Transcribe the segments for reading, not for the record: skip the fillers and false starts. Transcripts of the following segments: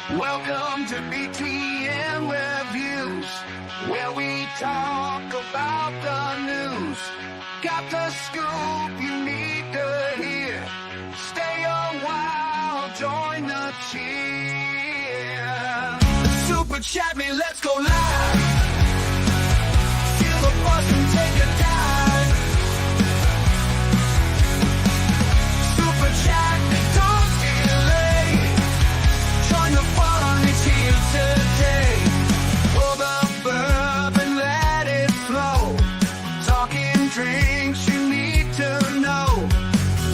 Welcome to BTN Reviews, where we talk about the news. Got the scoop you need to hear. Stay a while, join the cheer. Super chat me, let's go live. Feel the buzz and take a dive. Super chat me, don't delay. Join the fun, it's here today. Pour the bourbon, let it flow. Talking drinks you need to know.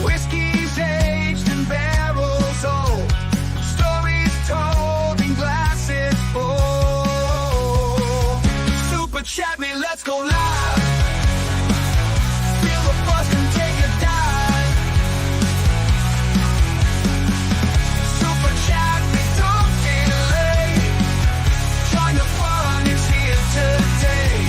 Whiskey's aged and barrels old. Stories told in glasses full. Super chat me, let's go live. Feel the buzz and take a dive. Super chat me, don't delay. Join the fun, it's here today.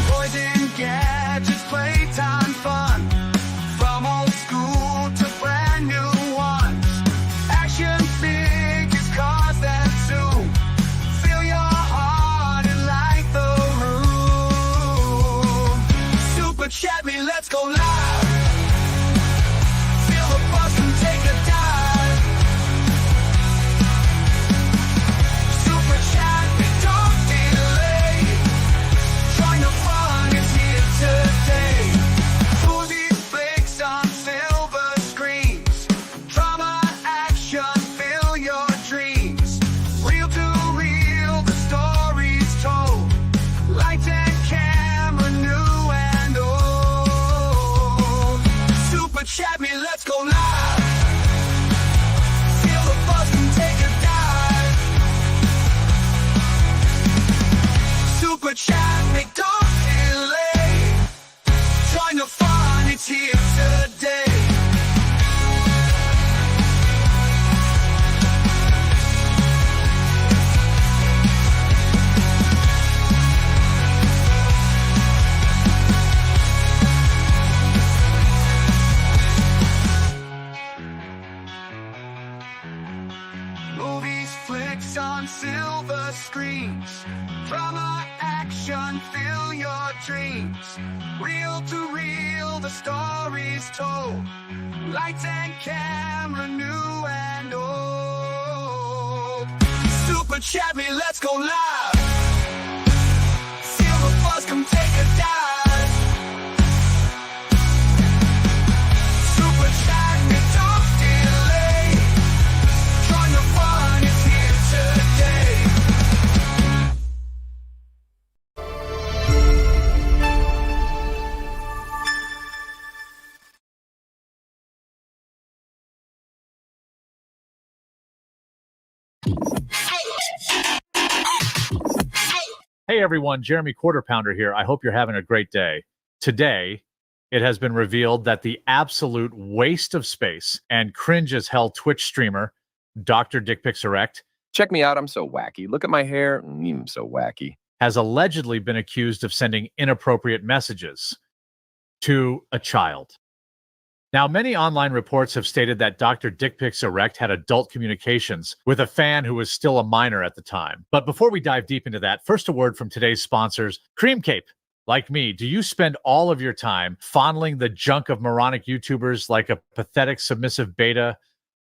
Toys and gadgets, playtime fun. From old school to brand new ones. Action figures, cars that zoom. Fill your heart and light the room. Super chat me, let's go live. Feel the buzz and take a dive. Super chat me, don't delay. Join the fun, it's here today. Boozy flicks on silver screens. Drama, action, fill your dreams. Real to real, the stories told. Lights and camera, new and old. Super chat me, let's go live. Feel the buzz and take a dive. Super chat me, don't delay. Join the fun, it's here today. Movies, flicks on silver screens. Drama, action, fill your dreams. Real to real, the stories told. Lights and camera, new and old. Super chat me, let's go live. Feel the buzz, come take a dive. Super chat me, don't delay. Join the fun, it's here today. Hey everyone, Jeremy Quarter Pounder here. I hope you're having a great day. Today, it has been revealed that the absolute waste of space and cringe as hell Twitch streamer, Dr. Dick Pics Erect, Check me out, I'm so wacky. Look at my hair, I'm so wacky. has allegedly been accused of sending inappropriate messages to a child. Now, many online reports have stated that Dr. Dick Pics Erect had adult communications with a fan who was still a minor at the time. But before we dive deep into that, first a word from today's sponsors, Cream Cape. Like me, do you spend all of your time fondling the junk of moronic YouTubers like a pathetic submissive beta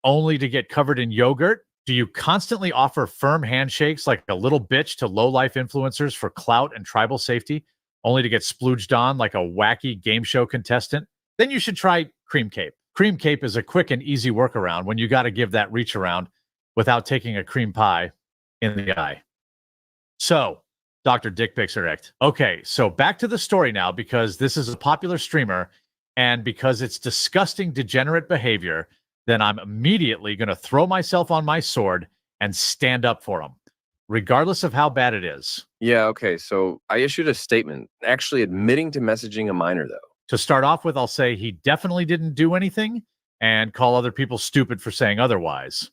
only to get covered in yogurt? Do you constantly offer firm handshakes like a little bitch to low-life influencers for clout and tribal safety, only to get splooged on like a wacky game show contestant? Then you should try Cream Cape. Cream Cape is a quick and easy workaround when you got to give that reach around without taking a cream pie in the eye. So, Dr. Dick Pics Erect. Okay, so back to the story now, because this is a popular streamer, and because it's disgusting, degenerate behavior, then I'm immediately going to throw myself on my sword and stand up for him, regardless of how bad it is. Yeah, okay, so I issued a statement actually admitting to messaging a minor, though. To start off with, I'll say he definitely didn't do anything and call other people stupid for saying otherwise.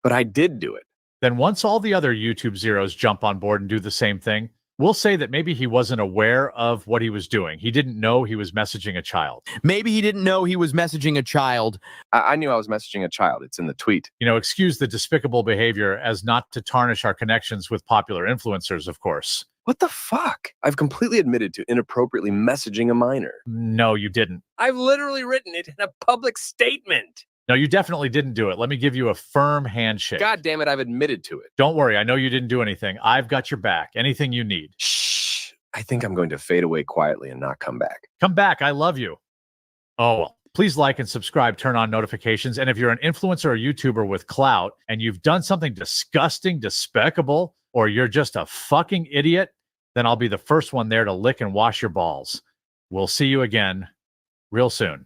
But I did do it. Then once all the other YouTube zeros jump on board and do the same thing, We'll say that maybe he wasn't aware of what he was doing. He didn't know he was messaging a child. Maybe he didn't know he was messaging a child. I knew I was messaging a child. It's in the tweet. Excuse the despicable behavior as not to tarnish our connections with popular influencers, of course. What the fuck? I've completely admitted to inappropriately messaging a minor. No, you didn't. I've literally written it in a public statement. No, you definitely didn't do it. Let me give you a firm handshake. God damn it, I've admitted to it. Don't worry. I know you didn't do anything. I've got your back. Anything you need. Shh. I think I'm going to fade away quietly and not come back. Come back. I love you. Oh, well. Please like and subscribe, turn on notifications. And if you're an influencer or YouTuber with clout and you've done something disgusting, despicable, or you're just a fucking idiot, then I'll be the first one there to lick and wash your balls. We'll see you again real soon.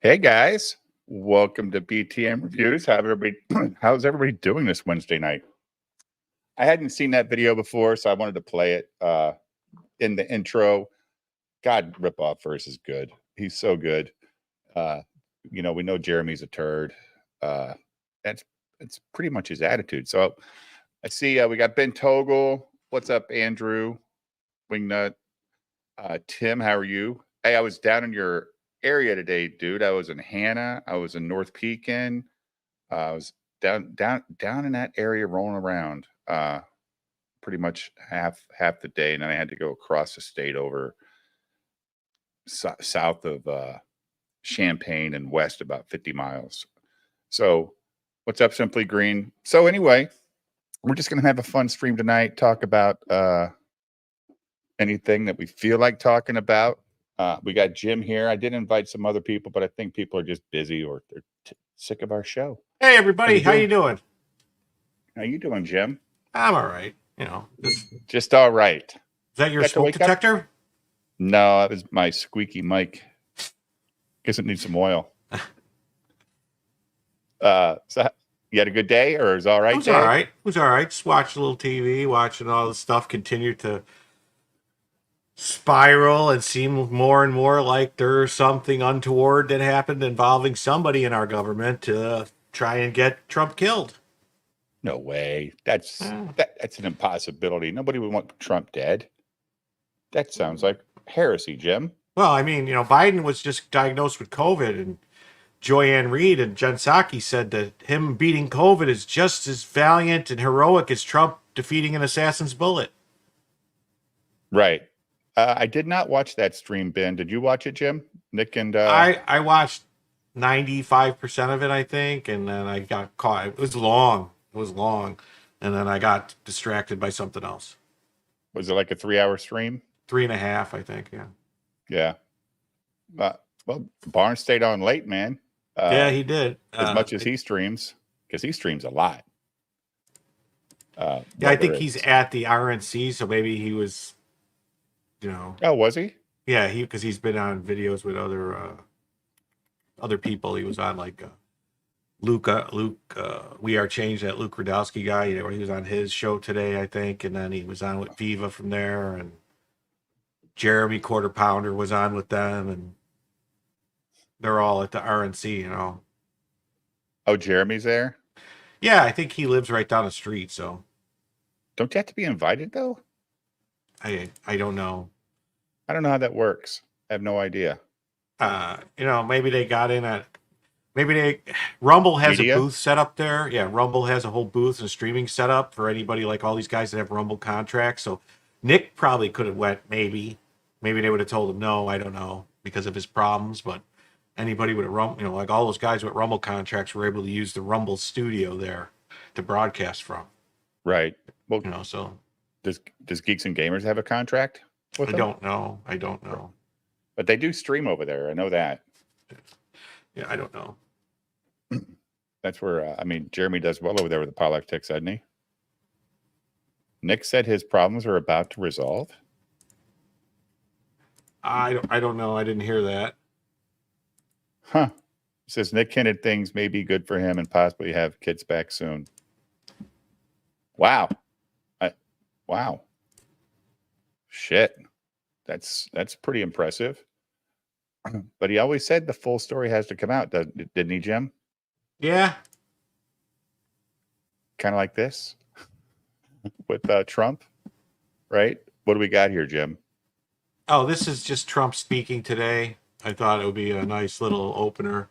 Hey guys, welcome to BTM Reviews. How's everybody doing this Wednesday night? I hadn't seen that video before, so I wanted to play it in the intro. God, Ripoff verse is good. He's so good. We know Jeremy's a turd. It's pretty much his attitude. So I see we got Ben Togel. What's up, Andrew? Wingnut. Tim, how are you? Hey, I was down in your area today, dude. I was in Hannah. I was in North Pekin. I was down in that area rolling around pretty much half the day, and then I had to go across the state over south of Champaign and west about 50 miles. So what's up, Simply Green? So anyway, we're just gonna have a fun stream tonight, talk about anything that we feel like talking about. We got Jim here. I did invite some other people, but I think people are just busy or they're sick of our show. Hey, everybody. How you doing? How you doing, Jim? I'm all right. Just all right. Is that your Got to smoke wake up? Detector? No, that was my squeaky mic. Guess it needs some oil. So you had a good day, or is all right? It was all right. It was all right. Just watching a little TV, watching all the stuff continue to spiral and seem more and more like there's something untoward that happened involving somebody in our government to try and get Trump killed. No way. That's an impossibility. Nobody would want Trump dead. That sounds like heresy, Jim. Well, I mean, Biden was just diagnosed with COVID, and Joyanne Reed and Jen Psaki said that him beating COVID is just as valiant and heroic as Trump defeating an assassin's bullet. Right. I did not watch that stream, Ben. Did you watch it, Jim? Nick and I watched 95% of it, I think, and then I got caught. It was long, and then I got distracted by something else. Was it like a 3-hour stream? 3.5, I think. Yeah. Well, Barnes stayed on late, man. Yeah, he did. As much as he streams, because he streams a lot. Yeah, I think he's at the RNC, so maybe he was, Oh, was he? Yeah, because he's been on videos with other people. He was on like Luke, We Are Changed, that Luke Radowski guy. He was on his show today, I think, and then he was on with Viva from there, and Jeremy Quarter Pounder was on with them, and they're all at the RNC, Oh, Jeremy's there? Yeah, I think he lives right down the street, so. Don't you have to be invited, though? I don't know. I don't know how that works. I have no idea. Maybe they got in at, Rumble has Media? a booth set up there. Yeah, Rumble has a whole booth and streaming set up for anybody, like all these guys that have Rumble contracts. So Nick probably could have went, maybe they would have told him no, I don't know, because of his problems, but anybody with a Rumble, like all those guys with Rumble contracts were able to use the Rumble studio there to broadcast from. Right. Well, so does Geeks and Gamers have a contract with them? I don't know. But they do stream over there. I know that. Yeah, I don't know. That's where, Jeremy does well over there with the politics, doesn't he? Nick said his problems are about to resolve. I don't know. I didn't hear that. Huh. He says Nick hinted things may be good for him and possibly have kids back soon. Wow. Wow. Shit. That's pretty impressive. But he always said the full story has to come out, didn't he, Jim? Yeah. Kind of like this with Trump, right? What do we got here, Jim? Oh, this is just Trump speaking today. I thought it would be a nice little opener.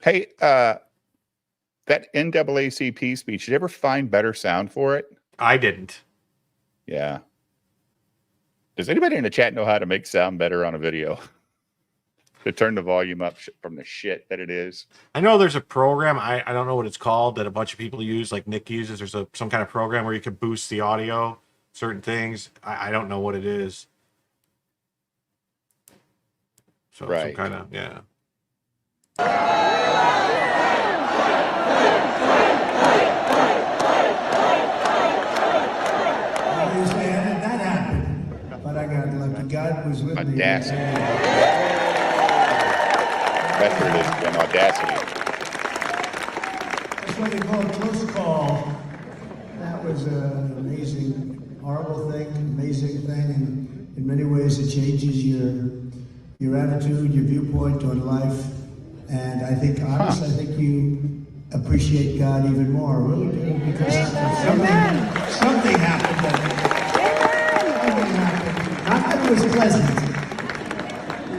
Hey, that NAACP speech, did you ever find better sound for it? I didn't. Yeah. Does anybody in the chat know how to make sound better on a video? To turn the volume up from the shit that it is. I know there's a program. I don't know what it's called that a bunch of people use, like Nick uses. There's some kind of program where you can boost the audio, certain things. I don't know what it is. So Right. some kind of, yeah. That happened, but I got lucky. God was with me. Audacity. That's what it is, Jim. Audacity. That's what they call a close call. That was an amazing, horrible thing, amazing thing, and in many ways it changes your attitude, your viewpoint on life, and I think, honestly, I think you appreciate God even more, really do, because something happened. Not that it was pleasant.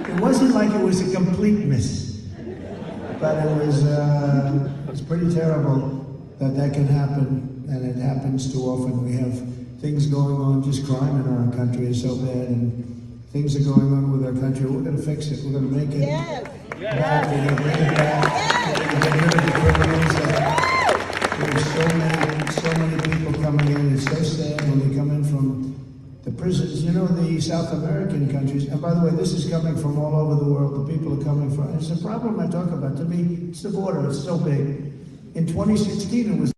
It wasn't like it was a complete miss, but it was pretty terrible that can happen, and it happens too often. We have things going on, just crime in our country is so bad, and things are going on with our country. We're going to fix it. We're going to make it. Yes. Back. We're going to bring it back. We're going to get rid of the criminals. There's so many people coming in. It's so sad when they come in from the prisons. You know, the South American countries. And by the way, this is coming from all over the world. The people are coming from. It's a problem I talk about. To me, it's the border. It's so big. In 2016, it was.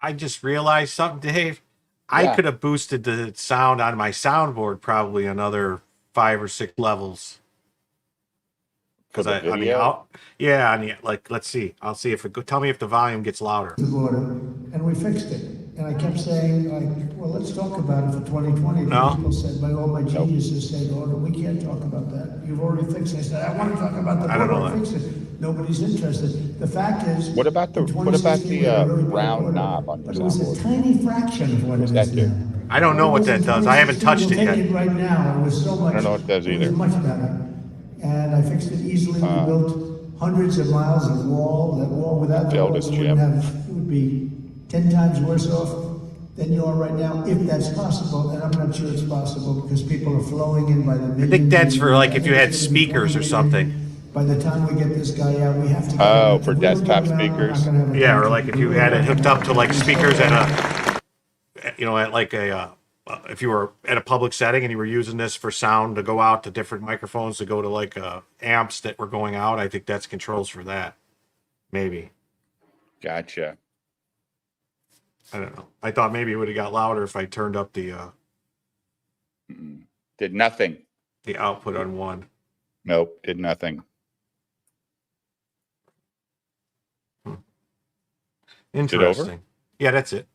I just realized something, Dave. Yeah. I could have boosted the sound on my soundboard probably another 5 or 6 levels. Because let's see. I'll see if tell me if the volume gets louder. The border, and we fixed it. And I kept saying, well, let's talk about it for 2020. No. People said, all my geniuses said, oh, we can't talk about that. You've already fixed it. I said, I want to talk about the border. I fixed it. Nobody's interested. The fact is, What about the round knob on your it was a soundboard? tiny fraction of what it is that do? now. I don't know what that does. I haven't touched it We'll yet. take it right now. It was so much. I don't know what it does either. It was much better. And I fixed it easily. We built hundreds of miles of wall. That wall without the wall, Failed us, it would be 10 times worse off than you are right now, if that's possible. And I'm not sure it's possible because people are flowing in by the millions. I think that's for like if you had speakers or something. By the time we get this guy out, we have to get Oh, for desktop speakers. Yeah, or like if you had it hooked up to like speakers at like a if you were at a public setting and you were using this for sound to go out to different microphones to go to like amps that were going out, I think that's controls for that. Maybe. Gotcha. I don't know. I thought maybe it would have got louder if I turned up the Did nothing. output on one. Nope, did nothing. Interesting. Yeah, that's it.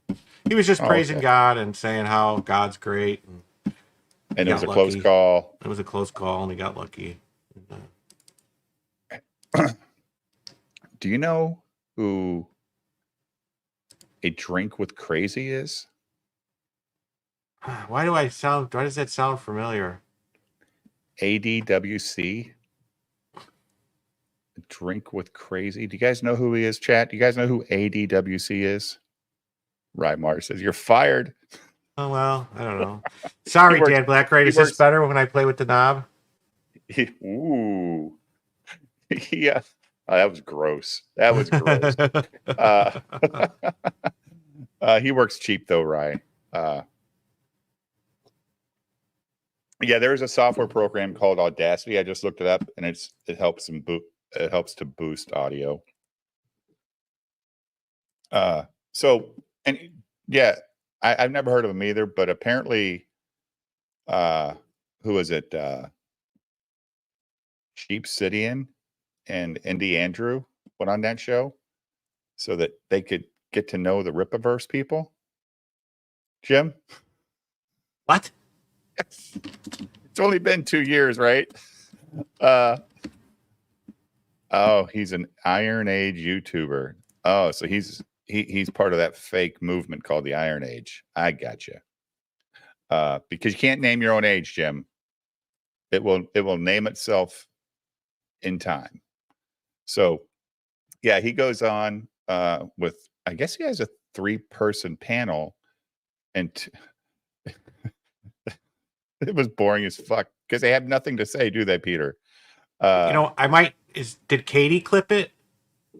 He was just praising okay. God and saying how God's great. And it was a got close lucky. call. It was a close call, and he got lucky. Do you know who A Drink with Crazy is? Why does that sound familiar? ADWC. A Drink with Crazy. Do you guys know who he is, chat? Do you guys know who ADWC is? Rymar says, you're fired. Oh, well, I don't know. Sorry, Dan Blackright. Is this better when I play with the knob? Ooh. Yeah. Oh, that was gross. That was gross. He works cheap though, Rye. Yeah, there's a software program called Audacity. I just looked it up, and it helps to boost audio. I've never heard of him either, but apparently, who is it? Sheep Sidian and Indy Andrew went on that show so that they could get to know the Rippaverse people. Jim? What? It's only been 2 years, right? Oh, he's an Iron Age YouTuber. Oh, so he's part of that fake movement called the Iron Age. I gotcha. Because you can't name your own age, Jim. It will name itself in time. So yeah, he goes on with, I guess he has a 3-person panel, and it was boring as fuck because they have nothing to say, do they, Peter? Did Katie clip it?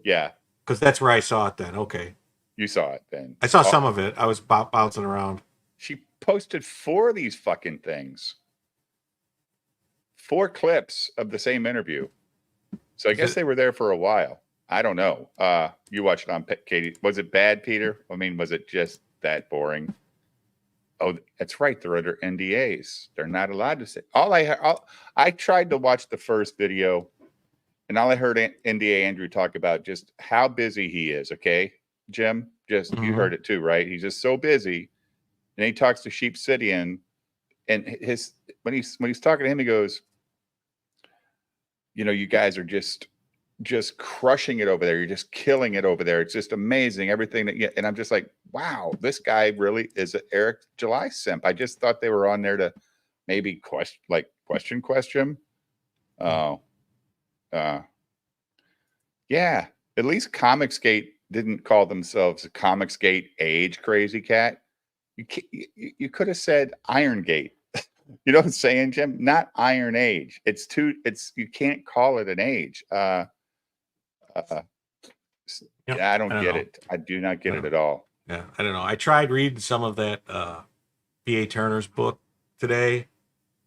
Yeah, Because that's where I saw it then. Okay. you saw it then. I saw some of it. I was bouncing around. She posted 4 of these fucking things. 4 clips of the same interview. So I guess they were there for a while. I don't know. You watched it on Katie. Was it bad, Peter? I mean, was it just that boring? Oh, that's right. They're under NDAs. They're not allowed to say. I tried to watch the first video, and all I heard NDA Andrew talk about just how busy he is. Okay, Jim, you heard it too, right? He's just so busy, and he talks to Sheep City, and when he's talking to him, he goes, you guys are just crushing it over there. You're just killing it over there. It's just amazing. Everything and I'm just like, wow, this guy really is an Eric July simp. I just thought they were on there to maybe question. Oh, yeah. At least Comicsgate didn't call themselves a Comicsgate age crazy cat. You could have said Irongate. You know what I'm saying, Jim? Not Iron Age. You can't call it an age. I don't get it. I do not get it at all. Yeah, I don't know. I tried reading some of that B.A. Turner's book today,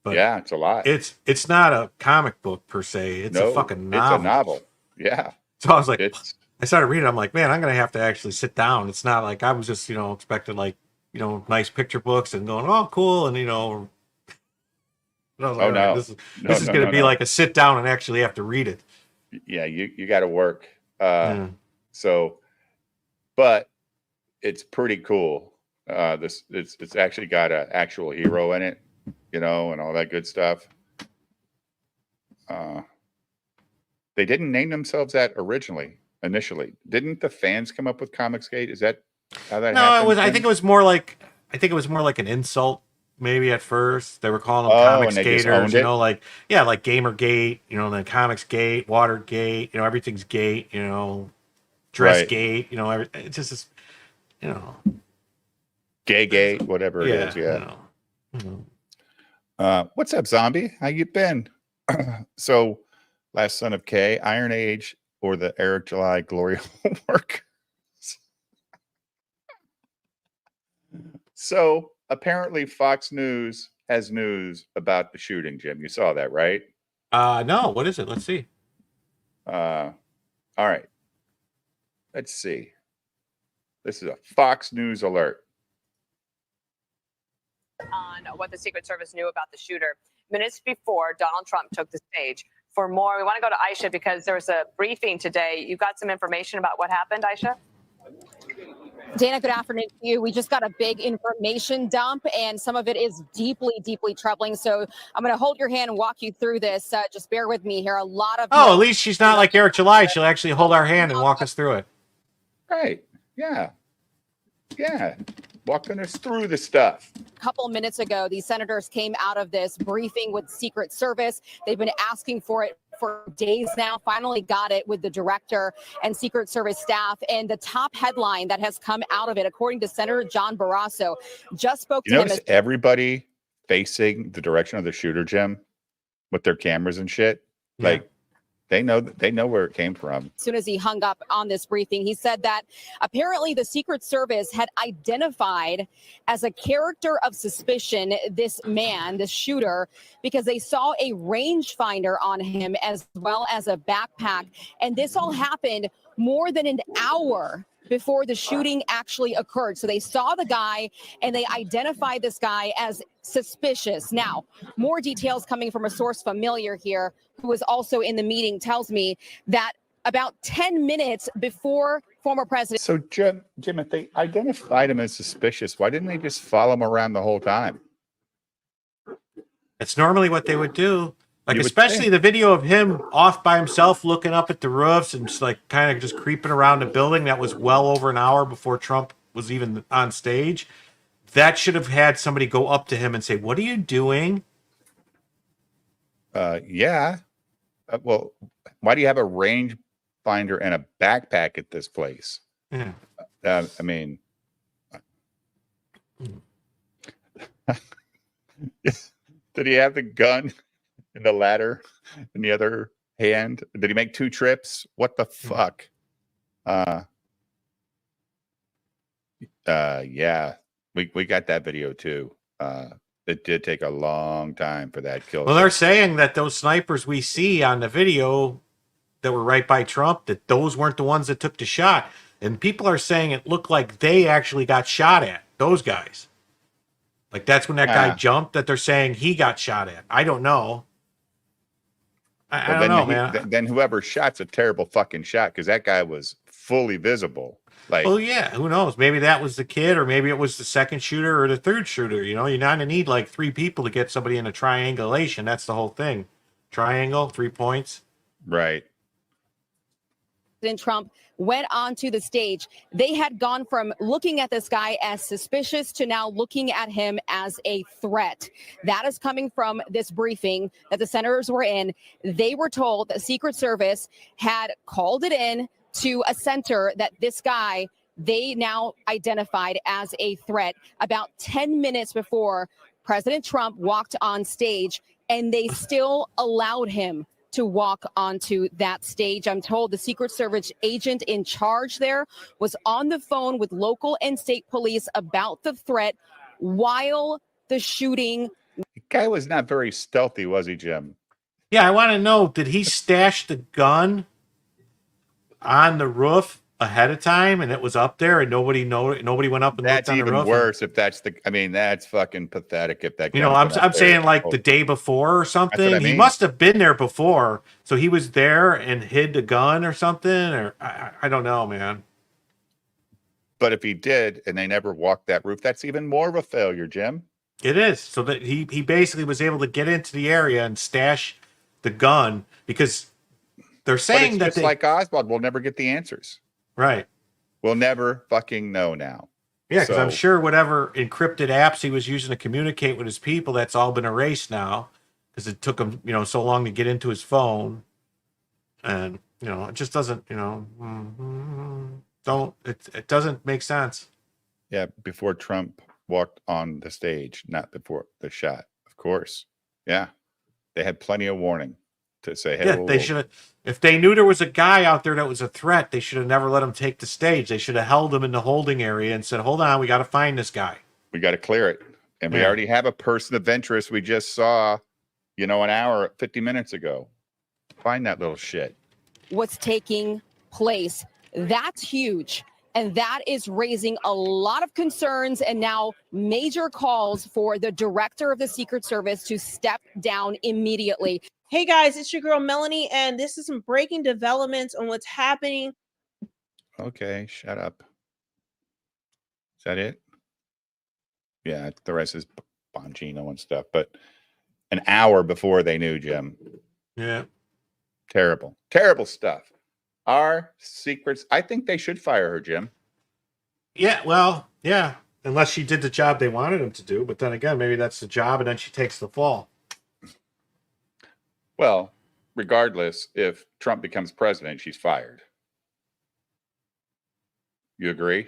but yeah, it's a lot. It's not a comic book per se. It's a fucking novel. It's a novel. Yeah. So I was like, I started reading. I'm like, man, I'm gonna have to actually sit down. It's not like I was just expecting nice picture books and going, oh, cool, and I was like, no. This is going to be like a sit down and actually have to read it. Yeah, you got to work. So, but it's pretty cool. It's actually got an actual hero in it, and all that good stuff. They didn't name themselves that initially. Didn't the fans come up with Comicsgate? Is that how that happened? No, I think it was more like an insult. Maybe at first they were calling them comic skaters, like Gamergate, then Comicsgate, Watergate, everything's gate, Dressgate, it's just, Gaygate, whatever it is, yeah. What's up, zombie? How you been? So, Last Son of K, Iron Age, or the Eric July Glory homework. So apparently Fox News has news about the shooting, Jim. You saw that, right? No. What is it? Let's see. All right. Let's see. This is a Fox News alert. On what the Secret Service knew about the shooter minutes before Donald Trump took the stage. For more, we want to go to Aisha because there was a briefing today. You got some information about what happened, Aisha? Dana, good afternoon to you. We just got a big information dump, and some of it is deeply, deeply troubling. So I'm going to hold your hand and walk you through this. Just bear with me here. A lot of at least she's not like Eric July. She'll actually hold our hand and walk us through it. Right. Yeah. Yeah. Walking us through the stuff. A couple minutes ago, these senators came out of this briefing with Secret Service. They've been asking for it for days now, finally got it with the director and Secret Service staff. And the top headline that has come out of it, according to Senator John Barrasso, just spoke to him. Notice everybody facing the direction of the shooter, Jim, with their cameras and shit. Yeah. Like, they know where it came from. As soon as he hung up on this briefing, he said that apparently the Secret Service had identified as a character of suspicion this man, this shooter, because they saw a rangefinder on him as well as a backpack. And this all happened more than an hour before the shooting actually occurred. So they saw the guy and they identified this guy as suspicious. Now, more details coming from a source familiar here who was also in the meeting tells me that about 10 minutes before former president. So Jim, if they identified him as suspicious, why didn't they just follow him around the whole time? It's normally what they would do. Like, You would especially think. the video of him off by himself looking up at the roofs and just like kind of just creeping around the building that was well over an hour before Trump was even on stage. That should have had somebody go up to him and say, "What are you doing?" Yeah. Well, why do you have a range finder and a backpack at this place? Yeah. I mean, did he have the gun and the ladder in the other hand? Did he make 2 trips? What the fuck? Yeah, we got that video too. It did take a long time for that kill. Well, they're saying that those snipers we see on the video that were right by Trump, that those weren't the ones that took the shot. And people are saying it looked like they actually got shot at, those guys. Like that's when that guy jumped, that they're saying he got shot at. I don't know. I don't know, man. Then whoever shot's a terrible fucking shot because that guy was fully visible. Like, well, yeah, who knows? Maybe that was the kid, or maybe it was the second shooter or the third shooter. You know, you're not gonna need like 3 people to get somebody in a triangulation. That's the whole thing. Triangle, 3 points. Right. President Trump went onto the stage. They had gone from looking at this guy as suspicious to now looking at him as a threat. That is coming from this briefing that the senators were in. They were told that Secret Service had called it in to a center that this guy, they now identified as a threat about 10 minutes before President Trump walked on stage, and they still allowed him to walk onto that stage. I'm told the Secret Service agent in charge there was on the phone with local and state police about the threat while the shooting. The guy was not very stealthy, was he, Jim? Yeah, I want to know, did he stash the gun on the roof ahead of time and it was up there and nobody went up and that's looked on the roof? That's even worse if that's the, I mean, that's fucking pathetic if that, you know, I'm saying like the day before or something. I mean. He must have been there before. So he was there and hid the gun or something, or I don't know, man. But if he did and they never walked that roof, that's even more of a failure, Jim. It is. So that he basically was able to get into the area and stash the gun because they're saying that just like Oswald, we'll never get the answers. Right. We'll never fucking know now. Yeah, because I'm sure whatever encrypted apps he was using to communicate with his people, that's all been erased now because it took him, so long to get into his phone. And, it just doesn't, it doesn't make sense. Yeah, before Trump walked on the stage, not before the shot, of course. Yeah, they had plenty of warning to say, hey, yeah, they should have, if they knew there was a guy out there that was a threat, they should have never let him take the stage. They should have held him in the holding area and said, hold on, we got to find this guy. We got to clear it. And we already have a person of interest we just saw, an hour, 50 minutes ago. Find that little shit. What's taking place? That's huge. And that is raising a lot of concerns and now major calls for the director of the Secret Service to step down immediately. Hey guys, it's your girl Melanie, and this is some breaking developments on what's happening. Okay, shut up. Is that it? Yeah, the rest is Bongino and stuff. But an hour before they knew, Jim. Yeah. Terrible. Terrible stuff. Our secrets. I think they should fire her, Jim. Yeah, well, yeah. Unless she did the job they wanted him to do. But then again, maybe that's the job and then she takes the fall. Well, regardless, if Trump becomes president, she's fired. You agree?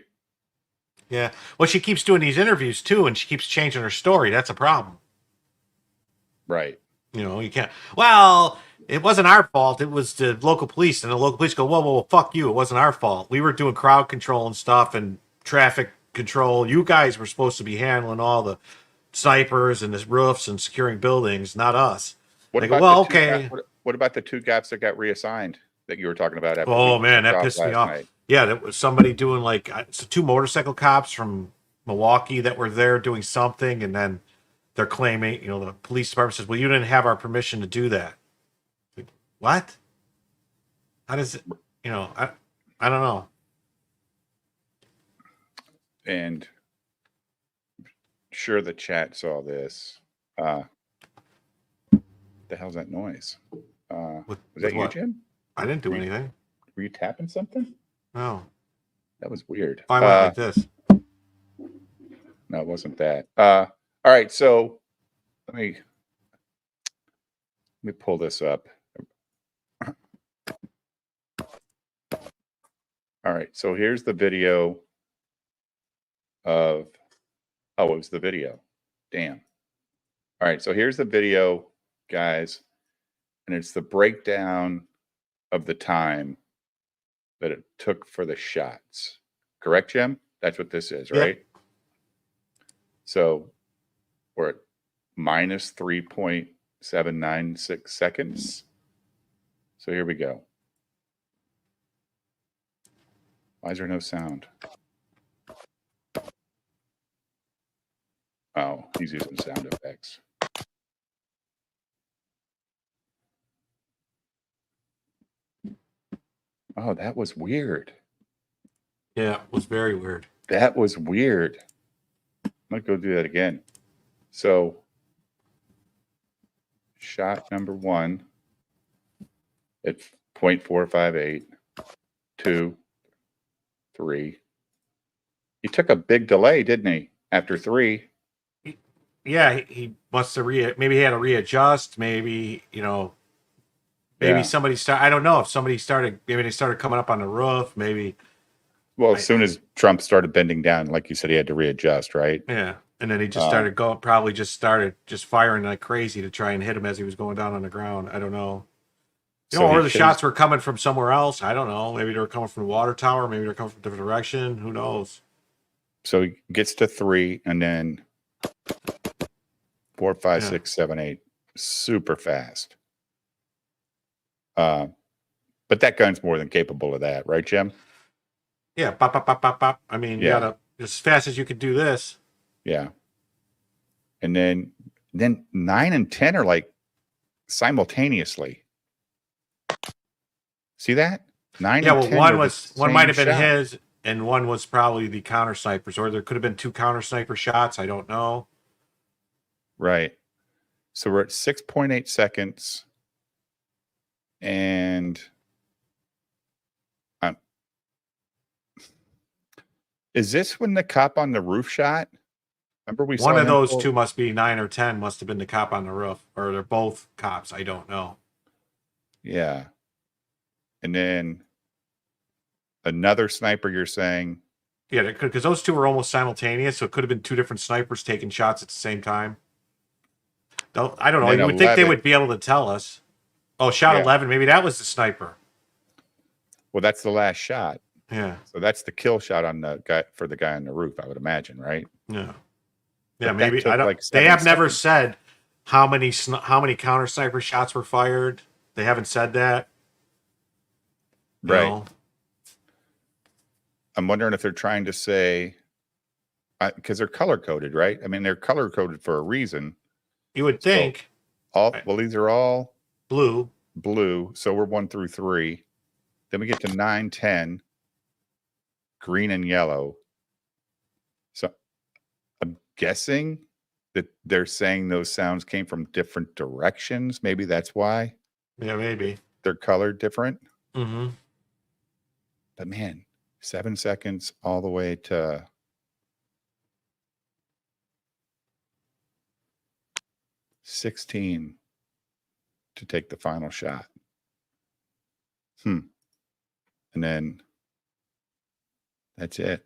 Yeah. Well, she keeps doing these interviews too, and she keeps changing her story. That's a problem. Right. You can't. Well, it wasn't our fault. It was the local police, and the local police go, whoa, whoa, whoa, fuck you. It wasn't our fault. We were doing crowd control and stuff and traffic control. You guys were supposed to be handling all the snipers and the roofs and securing buildings, not us. What about the 2 gaps that got reassigned that you were talking about? Oh man, that pissed me off. Yeah, that was somebody doing like 2 motorcycle cops from Milwaukee that were there doing something, and then they're claiming, the police department says, well, you didn't have our permission to do that. Like, what? How does it, I don't know. And sure, the chat saw this. the hell's that noise? Was With that you, what? Jim? I didn't do Were you- anything. Were you tapping something? No. That was weird. Oh, I went like this. No, it wasn't that. All right, so let me pull this up. All right, so here's the video of, oh, it was the video. Damn. All right, so here's the video, guys, and it's the breakdown of the time that it took for the shots. Correct, Jim? That's what this is, Yep. right? So we're at minus 3.796 seconds. So here we go. Why is there no sound? Oh, he's using sound effects. Oh, that was weird. Yeah, it was very weird. That was weird. I'm going to go do that again. So, shot number 1 at 0.458, 2, 3. He took a big delay, didn't he? After 3. Yeah, he must have maybe he had to readjust. Maybe, maybe Yeah. somebody started. I don't know if somebody started. Maybe they started coming up on the roof. Maybe. Well, as soon as Trump started bending down, like you said, he had to readjust, right? Yeah, and then he just started going. Probably just started firing like crazy to try and hit him as he was going down on the ground. I don't know. So or he the chased- shots were coming from somewhere else. I don't know. Maybe they were coming from the water tower. Maybe they're coming from a different direction. Who knows? So he gets to 3 and then 4, 5, 6, 7, 8. Super fast. But that gun's more than capable of that, right, Jim? Yeah, pop, pop, pop, pop, pop. I mean, you Yeah. gotta as fast as you could do this. Yeah. And then 9 and 10 are like simultaneously. See that? 9 Yeah, and well, 10 one were was the one might have same been shot. his, and one was probably the counter snipers, or there could have been 2 counter sniper shots. I don't know. Right. So we're at 6.8 seconds. And is this when the cop on the roof shot? Remember we saw One of him those pull- 2 must be 9 or 10. Must have been the cop on the roof, or they're both cops. I don't know. Yeah. And then another sniper, you're saying? Yeah, because those 2 were almost simultaneous, so it could have been 2 different snipers taking shots at the same time. I don't know. Then You would think they 11. would be able to tell us. Oh, shot Yeah. 11. Maybe that was the sniper. Well, that's the last shot. Yeah. So that's the kill shot on the guy for the guy on the roof, I would imagine, right? Yeah. But Yeah, that maybe took I don't. like They 7 have never seconds. said how many counter sniper shots were fired. They haven't said that. You Right. know? I'm wondering if they're trying to say, because they're color coded, right? I mean, they're color coded for a reason. You would think Well, these are all blue. So we're 1 through 3. Then we get to 9, 10, green and yellow. So I'm guessing that they're saying those sounds came from different directions. Maybe that's why Yeah, maybe. they're colored different. Mm-hmm. But man, 7 seconds all the way to 16 to take the final shot. And then that's it.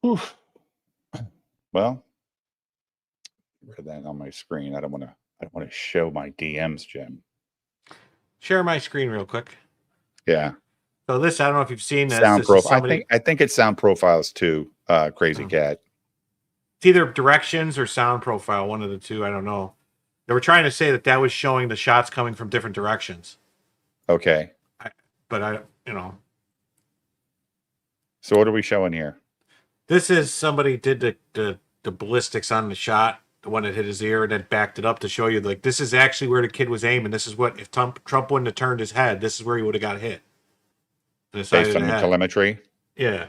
Whew. Well, rid of that on my screen. I don't want to show my DMs, Jim. Share my screen real quick. Yeah. So this, I don't know if you've seen this. Sound This is profile. somebody- I think it's sound profiles too. Crazy Cat. It's either directions or sound profile, one of the two. I don't know. They were trying to say that was showing the shots coming from different directions. Okay. But So what are we showing here? this is somebody did the ballistics on the shot, the one that hit his ear, and then backed it up to show you like this is actually where the kid was aiming. This is what if Trump wouldn't have turned his head, this is where he would have got hit. Based on the telemetry? Yeah.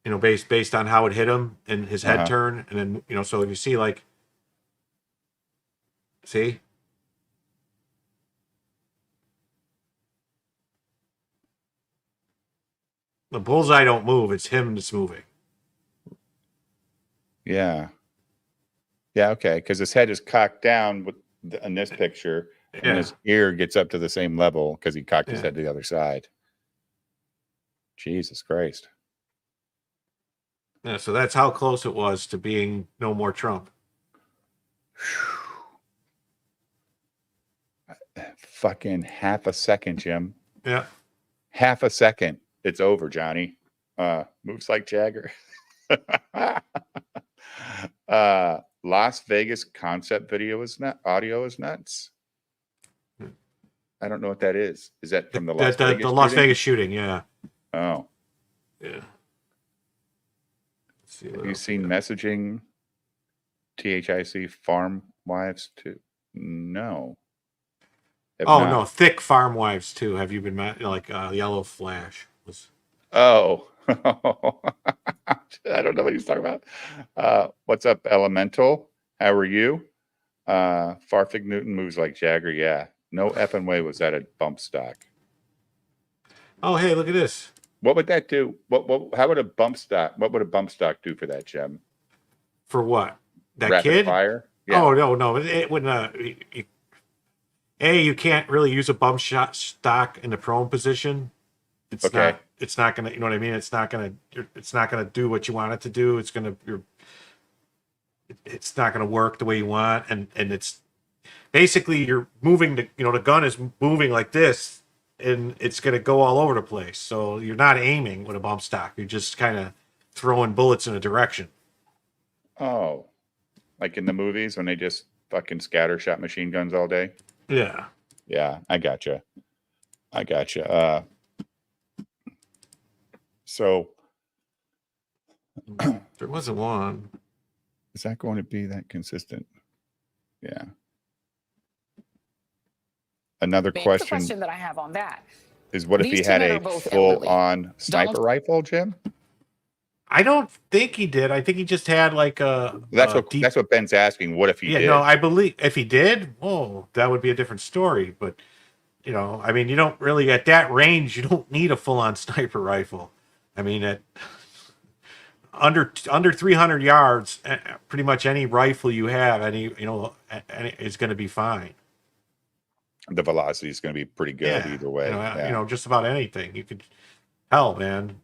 Based on how it hit him and his head Uh-huh. turn, and then so if you see like See? The bullseye don't move. It's him that's moving. Yeah. Yeah, okay. Because his head is cocked down in this picture, and then his ear gets up to the same level because he cocked his head to the other side. Jesus Christ. Yeah, so that's how close it was to being no more Trump. Fucking half a second, Jim. Yeah. Half a second. It's over, Johnny. Moves like Jagger. Las Vegas concept video is not audio is nuts. I don't know what that is. Is that from the Las Vegas? The Las Vegas shooting, yeah. Oh. Yeah. Have you seen messaging THIC farm wives too? No. No, thick farm wives too. Have you been like Yellow Flash was? Oh. I don't know what he's talking about. What's up, Elemental? How are you? Farfig Newton moves like Jagger. Yeah. No effing way was that a bump stock. Oh, hey, look at this. What would that do? How would a bump stock? What would a bump stock do for that, Jim? For what? That Rapid kid? Fire? Yeah. Oh no, it wouldn't. You can't really use a bump shot stock in the prone position. It's okay. It's not gonna. You know what I mean? It's not gonna do what you want it to do. It's not gonna work the way you want, and it's basically you're moving the gun is moving like this. And it's going to go all over the place. So you're not aiming with a bump stock. You're just kind of throwing bullets in a direction. Oh, like in the movies when they just fucking scattershot machine guns all day? Yeah. Yeah, I gotcha. So there wasn't one. Is that going to be that consistent? Yeah. Another question. The question that I have on that is what if he had a full-on sniper rifle, Jim? I don't think he did. I think he just had like a. That's what Ben's asking. What if he did? No, I believe if he did, that would be a different story. But I mean, you don't really at that range. You don't need a full-on sniper rifle. I mean, at under 300 yards, pretty much any rifle you have, is going to be fine. The velocity is going to be pretty good either way. Just about anything you could. Hell, man,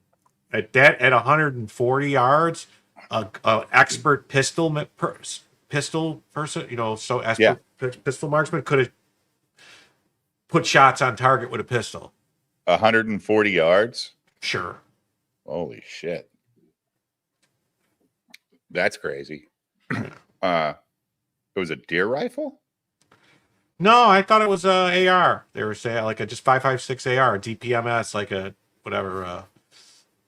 at 140 yards, a expert pistol person, pistol marksman could have put shots on target with a pistol. 140 yards. Sure. Holy shit, that's crazy. It was a deer rifle. No, I thought it was a AR. They were saying like a just 5.56 AR, DPMS, like a whatever.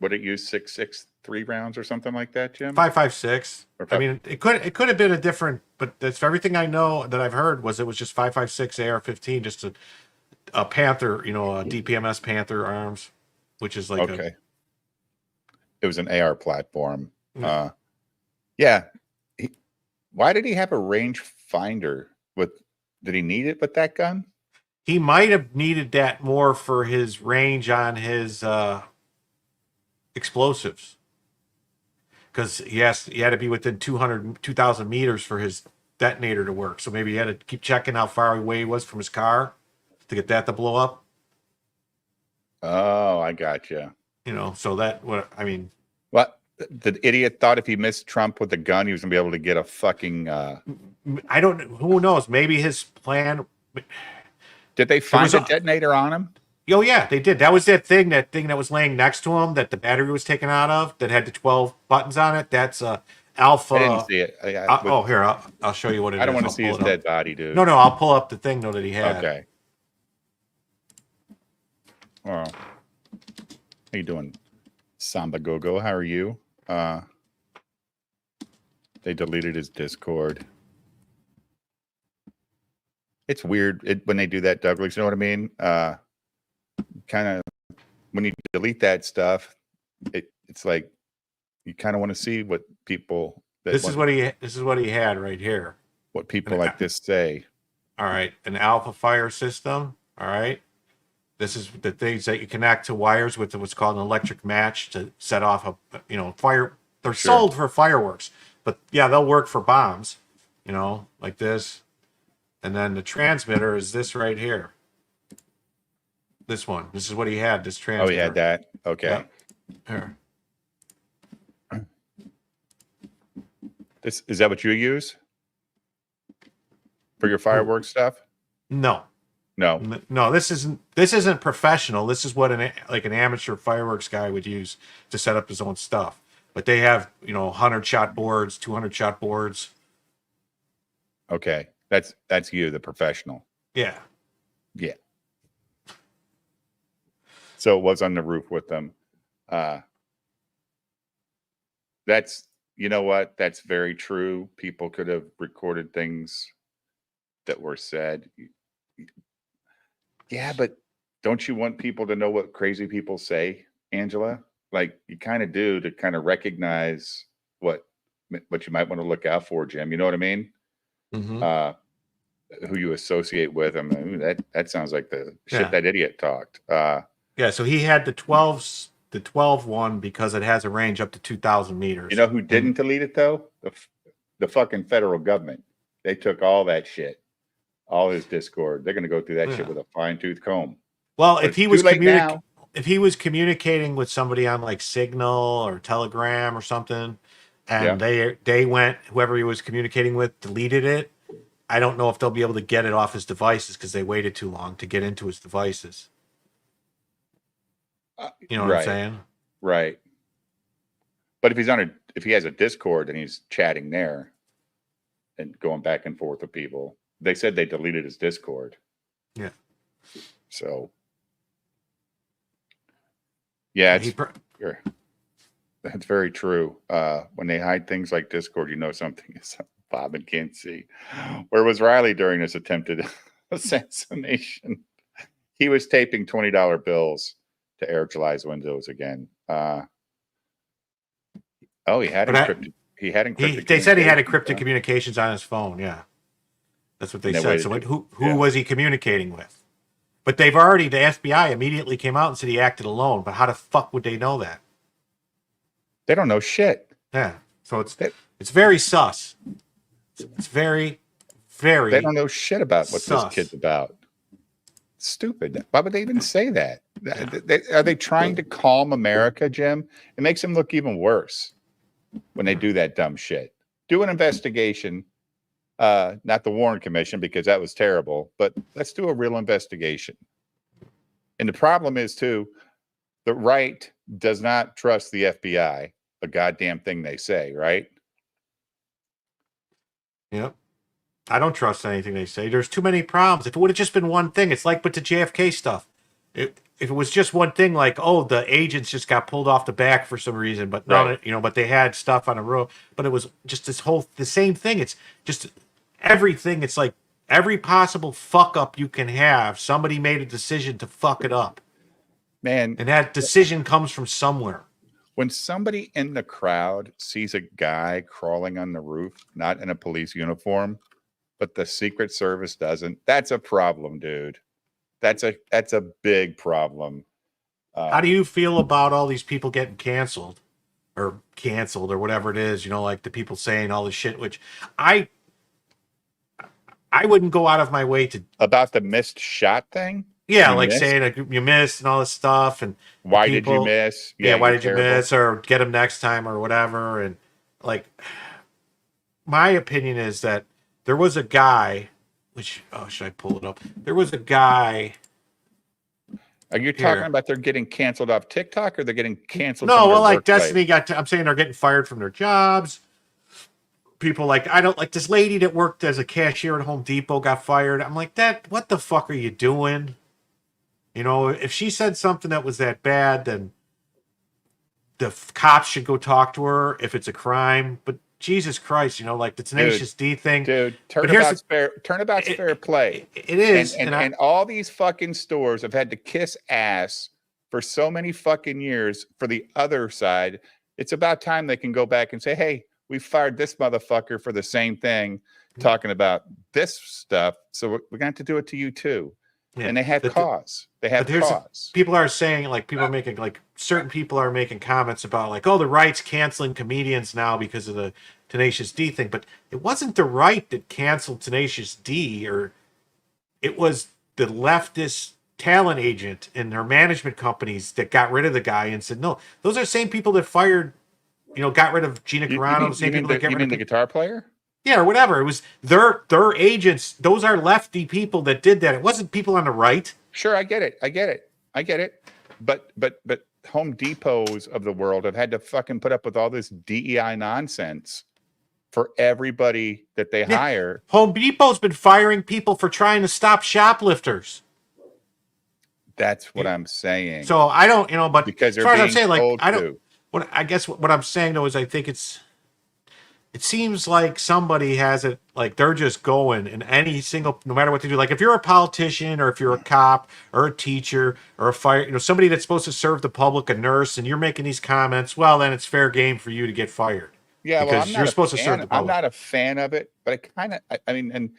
Would it use 6.63 rounds or something like that, Jim? 5.56. I mean, it could have been a different, but that's everything I know that I've heard was it was just 5.56 AR-15, just a Panther, a DPMS Panther arms, which is like okay. It was an AR platform. Yeah. Yeah. Why did he have a range finder with? Did he need it with that gun? He might have needed that more for his range on his explosives. Because he had to be within 2,000 meters for his detonator to work. So maybe he had to keep checking how far away he was from his car to get that to blow up. Oh, I gotcha. So I mean. What? The idiot thought if he missed Trump with a gun, he was going to be able to get a fucking... I don't know. Who knows? Maybe his plan... Did they find a detonator on him? Oh, yeah, they did. That was that thing that was laying next to him that the battery was taken out of that had the 12 buttons on it. That's Alpha... I didn't see it. Here, I'll show you what it is. I don't want to see his dead body, dude. No, I'll pull up the thing, though, that he had. Okay. Oh. How you doing, Samba Gogo? How are you? They deleted his Discord. It's weird when they do that, Douglas. You know what I mean? Kind of when you delete that stuff, it's like you kind of want to see what people. This is what he had right here. What people like this say. All right, an alpha fire system. All right. This is the things that you connect to wires with what's called an electric match to set off a fire. They're sold for fireworks, but yeah, they'll work for bombs, like this. And then the transmitter is this right here. This one. This is what he had, this transmitter. Oh, he had that? Okay. Yeah. Here. Is that what you use for your fireworks stuff? No. No, this isn't professional. This is what an amateur fireworks guy would use to set up his own stuff. But they have, 100 shot boards, 200 shot boards. Okay. That's you, the professional. Yeah. Yeah. So it was on the roof with them. That's, you know what? That's very true. People could have recorded things that were said. Yeah, but don't you want people to know what crazy people say, Angela? Like you kind of do to kind of recognize what you might want to look out for, Jim. You know what I mean? Mm-hmm. Who you associate with them. I mean, that sounds like the shit that idiot talked. Yeah, so he had the 12 one because it has a range up to 2,000 meters. You know who didn't delete it though? The fucking federal government. They took all that shit. All his Discord. They're going to go through that shit with a fine-tooth comb. Well, But if he was communicating with somebody on like Signal or Telegram or something, and they went, whoever he was communicating with deleted it, I don't know if they'll be able to get it off his devices because they waited too long to get into his devices. You know what I'm saying? Right. But if he has a Discord and he's chatting there and going back and forth with people, they said they deleted his Discord. Yeah. So, yeah, that's very true. When they hide things like Discord, something is Bob and can't see. Where was Riley during this attempted assassination? He was taping $20 bills to Eric July's windows again. He had encrypted. They said he had encrypted communications on his phone. Yeah. That's what they said. So who was he communicating with? But the FBI immediately came out and said he acted alone. But how the fuck would they know that? They don't know shit. Yeah. So it's very sus. It's very, very. They don't know shit about what this kid's about. Stupid. Why would they even say that? Are they trying to calm America, Jim? It makes them look even worse when they do that dumb shit. Do an investigation. Not the Warren Commission, because that was terrible, but let's do a real investigation. And the problem is, too, the right does not trust the FBI, a goddamn thing they say, right? Yep. I don't trust anything they say. There's too many problems. If it would have just been one thing, it's like with the JFK stuff. If it was just one thing, like, the agents just got pulled off the back for some reason, but but they had stuff on a road, but it was just the same thing. It's just everything. It's like every possible fuck up you can have, somebody made a decision to fuck it up. Man. And that decision comes from somewhere. When somebody in the crowd sees a guy crawling on the roof, not in a police uniform, but the Secret Service doesn't, that's a problem, dude. That's a big problem. How do you feel about all these people getting canceled or whatever it is? Like the people saying all this shit, which I wouldn't go out of my way to about the missed shot thing. Yeah, like saying you missed and all this stuff, and why did you miss? Yeah, why did you miss, or get them next time, or whatever. And like, my opinion is that there was a guy. Should I pull it up? There was a guy. Are you talking about they're getting canceled off TikTok, or they're getting canceled? No, from well, like workplace? Destiny I'm saying they're getting fired from their jobs. People I don't like this lady that worked as a cashier at Home Depot got fired. I'm like, what the fuck are you doing? If she said something that was that bad, then the cops should go talk to her if it's a crime. But Jesus Christ, like the Tenacious D thing. Dude, turnabout's fair play. It is. And all these fucking stores have had to kiss ass for so many fucking years for the other side. It's about time they can go back and say, hey, we fired this motherfucker for the same thing. talking about this stuff. So we're going to have to do it to you too. Yeah. And they have cause. They have cause. People are saying, like, people are making, like, certain people are making comments about, like, oh, the right's canceling comedians now because of the Tenacious D thing. But it wasn't the right that canceled Tenacious D, or it was the leftist talent agent and their management companies that got rid of the guy and said, no, those are the same people that fired, got rid of Gina Carano. You mean the guitar player? Yeah, or whatever. It was their agents. Those are lefty people that did that. It wasn't people on the right. Sure, I get it. But Home Depots of the world have had to fucking put up with all this DEI nonsense for everybody that they hire. Home Depot's been firing people for trying to stop shoplifters. That's what I'm saying. So I don't, but because as far as I'm saying, like, told I don't. to. What I'm saying though is I think it seems like somebody has it, like they're just going in any single, no matter what they do. Like if you're a politician or if you're a cop or a teacher or a fire, somebody that's supposed to serve the public, a nurse, and you're making these comments, well, then it's fair game for you to get fired. Yeah, because well, you're supposed to serve the public. I'm not a fan of it, but I mean, and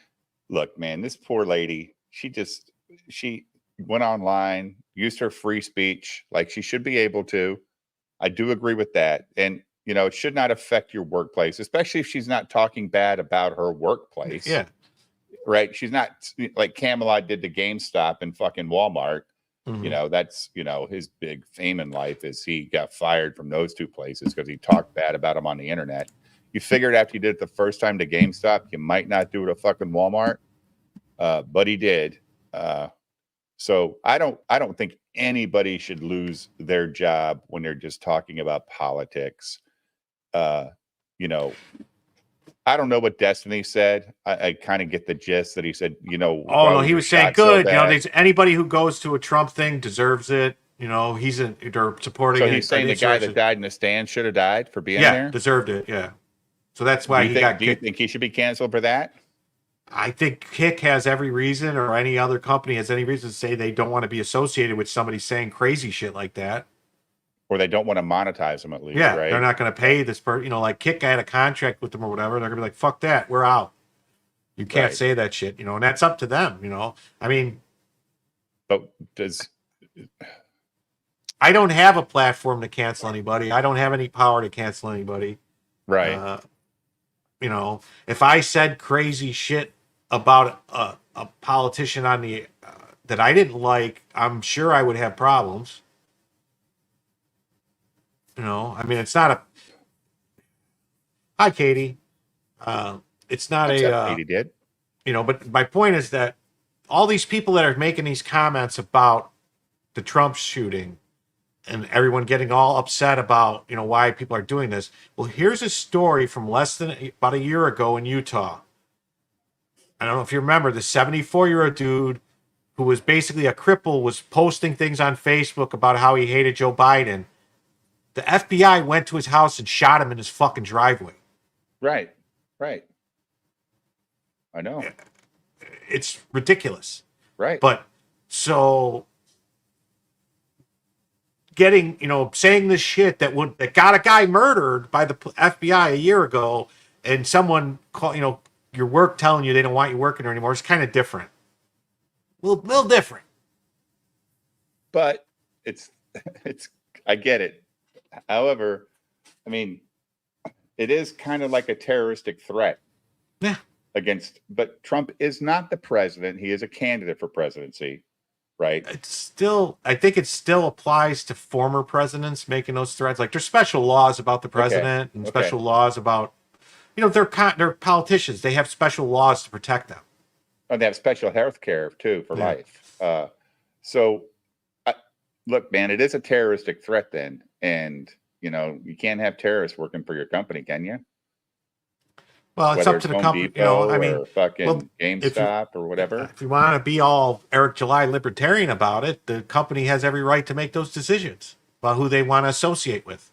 look, man, this poor lady, she went online, used her free speech like she should be able to. I do agree with that. And it should not affect your workplace, especially if she's not talking bad about her workplace. Yeah. Right. She's not like Camelot did to GameStop and fucking Walmart. Mhm. That's, his big fame in life is he got fired from those two places because he talked bad about them on the internet. You figured after you did it the first time to GameStop, you might not do it at fucking Walmart. But he did. So I don't think anybody should lose their job when they're just talking about politics. I don't know what Destiny said. I kind of get the gist that he said, Oh no, he was saying good. Anybody who goes to a Trump thing deserves it. They're supporting. So he's saying the guy that died in the stand should have died for being there. Deserved it. Yeah. So that's why he got. Do you think he should be canceled for that? I think Kick has every reason, or any other company has any reason to say they don't want to be associated with somebody saying crazy shit like that. Or they don't want to monetize them at least, Yeah, right? They're not going to pay this person. Like Kick had a contract with them or whatever. They're going to be like, fuck that, we're out. You can't say that shit, and that's up to them, I mean. But I don't have a platform to cancel anybody. I don't have any power to cancel anybody. Right. If I said crazy shit about a politician on the that I didn't like, I'm sure I would have problems. I mean, it's not a. Hi, Katie. It's not Katie did. But my point is that all these people that are making these comments about the Trump shooting and everyone getting all upset about, why people are doing this. Well, here's a story from less than about a year ago in Utah. I don't know if you remember, the 74-year-old dude who was basically a cripple was posting things on Facebook about how he hated Joe Biden. The FBI went to his house and shot him in his fucking driveway. Right. I know. It's ridiculous. Right. But so getting, saying this shit that got a guy murdered by the FBI a year ago, and someone call, your work telling you they don't want you working there anymore, is kind of different. Little different. But it's I get it. However, I mean, it is kind of like a terroristic threat. Yeah. But Trump is not the president. He is a candidate for presidency, right? I think it still applies to former presidents making those threats. Like there's special laws about the president and special laws about, they're politicians. They have special laws to protect them. And they have special health care too for life. Look, man, it is a terroristic threat then. And, you can't have terrorists working for your company, can you? Well, it's Whether up to the Home company. Depot I mean, or fucking GameStop or whatever. If you want to be all Eric July libertarian about it, the company has every right to make those decisions about who they want to associate with.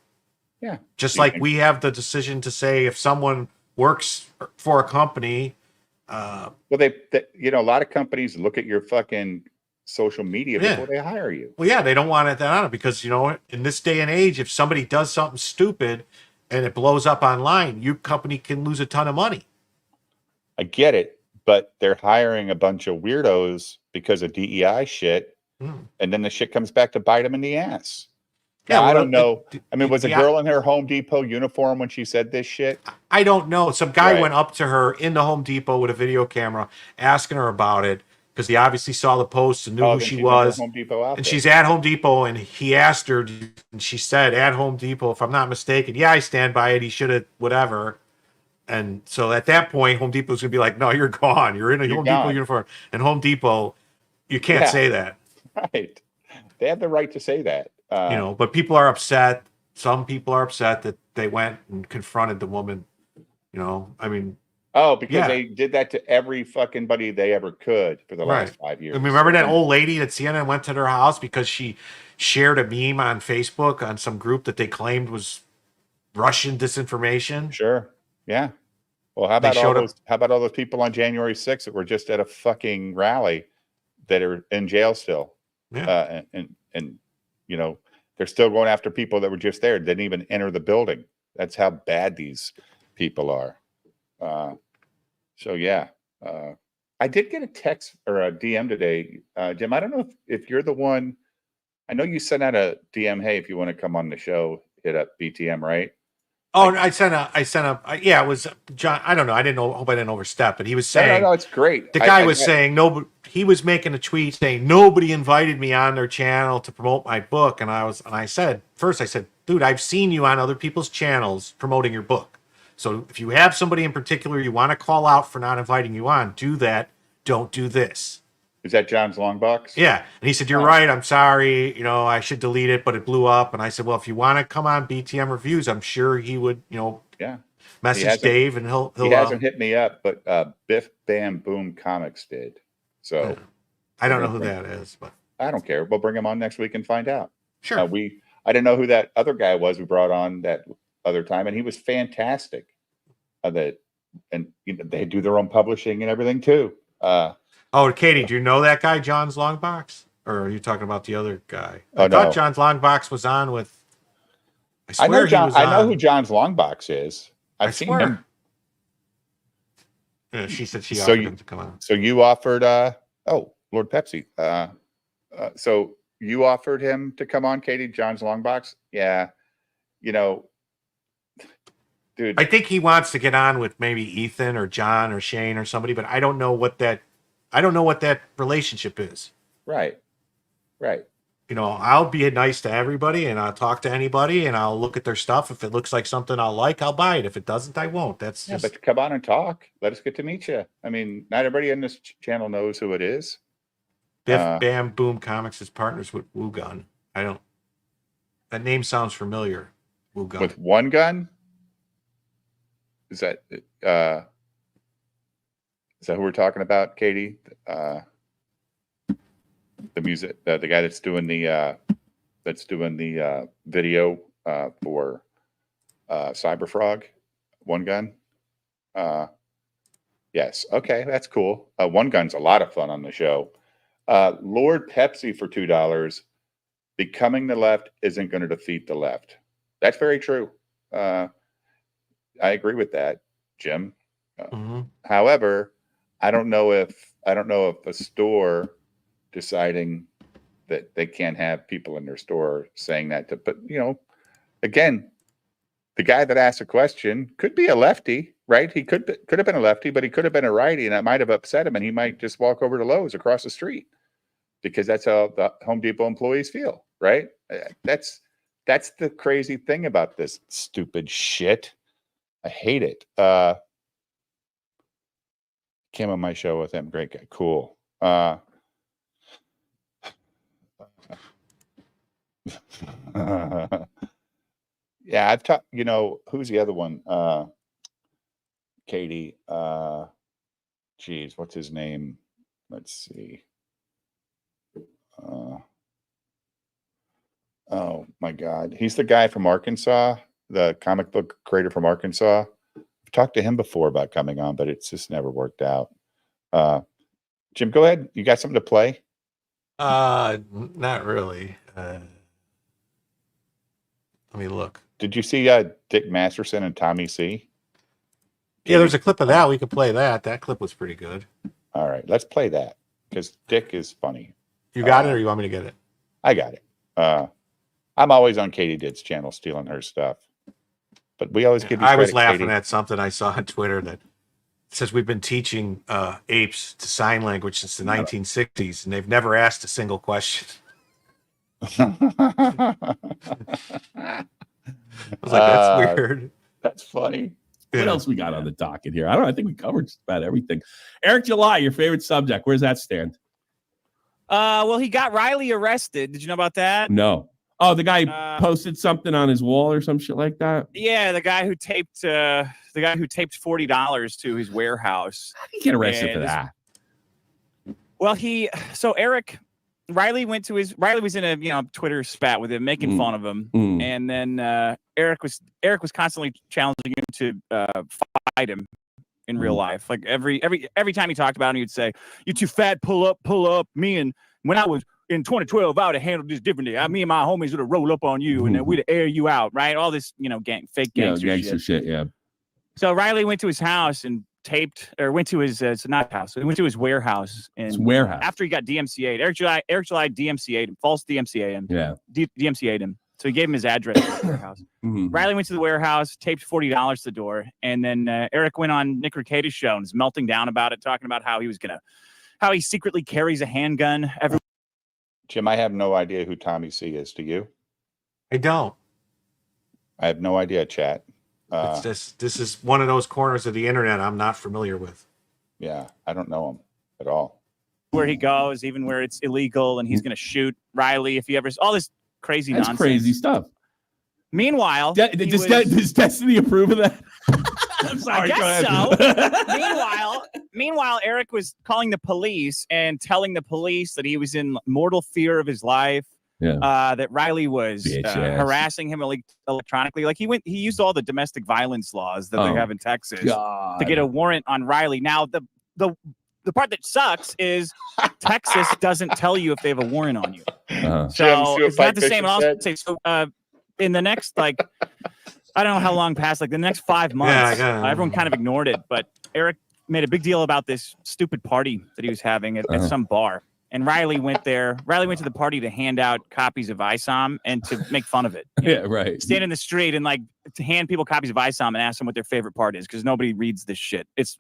Yeah. Just like we have the decision to say if someone works for a company. Well, a lot of companies look at your fucking social media before they hire you. Well, yeah, they don't want that on it because, in this day and age, if somebody does something stupid and it blows up online, your company can lose a ton of money. I get it, but they're hiring a bunch of weirdos because of DEI shit, and then the shit comes back to bite them in the ass. Yeah, Now, I well, don't know. I mean, was a the- girl in her Home Depot uniform when she said this shit? I don't know. Some guy Right. went up to her in the Home Depot with a video camera, asking her about it because he obviously saw the post and knew who then she she's in her was. Home Depot outfit. And she's at Home Depot, and he asked her, and she said, "At Home Depot, if I'm not mistaken, yeah, I stand by it. He should have whatever." And so at that point, Home Depot's gonna be like, "No, you're gone. You're in a Home Depot gone. uniform." And Home Depot, you can't Yeah. say that. Right. They have the right to say that. But people are upset. Some people are upset that they went and confronted the woman. I mean, because they did that to every fucking buddy they ever could for the last 5 years. I mean, remember that old lady that CNN went to their house because she shared a meme on Facebook on some group that they claimed was Russian disinformation? Sure. Yeah. Well, how about all those people on January 6th that were just at a fucking rally that are in jail still? Yeah. And they're still going after people that were just there, didn't even enter the building. That's how bad these people are. So yeah, I did get a text or a DM today, Jim. I don't know if you're the one. I know you sent out a DM. Hey, if you want to come on the show, hit up BTM, right? Oh, I sent yeah, it was John. I don't know. Hope I didn't overstep, but he was saying, no, it's great. The guy was saying, he was making a tweet saying, nobody invited me on their channel to promote my book. And I said, dude, I've seen you on other people's channels promoting your book. So if you have somebody in particular you want to call out for not inviting you on, do that. Don't do this. Is that John's long box? Yeah. And he said, you're right. I'm sorry. I should delete it, but it blew up. And I said, well, if you want to come on BTM Reviews, I'm sure he would, message Dave and he'll he hasn't hit me up, but Biff Bam Boom Comics did. So I don't know who that is, but I don't care. We'll bring him on next week and find out. Sure. I didn't know who that other guy was we brought on that other time, and he was fantastic. They do their own publishing and everything too. Katie, do you know that guy, John's Longbox? Or are you talking about the other guy? I thought John's Longbox was on with. I know who John's Longbox is. I've seen him. Yeah, she said she offered him to come on. So you offered, Lord Pepsi. So you offered him to come on, Katie, John's Longbox? Yeah. Dude. I think he wants to get on with maybe Ethan or John or Shane or somebody, but I don't know what that relationship is. Right. I'll be nice to everybody and I'll talk to anybody and I'll look at their stuff. If it looks like something I'll like, I'll buy it. If it doesn't, I won't. But come on and talk. Let us get to meet you. I mean, not everybody in this channel knows who it is. Biff Bam Boom Comics is partners with Woo Gun. That name sounds familiar. Woo Gun. With One Gun? Is that who we're talking about, Katie? The music, the guy that's doing the video for Cyberfrog, One Gun. Yes, okay, that's cool. One Gun's a lot of fun on the show. Lord Pepsi for $2. Becoming the left isn't going to defeat the left. That's very true. I agree with that, Jim. However, I don't know if a store deciding that they can't have people in their store saying that but again, the guy that asked the question could be a lefty, right? He could have been a lefty, but he could have been a righty, and that might have upset him, and he might just walk over to Lowe's across the street because that's how the Home Depot employees feel, right? That's the crazy thing about this stupid shit. I hate it. Came on my show with him. Great guy. Cool. Yeah, I've talked, who's the other one? Katie. Geez, what's his name? Let's see. Oh my God. He's the guy from Arkansas, the comic book creator from Arkansas. I've talked to him before about coming on, but it's just never worked out. Jim, go ahead. You got something to play? Not really. Let me look. Did you see Dick Masterson and Tommy C? Yeah, there's a clip of that. We could play that. That clip was pretty good. All right, let's play that because Dick is funny. You got it, or you want me to get it? I got it. I'm always on Katie Ditt's channel stealing her stuff, but we always give you. I was credit, laughing Katie. at something I saw on Twitter that says we've been teaching apes to sign language since the 1960s, and they've never asked a single question. I was like, that's weird. That's funny. What else we got on the docket here? I think we covered just about everything. Eric July, your favorite subject. Where's that stand? Well, he got Riley arrested. Did you know about that? No. Oh, the guy posted something on his wall or some shit like that. Yeah, the guy who taped $40 to his warehouse. How did he get arrested for that? Well, Riley was in a Twitter spat with him, making fun of him, and then Eric was constantly challenging him to fight him in real life. Like every time he talked about him, he'd say, "You're too fat. Pull up. Me and when I was in 2012, I would have handled this differently. Me and my homies would have rolled up on you, and then we'd air you out, right? All this, fake gangster shit. Yeah. So Riley went to his house and went to his not house. He went to his warehouse after he got DMCA'd. Eric July DMCA'd him, false DMCA him. Yeah. DMCA'd him. So he gave him his address to the warehouse. Riley went to the warehouse, taped $40 to the door, and then Eric went on Nick Rekieta's show and was melting down about it, talking about how he secretly carries a handgun. Jim, I have no idea who Tommy C is. Do you? I don't. I have no idea, chat. This is one of those corners of the internet I'm not familiar with. Yeah, I don't know him at all. Where he goes, even where it's illegal, and he's going to shoot Riley if he ever. All this crazy nonsense. That's crazy stuff. Meanwhile, does Destiny approve of that? I'm sorry. I guess so. Meanwhile, Eric was calling the police and telling the police that he was in mortal fear of his life. Yeah. That Riley was harassing him electronically. Like he used all the domestic violence laws that they have in Texas to get a warrant on Riley. Now the part that sucks is Texas doesn't tell you if they have a warrant on you. So it's not the same. I'll say so. In the next I don't know how long passed. Like the next 5 months, everyone kind of ignored it. But Eric made a big deal about this stupid party that he was having at some bar. And Riley went there. Riley went to the party to hand out copies of ISOM and to make fun of it. Yeah, right. Stand in the street and to hand people copies of ISOM and ask them what their favorite part is because nobody reads this shit. If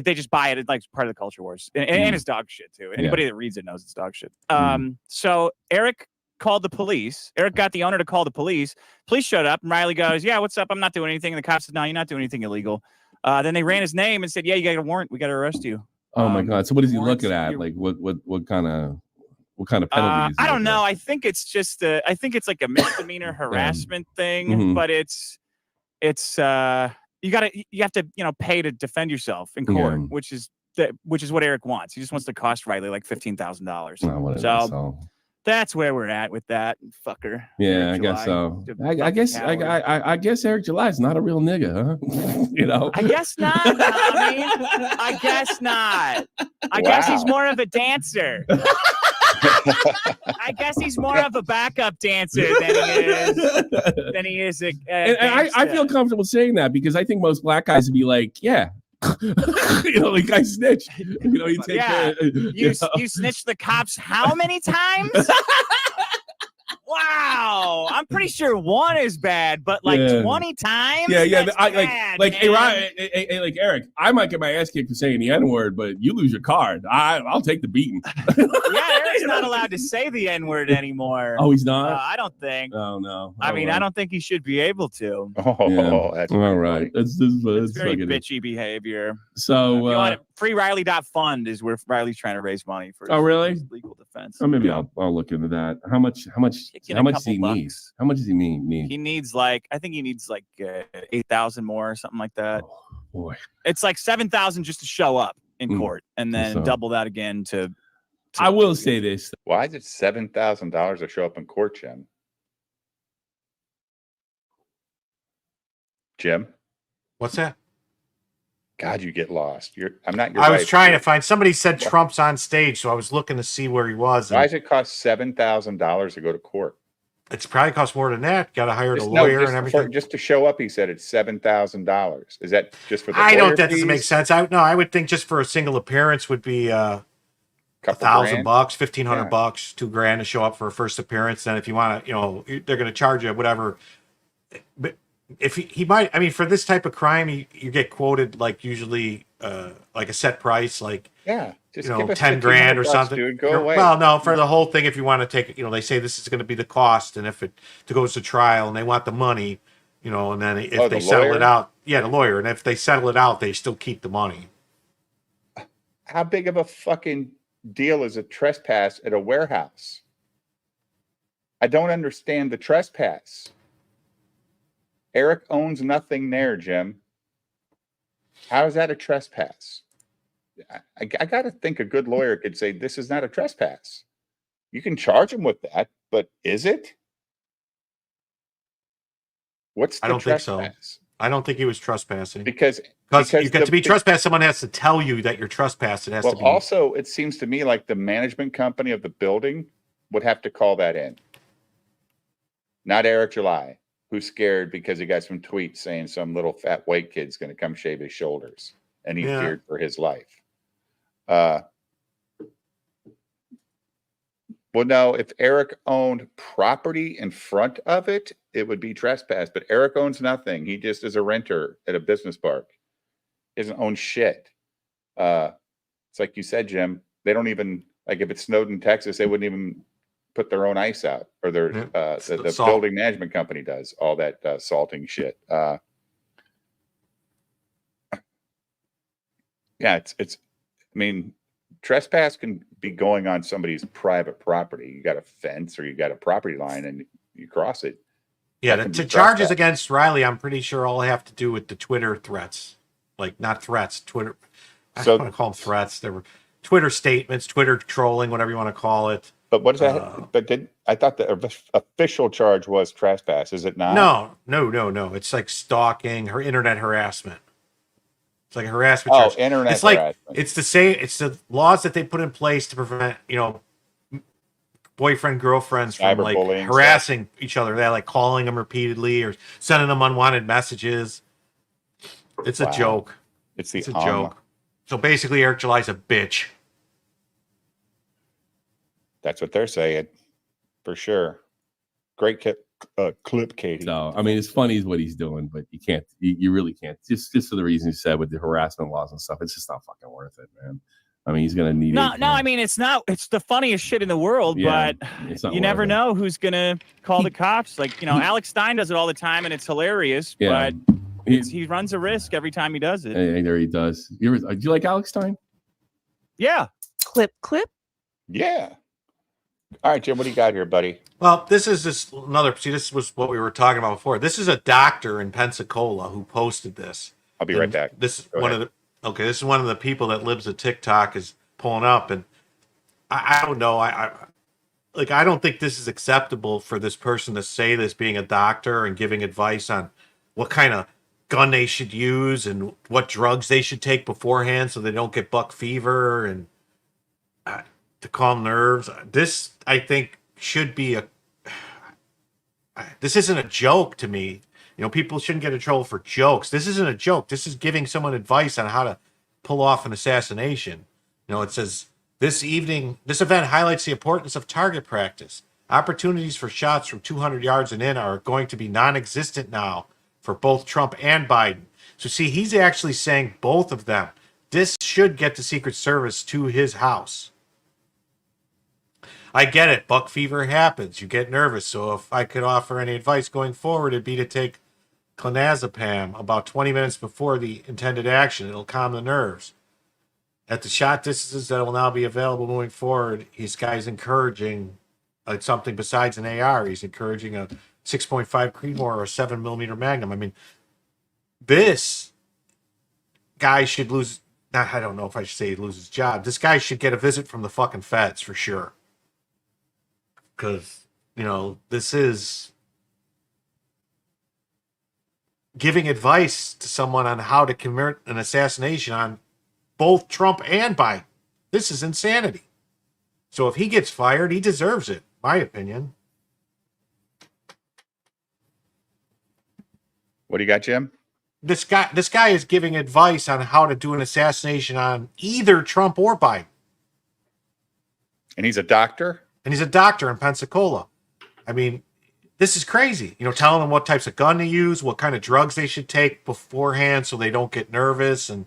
they just buy it, it's like part of the culture wars. And it's dog shit too. Anybody that reads it knows it's dog shit. So Eric called the police. Eric got the owner to call the police. Police showed up and Riley goes, "Yeah, what's up? I'm not doing anything." And the cop said, "No, you're not doing anything illegal." Then they ran his name and said, "Yeah, you got a warrant. We got to arrest you." Oh my God! So what is he looking at? Like what kind of penalties? I don't know. I think it's just I think it's like a misdemeanor harassment thing, but it's you have to pay to defend yourself in court, which is what Eric wants. He just wants to cost Riley like $15,000. So that's where we're at with that fucker. Yeah, I guess so. I guess Eric July is not a real nigga, huh? I guess not, Tommy. I guess not. I guess he's more of a dancer. I guess he's more of a backup dancer than he is a and I feel comfortable saying that because I think most black guys would be like, yeah. Like I snitched. You take care. You snitched the cops how many times? Wow, I'm pretty sure one is bad, but 20 times. Like Eric, I might get my ass kicked for saying the N-word, but you lose your card. I'll take the beating. Eric's not allowed to say the N-word anymore. Oh, he's not? I don't think. Oh no. I don't think he should be able to. That's all right. That's very bitchy behavior. So freeriley.fund is where Riley's trying to raise money for his legal defense. Oh, maybe I'll look into that. How much does he need? How much does he need? He needs I think he needs 8,000 more or something like that. Oh, boy. It's like 7,000 just to show up in court and then double that again to I will say this. Why is it $7,000 to show up in court, Jim? Jim? What's that? God, you get lost. I was trying to find. Somebody said Trump's on stage, so I was looking to see where he was. Why does it cost $7,000 to go to court? it's probably cost more than that. Got to hire the Just, lawyer just and everything. just to show up, he said it's $7,000. Is that just for the I lawyer don't. That doesn't make fees? sense. I would think just for a single appearance would be Couple $1,000, grand? $1,500, Yeah. $2,000 to show up for a first appearance. Then if you want to, they're going to charge you whatever. But if he might, I mean, for this type of crime, you get quoted like usually like a set price, like Yeah, just give us 10 grand or $1,500, something. dude. Go away. Well, no, for the whole thing, if you want to take, they say this is going to be the cost, and if it goes to trial and they want the money, and then if they settle it out, the lawyer, and if they settle it out, they still keep the money. How big of a fucking deal is a trespass at a warehouse? I don't understand the trespass. Eric owns nothing there, Jim. How is that a trespass? I got to think a good lawyer could say this is not a trespass. You can charge him with that, but is it? What's the I don't trespass? think so. I don't think he was trespassing Because you get to be trespassed. Someone has to tell you that you're trespassed. It has to be. Also, it seems to me like the management company of the building would have to call that in. Not Eric July, who's scared because he got some tweets saying some little fat white kid's going to come shave his shoulders, and he feared for his life. Well, no, if Eric owned property in front of it, it would be trespass. But Eric owns nothing. He just is a renter at a business park. He doesn't own shit. It's like you said, Jim. They don't even, like, if it snowed in Texas, they wouldn't even put their own ice out, or their the building management company does all that salting shit. Yeah, it's. I mean, trespass can be going on somebody's private property. You got a fence or you got a property line and you cross it. Yeah, the charges against Riley, I'm pretty sure all have to do with the Twitter threats. Like, not threats, Twitter. I don't want to call them threats. They were Twitter statements, Twitter trolling, whatever you want to call it. But what is that? I thought the official charge was trespass. Is it not? No. It's like stalking, internet harassment. It's like a harassment charge. Internet it's like harassment. It's the same. It's the laws that they put in place to prevent, boyfriend girlfriends from like harassing each other. They're like calling them repeatedly or sending them unwanted messages. It's a joke. It's a joke. So basically, Eric July's a bitch. That's what they're saying, for sure. Great clip, Katie. So, I mean, it's funny is what he's doing, but you can't, you really can't. Just for the reasons you said with the harassment laws and stuff, it's just not fucking worth it, man. I mean, he's gonna need No, I mean, it's not. It's the funniest shit in the world, but you never know who's gonna call the cops. Like, Alex Stein does it all the time, and it's hilarious. Yeah. But he runs a risk every time he does it. Hey, there he does. Do you like Alex Stein? Yeah. Clip. Yeah. All right, Jim, what do you got here, buddy? Well, this was what we were talking about before. This is a doctor in Pensacola who posted this. I'll be right back. This is one of the people that lives at TikTok is pulling up, and I don't know. I don't think this is acceptable for this person to say this, being a doctor and giving advice on what kind of gun they should use and what drugs they should take beforehand so they don't get buck fever and to calm nerves. This, I think, should be this isn't a joke to me. People shouldn't get in trouble for jokes. This isn't a joke. This is giving someone advice on how to pull off an assassination. It says, this event highlights the importance of target practice. Opportunities for shots from 200 yards and in are going to be non-existent now for both Trump and Biden. So see, he's actually saying both of them. This should get the Secret Service to his house. I get it. Buck fever happens. You get nervous. So if I could offer any advice going forward, it'd be to take clonazepam about 20 minutes before the intended action. It'll calm the nerves. At the shot distances that will now be available moving forward, this guy's encouraging something besides an AR. He's encouraging a 6.5 Creedmoor or a 7mm Magnum. I mean, this guy should lose. I don't know if I should say he loses his job. This guy should get a visit from the fucking feds for sure. Because, this is giving advice to someone on how to commit an assassination on both Trump and Biden. This is insanity. So if he gets fired, he deserves it, my opinion. What do you got, Jim? This guy is giving advice on how to do an assassination on either Trump or Biden. And he's a doctor? And he's a doctor in Pensacola. I mean, this is crazy. Telling them what types of gun to use, what kind of drugs they should take beforehand so they don't get nervous and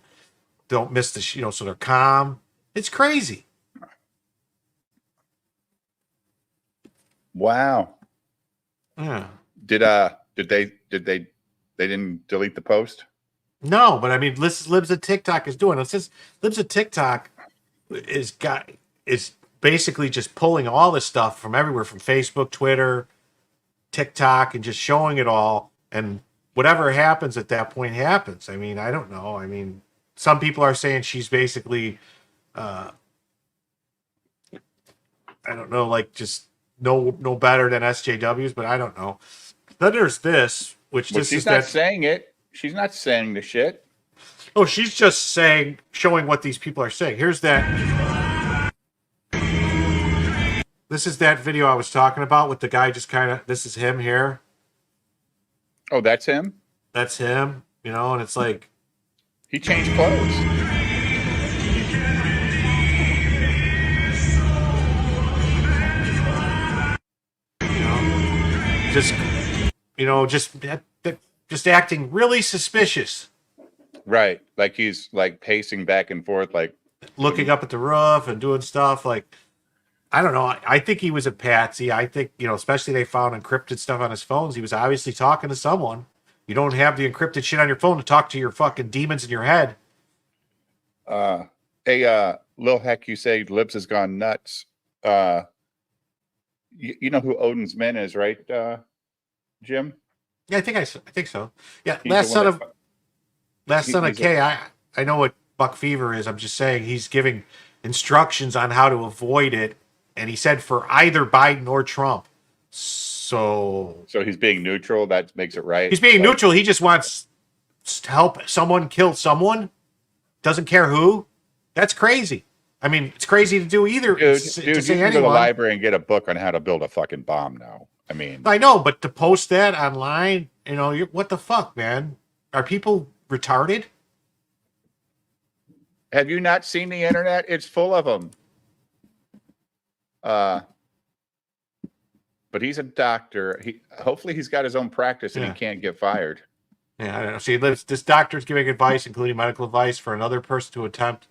don't miss the, so they're calm. It's crazy. Wow. Yeah. Did they didn't delete the post? No, but I mean, Libs of TikTok is doing it. Since Libs of TikTok is basically just pulling all this stuff from everywhere, from Facebook, Twitter, TikTok, and just showing it all. And whatever happens at that point happens. I mean, I don't know. I mean, some people are saying she's basically, I don't know, like just no better than SJWs, but I don't know. Then there's this, which Well, this she's is not that. saying it. She's not saying the shit. Oh, she's just showing what these people are saying. Here's that. This is that video I was talking about with the guy just kind of, this is him here. Oh, that's him? That's him, and it's like. He changed clothes. Just acting really suspicious. Right. Like he's like pacing back and forth, like looking up at the roof and doing stuff like, I don't know. I think he was a patsy. I think, especially they found encrypted stuff on his phones. He was obviously talking to someone. You don't have the encrypted shit on your phone to talk to your fucking demons in your head. Hey, Lil Heck, you say Libs has gone nuts. You know who Odin's Men is, right, Jim? Yeah, I think so. Yeah, He's last the son one of K. I know what buck fever is. I'm just saying he's giving instructions on how to avoid it, and he said for either Biden or Trump. So he's being neutral. That makes it right. He's being neutral. He just wants to help someone kill someone. Doesn't care who. That's crazy. I mean, it's crazy to do either. Dude, to you say can go to anyone. the library and get a book on how to build a fucking bomb now. I mean, I know, but to post that online, what the fuck, man? Are people retarded? Have you not seen the internet? It's full of them. But he's a doctor. Hopefully he's got his own practice and he can't get fired. Yeah, I don't know. See, this doctor's giving advice, including medical advice, for another person to attempt,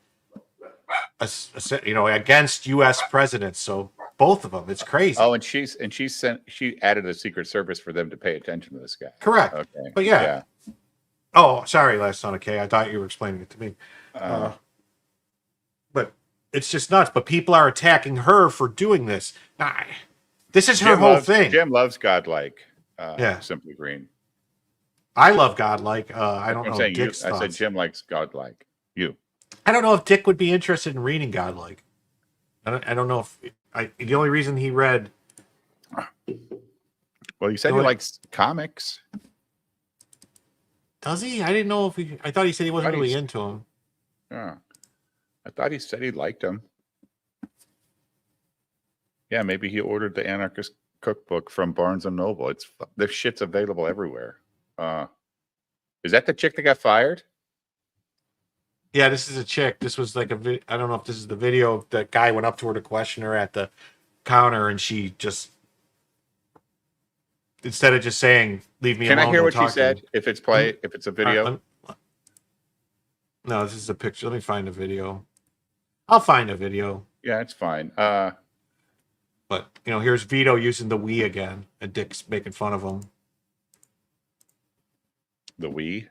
against U.S. presidents. So both of them, it's crazy. Oh, and she added a Secret Service for them to pay attention to this guy. Correct. Okay. But yeah. Oh, sorry, last son of K. I thought you were explaining it to me. But it's just nuts. But people are attacking her for doing this. This is her whole thing. Jim loves Godlike. Yeah. Simply Green. I love Godlike. I don't know. Saying Dick's I said thoughts. Jim likes Godlike. You. I don't know if Dick would be interested in reading Godlike. I don't know if the only reason he read. Well, you said he likes comics. Does he? I didn't know if he. I thought he said he wasn't really into him. Yeah, I thought he said he liked them. Yeah, maybe he ordered the Anarchist Cookbook from Barnes and Noble. This shit's available everywhere. Is that the chick that got fired? Yeah, this is a chick. This was like I don't know if this is the video. That guy went up to her to question her at the counter, and she just, instead of just saying "leave me alone." Can I hear what don't she talk to said? me. If it's a video. No, this is a picture. Let me find a video. I'll find a video. Yeah, it's fine. But here's Vito using the Wii again, and Dick's making fun of him. The Wii.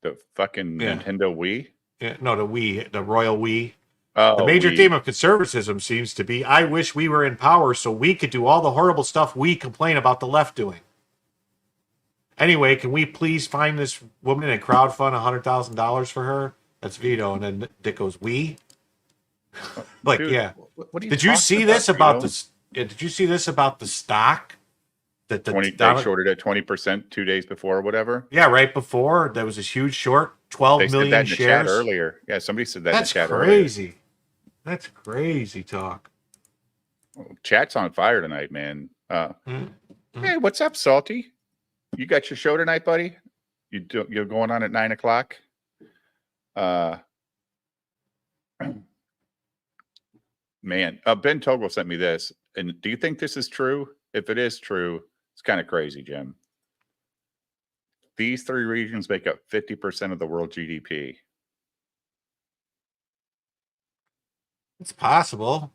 The fucking Nintendo Wii? Yeah, no, the Wii, the Royal Wii. Oh, the major Wii. theme of conservatism seems to be, I wish we were in power so we could do all the horrible stuff we complain about the left doing. Anyway, can we please find this woman and crowdfund $100,000 for her? That's Vito. And then Dick goes, we? Like, Dude, yeah. What are Did you see this about this? Did you see this about the stock? That they shorted at 20% 2 days before or whatever. Yeah, right before there was this huge short, 12 they million said that in shares. The chat earlier. Yeah, somebody said that That's in the chat crazy. earlier. That's crazy talk. Chat's on fire tonight, man. Hey, what's up, Salty? you got your show tonight, buddy? You're going on at 9:00. Man, Ben Togel sent me this. And do you think this is true? If it is true, it's kind of crazy, Jim. These three regions make up 50% of the world GDP. It's possible.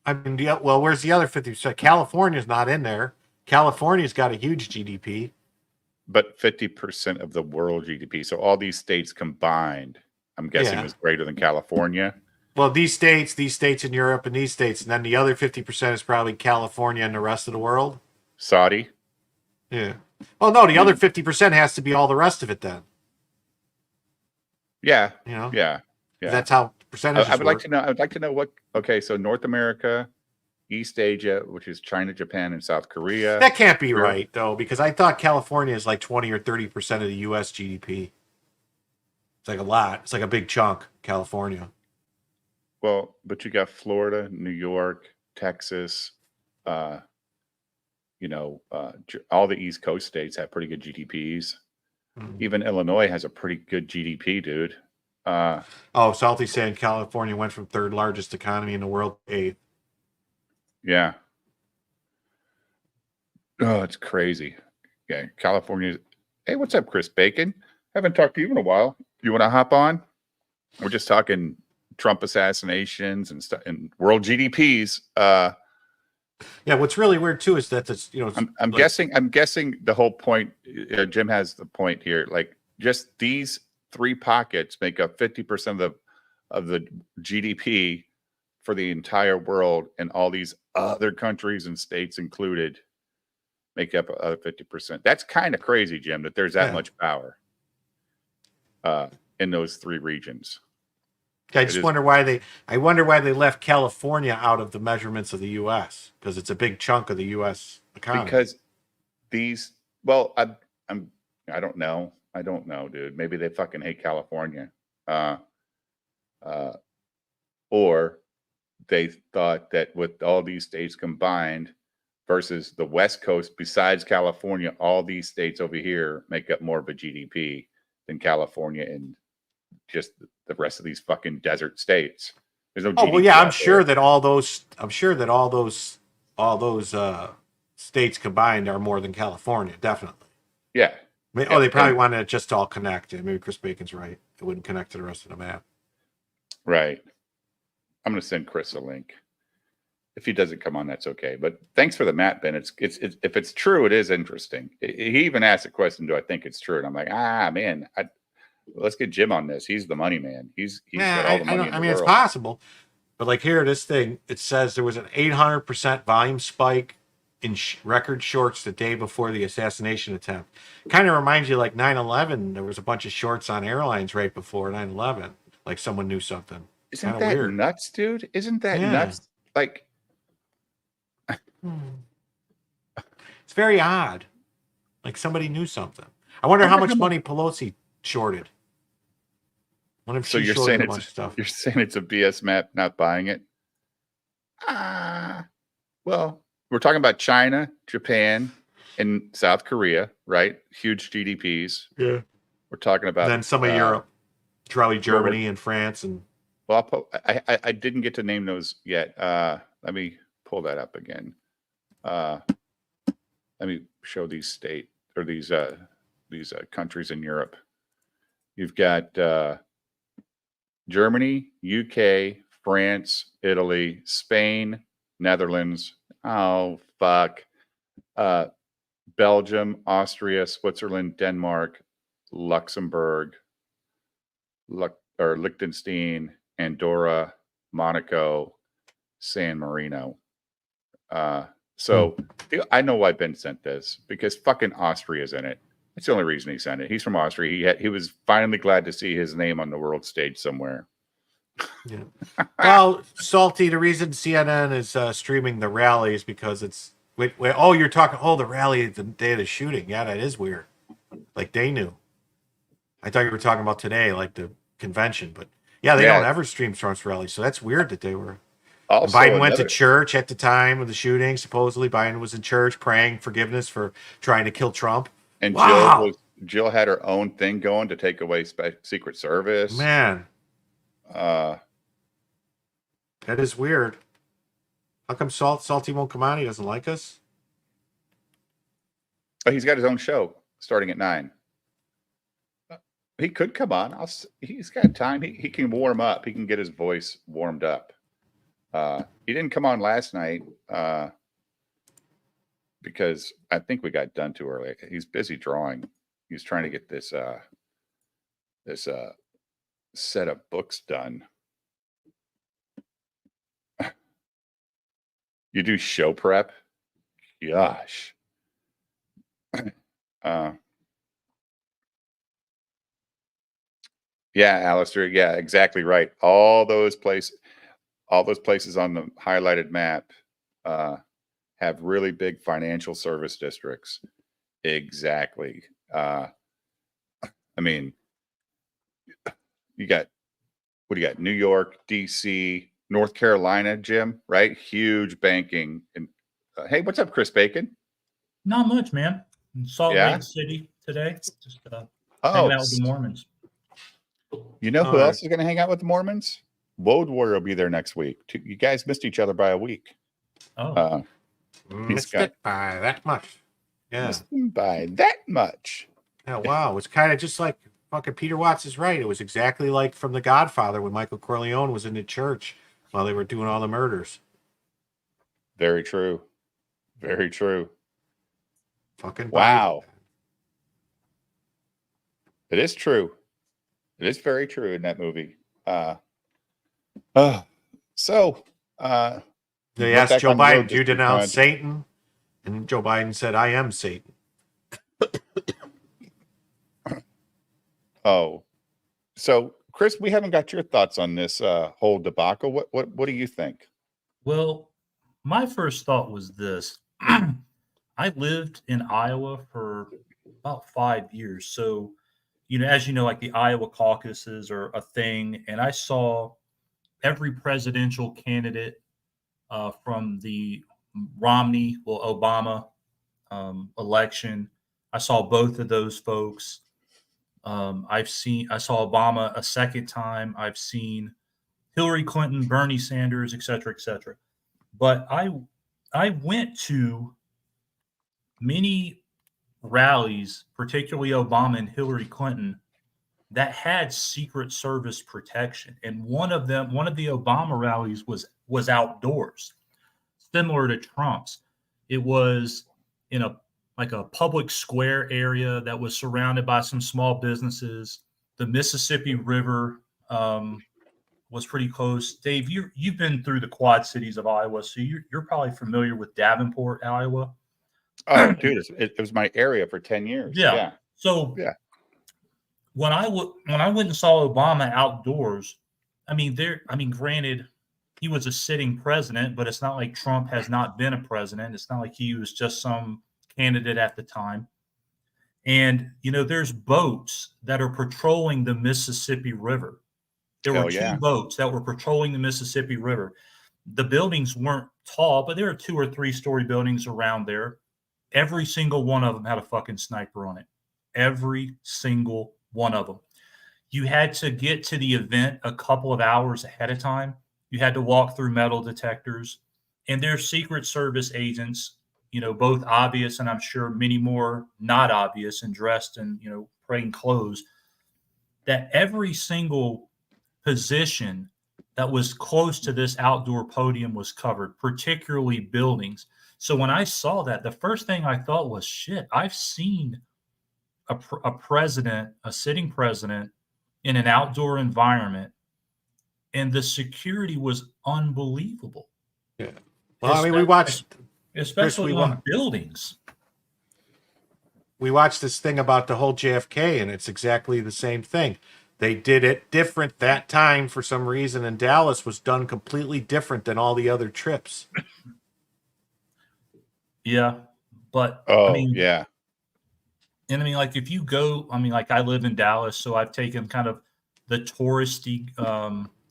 I mean, well, where's the other 50%? California's not in there. California's got a huge GDP. But 50% of the world GDP. So all these states combined, I'm guessing, is greater than California. Well, these states in Europe, and these states, and then the other 50% is probably California and the rest of the world. Saudi. Yeah. Well, no, the other 50% has to be all the rest of it then. Yeah. You know. Yeah. That's how percentages I would work. like to know. I would like to know what. Okay, so North America, East Asia, which is China, Japan, and South Korea. That can't be right though, because I thought California is like 20 or 30% of the U.S. GDP. It's like a lot. It's like a big chunk, California. Well, but you got Florida, New York, Texas. All the East Coast states have pretty good GDPs. Even Illinois has a pretty good GDP, dude. Salty's saying California went from third largest economy in the world to 8th. Yeah. Oh, it's crazy. Yeah, California. Hey, what's up, Chris Bacon? Haven't talked to you in a while. You want to hop on? We're just talking Trump assassinations and stuff and world GDPs. Yeah, what's really weird too is that it's I'm guessing the whole point. Jim has the point here. Like just these three pockets make up 50% of the GDP for the entire world, and all these other countries and states included make up other 50%. That's kind of crazy, Jim, that there's that much power in those three regions. I wonder why they left California out of the measurements of the U.S. because it's a big chunk of the U.S. economy. Because I don't know, dude. Maybe they fucking hate California, or they thought that with all these states combined versus the West Coast, besides California, all these states over here make up more of a GDP than California and just the rest of these fucking desert states. There's no GDP. Well, yeah, I'm sure that all those states combined are more than California, definitely. Yeah. They probably wanted it just to all connect. Maybe Chris Bacon's right. It wouldn't connect to the rest of the map. Right. I'm going to send Chris a link. If he doesn't come on, that's okay. But thanks for the map, Ben. It's if it's true, it is interesting. He even asked a question, do I think it's true? And I'm like, man, let's get Jim on this. He's the money man. He's got all the money in the world. It's possible. But like here, this thing, it says there was an 800% volume spike in record shorts the day before the assassination attempt. Kind of reminds you like 9/11. There was a bunch of shorts on airlines right before 9/11. Like someone knew something. Isn't that weird. Nuts, dude? Isn't that nuts? Like, it's very odd. Like somebody knew something. I wonder how much money Pelosi shorted. So you're saying you're saying it's a BS map, not buying it? Well, we're talking about China, Japan, and South Korea, right? Huge GDPs. Yeah. We're talking about and then some of Europe, probably Germany and France, and I didn't get to name those yet. Let me pull that up again. Let me show these state or these countries in Europe. You've got Germany, UK, France, Italy, Spain, Netherlands. Oh, fuck. Belgium, Austria, Switzerland, Denmark, Luxembourg, Liechtenstein, Andorra, Monaco, San Marino. So I know why Ben sent this, because fucking Austria's in it. That's the only reason he sent it. He's from Austria. He was finally glad to see his name on the world stage somewhere. Yeah. Well, Salty, the reason CNN is streaming the rally is because it's you're talking the rally the day of the shooting. Yeah, that is weird. Like they knew. I thought you were talking about today, like the convention, but they don't ever stream Trump's rally, so that's weird that they were. Also, Biden went to church at the time of the shooting. Supposedly, Biden was in church praying forgiveness for trying to kill Trump. And Wow. Jill had her own thing going to take away Secret Service. Man, Uh, that is weird. How come Salty won't come on? He doesn't like us? but he's got his own show starting at 9. He could come on. He's got time. He can warm up. He can get his voice warmed up. He didn't come on last night because I think we got done too early. He's busy drawing. He's trying to get this set of books done. You do show prep? Gosh. Yeah, Alistair. Yeah, exactly right. All those places on the highlighted map have really big financial service districts. Exactly. I mean, you got what do you got? New York, DC, North Carolina, Jim, right? Huge banking. And hey, what's up, Chris Bacon? Not much, man. In Salt Lake City today. Just hanging out with the Mormons. You know who else is going to hang out with the Mormons? Woad Warrior will be there next week. You guys missed each other by a week. Oh. Missed it by that much. Yeah. Missed him by that much. Yeah, wow. It's kind of just like fucking Peter Watts is right. It was exactly like from The Godfather when Michael Corleone was in the church while they were doing all the murders. Very true. Very true. Fucking wow. It is true. It is very true in that movie. They asked Joe Biden, "Do you denounce Satan?" And Joe Biden said, "I am Satan." Oh, so Chris, we haven't got your thoughts on this whole debacle. What do you think? Well, my first thought was this. I lived in Iowa for about 5 years. So, as you know, like the Iowa caucuses are a thing. And I saw every presidential candidate from the Obama election. I saw both of those folks. I saw Obama a second time. I've seen Hillary Clinton, Bernie Sanders, et cetera, et cetera. But I went to many rallies, particularly Obama and Hillary Clinton, that had Secret Service protection. And one of the Obama rallies was outdoors, similar to Trump's. It was in a public square area that was surrounded by some small businesses. The Mississippi River was pretty close. Dave, you've been through the Quad Cities of Iowa, so you're probably familiar with Davenport, Iowa. Oh, dude, it was my area for 10 years. Yeah. So when I went and saw Obama outdoors, granted, he was a sitting president, but it's not like Trump has not been a president. It's not like he was just some candidate at the time. And, there's boats that are patrolling the Mississippi River. There were two boats that were patrolling the Mississippi River. The buildings weren't tall, but there were 2 or 3 story buildings around there. Every single one of them had a fucking sniper on it. Every single one of them. You had to get to the event a couple of hours ahead of time. You had to walk through metal detectors. And there's Secret Service agents, both obvious and I'm sure many more not obvious and dressed in, plain clothes, that every single position that was close to this outdoor podium was covered, particularly buildings. So when I saw that, the first thing I thought was, shit, I've seen a sitting president in an outdoor environment, and the security was unbelievable. Yeah. Well, we watched, especially on buildings. We watched this thing about the whole JFK, and it's exactly the same thing. They did it different that time for some reason, and Dallas was done completely different than all the other trips. Yeah, but yeah. And if you go, I live in Dallas, so I've taken kind of the touristy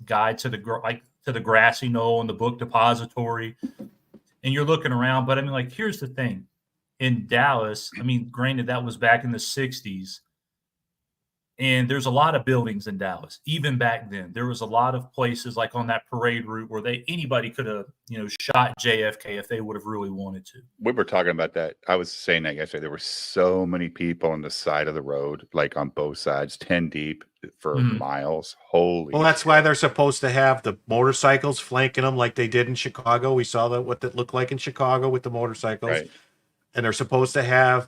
guide to the grassy knoll and the book depository, and you're looking around. But here's the thing: in Dallas. I mean, granted, that was back in the 60s. And there's a lot of buildings in Dallas. Even back then, there was a lot of places like on that parade route where anybody could have, shot JFK if they would have really wanted to. We were talking about that. I was saying that yesterday. There were so many people on the side of the road, like on both sides, 10 deep for miles. Holy. Well, that's why they're supposed to have the motorcycles flanking them like they did in Chicago. We saw what that looked like in Chicago with the motorcycles. Right. And they're supposed to have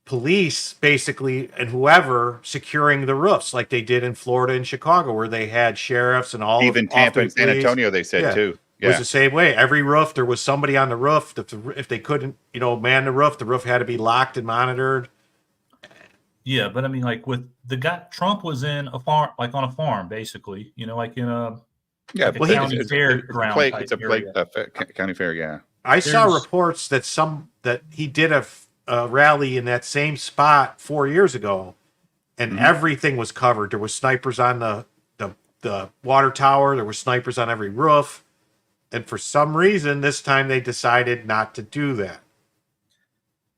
police basically and whoever securing the roofs like they did in Florida and Chicago, where they had sheriffs and all. Even Tampa and San Antonio, they said too. It was the same way. Every roof, there was somebody on the roof. If they couldn't, man the roof had to be locked and monitored. Yeah, but I mean, like with the guy, Trump was in a farm, like on a farm, basically. Like in a like a county fairground. It's a county fair. Yeah, I saw reports that he did a rally in that same spot 4 years ago, and everything was covered. There was snipers on the water tower. There were snipers on every roof. And for some reason, this time they decided not to do that.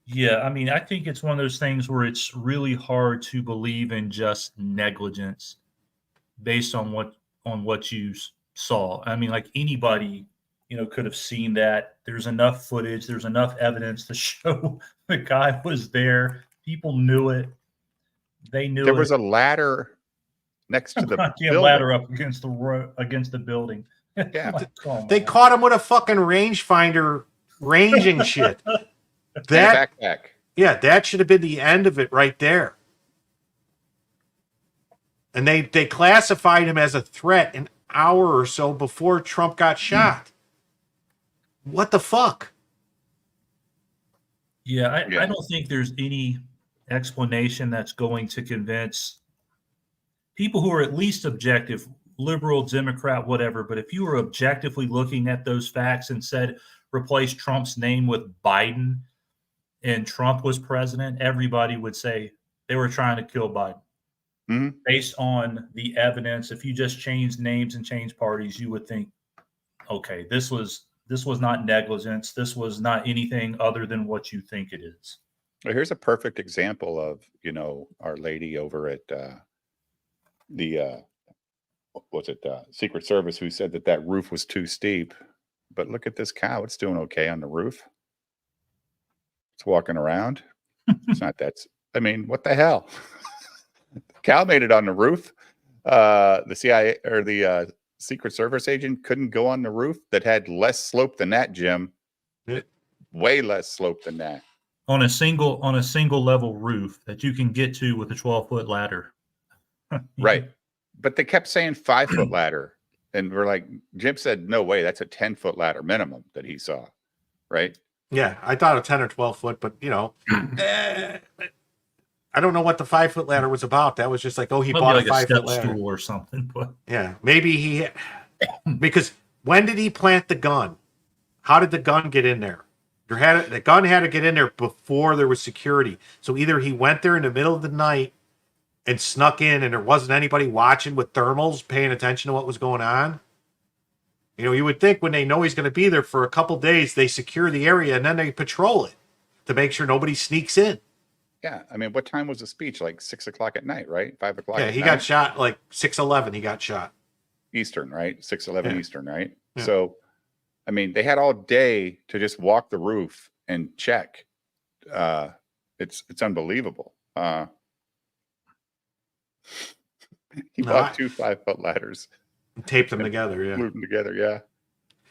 Yeah, I mean, I think it's one of those things where it's really hard to believe in just negligence based on what you saw. I mean, like anybody, could have seen that. There's enough footage. There's enough evidence to show the guy was there. People knew it. They knew there was a ladder next to the building. Ladder up against the building. Yeah, they caught him with a fucking rangefinder ranging shit. That backpack. Yeah, that should have been the end of it right there. And they classified him as a threat an hour or so before Trump got shot. What the fuck? Yeah, I don't think there's any explanation that's going to convince people who are at least objective, liberal, Democrat, whatever. But if you were objectively looking at those facts and said, replace Trump's name with Biden and Trump was president, everybody would say they were trying to kill Biden. Based on the evidence, if you just changed names and changed parties, you would think, okay, this was not negligence. This was not anything other than what you think it is. Well, here's a perfect example of, our lady over at Secret Service who said that roof was too steep. But look at this cow. It's doing okay on the roof. It's walking around. It's not that. I mean, what the hell? Cow made it on the roof. The CIA or the Secret Service agent couldn't go on the roof that had less slope than that, Jim. Way less slope than that. On a single level roof that you can get to with a 12-foot ladder. Right. But they kept saying 5-foot ladder. And we're like, Jim said, no way, that's a 10-foot ladder minimum that he saw. Right? Yeah, I thought a 10 or 12 foot, but I don't know what the 5-foot ladder was about. That was just like, he bought a 5-foot ladder stool or something. But yeah, maybe because when did he plant the gun? How did the gun get in there? The gun had to get in there before there was security. So either he went there in the middle of the night and snuck in, and there wasn't anybody watching with thermals paying attention to what was going on. You would think when they know he's going to be there for a couple days, they secure the area and then they patrol it to make sure nobody sneaks in. Yeah, I mean, what time was the speech? Like 6 o'clock at night, right? 5 o'clock. Yeah, he got shot like 6:11. He got shot Eastern, right? 6:11 Eastern, right? Yeah. So, I mean, they had all day to just walk the roof and check. It's unbelievable. He bought 2 5-foot ladders, taped them together, glued them together, yeah.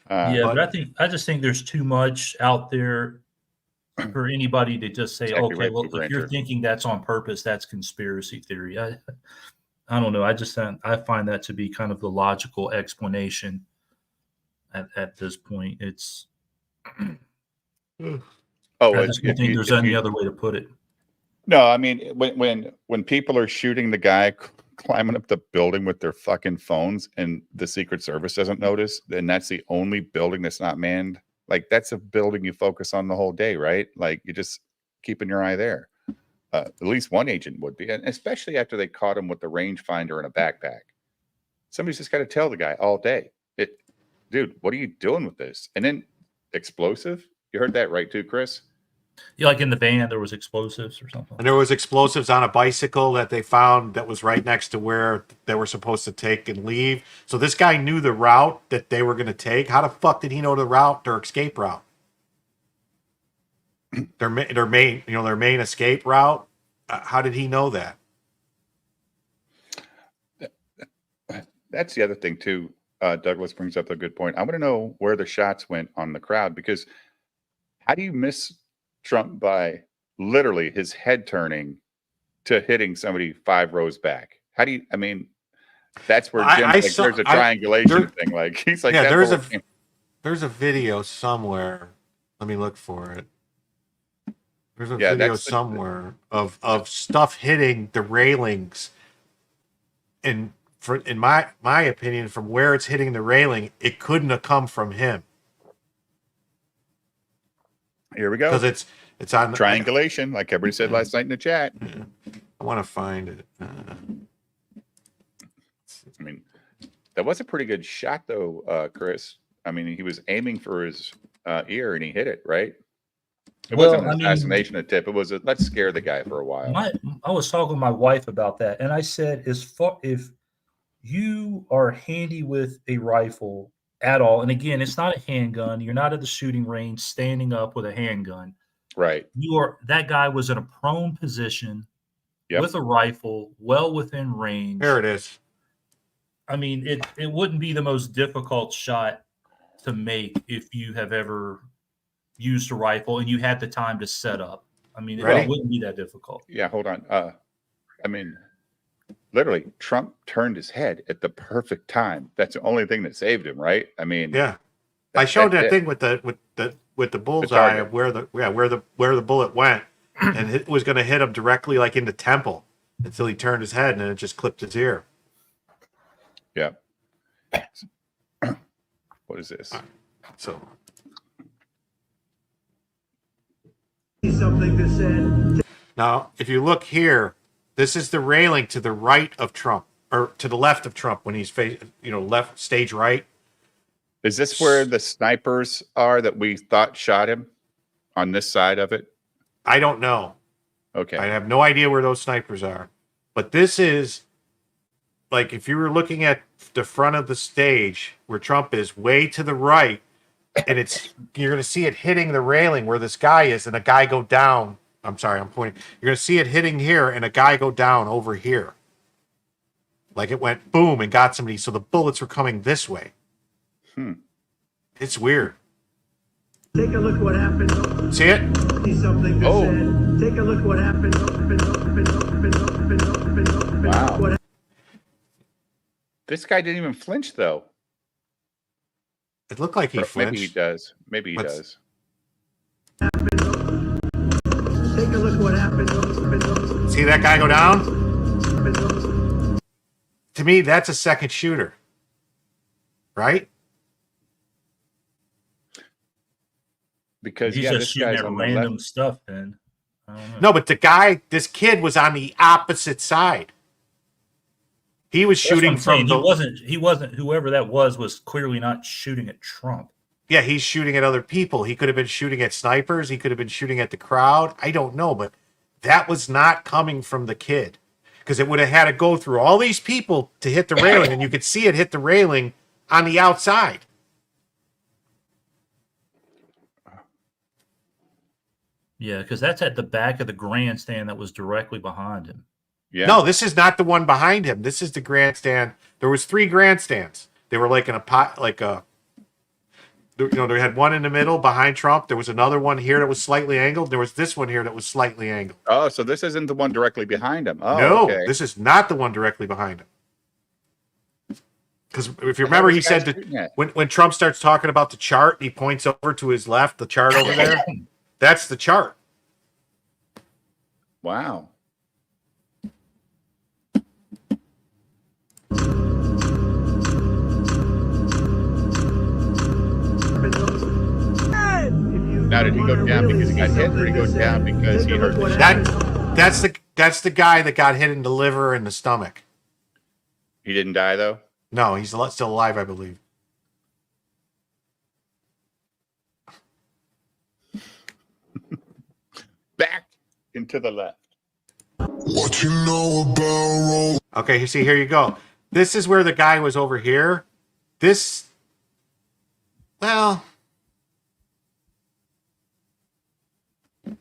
But I just think there's too much out there for anybody to just say, okay, well, if you're thinking that's on purpose, that's conspiracy theory. I don't know. I find that to be kind of the logical explanation at this point. It's I just don't think there's any other way to put it. No, I mean, when people are shooting the guy climbing up the building with their fucking phones and the Secret Service doesn't notice, then that's the only building that's not manned. Like, that's a building you focus on the whole day, right? Like, you're just keeping your eye there. At least one agent would be, and especially after they caught him with the rangefinder in a backpack. Somebody's just got to tell the guy all day, dude, what are you doing with this? And then explosive. You heard that right too, Chris? Yeah, like in the van, there was explosives or something. And there was explosives on a bicycle that they found that was right next to where they were supposed to take and leave. So this guy knew the route that they were going to take. How the fuck did he know the route, their escape route? their main escape route? How did he know that? That's the other thing too. Douglas brings up a good point. I want to know where the shots went on the crowd, because how do you miss Trump by literally his head turning to hitting somebody 5 rows back? How do you? I mean, that's where Jim's there's a triangulation thing. Like he's like, yeah, there's a video somewhere. Let me look for it. There's a video somewhere of stuff hitting the railings, and in my opinion, from where it's hitting the railing, it couldn't have come from him. Here we go. Because it's on triangulation, like everybody said last night in the chat. I want to find it. I mean, that was a pretty good shot, though, Chris. I mean, he was aiming for his ear, and he hit it right. It wasn't an assassination attempt. It was let's scare the guy for a while. I was talking to my wife about that, and I said, if you are handy with a rifle at all, and again, it's not a handgun. You're not at the shooting range standing up with a handgun. Right. That guy was in a prone position with a rifle, well within range. There it is. I mean, it wouldn't be the most difficult shot to make if you have ever used a rifle and you had the time to set up. I mean, it wouldn't be that difficult. Yeah, hold on. I mean, literally, Trump turned his head at the perfect time. That's the only thing that saved him, right? I mean, yeah. I showed that thing with the bullseye of where the bullet went, and it was going to hit him directly like in the temple until he turned his head and it just clipped his ear. Yeah. What is this? So. Something to say. Now, if you look here, this is the railing to the right of Trump, or to the left of Trump when he's left stage right. Is this where the snipers are that we thought shot him on this side of it? I don't know. Okay. I have no idea where those snipers are. But this is like if you were looking at the front of the stage where Trump is way to the right, and you're going to see it hitting the railing where this guy is, and a guy go down. I'm sorry, I'm pointing. You're going to see it hitting here and a guy go down over here. Like it went boom and got somebody. So the bullets were coming this way. It's weird. Take a look what happened. See it? Something to say. Take a look what happened. Wow. This guy didn't even flinch, though. It looked like he flinched. Maybe he does. Maybe he does. Take a look what happened. See that guy go down? To me, that's a second shooter. Right? Because he's just shooting at random stuff, then. No, but this kid was on the opposite side. He was shooting from he wasn't whoever that was clearly not shooting at Trump. Yeah, he's shooting at other people. He could have been shooting at snipers. He could have been shooting at the crowd. I don't know, but that was not coming from the kid, because it would have had to go through all these people to hit the railing, and you could see it hit the railing on the outside. Yeah, because that's at the back of the grandstand that was directly behind him. Yeah. No, this is not the one behind him. This is the grandstand. There was 3 grandstands. They were like in a pot, they had one in the middle behind Trump. There was another one here that was slightly angled. There was this one here that was slightly angled. Oh, so this isn't the one directly behind him. Oh, no, okay. This is not the one directly behind him. Because if you remember, he said that when Trump starts talking about the chart, he points over to his left, the chart over there. That's the chart. Wow. Now, did he go down because he got hit, or did he go down because he hurt the shot? That's the guy that got hit in the liver and the stomach. He didn't die, though? No, he's still alive, I believe. and to the left. What you know about Okay, you see, here you go. This is where the guy was over here. This, well,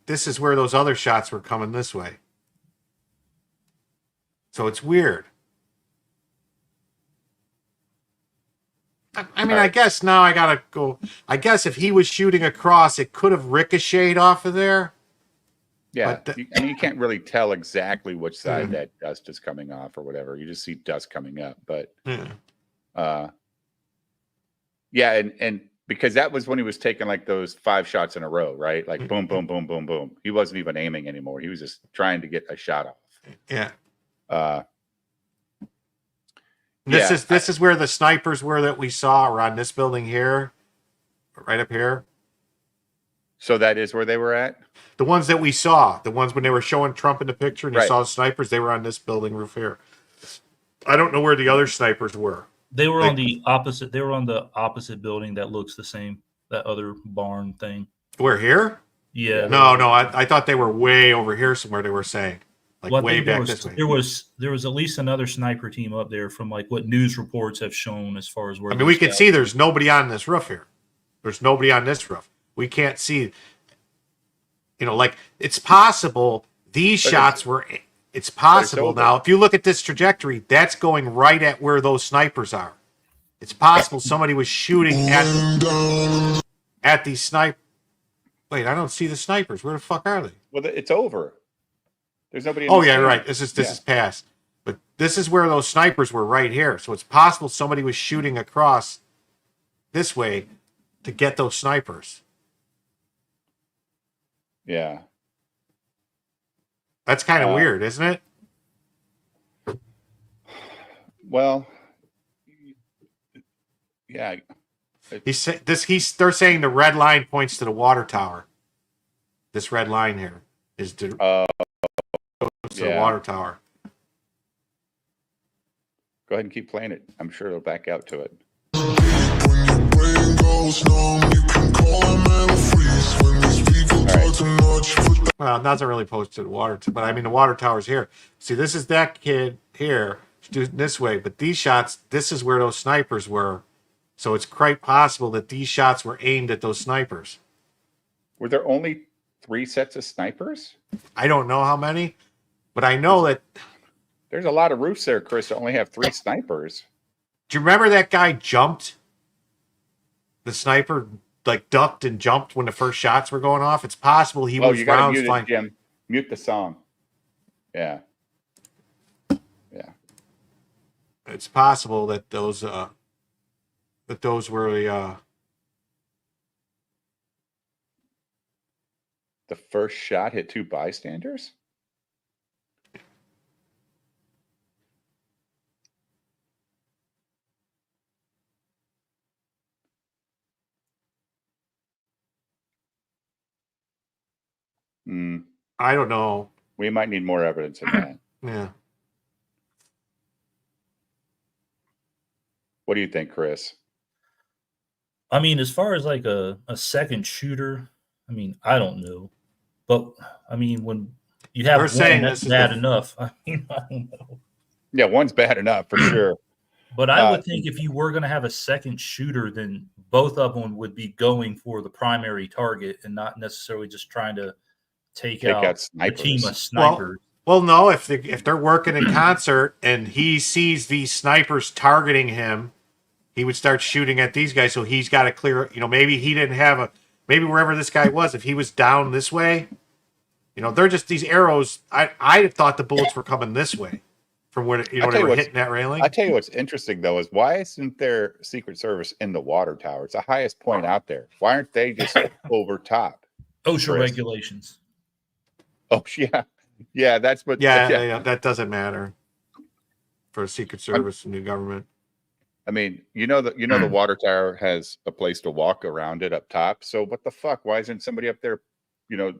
this is where those other shots were coming this way. So it's weird. I mean, I guess now I gotta go. I guess if he was shooting across, it could have ricocheted off of there. Yeah, But I mean, you can't really tell exactly which side that dust is coming off or whatever. You just see dust coming up, but yeah, and because that was when he was taking like those 5 shots in a row, right? Like boom, boom, boom, boom, boom. He wasn't even aiming anymore. He was just trying to get a shot off. Yeah. This is where the snipers were that we saw around this building here, right up here. So that is where they were at? The ones that we saw, the ones when they were showing Trump in the picture and you Right. saw the snipers, they were on this building roof here. I don't know where the other snipers were. They were on the opposite. They were on the opposite building that looks the same. That other barn thing. We're here? Yeah. No, I thought they were way over here somewhere. They were saying like Well, I way think there back was, this way. There was at least another sniper team up there from like what news reports have shown as far as where. I mean, we those can guys- see there's nobody on this roof here. There's nobody on this roof. We can't see. You know, like it's possible these shots were. It's possible now. If you look at this trajectory, that's going right at where those snipers are. It's possible somebody was shooting at these snipe. Wait, I don't see the snipers. Where the fuck are they? Well, it's over. There's nobody. In Oh the yeah, stand. right. This is past. But this is where those snipers were right here. So it's possible somebody was shooting across this way to get those snipers. Yeah. That's kind of weird, isn't it? Well, yeah. They're saying the red line points to the water tower. This red line here is to the water tower. Go ahead and keep playing it. I'm sure it'll back out to it. Well, it doesn't really post to the water, but I mean the water tower's here. See, this is that kid here shooting this way, but these shots, this is where those snipers were. So it's quite possible that these shots were aimed at those snipers. Were there only 3 sets of snipers? I don't know how many, but I know that there's a lot of roofs there, Chris, that only have 3 snipers. Do you remember that guy jumped? The sniper like ducked and jumped when the first shots were going off. It's possible he was you gotta rounds mute flying. it, Jim. Mute the song. Yeah. It's possible that those were the first shot hit 2 bystanders? I don't know. We might need more evidence of that. Yeah. What do you think, Chris? I mean, as far as like a second shooter, I mean, I don't know. But I mean, when you have one, that's bad enough. I mean, I don't know. Yeah, one's bad enough for sure. But I would think if you were going to have a second shooter, then both of them would be going for the primary target and not necessarily just trying to take out a team of snipers. Well, no, if they're working in concert and he sees these snipers targeting him, he would start shooting at these guys. So he's got to clear. You know, maybe he didn't have maybe wherever this guy was, if he was down this way, you know, they're just these arrows. I thought the bullets were coming this way from where they were hitting that railing. I tell you what's interesting though is why isn't there Secret Service in the water tower? It's the highest point out there. Why aren't they just over top? OSHA regulations. Oh yeah, that's what. Yeah, that doesn't matter for Secret Service and the government. I mean, the water tower has a place to walk around it up top. So what the fuck? Why isn't somebody up there,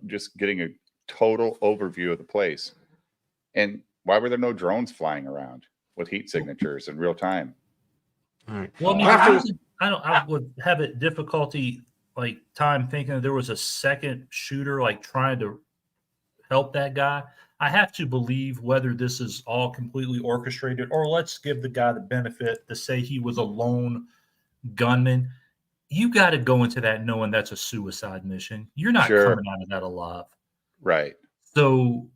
just getting a total overview of the place? And why were there no drones flying around with heat signatures in real time? All right. Well, I would have it difficulty time thinking that there was a second shooter trying to help that guy. I have to believe whether this is all completely orchestrated, or let's give the guy the benefit to say he was a lone gunman. You got to go into that knowing that's a suicide mission. You're not coming out of that alive. Right. So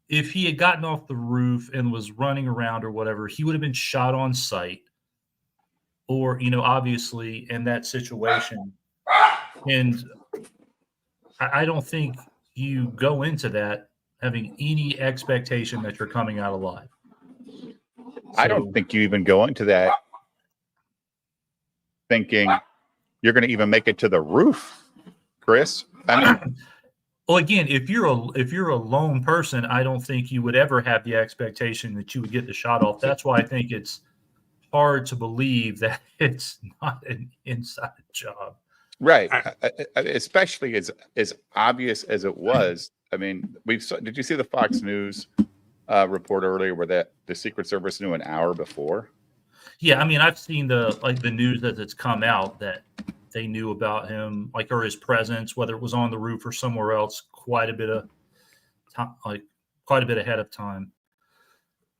if he had gotten off the roof and was running around or whatever, he would have been shot on sight, or, obviously in that situation. And I don't think you go into that having any expectation that you're coming out alive. I don't think you even go into that thinking you're going to even make it to the roof, Chris. I mean, well, again, if you're a lone person, I don't think you would ever have the expectation that you would get the shot off. That's why I think it's hard to believe that it's not an inside job. Right. Especially as obvious as it was. I mean, did you see the Fox News report earlier where the Secret Service knew an hour before? Yeah, I mean, I've seen the news that it's come out that they knew about him, or his presence, whether it was on the roof or somewhere else, quite a bit of time, quite a bit ahead of time.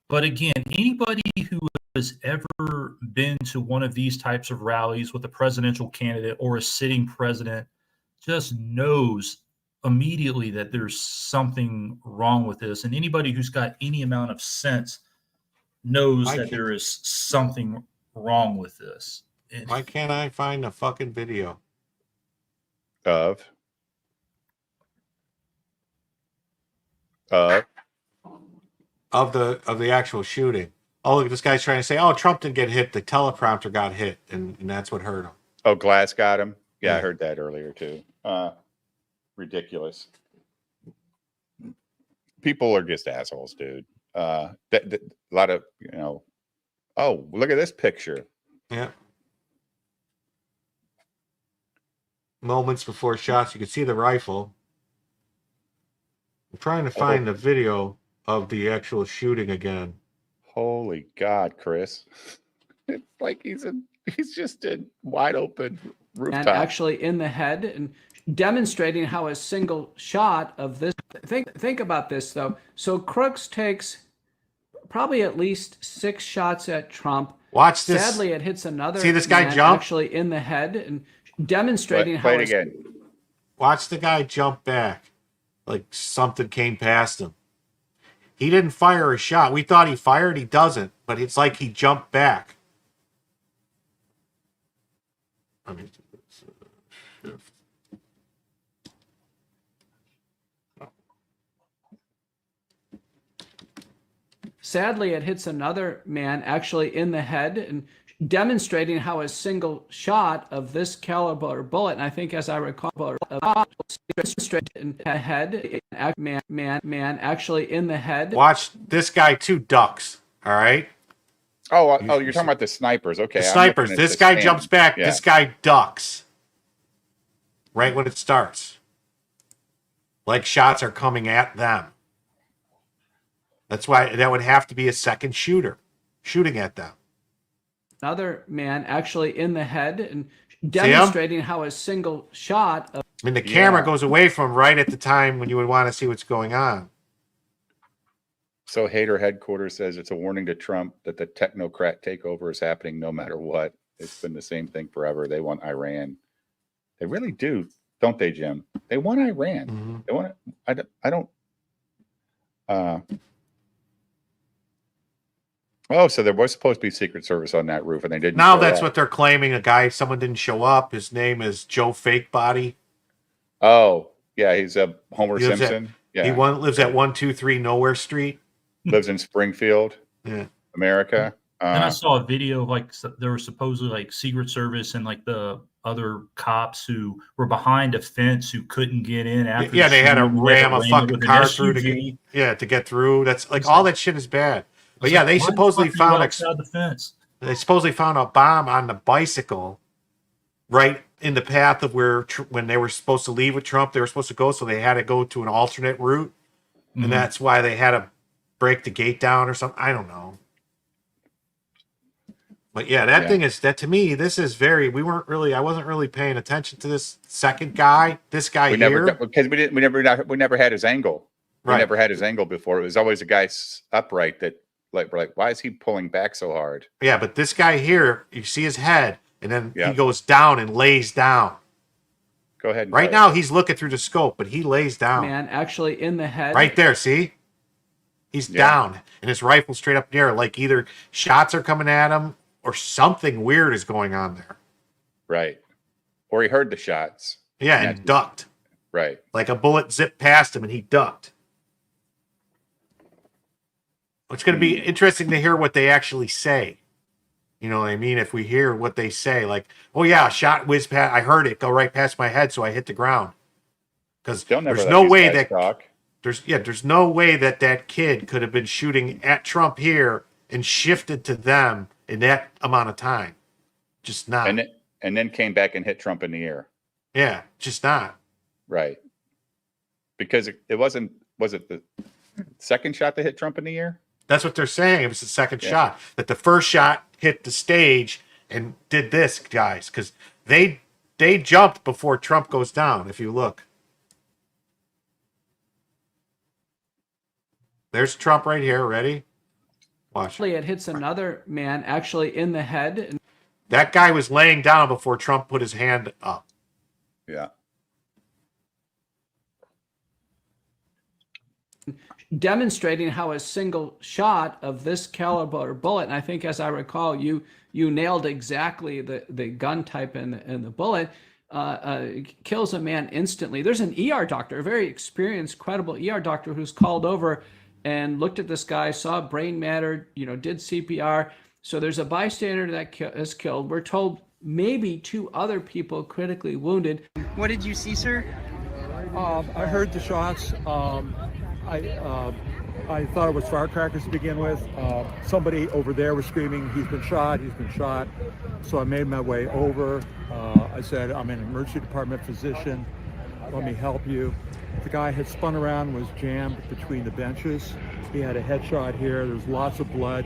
But again, anybody who has ever been to one of these types of rallies with a presidential candidate or a sitting president just knows immediately that there's something wrong with this. And anybody who's got any amount of sense knows that there is something wrong with this. Why can't I find a fucking video of the actual shooting? Oh, look, this guy's trying to say, "Oh, Trump didn't get hit. The teleprompter got hit, and that's what hurt him." Oh, glass got him. Yeah, I heard that earlier too. Ridiculous. People are just assholes, dude. A lot of Oh, look at this picture. Yeah. Moments before shots, you can see the rifle. I'm trying to find the video of the actual shooting again. Holy God, Chris. It's like he's just in wide open rooftop. And actually in the head, and demonstrating how a single shot of this. Think about this though. So Crooks takes probably at least 6 shots at Trump. Watch this. Sadly, it hits another. See this guy man jump? actually in the head, and demonstrating Play how it again. Watch the guy jump back, like something came past him. He didn't fire a shot. We thought he fired. He doesn't, but it's like he jumped back. I mean, shift. Sadly, it hits another man actually in the head, and demonstrating how a single shot of this caliber bullet, and I think as I recall, straight in the head, man actually in the head. Watch this guy, 2 ducks. All right. Oh, you're talking about the snipers. Okay. The snipers. This guy jumps back. Yeah. This guy ducks. Right when it starts. Like shots are coming at them. That's why that would have to be a second shooter shooting at them. Another man actually in the head, and demonstrating how a single shot of. I mean, the camera goes away from right at the time when you would want to see what's going on. So Hater headquarters says it's a warning to Trump that the technocrat takeover is happening no matter what. It's been the same thing forever. They want Iran. They really do, don't they, Jim? They want Iran. Mm-hmm. They want it. I don't. Oh, so there was supposed to be Secret Service on that roof, and they didn't. Now that's what they're claiming. Someone didn't show up. His name is Joe Fake Body. Oh, yeah, he's a Homer Simpson. He lives at 123 Nowhere Street. Lives in Springfield, America. And I saw a video of there were supposedly Secret Service and the other cops who were behind a fence who couldn't get in after. Yeah, they had to ram a fucking car through to get through. That's all that shit is bad. But yeah, they supposedly found outside the fence. They supposedly found a bomb on the bicycle, right in the path of when they were supposed to leave with Trump, they were supposed to go. So they had to go to an alternate route, and that's why they had to break the gate down or something. I don't know. But yeah, that thing is that to me. This is very. I wasn't really paying attention to this second guy. This guy because we never had his angle. He never had his angle before. It was always a guy upright that we're like, why is he pulling back so hard? Yeah, but this guy here, you see his head, and then he goes down and lays down. Go ahead. Right now, he's looking through the scope, but he lays down. Man, actually in the head. Right there, see? He's down, and his rifle straight up in the air, like either shots are coming at him or something weird is going on there. Right. Or he heard the shots. Yeah, and ducked. Right. Like a bullet zipped past him, and he ducked. It's going to be interesting to hear what they actually say. You know what I mean? If we hear what they say, like, oh yeah, shot whiz past, I heard it go right past my head, so I hit the ground. Because there's no way that there's no way that that kid could have been shooting at Trump here and shifted to them in that amount of time. Just not. And then came back and hit Trump in the ear. Yeah, just not. Right. Because was it the second shot that hit Trump in the ear? That's what they're saying. It was the second shot. That the first shot hit the stage and did this, guys, because they jumped before Trump goes down. If you look, there's Trump right here. Ready? Watch. It hits another man actually in the head. That guy was laying down before Trump put his hand up. Yeah. Demonstrating how a single shot of this caliber bullet, and I think, as I recall, you nailed exactly the gun type and the bullet, kills a man instantly. There's an ER doctor, a very experienced, credible ER doctor, who's called over and looked at this guy, saw brain matter, did CPR. So there's a bystander that is killed. We're told maybe 2 other people critically wounded. What did you see, sir? I heard the shots. I thought it was firecrackers to begin with. Somebody over there was screaming, he's been shot, he's been shot. So I made my way over. I said, I'm an emergency department physician. Let me help you. The guy had spun around, was jammed between the benches. He had a headshot here. There's lots of blood,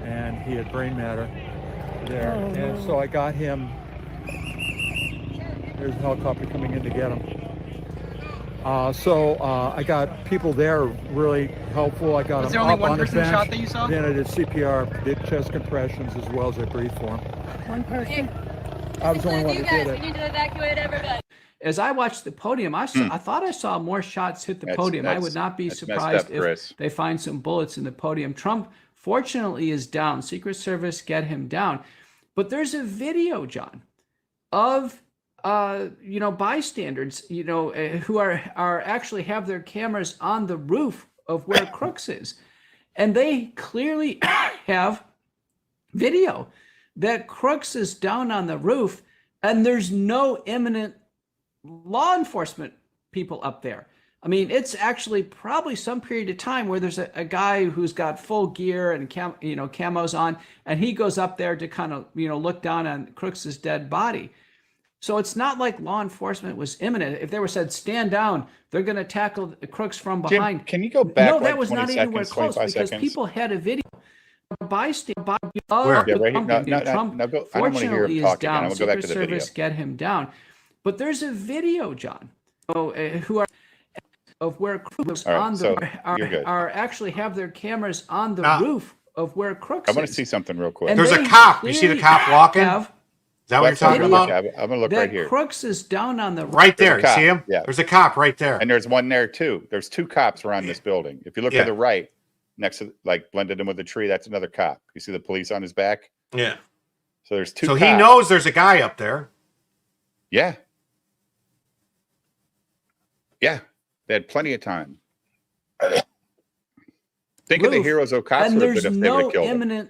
and he had brain matter there. And so I got him. There's a helicopter coming in to get him. So I got people there really helpful. I got him up on the bench. Shot that you saw? Then I did CPR, did chest compressions, as well as I breathed for him. One person. I was the only one that did it. We need to evacuate everybody. As I watched the podium, I thought I saw more shots hit the podium. I would not be surprised if they find some bullets in the podium. Trump, fortunately, is down. Secret Service get him down. But there's a video, John, of bystanders, who are actually have their cameras on the roof of where Crooks is. And they clearly have video that Crooks is down on the roof and there's no imminent law enforcement people up there. I mean, it's actually probably some period of time where there's a guy who's got full gear and camos on, and he goes up there to kind of, look down on Crooks's dead body. So it's not like law enforcement was imminent. If they were said, stand down, they're going to tackle Crooks from behind. Jim, can you go back? No, that was not anywhere close because people had a video. Bystander. Where? Yeah, right here. Trump, fortunately, is down. Secret Service get him down. But there's a video, John, who are of where Crooks are actually have their cameras on the roof of where Crooks is. I want to see something real quick. There's a cop. You see the cop walking? Is that what you're talking about? I'm going to look right here. Crooks is down on the right there. You see him? Yeah. There's a cop right there. And there's one there too. There's 2 cops around this building. If you look to the right, next to blended in with the tree, that's another cop. You see the police on his back? Yeah. So there's 2 So cops. he knows there's a guy up there. Yeah. Yeah. They had plenty of time. Think of the heroes of cops would have been if they would have killed him. And there's no imminent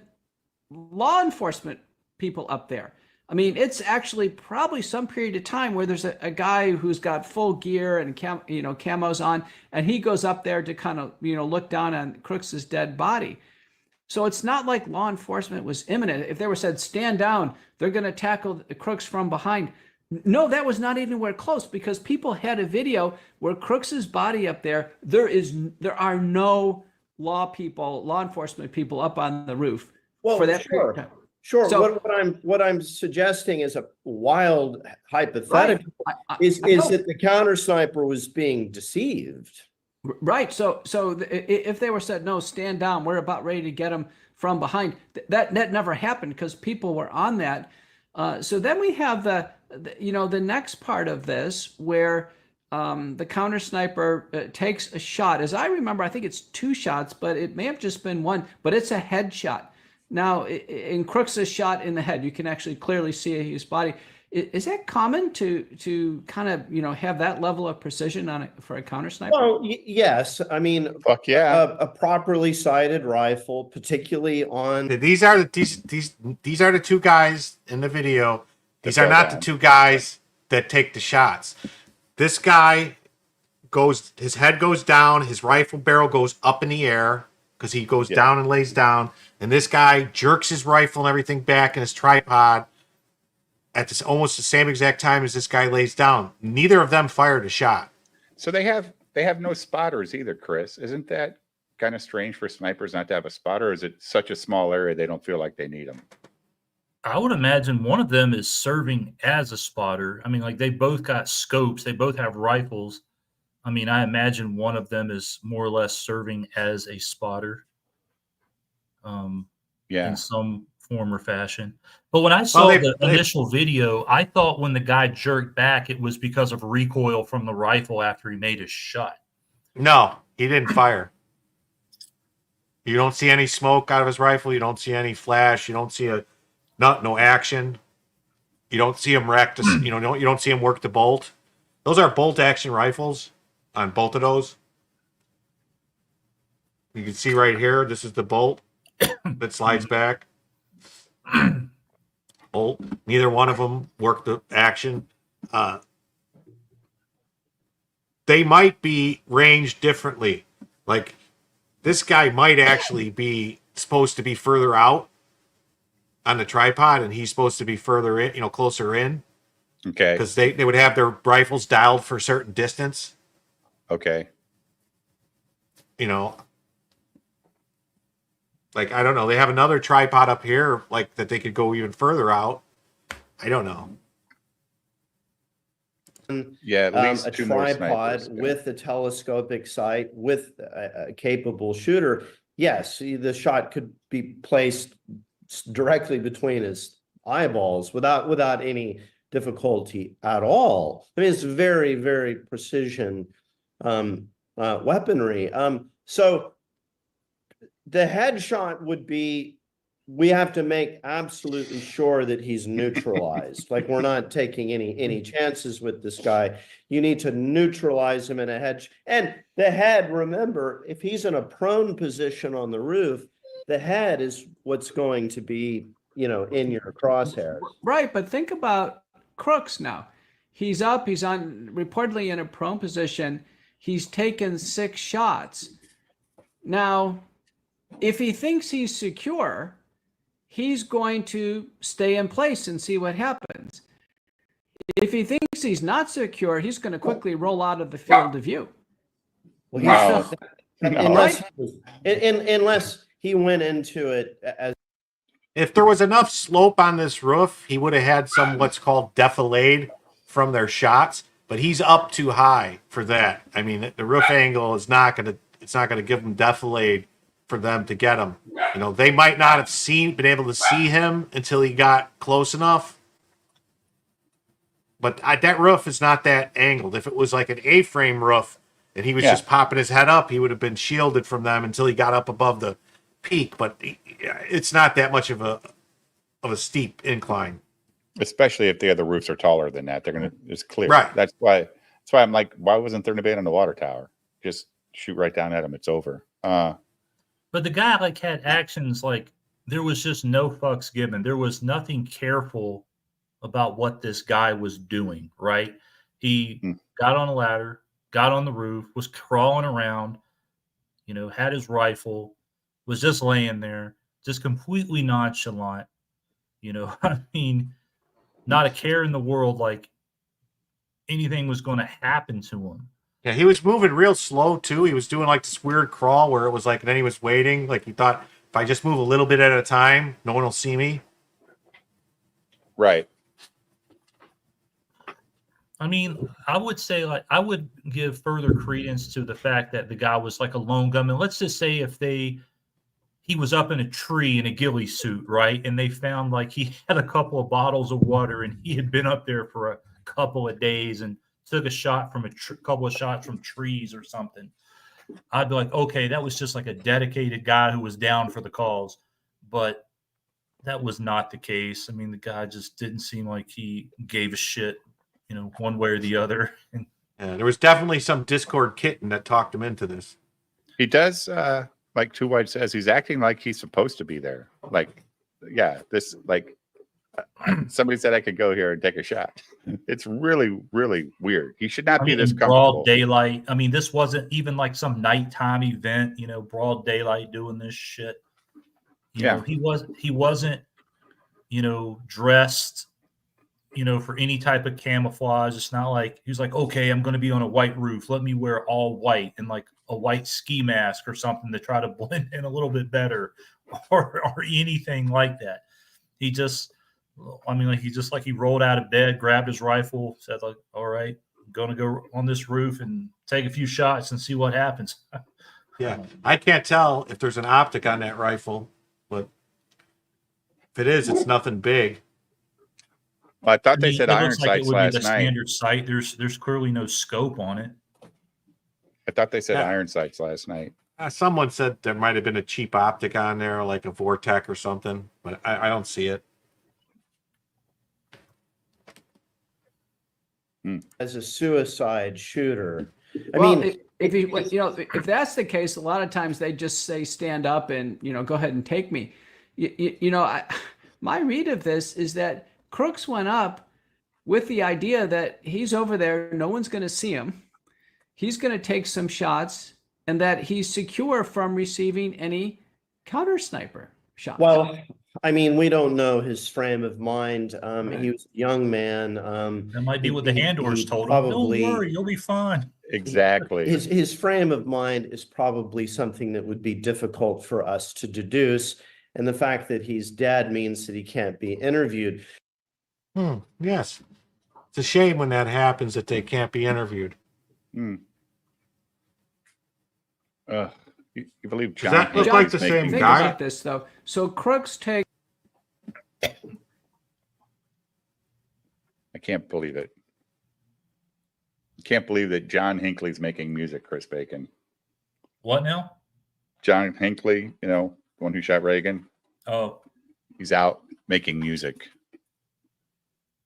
law enforcement people up there. I mean, it's actually probably some period of time where there's a guy who's got full gear and camos on, and he goes up there to kind of look down on Crooks's dead body. So it's not like law enforcement was imminent. If they were said, stand down, they're going to tackle Crooks from behind. No, that was not anywhere close because people had a video where Crooks's body up there. There are no law enforcement people up on the roof for that period of time. Sure. So, what I'm suggesting is a wild hypothetical is that the counter sniper was being deceived. Right. So if they were said, no, stand down, we're about ready to get them from behind, that never happened because people were on that. So then we have the next part of this where the counter sniper takes a shot. As I remember, I think it's 2 shots, but it may have just been 1, but it's a headshot. Now, in Crooks' shot in the head, you can actually clearly see his body. Is that common to kind of have that level of precision for a counter sniper? Well, yes. I mean, fuck yeah, a properly sighted rifle, particularly on. These are the 2 guys in the video. These are not the 2 guys that take the shots. This guy his head goes down, his rifle barrel goes up in the air because he goes down and lays down, and this guy jerks his rifle and everything back in his tripod at this almost the same exact time as this guy lays down. Neither of them fired a shot. So they have no spotters either, Chris. Isn't that kind of strange for snipers not to have a spotter? Or is it such a small area they don't feel like they need them? I would imagine one of them is serving as a spotter. I mean, like they both got scopes, they both have rifles. I mean, I imagine one of them is more or less serving as a spotter. In some form or fashion. But when I saw the initial video, I thought when the guy jerked back, it was because of recoil from the rifle after he made his shot. No, he didn't fire. You don't see any smoke out of his rifle. You don't see any flash. You don't see no action. You don't see him wreck. You don't see him work the bolt. Those are bolt action rifles on both of those. You can see right here. This is the bolt that slides back. Bolt. Neither one of them worked the action. They might be ranged differently. Like this guy might actually be supposed to be further out on the tripod, and he's supposed to be further in, closer in. Okay. Because they would have their rifles dialed for a certain distance. Okay. Like, I don't know. They have another tripod up here, like, that they could go even further out. I don't know. Yeah, at least a 2 more tripod snipers. with a telescopic sight with a capable shooter. Yes, the shot could be placed directly between his eyeballs without any difficulty at all. I mean, it's very, very precision weaponry. So the headshot would be, we have to make absolutely sure that he's neutralized. Like we're not taking any chances with this guy. You need to neutralize him in a head. And the head, remember, if he's in a prone position on the roof, the head is what's going to be, in your crosshairs. Right, but think about Crooks now. He's up, he's reportedly in a prone position. He's taken 6 shots. Now, if he thinks he's secure, he's going to stay in place and see what happens. If he thinks he's not secure, he's going to quickly roll out of the field of view. Well, unless he went into it as. If there was enough slope on this roof, he would have had some what's called defilade from their shots, but he's up too high for that. I mean, the roof angle is not going to give him defilade for them to get him. They might not have been able to see him until he got close enough. But that roof is not that angled. If it was like an A-frame roof and he was just popping his head up, he would have been shielded from them until he got up above the peak. But it's not that much of a steep incline. Especially if the other roofs are taller than that, it's clear. Right. That's why I'm like, why wasn't there a debate on the water tower? Just shoot right down at him. It's over. But the guy had actions like there was just no fucks given. There was nothing careful about what this guy was doing, right? He got on a ladder, got on the roof, was crawling around, had his rifle, was just laying there, just completely nonchalant. I mean, not a care in the world like anything was going to happen to him. Yeah, he was moving real slow too. He was doing like this weird crawl where it was like, and then he was waiting. Like he thought, if I just move a little bit at a time, no one will see me. Right. I mean, I would say like I would give further credence to the fact that the guy was like a lone gunman. Let's just say if he was up in a tree in a ghillie suit, right? And they found like he had a couple of bottles of water and he had been up there for a couple of days and took a shot from couple of shots from trees or something. I'd be like, okay, that was just like a dedicated guy who was down for the cause. But that was not the case. I mean, the guy just didn't seem like he gave a shit, one way or the other. Yeah, there was definitely some Discord kitten that talked him into this. He does, like Too White says, he's acting like he's supposed to be there. Like, yeah, this, like, somebody said I could go here and take a shot. It's really, really weird. He should not be this comfortable. Broad daylight. I mean, this wasn't even like some nighttime event, broad daylight doing this shit. You know, he wasn't, dressed, for any type of camouflage. It's not like he was like, okay, I'm going to be on a white roof. Let me wear all white and like a white ski mask or something to try to blend in a little bit better or anything like that. He just, he rolled out of bed, grabbed his rifle, said like, all right, I'm going to go on this roof and take a few shots and see what happens. Yeah. I can't tell if there's an optic on that rifle, but if it is, it's nothing big. Well, I thought they said iron looks like sights it would last be the night. standard sight. There's clearly no scope on it. I thought they said Yeah. iron sights last night. Someone said there might have been a cheap optic on there, like a Vortec or something, but I don't see it. As a suicide shooter, if that's the case, a lot of times they just say stand up and go ahead and take me. My read of this is that Crooks went up with the idea that he's over there, no one's going to see him. He's going to take some shots, and that he's secure from receiving any counter sniper shots. Well, I mean, we don't know his frame of mind. He was a young man. That might be what the handlers told him. Probably, Don't worry, you'll be fine. Exactly. His frame of mind is probably something that would be difficult for us to deduce. And the fact that he's dead means that he can't be interviewed. Yes. It's a shame when that happens that they can't be interviewed. You believe Does John? that look like the same Think guy? about this though. So Crooks take. I can't believe it. I can't believe that John Hinckley's making music, Chris Bacon. What now? John Hinckley, the one who shot Reagan. Oh. He's out making music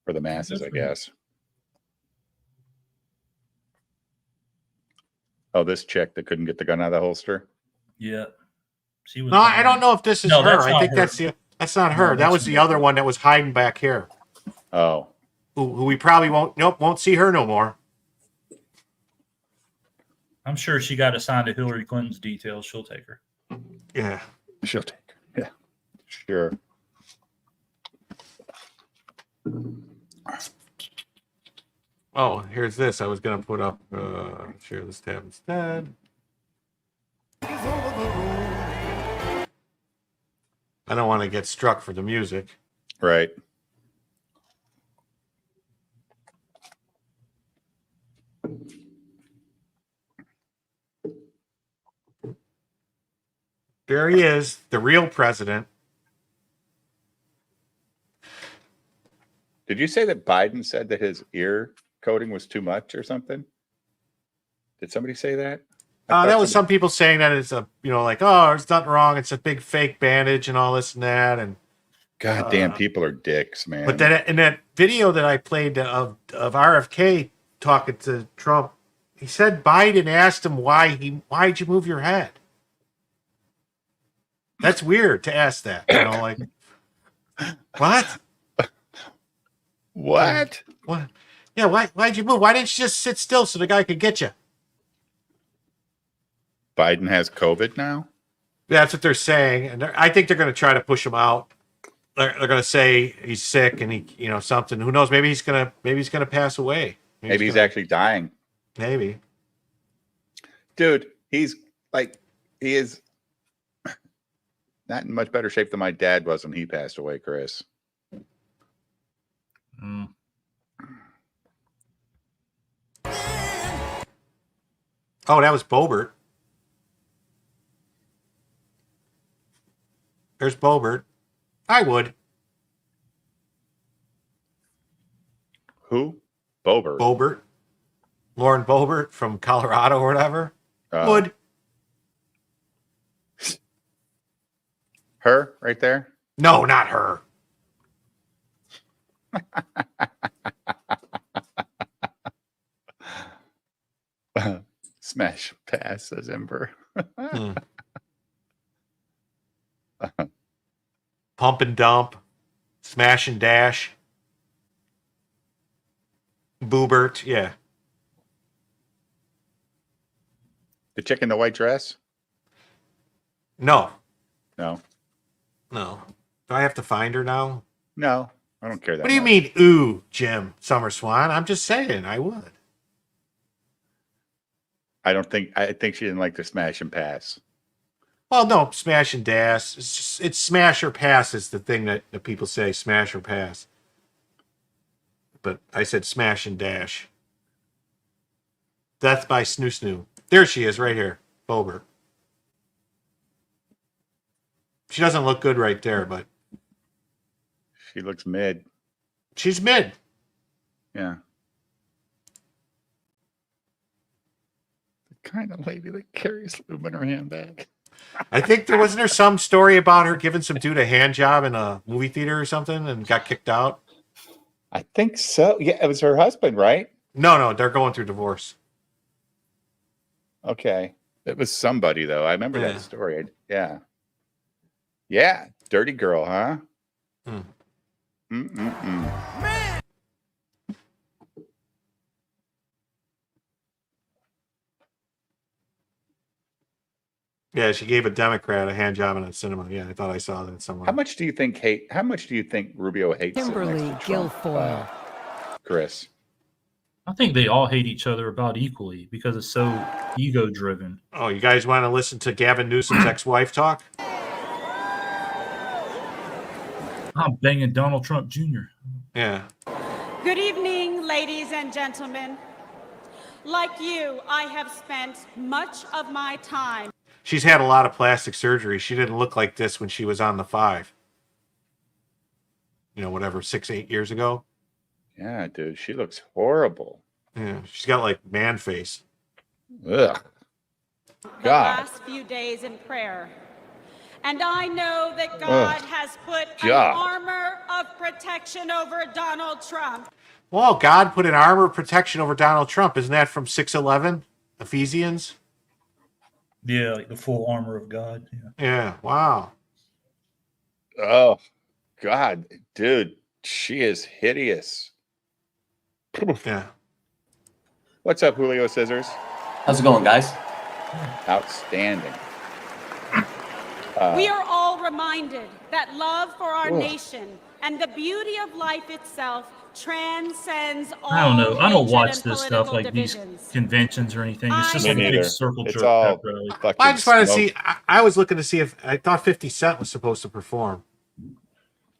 for the masses, I guess. Oh, this chick that couldn't get the gun out of the holster. Yeah. She was. No, I don't know if this is No, her. that's I not think her. that's not her. No, that was the other one that was hiding back here. Oh. Who we probably won't see her no more. I'm sure she got assigned to Hillary Clinton's details. She'll take her. Yeah. She'll take her. Yeah. Sure. Oh, here's this. I was gonna put up share this tab instead. I don't want to get struck for the music. Right. There he is, the real president. Did you say that Biden said that his ear coating was too much or something? Did somebody say that? That was some people saying that it's a, like, oh, there's nothing wrong. It's a big fake bandage and all this and that. And God damn, people are dicks, man. But then in that video that I played of RFK talking to Trump, he said Biden asked him why'd you move your head? That's weird to ask that. Like, what? What? What? Yeah, why'd you move? Why didn't you just sit still so the guy could get you? Biden has COVID now? That's what they're saying. And I think they're going to try to push him out. They're going to say he's sick and he, something. Who knows? Maybe he's going to pass away. Maybe he's actually dying. Maybe. Dude, he is not in much better shape than my dad was when he passed away, Chris. Oh, that was Bobert. There's Bobert. I would. Who? Bobert. Bobert. Lauren Bobert from Colorado or whatever. Would. Her right there? No, not her. Smash pass, says Ember. Pump and dump. Smash and dash. Boobert, yeah. The chick in the white dress? No. No. No. Do I have to find her now? No, I don't care that What do you much. mean, ooh, Jim Summer Swan? I'm just saying, I would. I think she didn't like the smash and pass. Well, no, smash and dash. It's smash or pass is the thing that people say, smash or pass. But I said smash and dash. Death by Snoo Snoo. There she is, right here. Bobert. She doesn't look good right there, but She looks mid. she's mid. Yeah. The kind of lady that carries lube in her handbag. I think wasn't there some story about her giving some dude a hand job in a movie theater or something and got kicked out? I think so. Yeah, it was her husband, right? No, they're going through divorce. Okay. It was somebody, though. I remember Yeah. that story. Yeah. Yeah. Dirty girl, huh? Hmm. Mm-mm-mm. Yeah, she gave a Democrat a hand job in a cinema. Yeah, I thought I saw that somewhere. How much do you think Rubio hates sitting next Kimberly to Trump, Guilfoyle. Chris? I think they all hate each other about equally because it's so ego driven. Oh, you guys want to listen to Gavin Newsom's ex-wife talk? I'm banging Donald Trump Jr. Yeah. Good evening, ladies and gentlemen. Like you, I have spent much of my time. She's had a lot of plastic surgery. She didn't look like this when she was on the 5. You know, whatever, 6-8 years ago. Yeah, dude, she looks horrible. Yeah, she's got like man face. Ugh. The God. last few days in prayer. And I know that God has put an God. armor of protection over Donald Trump. Well, God put an armor of protection over Donald Trump. Isn't that from 6:11? Ephesians? Yeah, like the full armor of God. Yeah. Yeah, wow. Oh, God, dude, she is hideous. Yeah. What's up, Julio Scissors? How's it going, guys? Outstanding. We are all reminded that love for our Ugh. nation and the beauty of life itself transcends all I don't know. I don't hatred watch and this stuff political like divisions. these conventions or anything. It's just Me like a big neither. circle It's jerk all pep rally. fucking I just want to smoke. see. I was looking to see if I thought 50 Cent was supposed to perform.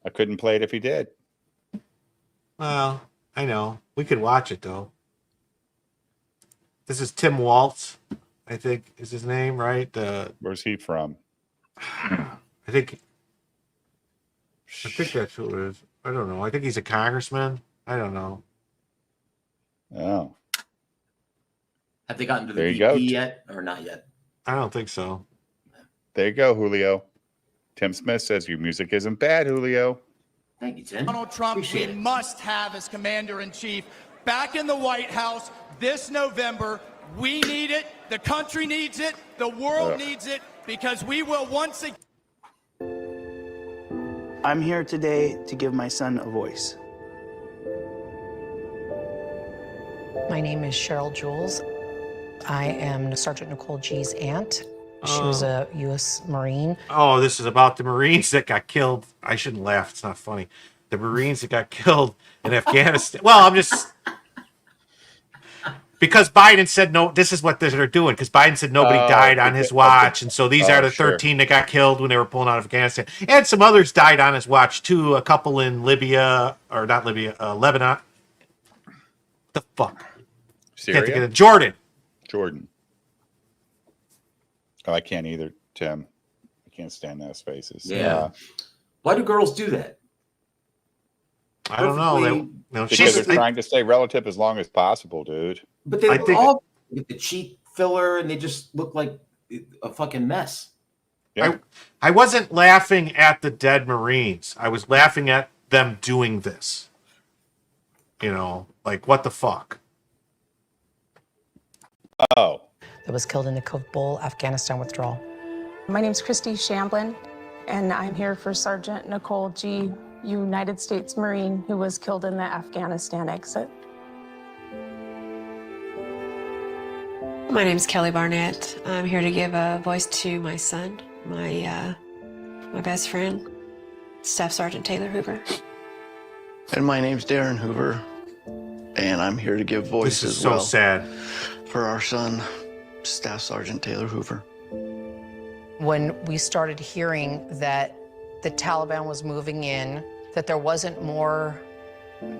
I couldn't play it if he did. Well, I know. We could watch it, though. This is Tim Waltz, I think is his name, right? Where's he from? I think that's who it is. I don't know. I think he's a congressman. I don't know. Oh. Have they gotten to the There you VP go. yet or not yet? I don't think so. There you go, Julio. Tim Smith says your music isn't bad, Julio. Thank you, Tim. Donald Trump, Appreciate we it. must have as commander-in-chief back in the White House this November. We need it. The country needs it. The world Ugh. needs it because we will once again. I'm here today to give my son a voice. My name is Cheryl Jules. I am Sergeant Nicole G's aunt. She was a U.S. Marine. Oh, this is about the Marines that got killed. I shouldn't laugh. It's not funny. The Marines that got killed in Afghanistan. Well, I'm just... Because Biden said no, this is what they're doing. Because Biden said nobody died on his watch. And so these are the 13 that got killed when they were pulling out of Afghanistan. And some others died on his watch, too. A couple in Libya, or not Libya, Lebanon. The fuck? Can't think of Syria? it. Jordan. Jordan. Oh, I can't either, Tim. I can't stand those faces. Yeah. Why do girls do that? I don't know. Because they're trying to stay relative as long as possible, dude. But they all get the cheek filler and they just look like a fucking mess. Yeah. I wasn't laughing at the dead Marines. I was laughing at them doing this. You know, like what the fuck? Oh. That was killed in the Kabul, Afghanistan withdrawal. My name's Christy Shamblin, and I'm here for Sergeant Nicole G., United States Marine, who was killed in the Afghanistan exit. My name's Kelly Barnett. I'm here to give a voice to my son, my best friend, Staff Sergeant Taylor Hoover. And my name's Darren Hoover, and I'm here to give voice This is as so well sad. for our son, Staff Sergeant Taylor Hoover. When we started hearing that the Taliban was moving in, that there wasn't more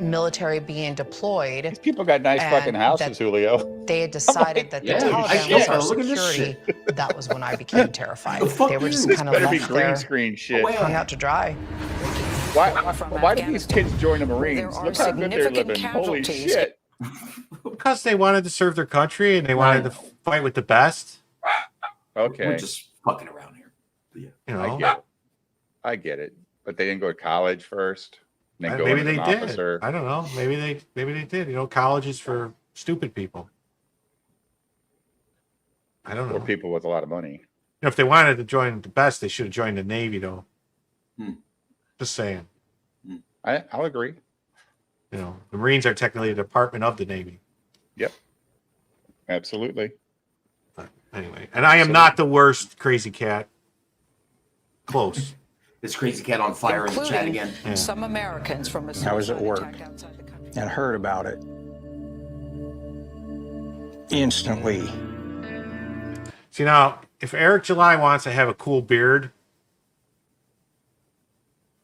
military being deployed. These people got nice and fucking houses, that Julio. They had decided that the Taliban was our security. That was when I became terrified. They were just kind of better be left green there, screen shit. hung out to dry. Why did these kids join the Marines? Look how good they're living. Holy shit. Because they wanted to serve their country and they wanted to fight with the best. Okay. We're just fucking around here. You know, I get it. But they didn't go to college first. And then go maybe as they an did. officer. I don't know. Maybe they did. You know, college is for stupid people. I don't know. Or people with a lot of money. You know, if they wanted to join the best, they should have joined the Navy, though. Just saying. I'll agree. You know, the Marines are technically a department of the Navy. Yep. Absolutely. Anyway, and I am not the worst crazy cat. Close. This crazy cat on fire in the chat again. Some Americans from a I was at work and heard about it instantly. See, now, if Eric July wants to have a cool beard,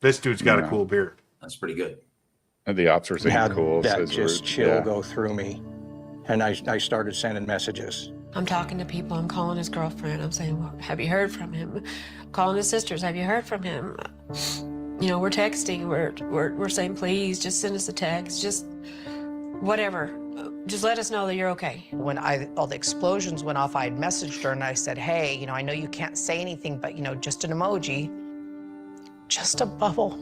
this dude's got a cool beard. That's pretty good. And the officers Had are cool. that says just we're- chill yeah. go through me, and I started sending messages. I'm talking to people. I'm calling his girlfriend. I'm saying, well, have you heard from him? Calling his sisters. Have you heard from him? You know, we're texting. We're saying, please, just send us a text. Just whatever. Just let us know that you're okay. When all the explosions went off, I had messaged her and I said, hey, you know, I know you can't say anything, but, you know, just an emoji, just a bubble.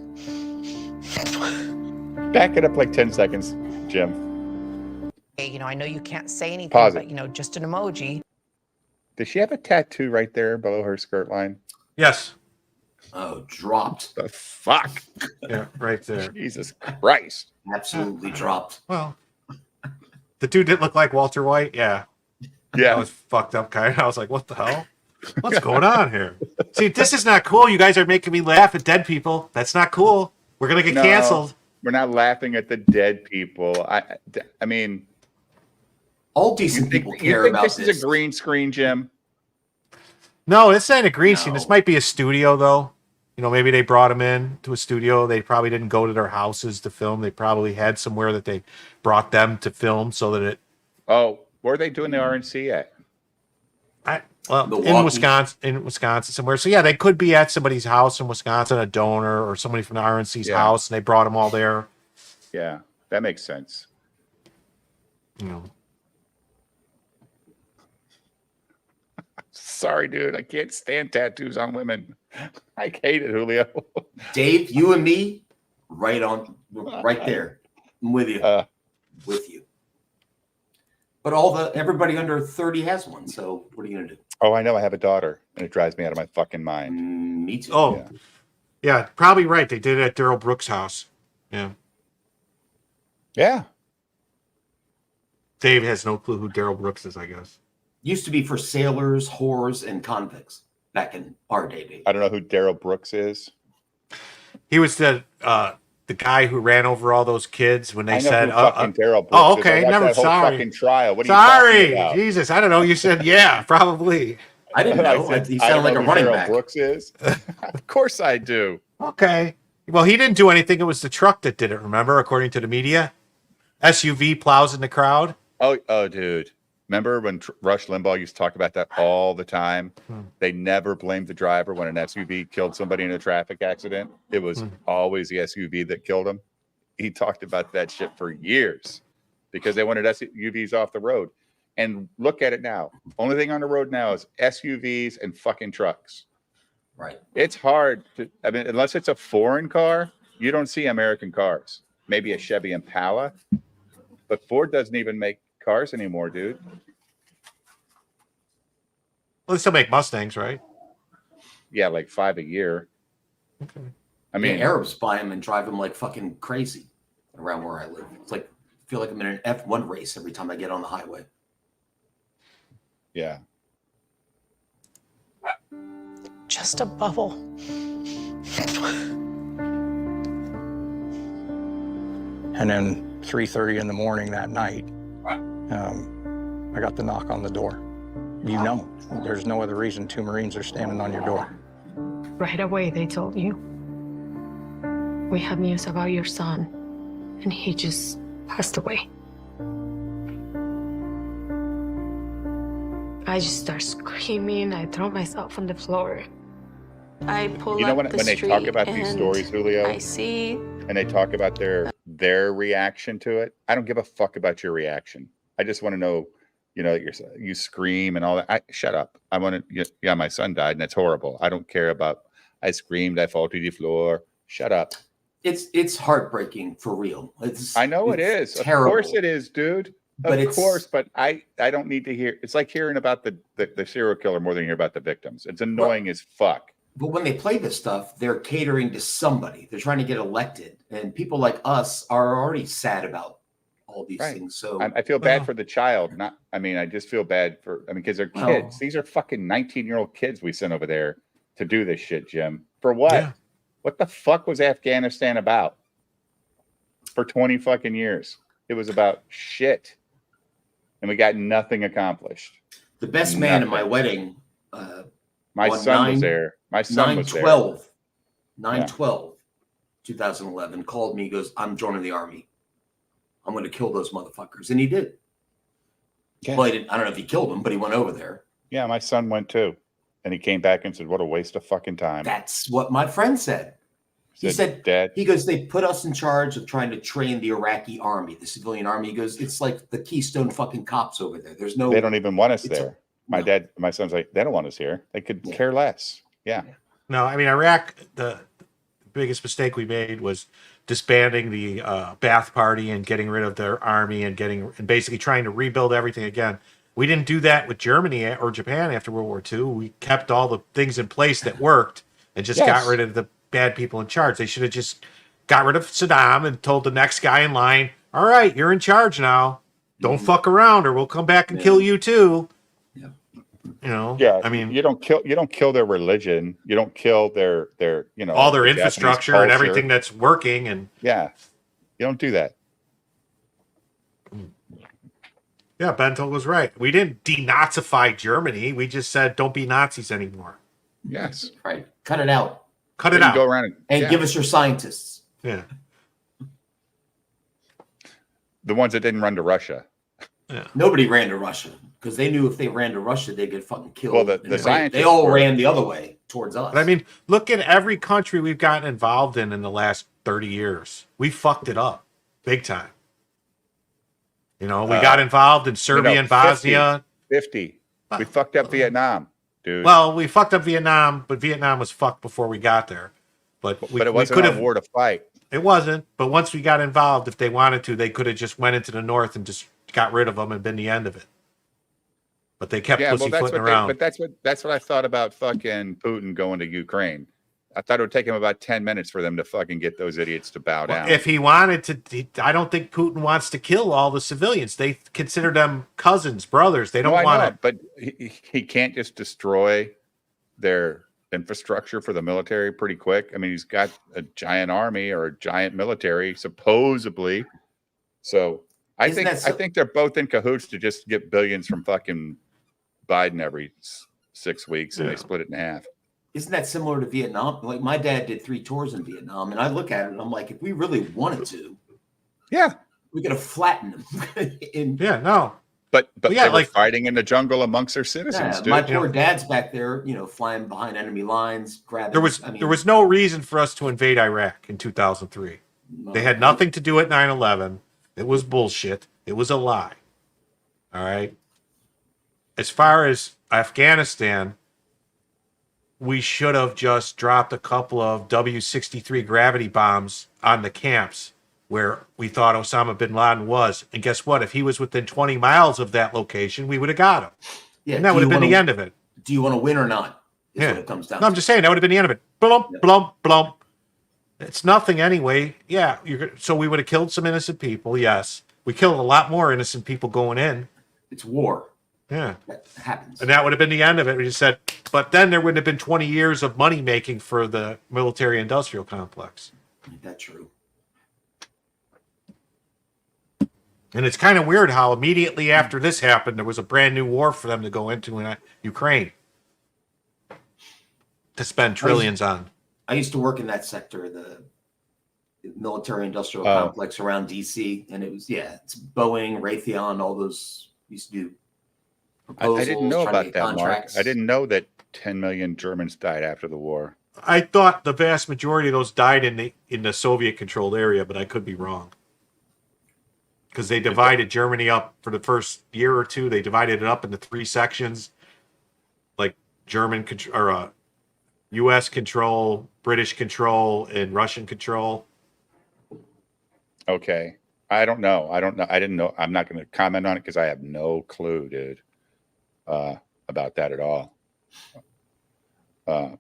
Back it up like 10 seconds, Jim. Hey, you know, I know you can't say anything, Pause but, it. you know, just an emoji. Does she have a tattoo right there below her skirt line? Yes. Oh, dropped. The fuck? Yeah, right there. Jesus Christ. Absolutely dropped. Well, the dude didn't look like Walter White. Yeah. Yeah. That was fucked up kind of. I was like, what the hell? What's going on here? See, this is not cool. You guys are making me laugh at dead people. That's not cool. We're going to get canceled. We're not laughing at the dead people. I mean, all decent people care about this. This is a green screen, Jim. No, it's not a green screen. This might be a studio, though. You know, maybe they brought him in to a studio. They probably didn't go to their houses to film. They probably had somewhere that they brought them to film so that it. Oh, where are they doing the RNC at? In Wisconsin somewhere. So yeah, they could be at somebody's house in Wisconsin, a donor or somebody from the RNC's house, and they brought them all there. Yeah, that makes sense. You know. Sorry, dude. I can't stand tattoos on women. I hate it, Julio. Dave, you and me, right there. I'm with you. With you. But everybody under 30 has one. So what are you gonna do? Oh, I know. I have a daughter, and it drives me out of my fucking mind. Me too. Oh, yeah, probably right. They did it at Daryl Brooks' house. Yeah. Yeah. Dave has no clue who Daryl Brooks is, I guess. Used to be for sailors, whores, and convicts back in our day. I don't know who Daryl Brooks is. He was the guy who ran over all those kids when they said, fucking Daryl Brooks "Oh, is. okay, I watched never that whole sorry." Fucking trial. What are Sorry, you talking about? Jesus, I don't know. You said, yeah, probably. I didn't know. He sounded like a running Daryl back. Brooks is. Of course I do. Okay. Well, he didn't do anything. It was the truck that did it. Remember, according to the media, SUV plows in the crowd. Oh, dude. Remember when Rush Limbaugh used to talk about that all the time? They never blamed the driver when an SUV killed somebody in a traffic accident. It was always the SUV that killed him. He talked about that shit for years because they wanted SUVs off the road. And look at it now. Only thing on the road now is SUVs and fucking trucks. Right. It's hard to, I mean, unless it's a foreign car, you don't see American cars. Maybe a Chevy Impala, but Ford doesn't even make cars anymore, dude. Well, they still make Mustangs, right? Yeah, like 5 a year. Okay. I mean, Arabs buy them and drive them like fucking crazy around where I live. It's like, I feel like I'm in an F1 race every time I get on the highway. Yeah. Just a bubble. And then 3:30 in the morning that night, I got the knock on the door. You know, there's no other reason 2 Marines are standing on your door. Right away, they told you, we have news about your son, and he just passed away. I just start screaming. I throw myself on the floor. I pull You know, up when the they street talk about these and stories, Julio, I see and they talk about their reaction to it, I don't give a fuck about your reaction. I just want to know, you know, you scream and all that. Shut up. I want to. Yeah, my son died, and it's horrible. I don't care about. I screamed. I fall to the floor. Shut up. It's heartbreaking for real. I know it is. Terrible. Of course it is, dude. But of course, but I don't need to hear. It's like hearing about the serial killer more than hearing about the victims. It's annoying as fuck. But when they play this stuff, they're catering to somebody. They're trying to get elected, and people like us are already sad about all these things. So I feel bad for the child. I just feel bad for. Because they're kids. These are fucking 19-year-old kids we sent over there to do this shit, Jim. For what? Yeah. What the fuck was Afghanistan about? For 20 fucking years, it was about shit, and we got nothing accomplished. The best man at my wedding. My son was there. My son was there. 9/12, 2011, called me, goes, I'm joining the army. I'm going to kill those motherfuckers. And he did. Yeah. Well, I don't know if he killed them, but he went over there. Yeah, my son went too. And he came back and said, what a waste of fucking time. That's what my friend said. He said, Dad, he goes, they put us in charge of trying to train the Iraqi army, the civilian army. He goes, it's like the Keystone fucking cops over there. There's no. They don't even want us there. My son's like, they don't want us here. They could care less. Yeah. No, I mean, Iraq, the biggest mistake we made was disbanding the Ba'ath Party and getting rid of their army and basically trying to rebuild everything again. We didn't do that with Germany or Japan after World War II. We kept all the things in place that worked and just got rid of the bad people in charge. They should have just got rid of Saddam and told the next guy in line, all right, you're in charge now. Don't fuck around or we'll come back and kill you too. You know, I mean, you don't kill their religion. You don't kill their all their infrastructure and everything that's working. And you don't do that. Yeah, Bento was right. We didn't denazify Germany. We just said, don't be Nazis anymore. Yes. Right. Cut it out. Cut it out. Go around and give us your scientists. Yeah. The ones that didn't run to Russia. Yeah. Nobody ran to Russia because they knew if they ran to Russia, they'd get fucking killed. Well, the scientists they all ran the other way towards us. But I mean, look at every country we've gotten involved in the last 30 years. We fucked it up big time. You know, we got involved in Serbia and Bosnia. 50. We fucked up Vietnam, dude. Well, we fucked up Vietnam, but Vietnam was fucked before we got there. But it wasn't a war to fight. It wasn't. But once we got involved, if they wanted to, they could have just went into the north and just got rid of them and been the end of it. But they kept pussyfooting around. But that's what I thought about fucking Putin going to Ukraine. I thought it would take him about 10 minutes for them to fucking get those idiots to bow down. If he wanted to, I don't think Putin wants to kill all the civilians. They consider them cousins, brothers. They don't want to. But he can't just destroy their infrastructure for the military pretty quick. I mean, he's got a giant army or a giant military, supposedly. So I think they're both in cahoots to just get billions from fucking Biden every 6 weeks, and they split it in half. Isn't that similar to Vietnam? Like my dad did 3 tours in Vietnam, and I look at it and I'm like, if we really wanted to, we could have flattened them. No. But yeah, they were fighting in the jungle amongst their citizens, Yeah, dude. my poor dad's back there, flying behind enemy lines, grabbing. There was no reason for us to invade Iraq in 2003. They had nothing to do at 9/11. It was bullshit. It was a lie. All right. As far as Afghanistan, we should have just dropped a couple of W-63 gravity bombs on the camps where we thought Osama bin Laden was. And guess what? If he was within 20 miles of that location, we would have got him. Yeah, and that would have been the end of it. Do you want to win or not? Is Yeah. what it comes down No, I'm to. just saying that would have been the end of it. Blump, blump, blump. It's nothing anyway. Yeah, so we would have killed some innocent people. Yes, we killed a lot more innocent people going in. It's war. Yeah, that happens. And that would have been the end of it. We just said, but then there would have been 20 years of money making for the military-industrial complex. Ain't that true? And it's kind of weird how immediately after this happened, there was a brand new war for them to go into in Ukraine to spend trillions on. I used to work in that sector, the military-industrial complex around DC, and it was it's Boeing, Raytheon, all those used to do. I didn't know trying to about get that, Mark. contracts. I didn't know that 10 million Germans died after the war. I thought the vast majority of those died in the Soviet-controlled area, but I could be wrong. Because they divided Germany up for the first year or two. They divided it up into 3 sections, like German or U.S. control, British control, and Russian control. Okay. I don't know. I didn't know. I'm not going to comment on it because I have no clue, dude, about that at all. But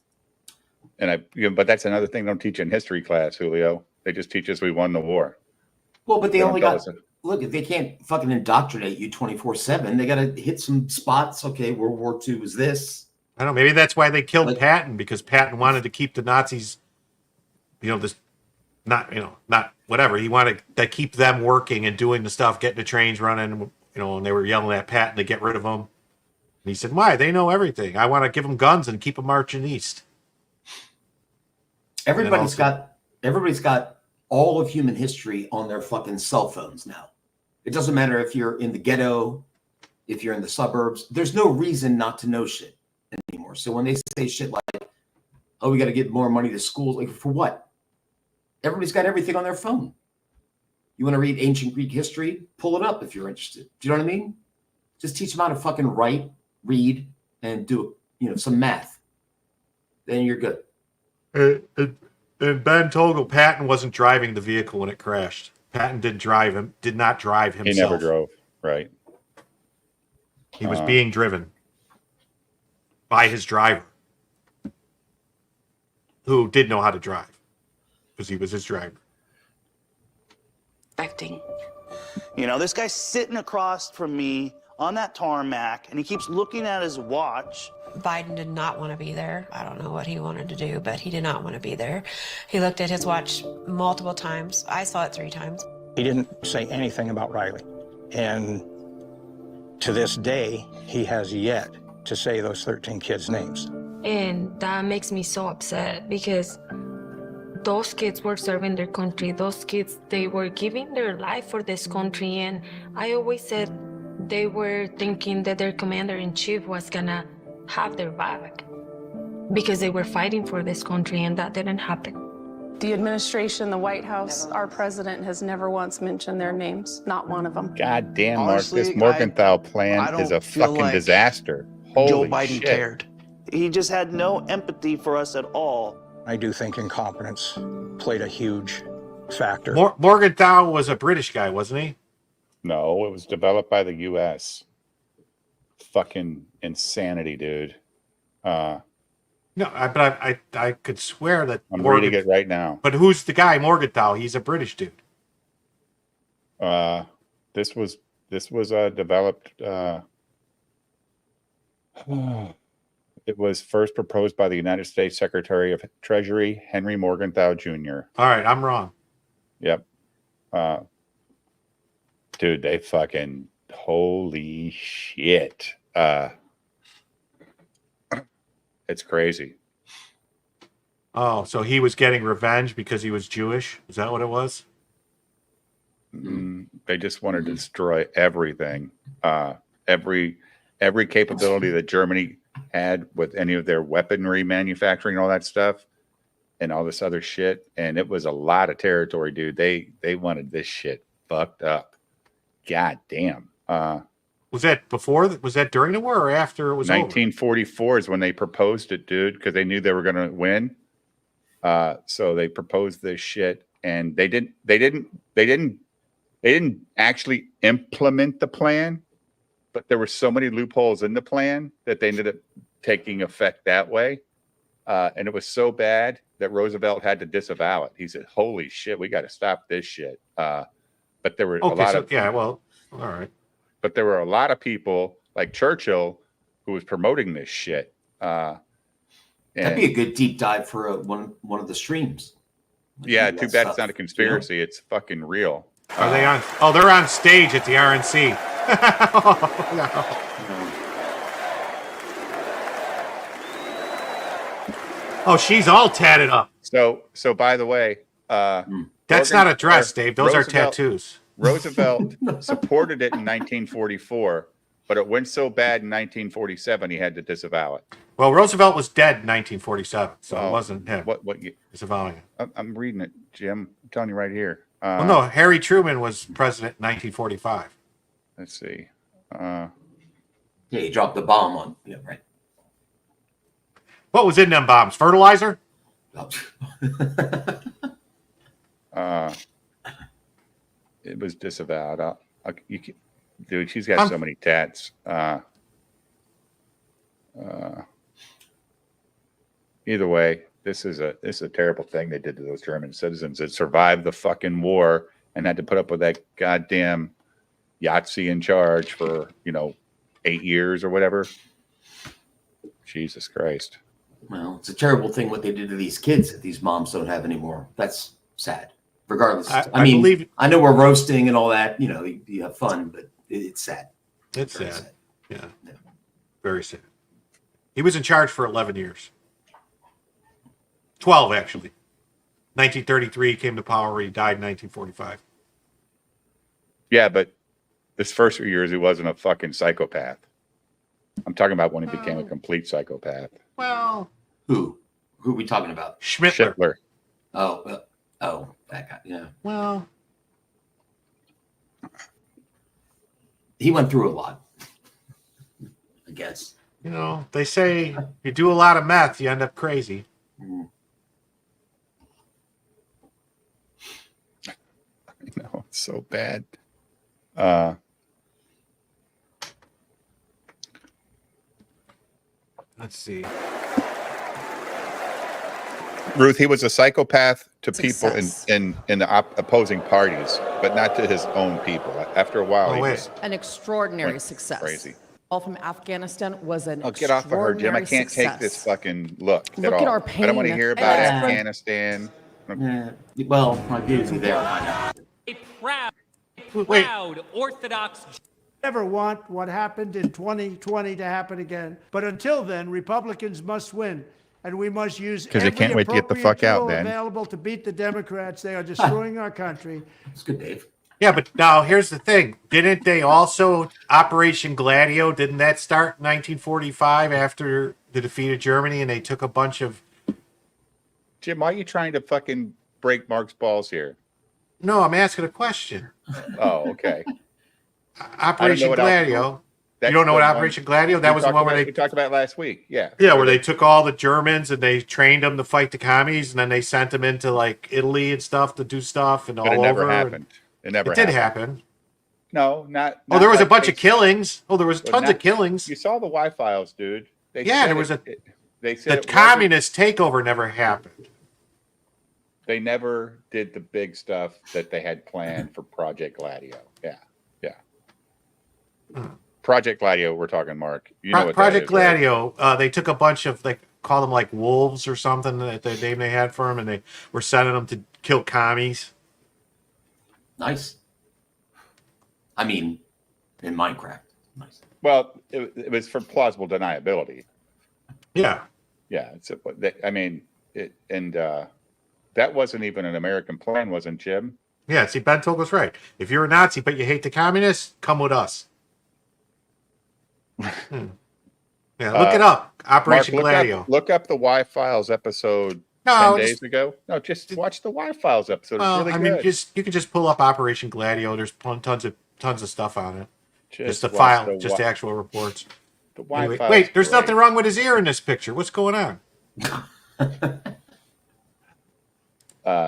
that's another thing they don't teach in history class, Julio. They just teach us we won the war. Well, but they don't only tell got us it. look. If they can't fucking indoctrinate you 24/7, they got to hit some spots. Okay, World War II was this. I don't know. Maybe that's why they killed Patton, because Patton wanted to keep the Nazis, not whatever. He wanted to keep them working and doing the stuff, getting the trains running, and they were yelling at Patton to get rid of them. And he said, why? They know everything. I want to give them guns and keep them marching east. Everybody's got all of human history on their fucking cell phones now. It doesn't matter if you're in the ghetto, if you're in the suburbs. There's no reason not to know shit anymore. So when they say shit like, "Oh, we got to get more money to schools," like for what? Everybody's got everything on their phone. You want to read ancient Greek history? Pull it up if you're interested. Do you know what I mean? Just teach them how to fucking write, read, and do some math. Then you're good. And Ben Togel, Patton wasn't driving the vehicle when it crashed. Patton did not drive himself. He never drove, right? He was being driven by his driver, who did know how to drive, because he was his driver. Acting. This guy's sitting across from me on that tarmac, and he keeps looking at his watch. Biden did not want to be there. I don't know what he wanted to do, but he did not want to be there. He looked at his watch multiple times. I saw it 3 times. He didn't say anything about Riley. And to this day, he has yet to say those 13 kids' names. And that makes me so upset because those kids were serving their country. Those kids, they were giving their life for this country. And I always said they were thinking that their commander-in-chief was gonna have their back because they were fighting for this country, and that didn't happen. The administration, the White House, our president has never once mentioned their names, not one of them. God damn, Honestly, Mark, this Morgenthau I plan don't is a feel fucking like disaster. Holy Joe Biden shit. cared. He just had no empathy for us at all. I do think incompetence played a huge factor. Morgenthau was a British guy, wasn't he? No, it was developed by the U.S. Fucking insanity, dude. No, but I could swear that I'm reading it right now. But who's the guy Morgenthau? He's a British dude. This was developed. It was first proposed by the United States Secretary of Treasury Henry Morgenthau Jr. All right, I'm wrong. Yep. Dude, they fucking holy shit. It's crazy. Oh, so he was getting revenge because he was Jewish? Is that what it was? They just wanted to destroy everything, every capability that Germany had with any of their weaponry manufacturing, all that stuff, and all this other shit. And it was a lot of territory, dude. They wanted this shit fucked up. God damn. Was that before? Was that during the war or after it was 1944 is when they proposed it, dude, because they knew they were going to win. So they proposed this shit, and they didn't actually implement the plan, but there were so many loopholes in the plan that they ended up taking effect that way. And it was so bad that Roosevelt had to disavow it. He said, "Holy shit, we got to stop this shit." But there were a lot of all right. But there were a lot of people like Churchill who was promoting this shit. That'd be a good deep dive for one of the streams. Yeah, too bad it's not a conspiracy. You know? It's fucking real. Are they on? Oh, they're on stage at the RNC. Oh, she's all tatted up. So by the way, that's not a dress, Dave. Those are tattoos. Roosevelt supported it in 1944, but it went so bad in 1947 he had to disavow it. Well, Roosevelt was dead in 1947, so it wasn't him. What disavowing it? I'm reading it, Jim. I'm telling you right here. Well, no, Harry Truman was president in 1945. Let's see. Yeah, he dropped the bomb on. Yeah, right. What was in them bombs? Fertilizer? It was disavowed. Dude, she's got so many tats. Either way, this is a terrible thing they did to those German citizens that survived the fucking war and had to put up with that goddamn Yahtzee in charge for 8 years or whatever. Jesus Christ. Well, it's a terrible thing what they did to these kids that these moms don't have anymore. That's sad. Regardless, I mean, I know we're roasting and all that. You have fun, but it's sad. It's sad. Yeah, very sad. He was in charge for 11 years. 12, actually. 1933 came to power. He died in 1945. Yeah, but this first few years, he wasn't a fucking psychopath. I'm talking about when he became a complete psychopath. Well, who are we talking about? Schindler. Oh, that guy. Yeah. Well, he went through a lot, I guess. They say you do a lot of meth, you end up crazy. I know, it's so bad. Let's see. Ruth, he was a psychopath to people in the opposing parties, but not to his own people. After a while, he was an extraordinary success. Crazy. All from Afghanistan was an get off of her, Jim. I can't take this fucking look at all. Our pain. I don't want to hear about Afghanistan. Yeah. Well, I agree with you there. A proud Orthodox. Never want what happened in 2020 to happen again. But until then, Republicans must win. And we must use every they can't wait to get the fuck out, then. available to beat the Democrats. They are destroying our country. That's good, Dave. Yeah, but now here's the thing. Didn't they also, Operation Gladio, didn't that start in 1945 after the defeat of Germany and they took a bunch of... Jim, why are you trying to fucking break Mark's balls here? No, I'm asking a question. Oh, okay. Operation Gladio. You don't know what Operation Gladio? That was the one where we talked about last week. Yeah. Yeah, where they took all the Germans and they trained them to fight the commies, and then they sent them into like Italy and stuff to do stuff and all over. It never happened. It never happened. It did happen. No, not. Oh, there was a bunch of killings. Oh, there was tons of killings. You saw the Y-Files, dude. There was they said the communist takeover never happened. They never did the big stuff that they had planned for Project Gladio. Yeah. Project Gladio, we're talking, Mark. You know what Project that is, Gladio, right? They took a bunch of, they call them like wolves or something, that the name they had for them, and they were sending them to kill commies. Nice. I mean, in Minecraft. Nice. Well, it was for plausible deniability. Yeah. Yeah. That wasn't even an American plan, wasn't Jim? Yeah, see, Ben Togel's right. If you're a Nazi but you hate the communists, come with us. Yeah, look it up. Operation Mark, Gladio. Look up the Y Files episode 10 days ago. No, just watch the Y Files episode. Well, it's really I mean, good. you can just pull up Operation Gladio. There's tons of stuff on it. Just the watch file, just the actual reports. The Y Anyway, Files. wait, there's nothing wrong with his ear in this picture. What's going on?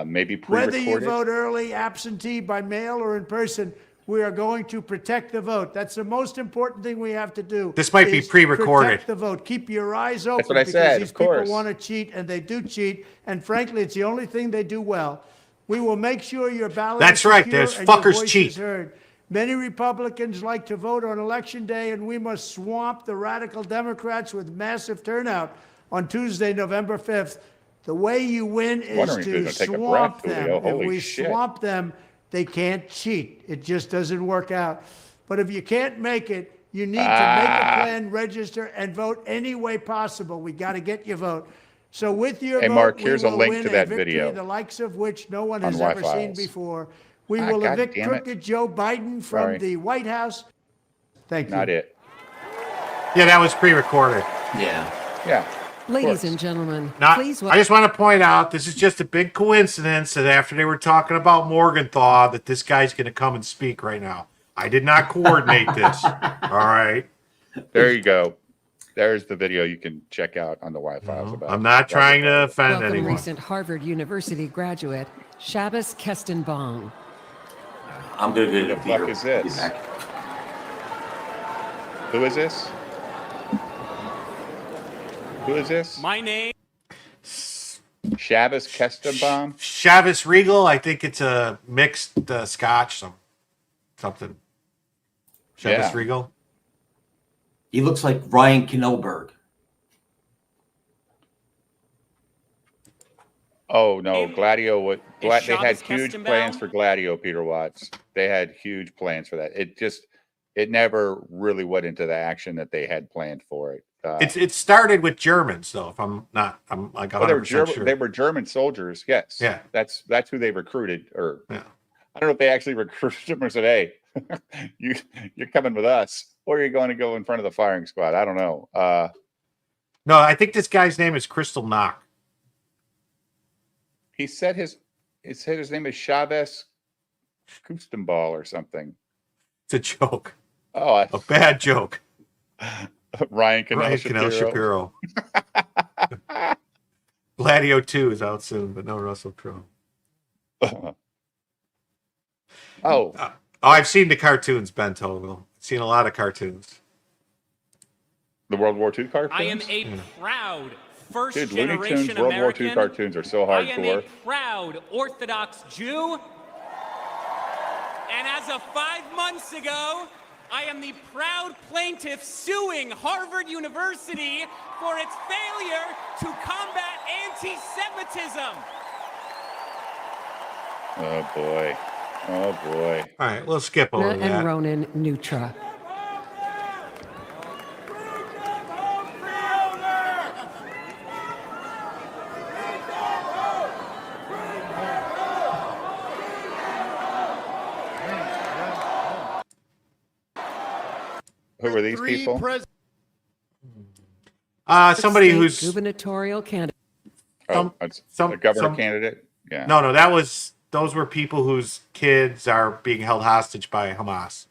Maybe Whether you pre-recorded. vote early, absentee, by mail, or in person, we are going to protect the vote. That's the most important thing we have to do. This might be is pre-recorded. Protect the vote. Keep your eyes open That's what I because said, these of people course. want to cheat, and they do cheat. And frankly, it's the only thing they do well. We will make sure your ballot That's is right, secure those and your fuckers voice cheat. is heard. Many Republicans like to vote on Election Day, and we must swamp the radical Democrats with massive turnout on Tuesday, November 5th. The way you win is Wondering if to you're gonna take a swamp breath, them. Julio. If Holy we shit. swamp them, they can't cheat. It just doesn't work out. But if you can't make it, you need to make a plan, register, and vote any way possible. We got to get your vote. So with your Hey, vote, Mark, we here's a will link win to that victory, video the likes of which no one on has ever seen Y-Files. before. We will God evict damn it. crooked Joe Biden from Sorry. the White House. Thank you. Not it. Yeah, that was pre-recorded. Yeah. Ladies and gentlemen, Not, please. I just want to point out this is just a big coincidence that after they were talking about Morgenthau, that this guy's going to come and speak right now. I did not coordinate this. All right. There you go. There's the video you can check out on the Y-Files about. I'm not trying to offend Welcome anyone. recent Harvard University graduate Shabbos Kestenbaum. I'm going to Who the fuck is this? Who is this? Who is this? My name. Shabbos Kestenbaum? Shabbos Regal, I think it's a mixed scotch, something. Shabbos Yeah. Regal. He looks like Ryan Knellberg. Oh no, Gladio would. They had Shabbos huge Kestenbaum? plans for Gladio, Peter Watts. They had huge plans for that. It never really went into the action that they had planned for it. It started with Germans, though. If I'm like 100% sure. They were German soldiers. Yes. Yeah. That's who they recruited. Or Yeah. I don't know if they actually recruited them or said, "Hey, you're coming with us," or you're going to go in front of the firing squad. I don't know. No, I think this guy's name is Crystal Knock. He said his name is Chavez Kustenball or something. It's a joke. Oh, A bad joke. Ryan Canal Shapiro. Gladio 2 is out soon, but no Russell Crowe. Oh, I've seen the cartoons, Ben Togel. Seen a lot of cartoons. the World War II cartoons. I am a proud first Dude, Looney generation Tunes World War American. II cartoons are so I am a hardcore. proud Orthodox Jew. And as of 5 months ago, I am the proud plaintiff suing Harvard University for its failure to combat anti-Semitism. Oh boy. Oh boy. All right, we'll skip over And that. Ronan Nutra. Who are these people? Somebody State who's gubernatorial candidate. Oh, that's a governor candidate. Yeah. no. Those were people whose kids are being held hostage by Hamas.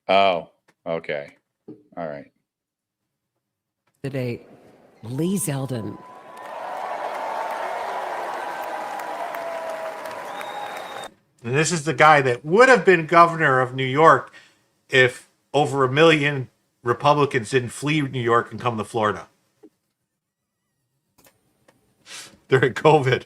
Oh, okay. All right. Candidate Lee Zeldin. And this is the guy that would have been governor of New York if over 1 million Republicans didn't flee New York and come to Florida during COVID.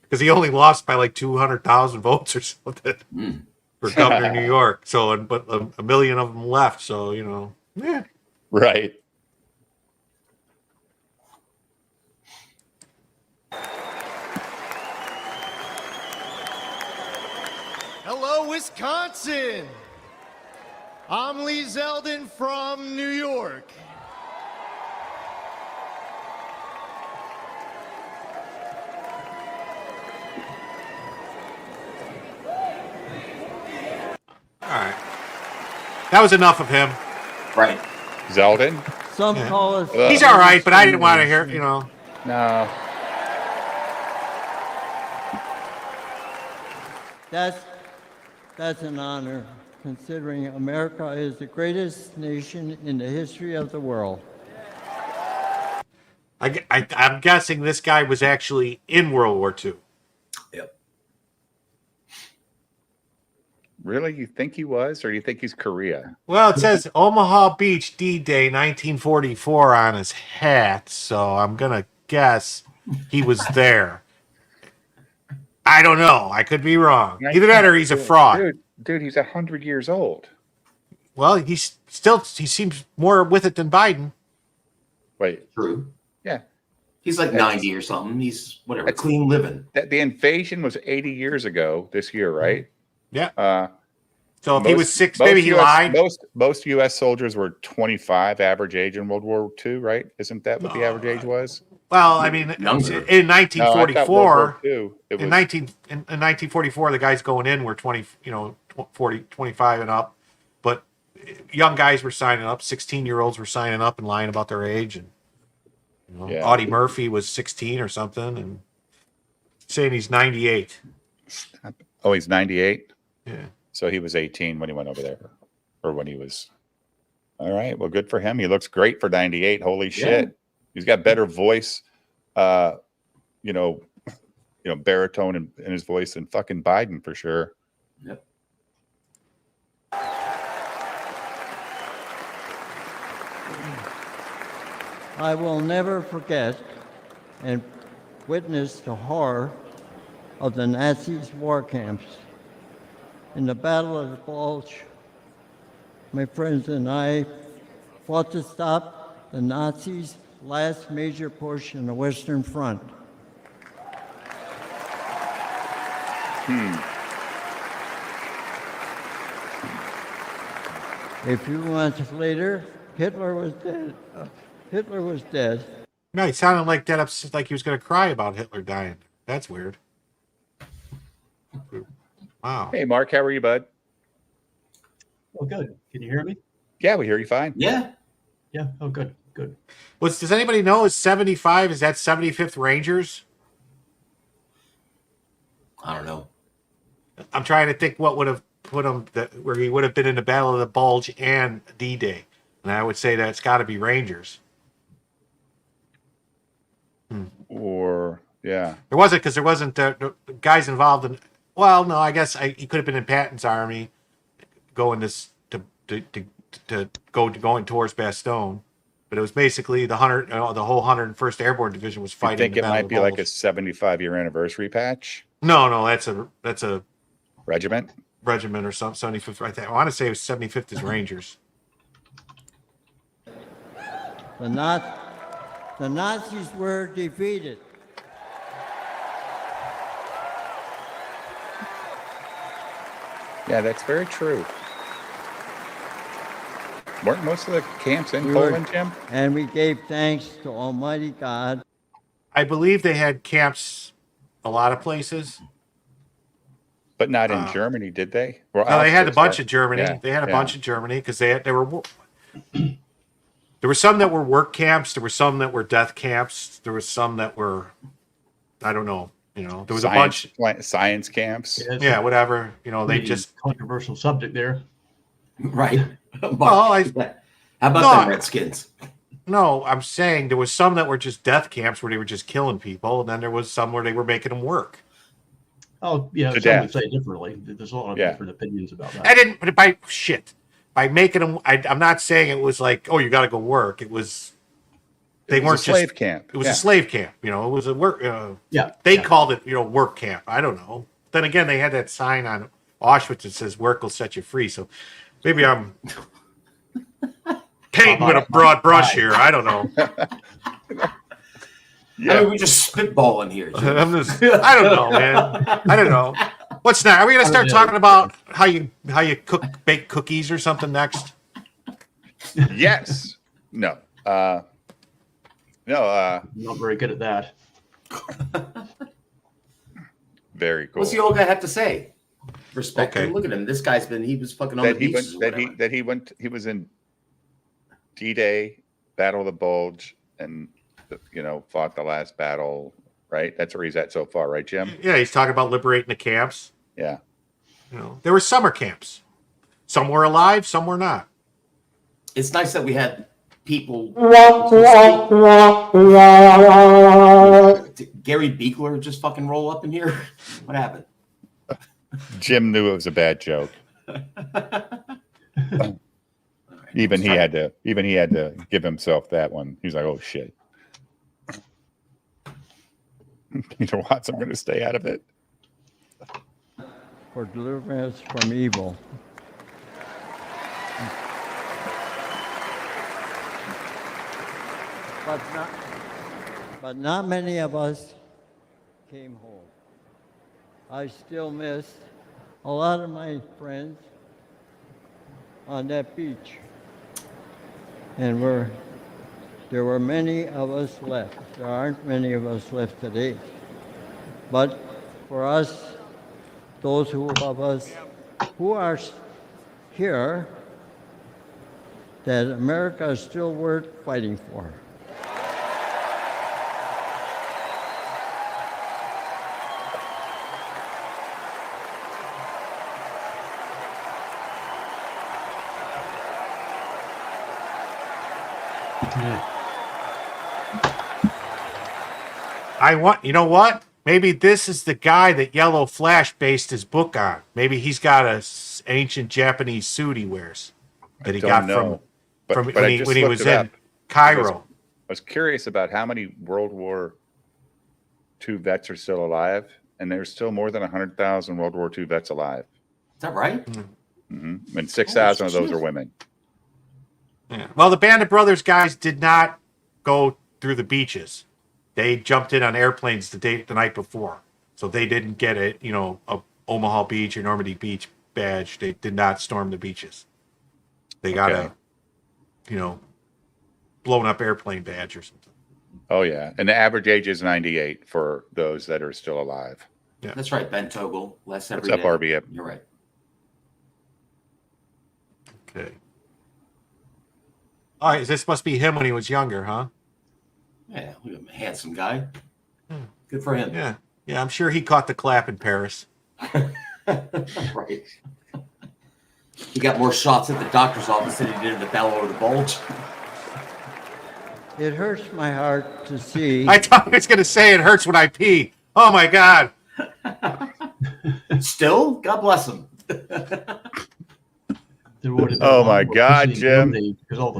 Because he only lost by like 200,000 votes or something for governor of New York. So, but a million of them left. So, yeah. Right. Hello, Wisconsin. I'm Lee Zeldin from New York. That was enough of him. Right. Zeldin? Some call us. He's all right, but I didn't want to hear, No. That's an honor, considering America is the greatest nation in the history of the world. I'm guessing this guy was actually in World War II. Yep. Really? You think he was, or do you think he's Korea? Well, it says Omaha Beach D-Day 1944 on his hat, so I'm going to guess he was there. I don't know. I could be wrong. Either that or he's a fraud. Dude, he's 100 years old. Well, he seems more with it than Biden. Wait. True. Yeah. He's like 90 or something. He's whatever, clean living. The invasion was 80 years ago this year, right? Yeah. So if he was 6, maybe he lied. Most U.S. soldiers were 25 average age in World War II, right? Isn't that what the average age was? Well, I mean, in 1944, in 1944, the guys going in were 20, 40, 25 and up, but young guys were signing up. 16-year-olds were signing up and lying about their age, and Audie Murphy was 16 or something, and saying he's 98. Oh, he's 98. Yeah. So he was 18 when he went over there, or when he was. All right. Well, good for him. He looks great for 98. Holy shit. He's got better voice, baritone in his voice than fucking Biden for sure. Yep. I will never forget and witness the horror of the Nazis' war camps. In the Battle of the Bulge, my friends and I fought to stop the Nazis' last major push in the Western Front. A few months later, Hitler was dead. No, he sounded like that, like he was going to cry about Hitler dying. That's weird. Wow. Hey, Mark, how are you, bud? Oh, good. Can you hear me? Yeah, we hear you fine. Yeah. Yeah. Oh, good. Good. Does anybody know, is 75, is that 75th Rangers? I don't know. I'm trying to think what would have put him where he would have been in the Battle of the Bulge and D-Day. And I would say that it's got to be Rangers. Or, yeah. There wasn't, because there wasn't the guys involved in. Well, no, I guess he could have been in Patton's army, going going towards Bastogne, but it was basically the whole 101st Airborne Division was fighting. You think it might be like a 75-year anniversary patch? No, that's a regiment or something. 75th, right there. I want to say it was 75th is Rangers. The Nazis were defeated. Yeah, that's very true. Weren't most of the camps in Poland, Jim? And we gave thanks to Almighty God. I believe they had camps a lot of places. But not in Germany, did they? Well, no, they had a bunch of Germany. Yeah, they had a bunch of Germany because there were some that were work camps. There were some that were death camps. There were some that were, I don't know. There was a bunch science camps. Yeah, whatever. They just controversial subject there. Right. Well, how about the Redskins? No, I'm saying there was some that were just death camps where they were just killing people, and then there was some where they were making them work. Oh, yeah, some would say differently. There's a lot of different opinions about that. By making them, I'm not saying it was like, oh, you got to go work. It was, they weren't just slave camp. It was a slave camp. It was a work. They called it, work camp. I don't know. Then again, they had that sign on Auschwitz that says "Work will set you free." So maybe I'm painting with a broad brush here. I don't know. I mean, we're just spitballing here. I don't know, man. I don't know. What's next? Are we gonna start talking about how you bake cookies or something next? Yes. No. No. I'm not very good at that. Very cool. What's the old guy have to say? Respect him. Look at him. This guy's he was fucking on the beaches or whatever. He was in D-Day, Battle of the Bulge, and fought the last battle. Right, that's where he's at so far, right, Jim? Yeah, he's talking about liberating the camps. Yeah, there were summer camps. Some were alive, some were not. It's nice that we had people. Gary Beekler just fucking roll up in here. What happened? Jim knew it was a bad joke. Even he had to give himself that one. He was like, "Oh shit." Peter Watts, I'm going to stay out of it. For delivering us from evil. But not many of us came home. I still miss a lot of my friends on that beach. And there were many of us left. There aren't many of us left today. But for us, those of us who are here, that America is still worth fighting for. You know what? Maybe this is the guy that Yellow Flash based his book on. Maybe he's got a ancient Japanese suit he wears that he got from when he was in Cairo. I was curious about how many World War II vets are still alive, and there's still more than 100,000 World War II vets alive. Is that right? Mm-hmm. And 6,000 of those are women. Yeah. Well, the Band of Brothers guys did not go through the beaches. They jumped in on airplanes the night before, so they didn't get a Omaha Beach or Normandy Beach badge. They did not storm the beaches. They got a blown up airplane badge or something. Oh yeah, and the average age is 98 for those that are still alive. Yeah, that's right, Ben Togel. Less every What's up, RBF? You're right. Okay. All right, this must be him when he was younger, huh? Yeah, a handsome guy. Good for him. Yeah, I'm sure he caught the clap in Paris. Right. He got more shots at the doctor's office than he did at the Battle of the Bulge. It hurts my heart to see. I thought he was going to say it hurts when I pee. Oh my God. Still, God bless him. Oh my God, Jim!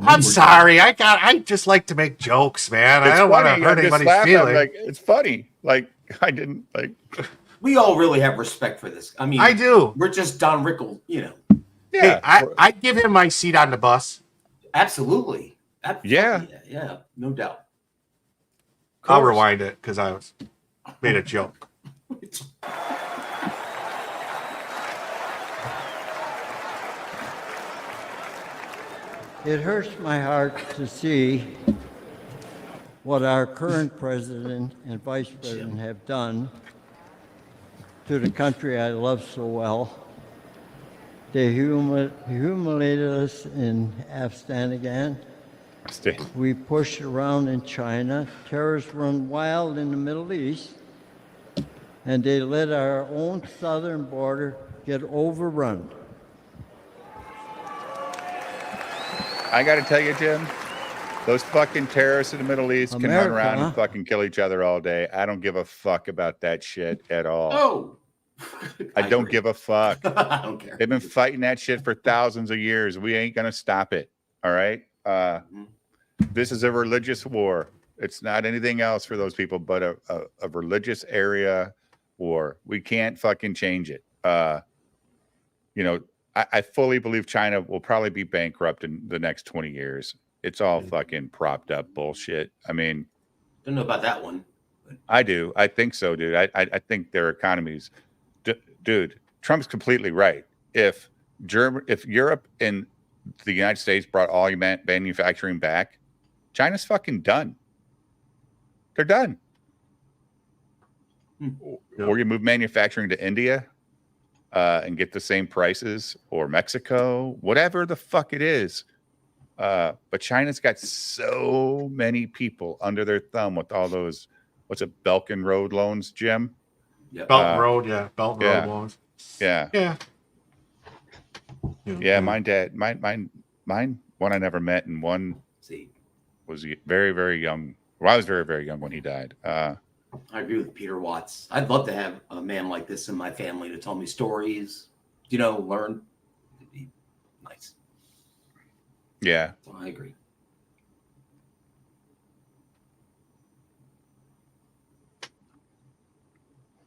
I'm sorry. I just like to make jokes, man. I don't want to hurt anybody's feelings. Like, it's funny. Like I didn't like. We all really have respect for this. I mean, I do. We're just Don Rickles, Yeah, hey, I'd give him my seat on the bus. Absolutely. Yeah, no doubt. I'll rewind it because I made a joke. It hurts my heart to see what our current president and vice president have done to the country I love so well. They humiliated us in Afghanistan. We pushed around in China. Terrorists run wild in the Middle East. And they let our own southern border get overrun. I got to tell you, Jim, those fucking terrorists in the Middle East can run around and fucking kill each other all day. I don't give a fuck about that shit at all. Oh, I don't give a fuck. I don't care. They've been fighting that shit for thousands of years. We ain't gonna stop it. All right. This is a religious war. It's not anything else for those people, but a religious area war. We can't fucking change it. I fully believe China will probably be bankrupt in the next 20 years. It's all fucking propped up bullshit. I mean, don't know about that one. I do. I think so, dude. I think their economies, dude. Trump's completely right. If Europe and the United States brought all manufacturing back, China's fucking done. They're done. Or you move manufacturing to India. and get the same prices, or Mexico, whatever the fuck it is. But China's got so many people under their thumb with all those, what's it, Belt and Road loans, Jim? Yeah. Belt and Road, yeah. Belt and Road loans. Yeah. Yeah. Yeah, mine, one I never met, and one was very, very young. Well, I was very, very young when he died. I agree with Peter Watts. I'd love to have a man like this in my family to tell me stories, learn. It'd be nice. Yeah. So I agree.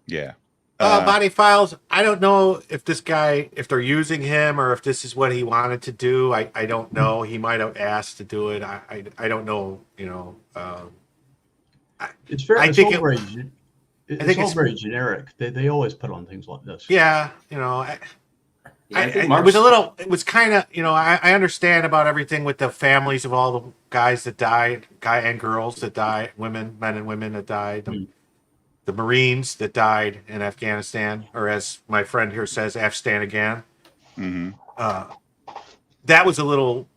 Yeah. Body Files. I don't know if this guy, if they're using him or if this is what he wanted to do. I don't know. He might have asked to do it. I don't know. It's very. I think it's all very generic. They always put on things like this. Yeah, it was a little. It was kind of. I understand about everything with the families of all the guys that died, guy and girls that died, men and women that died. The Marines that died in Afghanistan, or as my friend here says, Afghanistan again. Mm-hmm. That was a little.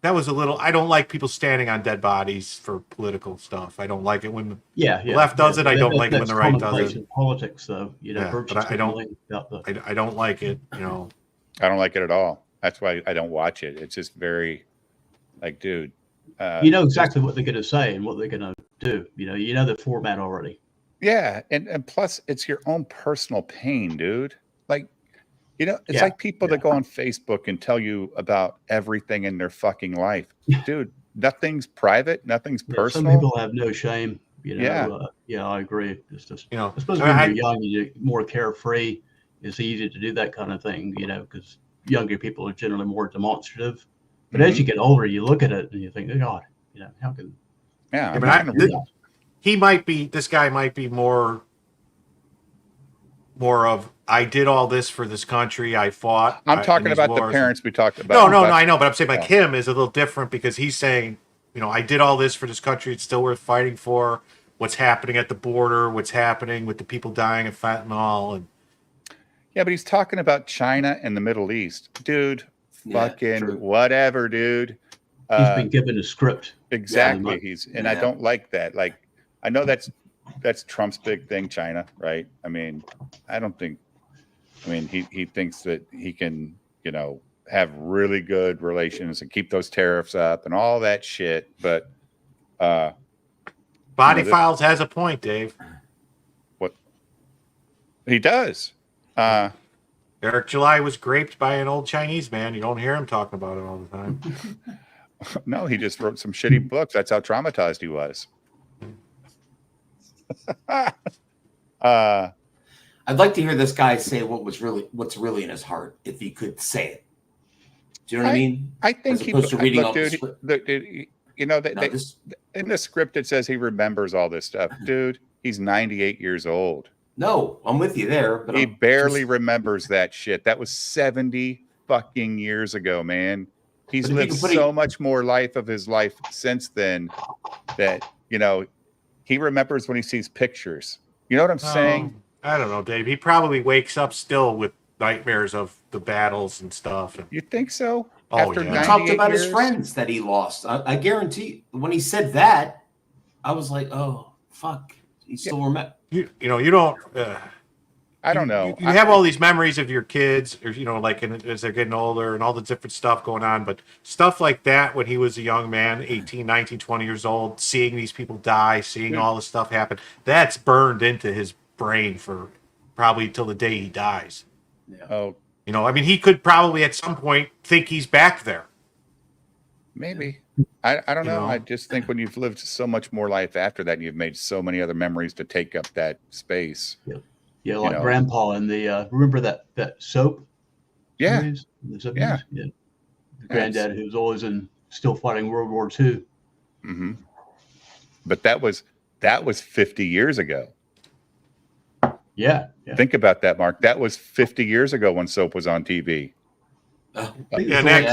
I don't like people standing on dead bodies for political stuff. I don't like it when the left does it. I don't like it when the right does it. In politics, though, but I don't like it. I don't like it at all. That's why I don't watch it. It's just very, like, dude. You know exactly what they're going to say and what they're going to do. You know the format already. Yeah, and plus it's your own personal pain, dude. Like, it's like people that go on Facebook and tell you about everything in their fucking life. Dude, nothing's private, nothing's personal. Some people have no shame. I agree. It's just I suppose when you're young, you're more carefree. It's easy to do that kind of thing, because younger people are generally more demonstrative. But as you get older, you look at it and you think, oh God, how can? Yeah, this guy might be more of, I did all this for this country. I fought. I'm talking about the parents we talked about. No, I know, but I'm saying him is a little different because he's saying, I did all this for this country. It's still worth fighting for. What's happening at the border? What's happening with the people dying of fentanyl? And yeah, but he's talking about China and the Middle East, dude. Fucking whatever, dude. He's been given a script. Exactly. I don't like that. Like, I know that's Trump's big thing, China, right? I mean, he thinks that he can, have really good relations and keep those tariffs up and all that shit. But Body Files has a point, Dave. What he does. Eric July was raped by an old Chinese man. You don't hear him talking about it all the time. No, he just wrote some shitty books. That's how traumatized he was. I'd like to hear this guy say what's really in his heart, if he could say it. Do you know what I mean? I think he. To reading all dude, in the script it says he remembers all this stuff, dude. He's 98 years old. No, I'm with you there, but he barely remembers that shit. That was 70 fucking years ago, man. He's lived so much more life of his life since then that, he remembers when he sees pictures. You know what I'm saying? I don't know, Dave. He probably wakes up still with nightmares of the battles and stuff. You think so? After he talked about his friends that he lost. I guarantee when he said that, I was like, oh, fuck. He still remember. You don't. I don't know. You have all these memories of your kids, or as they're getting older, and all the different stuff going on. But stuff like that, when he was a young man, 18, 19, 20 years old, seeing these people die, seeing all this stuff happen, that's burned into his brain for probably till the day he dies. Yeah. Oh, he could probably at some point think he's back there. Maybe. I don't know. I just think when you've lived so much more life after that, and you've made so many other memories to take up that space. Yeah, like Grandpa in the remember that soap? Yeah. Series? The granddad who was always still fighting World War II. Mm-hmm. But that was 50 years ago. Yeah. Think about that, Mark. That was 50 years ago when soap was on TV. And that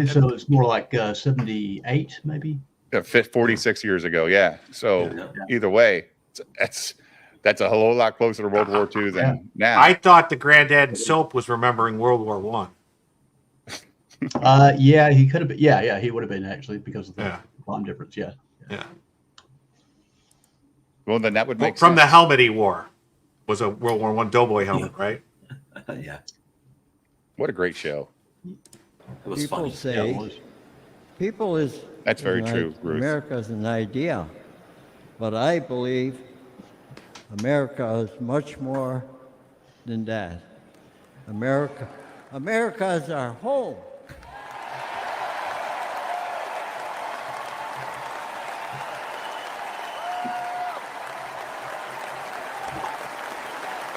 so it's more like 78, maybe. 46 years ago. Yeah. So either way, That's a whole lot closer to World War II than now. I thought the granddad in soap was remembering World War One. Yeah, he could have been. Yeah, he would have been actually because of the bomb difference. Yeah. Well, then that would make From sense. the helmet he wore was a World War One doughboy helmet, right? Yeah. What a great show. It was People funny. say, Yeah, it was. people is. That's very an true, Ruth. America is an idea, but I believe America is much more than that. America is our home.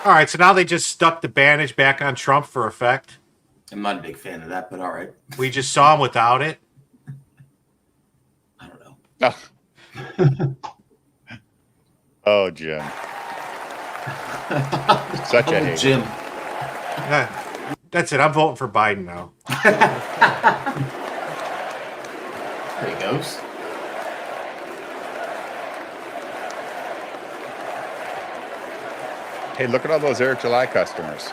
All right, so now they just stuck the bandage back on Trump for effect. I'm not a big fan of that, but all right. We just saw him without it. I don't know. Oh, Jim. Such a hater. Jim. Yeah, that's it. I'm voting for Biden now. There he goes. Hey, look at all those Eric July customers.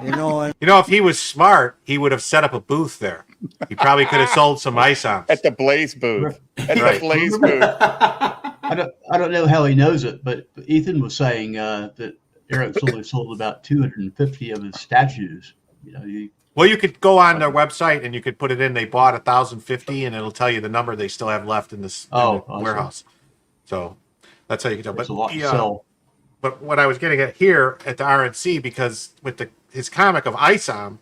You know, if he was smart, he would have set up a booth there. He probably could have sold some ice-ons. At the Blaze booth. At Right. the Blaze booth. I don't know how he knows it, but Ethan was saying that Eric's only sold about 250 of his statues. You know, Well, you could go on their website and you could put it in. They bought 1,050, and it'll tell you the number they still have left in this warehouse. So that's how you can tell. It's But a lot to sell. But what I was getting at here at the RNC, because with his comic of ISOM,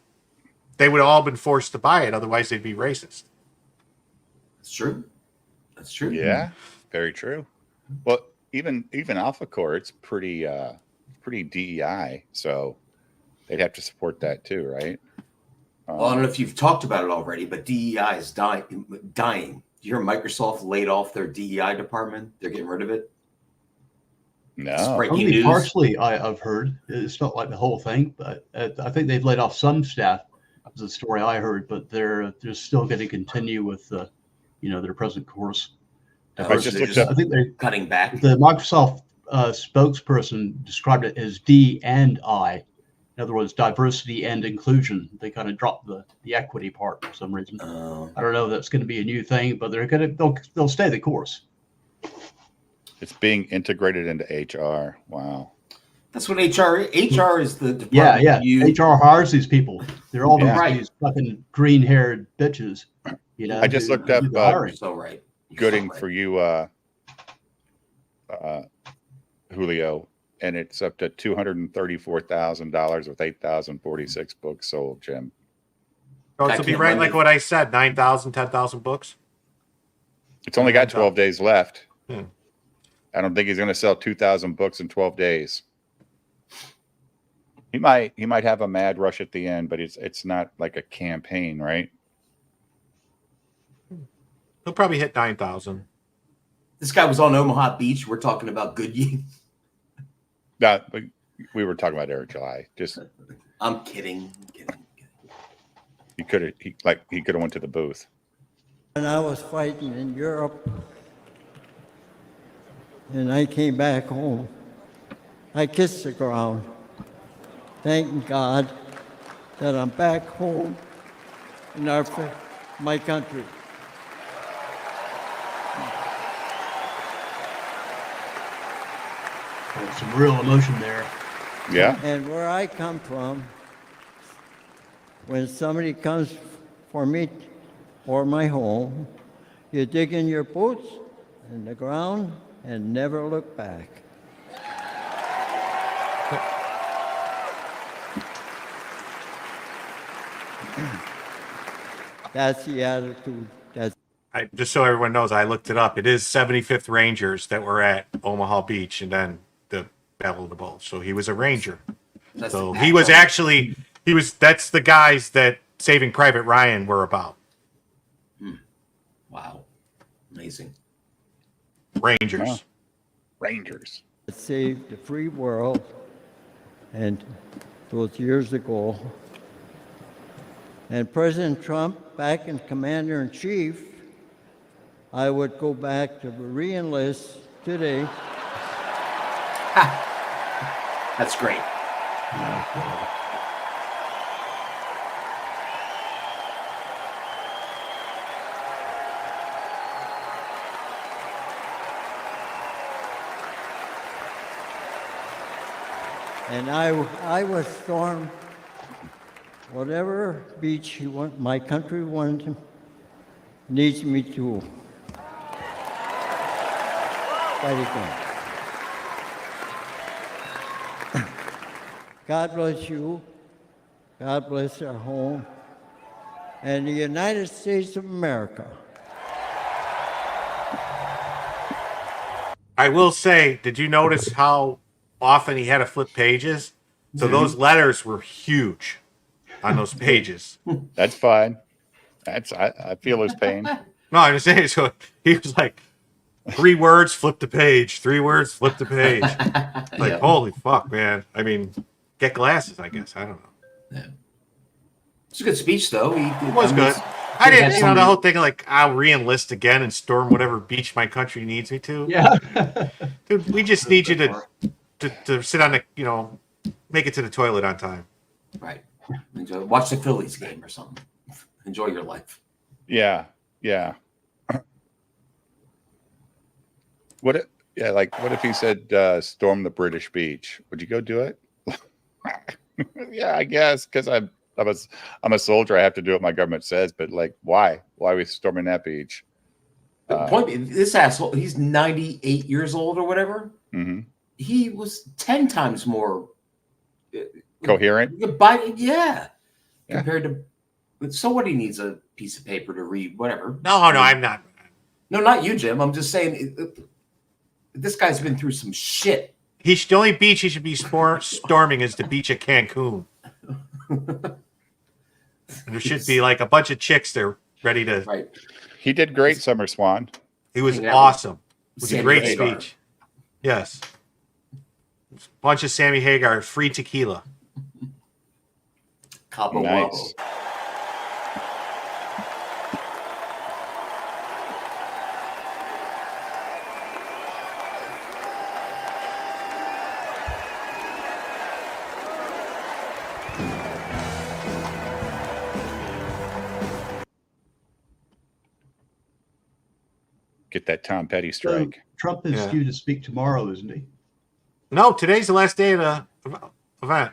they would have all been forced to buy it. Otherwise, they'd be racist. That's true. That's true. Yeah, very true. Well, even Alpha Core, it's pretty DEI, so they'd have to support that too, right? Well, I don't know if you've talked about it already, but DEI is dying. You hear Microsoft laid off their DEI department? They're getting rid of it. No, breaking Only news. partially I've heard. It's not like the whole thing, but I think they've laid off some staff. That was the story I heard, but they're still going to continue with their present course. I just looked up. I think they're cutting back. The Microsoft spokesperson described it as D and I. In other words, diversity and inclusion. They kind of dropped the equity part for some reason. I don't know if that's going to be a new thing, but they'll stay the course. It's being integrated into HR. Wow. That's what HR is the department. Yeah. HR hires these people. They're all Yeah. these fucking green-haired bitches. You know. I just looked up So right. Gooding for you, Julio, and it's up to $234,000 with 8,046 books sold, Jim. So to be right, like what I said, 9,000, 10,000 books. It's only got 12 days left. Hmm. I don't think he's going to sell 2,000 books in 12 days. He might have a mad rush at the end, but it's not like a campaign, right? He'll probably hit 9,000. This guy was on Omaha Beach. We're talking about Goodyear. No, but we were talking about Eric July. Just I'm kidding. he could have went to the booth. When I was fighting in Europe, and I came back home, I kissed the ground, thanking God that I'm back home in my country. There's some real emotion there. Yeah. And where I come from, when somebody comes for me or my home, you dig in your boots in the ground and never look back. That's the attitude. Just so everyone knows, I looked it up. It is 75th Rangers that were at Omaha Beach, and then the Battle of the Bulge. So he was a Ranger. That's the guys that Saving Private Ryan were about. Wow. Amazing. Rangers. Wow. Rangers. That saved the free world. And those years ago. And President Trump, back in Commander-in-Chief, I would go back to re-enlist today. That's great. And I was stormed whatever beach you want, my country needs me to fight against. God bless you. God bless our home and the United States of America. I will say, did you notice how often he had to flip pages? So those letters were huge on those pages. That's fine. I feel his pain. No, I'm just saying. So he was like, 3 words, flip the page. 3 words, flip the page. Like, Yeah. holy fuck, man. I mean, get glasses, I guess. I don't know. It's a good speech, though. It was good. I didn't, the whole thing like, I'll re-enlist again and storm whatever beach my country needs me to. Yeah. Dude, we just need you to sit on the, make it to the toilet on time. Right. Enjoy, watch the Phillies game or something. Enjoy your life. Yeah. What if he said storm the British beach? Would you go do it? Yeah, I guess, because I'm a soldier. I have to do what my government says. But like, why? Why are we storming that beach? This asshole, he's 98 years old or whatever. Mm-hmm. He was 10 times more coherent. Compared to. So what? He needs a piece of paper to read, whatever. No, I'm not. No, not you, Jim. I'm just saying, this guy's been through some shit. The only beach he should be storming is the beach at Cancun. And there should be like a bunch of chicks there ready to. Right. He did great, Summer Swan. He was awesome. It was a great speech. Yes. Bunch of Sammy Hagar, free tequila. Cabo Nice. Wabo. Get that Tom Petty strike. So Trump is due to speak tomorrow, isn't he? No, today's the last day of the event.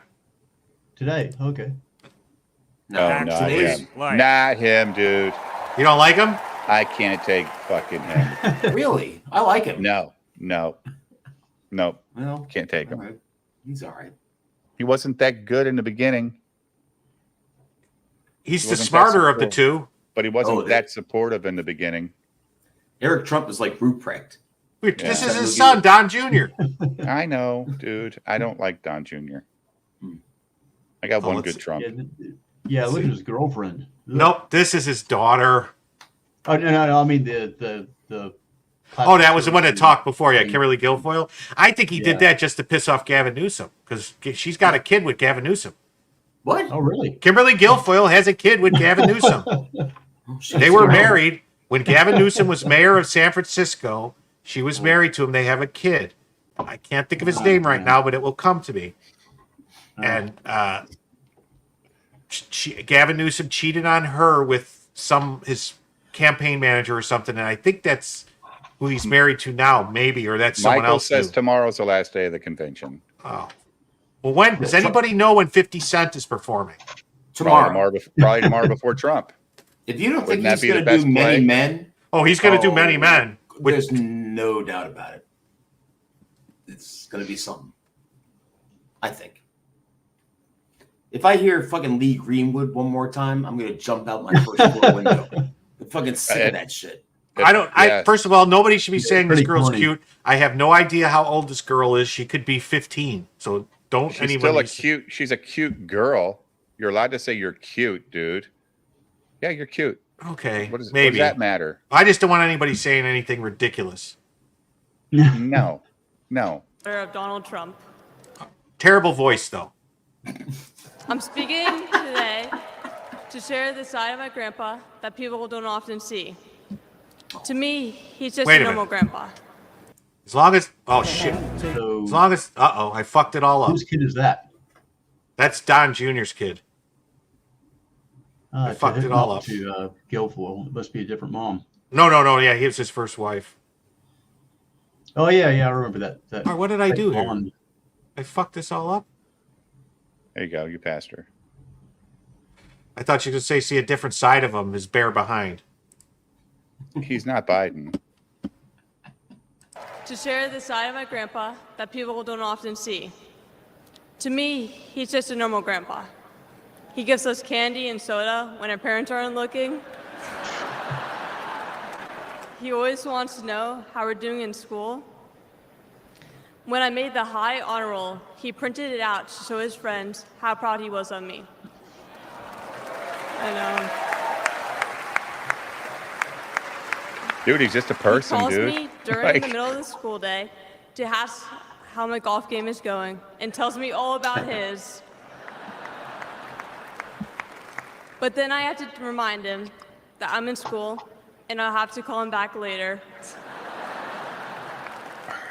Today, okay. No, not him. Not him, dude. You don't like him? I can't take fucking him. Really? I like him. No. Well, Can't take him. right. He's all right. He wasn't that good in the beginning. He's He the wasn't that smarter of the supportive. two. But he wasn't that supportive in the beginning. Eric Trump is like Ruprecht. This is his son, Don Jr. I know, dude. I don't like Don Jr. I got one good Trump. Yeah, look at his girlfriend. Nope, this is his daughter. Oh no, I mean the. Oh, that was the one that talked before. Yeah, Kimberly Guilfoyle. I think he did that just to piss off Gavin Newsom because she's got a kid with Gavin Newsom. What? Oh, really? Kimberly Guilfoyle has a kid with Gavin Newsom. They were married when Gavin Newsom was mayor of San Francisco. She was married to him. They have a kid. I can't think of his name right now, but it will come to me. And Gavin Newsom cheated on her with his campaign manager or something, and I think that's who he's married to now, maybe, or that's someone Michael else. says tomorrow's the last day of the convention. Oh, well, when does anybody know when 50 Cent is performing? Tomorrow. Probably tomorrow before Trump. If you don't Wouldn't think that he's be the going to best do Many play? Men, Oh, he's going to do Many Men. There's no doubt about it. It's going to be something. I think. If I hear fucking Lee Greenwood one more time, I'm going to jump out my first floor window. I'm fucking sick of that shit. First of all, nobody should be saying this pretty girl's corny. cute. I have no idea how old this girl is. She could be 15. So don't She's anybody. She's a cute girl. You're allowed to say you're cute, dude. Yeah, you're cute. Okay, What does maybe that matter? I just don't want anybody saying anything ridiculous. No. Of Donald Trump. Terrible voice, though. I'm speaking today to share the side of my grandpa that people don't often see. To me, he's just Wait a a normal minute. grandpa. As long as shit. So As long as I fucked it all up. whose kid is that? That's Don Jr.'s kid. I fucked it all up. To Guilfoyle. It must be a different mom. No. Yeah, he was his first wife. Oh yeah, I remember that. All right, what did I do here? blonde. I fucked this all up. There you go. You passed her. I thought you could see a different side of him, his bare behind. He's not Biden. To share the side of my grandpa that people don't often see. To me, he's just a normal grandpa. He gives us candy and soda when our parents aren't looking. He always wants to know how we're doing in school. When I made the high honor roll, he printed it out to show his friends how proud he was of me. I know. Dude, he's just a person, He calls dude. me during the middle of the school day to ask how my golf game is going and tells me all about his. But then I have to remind him that I'm in school and I'll have to call him back later.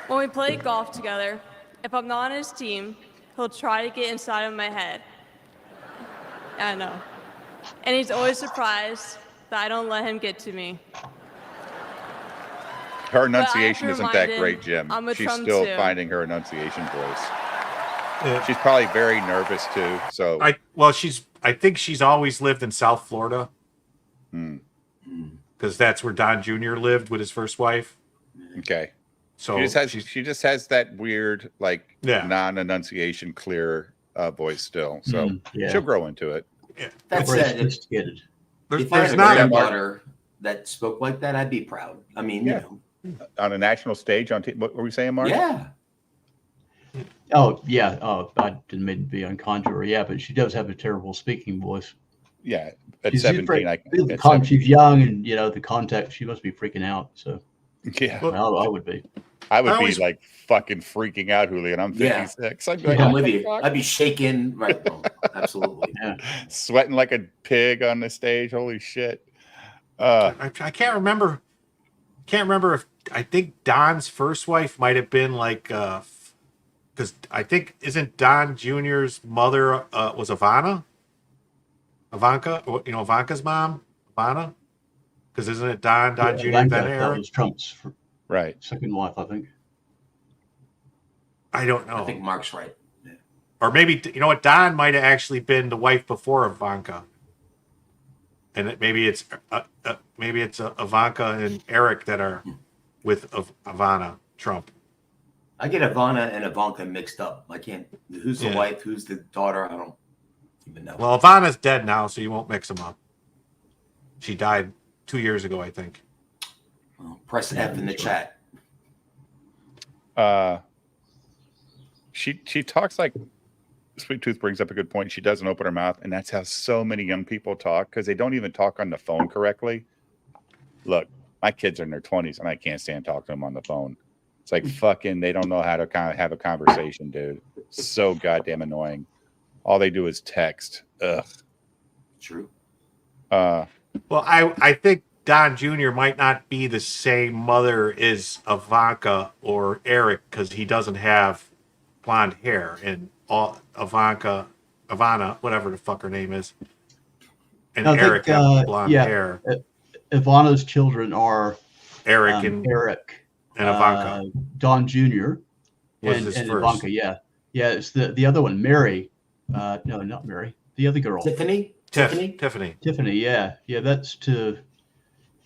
When we play golf together, if I'm not on his team, he'll try to get inside of my head. I know. And he's always surprised that I don't let him get to me. Her enunciation to isn't remind that him great, Jim. I'm a She's Trump still too. finding her enunciation voice. She's probably very nervous too. So I think she's always lived in South Florida. Because that's where Don Jr. lived with his first wife. Okay. So she just has that weird, like, non-enunciation, clear voice still. So she'll grow into it. That said, if I had a granddaughter that spoke like that, I'd be proud. I mean, you know. On a national stage, what were we saying, Mark? Yeah. Oh yeah. I didn't mean to be unkind, yeah, but she does have a terrible speaking voice. Yeah. At She's 17, she's young, and the context. She must be freaking out. So yeah, I would be. I would be like fucking freaking out, Julian. I'm 56. I'd be like, I'm with you. I'd be shaking. Right. Oh, absolutely. Sweating like a pig on the stage. Holy shit. I can't remember. If I think Don's first wife might have been like, because I think isn't Don Jr.'s mother was Ivanka, Ivanka's mom, Ivana, because isn't it Don Jr. then Eric? Was Trump's right second wife, I think. I don't know. I think Mark's right. Yeah. Or maybe Don might have actually been the wife before Ivanka, and maybe it's Ivanka and Eric that are with Ivana Trump. I get Ivana and Ivanka mixed up. I can't. Who's the wife? Who's the daughter? I don't even know. Well, Ivana's dead now, so you won't mix them up. She died 2 years ago, I think. Well, press F in the chat. She talks like Sweet Tooth brings up a good point. She doesn't open her mouth, and that's how so many young people talk because they don't even talk on the phone correctly. Look, my kids are in their 20s, and I can't stand talking to them on the phone. It's like fucking, they don't know how to kind of have a conversation, dude. So goddamn annoying. All they do is text. Ugh. True. Well, I think Don Jr. might not be the same mother as Ivanka or Eric because he doesn't have blonde hair, and Ivana, whatever the fuck her name is, and Eric have blonde hair. Ivana's children are Eric and Ivanka. Don Jr. and first. Ivanka. Yeah. It's the other one, Mary. No, not Mary. The other girl, Tiffany. Tiffany. Yeah. That's is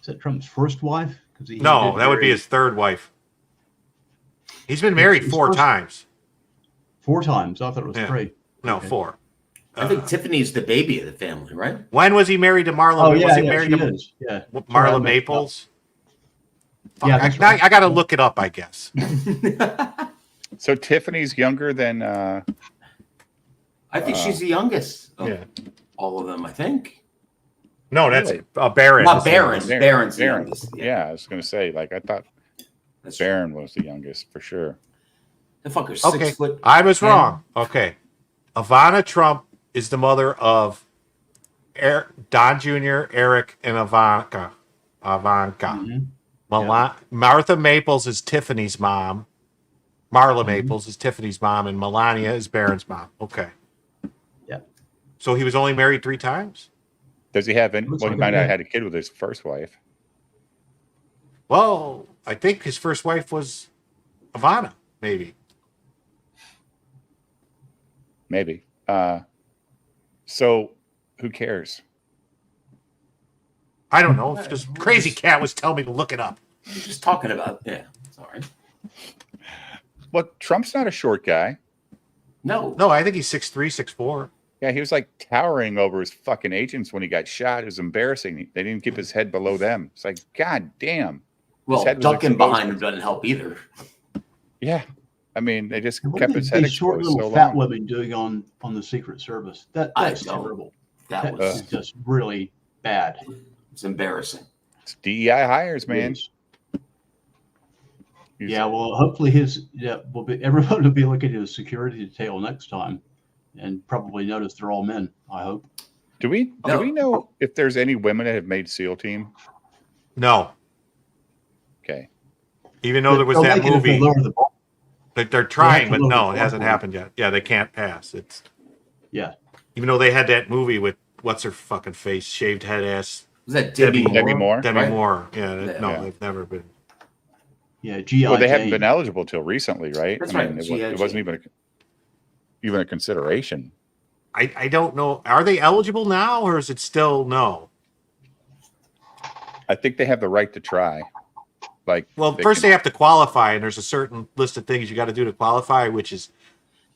that Trump's first wife? No, that would be his third wife. He's been married four times. 4 times? I thought it was 3. No, 4. I think Tiffany's the baby of the family, right? When was he married to Marla? Oh, yeah, was he married to Marla Maples? Yeah, I got to look it up, I guess. So Tiffany's younger than. I think she's the youngest of all of them. I think. No, that's Barron. Not Barron. Barron's the youngest. Yeah, I was going to say, like, I thought Barron was the youngest for sure. The fucker's 6 foot. I was wrong. Okay. Ivana Trump is the mother of Don Jr., Eric, and Ivanka. Martha Maples is Tiffany's mom. Marla Maples is Tiffany's mom, and Melania is Barron's mom. Okay. Yeah. So he was only married 3 times? Does he have any? Looks Well, he like might it, not yeah. have had a kid with his first wife. Well, I think his first wife was Ivana, maybe. Maybe. So who cares? I don't know. This crazy cat was telling me to look it up. We're just talking about, yeah, sorry. Well, Trump's not a short guy. No. No, I think he's 6'3", 6'4". Yeah, he was like towering over his fucking agents when he got shot. It was embarrassing. They didn't keep his head below them. It's like, God damn. Well, His head was ducking exposed. behind him doesn't help either. Yeah. I mean, they just What kept are his head these short exposed little so fat long. women doing on the Secret Service? That's don't. terrible. That That was is just really bad. it's embarrassing. It's DEI hires, man. Yeah, well, hopefully everyone will be looking at his security detail next time, and probably notice they're all men. I hope. Do we know if there's any women that have made SEAL team? No. Okay. Even though there was They'll that make it if they movie. lower the bar. They're trying, They have but to lower no, the it bar hasn't for it. happened yet. Yeah, they can't pass. It's Yeah. even though they had that movie with what's her fucking face, shaved head ass. Was that Debbie Moore? Debbie Moore? Debbie Right? Moore. Yeah, Yeah. no, Yeah. they've never been. Yeah, G.I. Well, they haven't Jane. been eligible till recently, right? That's I mean, right, it G.I. wasn't Jane. even a consideration. I don't know. Are they eligible now, or is it still no? I think they have the right to try. Like, Well, first they have to qualify, and there's a certain list of things you got to do to qualify, which is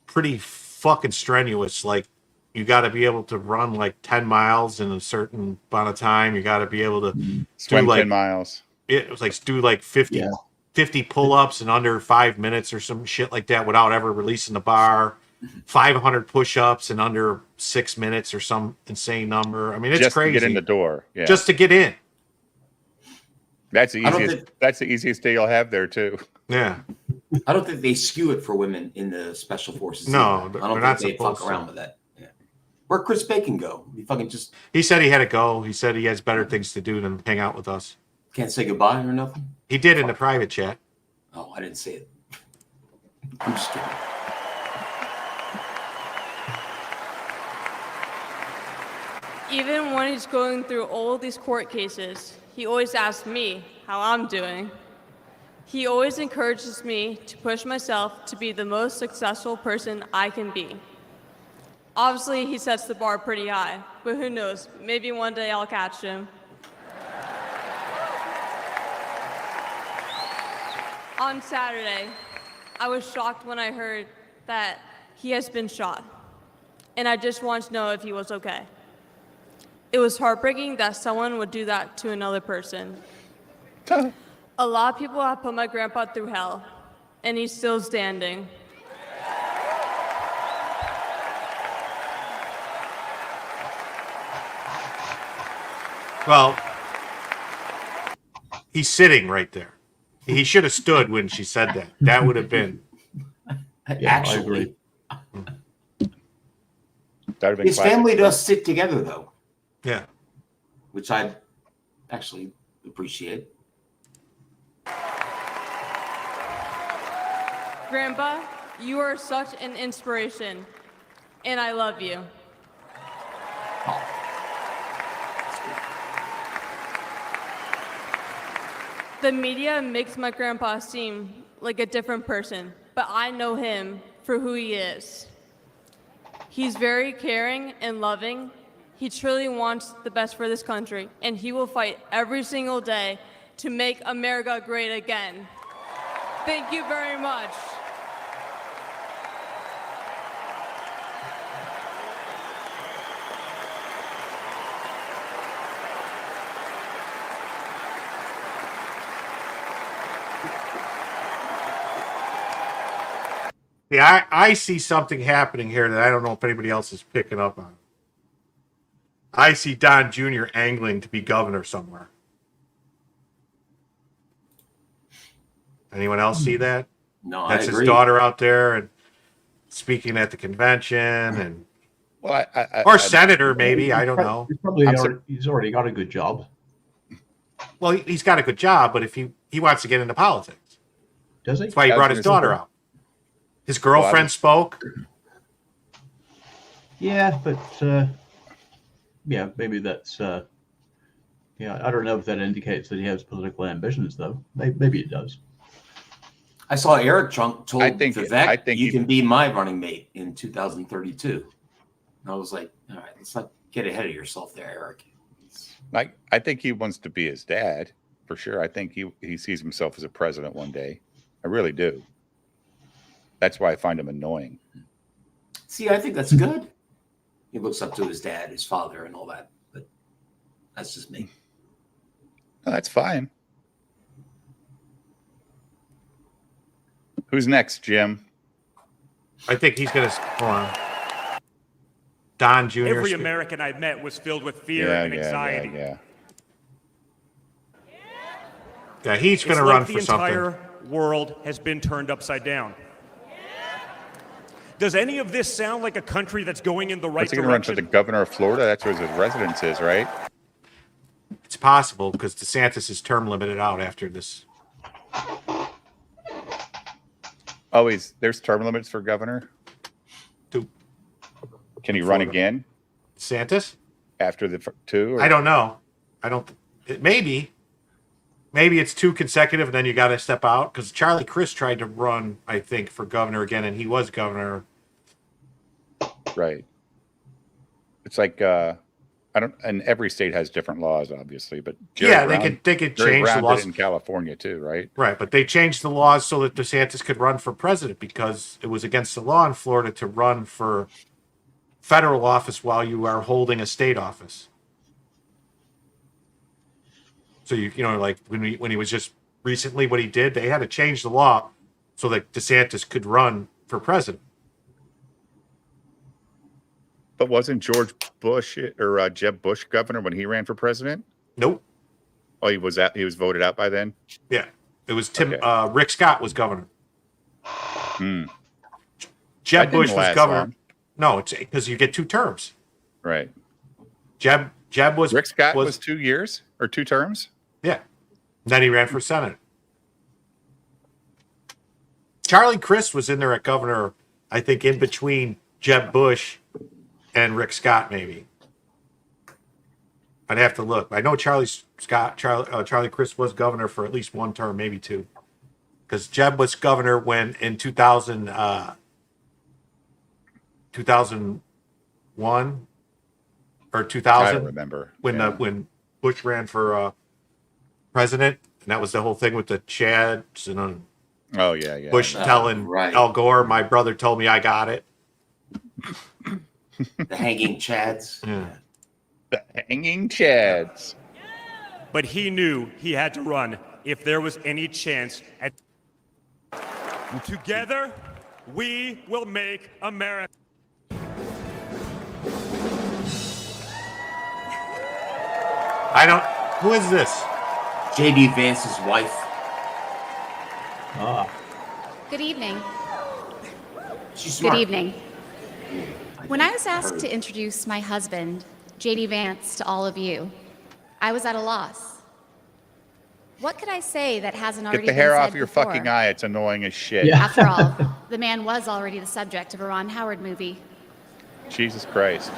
pretty fucking strenuous. Like, you got to be able to run like 10 miles in a certain amount of time. You got to be able to swim do like 10 miles. It was like do like 50 pull-ups in under 5 minutes or some shit like that without ever releasing the bar. 500 push-ups in under 6 minutes or some insane number. I mean, it's just crazy. to get in the door. Yeah. Just to get in. That's the easiest. That's the easiest day you'll have there too. Yeah. I don't think they skew it for women in the special forces. No, either. I don't they're think not they fuck supposed around to. with that. Yeah. Where'd Chris Bacon go? He fucking just He said he had to go. He said he has better things to do than hang out with us. can't say goodbye or nothing. He did in the private chat. Oh, I didn't see it. I'm just kidding. Even when he's going through all these court cases, he always asks me how I'm doing. He always encourages me to push myself to be the most successful person I can be. Obviously, he sets the bar pretty high, but who knows? Maybe one day I'll catch him. On Saturday, I was shocked when I heard that he has been shot, and I just wanted to know if he was okay. It was heartbreaking that someone would do that to another person. A lot of people have put my grandpa through hell, and he's still standing. Well, he's sitting right there. He should have stood when she said that. That would have been. Actually, been his classic. family does sit together though. Yeah. Which I actually appreciate. Grandpa, you are such an inspiration, and I love you. The media makes my grandpa seem like a different person, but I know him for who he is. He's very caring and loving. He truly wants the best for this country, and he will fight every single day to make America great again. Thank you very much. Yeah, I see something happening here that I don't know if anybody else is picking up on. I see Don Jr. angling to be governor somewhere. Anyone else see that? No, That's I his agree. daughter out there and speaking at the convention, and Well, or senator maybe. I don't know. He's already got a good job. Well, he's got a good job, but if he he wants to get into politics. Does he? That's why he brought his daughter out. His girlfriend spoke. Yeah, but yeah, maybe that's yeah. I don't know if that indicates that he has political ambitions, though. Maybe it does. I saw Eric told Vivek, I think you can be my running mate in 2032. And I was like, all right, let's not get ahead of yourself there, Eric. I think he wants to be his dad for sure. I think he sees himself as a president one day. I really do. That's why I find him annoying. See, I think that's good. He looks up to his dad, his father, and all that. But that's just me. No, that's fine. Who's next, Jim? I think he's going to hold on. Don Jr. Every American I met was filled with fear and anxiety. Yeah, he's going to run for something. The entire world has been turned upside down. Does any of this sound like a country that's going in the right direction? Is he going to run for the governor of Florida? That's where his residence is, right? It's possible because DeSantis is term limited out after this. Oh, there's term limits for governor? Can he run again? DeSantis? After the 2? I don't know. Maybe it's 2 consecutive and then you got to step out because Charlie Crist tried to run, I think, for governor again and he was governor. Right. It's like and every state has different laws, obviously, but they could change the laws in California too, right? Right, but they changed the laws so that DeSantis could run for president because it was against the law in Florida to run for federal office while you are holding a state office. So you know, like when he was just recently, what he did, they had to change the law so that DeSantis could run for president. But wasn't George Bush or Jeb Bush governor when he ran for president? Nope. Oh, he was voted out by then? Yeah. It was Rick Scott was governor. Jeb Bush was governor. Long. No, it's because you get 2 terms. Right. Jeb was Rick Scott was 2 years or 2 terms? Yeah. Then he ran for Senate. Charlie Crist was in there at governor, I think, in between Jeb Bush and Rick Scott, maybe. I'd have to look. I know Charlie Crist was governor for at least 1 term, maybe 2. Because Jeb was governor when in 2001 or 2000. I don't remember. When Bush ran for president, and that was the whole thing with the Chads and Bush telling Al Gore, "My brother told me I got it." The hanging Chads. Yeah. The hanging Chads. But he knew he had to run if there was any chance. Together, we will make America. Who is this? J.D. Vance's wife. Good evening. She's smart. Good evening. When I was asked to introduce my husband, J.D. Vance, to all of you, I was at a loss. What could I say that hasn't already been said Get the hair off your before? fucking eye. It's annoying as shit. Yeah. After all, the man was already the subject of a Ron Howard movie. Jesus Christ.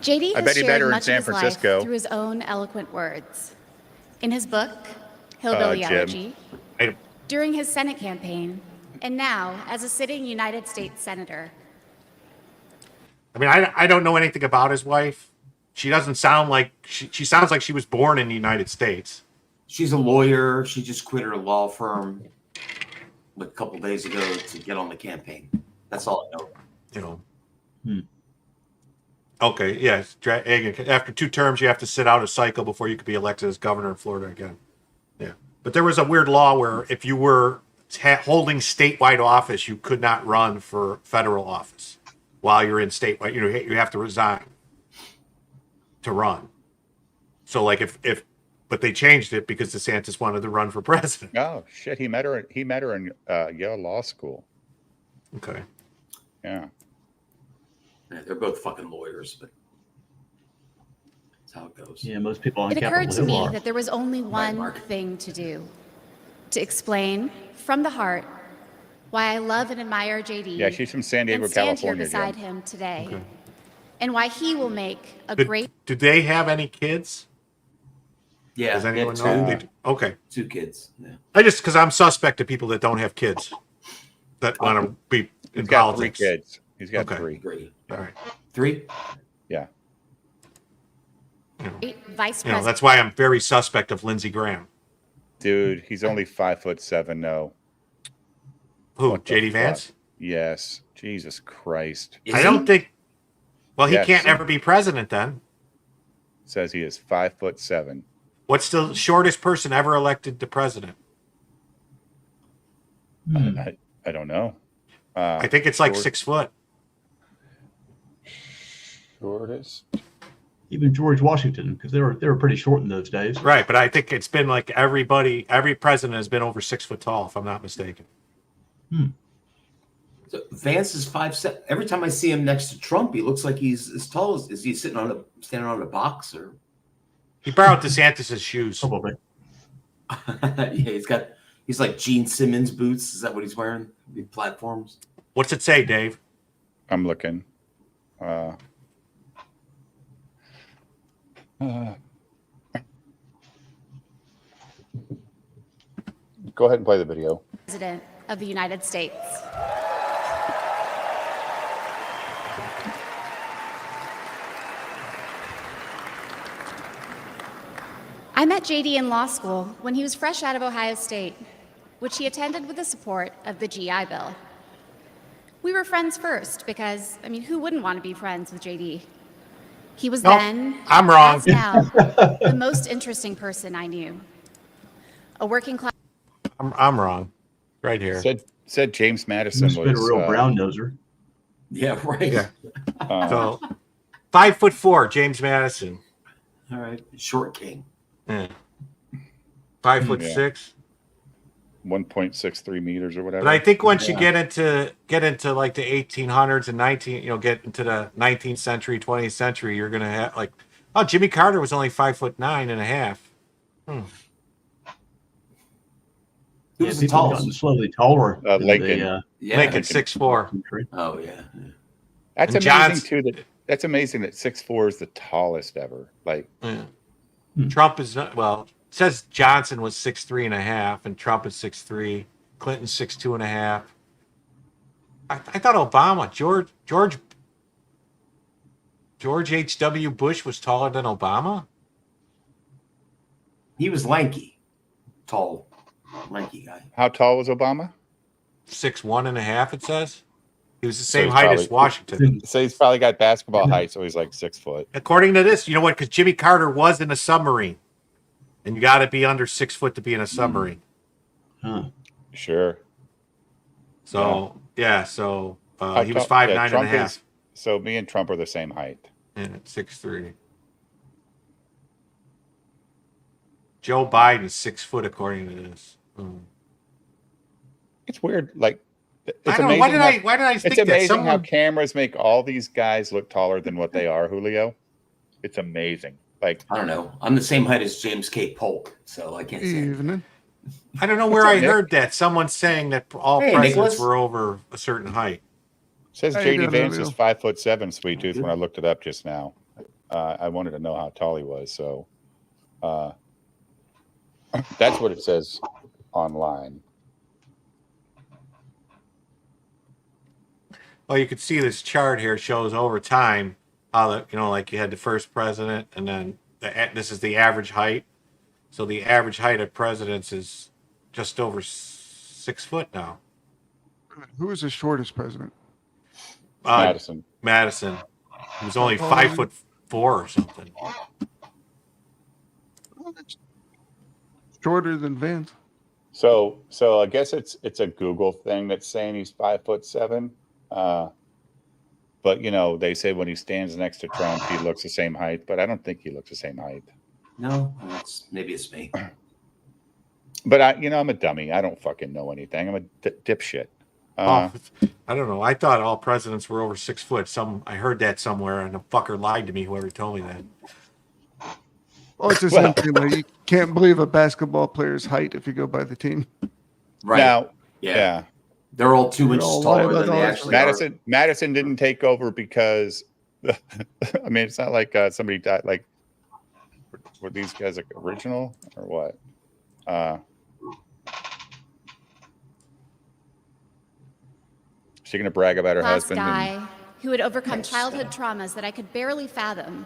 J.D. I has bet he met shared her in much San of his Francisco. life through his own eloquent words. In his book, Hillbilly Jim. Elegy, during his Senate campaign, and now as a sitting United States Senator. I mean, I don't know anything about his wife. She doesn't sound like she sounds like she was born in the United States. She's a lawyer. She just quit her law firm like a couple days ago to get on the campaign. That's all I know. You know. Okay, yes. After 2 terms, you have to sit out a cycle before you could be elected as governor of Florida again. Yeah. But there was a weird law where if you were holding statewide office, you could not run for federal office while you're in statewide. You know, you have to resign to run. So, like, but they changed it because DeSantis wanted to run for president. Oh shit! He met her in Yale Law School. Okay. Yeah. They're both fucking lawyers, but how it goes. Yeah, most people on It occurred Capitol to Hill me are. that there was only one Mark. thing to do: to explain from the heart why I love and admire JD. Yeah, she's from San Diego, and stand California, here beside Jim. him today, Okay. and why he will make a Did, great. do they have any kids? Yeah, Does they anyone have know? two. They do. Okay. 2 kids. Yeah. I just because I'm suspect of people that don't have kids that want to be in He's got politics. 3 kids. He's got Okay. 3. 3. All right. 3? Yeah. Vice You know, President. that's why I'm very suspect of Lindsey Graham. Dude, he's only 5'7". No. Who? What the JD fuck? Vance? Yes. Jesus Christ. Is I don't he? think. Well, Yes. he can't ever be president then. Says he is 5'7". What's the shortest person ever elected to president? I don't know. I think it's like short- 6 foot. Shortest. Even George Washington, because they were pretty short in those days. Right, but I think it's been like every president has been over 6 foot tall, if I'm not mistaken. So Vance is 5'7". Every time I see him next to Trump, he looks like he's as tall as. Is he standing on a box or? He borrowed DeSantis' shoes. Probably. Yeah, he's like Gene Simmons boots. Is that what he's wearing? The platforms. What's it say, Dave? I'm looking. Go ahead and play the video. President of the United States. I met JD in law school when he was fresh out of Ohio State, which he attended with the support of the GI Bill. We were friends first because, who wouldn't want to be friends with JD? He was Nope, then, I'm wrong. as now, the most interesting person I knew. A working class. I'm wrong. Right here. Said James Madison He's been a was real brown noser. Yeah, right. Yeah. uh, So 5'4", James Madison. All right, short king. Yeah. 5'6". 1.63 meters or whatever. But I think once you get into like the 1800s and get into the 19th century, 20th century, you're gonna have like, oh, Jimmy Carter was only 5'9.5". Who Yeah, was the people have tallest? gotten slowly taller. Lincoln. Lincoln 6'4". Oh yeah. That's And amazing too. That's amazing that 6'4" is the tallest ever. Like, Trump is not, well, it says Johnson was 6'3.5", and Trump is 6'3". Clinton's 6'2.5". I thought Obama, George H.W. Bush was taller than Obama. He was lanky, tall, lanky guy. how tall was Obama? 6'1.5", it says. He was the So same he's height as Washington. So he's probably got basketball height, so he's like 6 foot. According to this, you know what? Because Jimmy Carter was in a submarine, and you got to be under 6 foot to be in a submarine. Sure. So so How he was tall- 5'9.5". Trump is- So me and Trump are the same height. And 6'3". Joe Biden is 6 foot according to this. It's weird. Like, it's I don't know. amazing. Why did I think It's that? amazing how Someone- cameras make all these guys look taller than what they are, Julio. It's amazing. Like, I don't know. I'm the same height as James K. Polk, so I can't say. Evening. I don't know where What's I up, Nick? heard that. Someone saying that all Hey, presidents Nicholas. were over a certain height. says How you JD doing, Vance Julio? is 5'7", sweet tooth. When I looked it up just now, I wanted to know how tall he was. So, that's what it says online. Well, you could see this chart here shows over time how that, like you had the first president, and then this is the average height. So the average height of presidents is just over 6 foot now. Who is the shortest president? Madison. Madison. He was only Oh, 5'4" or something. Shorter than Vance. So I guess it's a Google thing that's saying he's 5'7". But they say when he stands next to Trump, he looks the same height. But I don't think he looks the same height. No, maybe it's me. But I'm a dummy. I don't fucking know anything. I'm a dipshit. I don't know. I thought all presidents were over 6 foot. I heard that somewhere, and the fucker lied to me. Whoever told me that. Well, it's the same thing. Like you can't believe a basketball player's height if you go by the team. Right. Now, yeah. They're all 2 inches all taller lying than they about actually are. Madison didn't take over because, I mean, it's not like somebody died. Like, were these guys like original or what? She gonna brag about her Last husband? guy who had overcome childhood traumas that I could barely fathom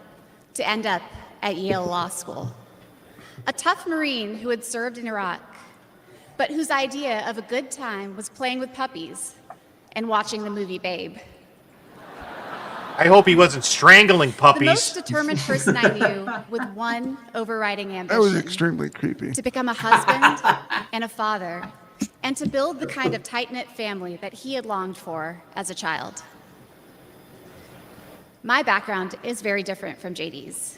to end up at Yale Law School. A tough Marine who had served in Iraq, but whose idea of a good time was playing with puppies and watching the movie Babe. I hope he wasn't strangling puppies. The most determined person I knew with one overriding ambition. That was extremely creepy. To become a husband and a father, and to build the kind of tight-knit family that he had longed for as a child. My background is very different from JD's.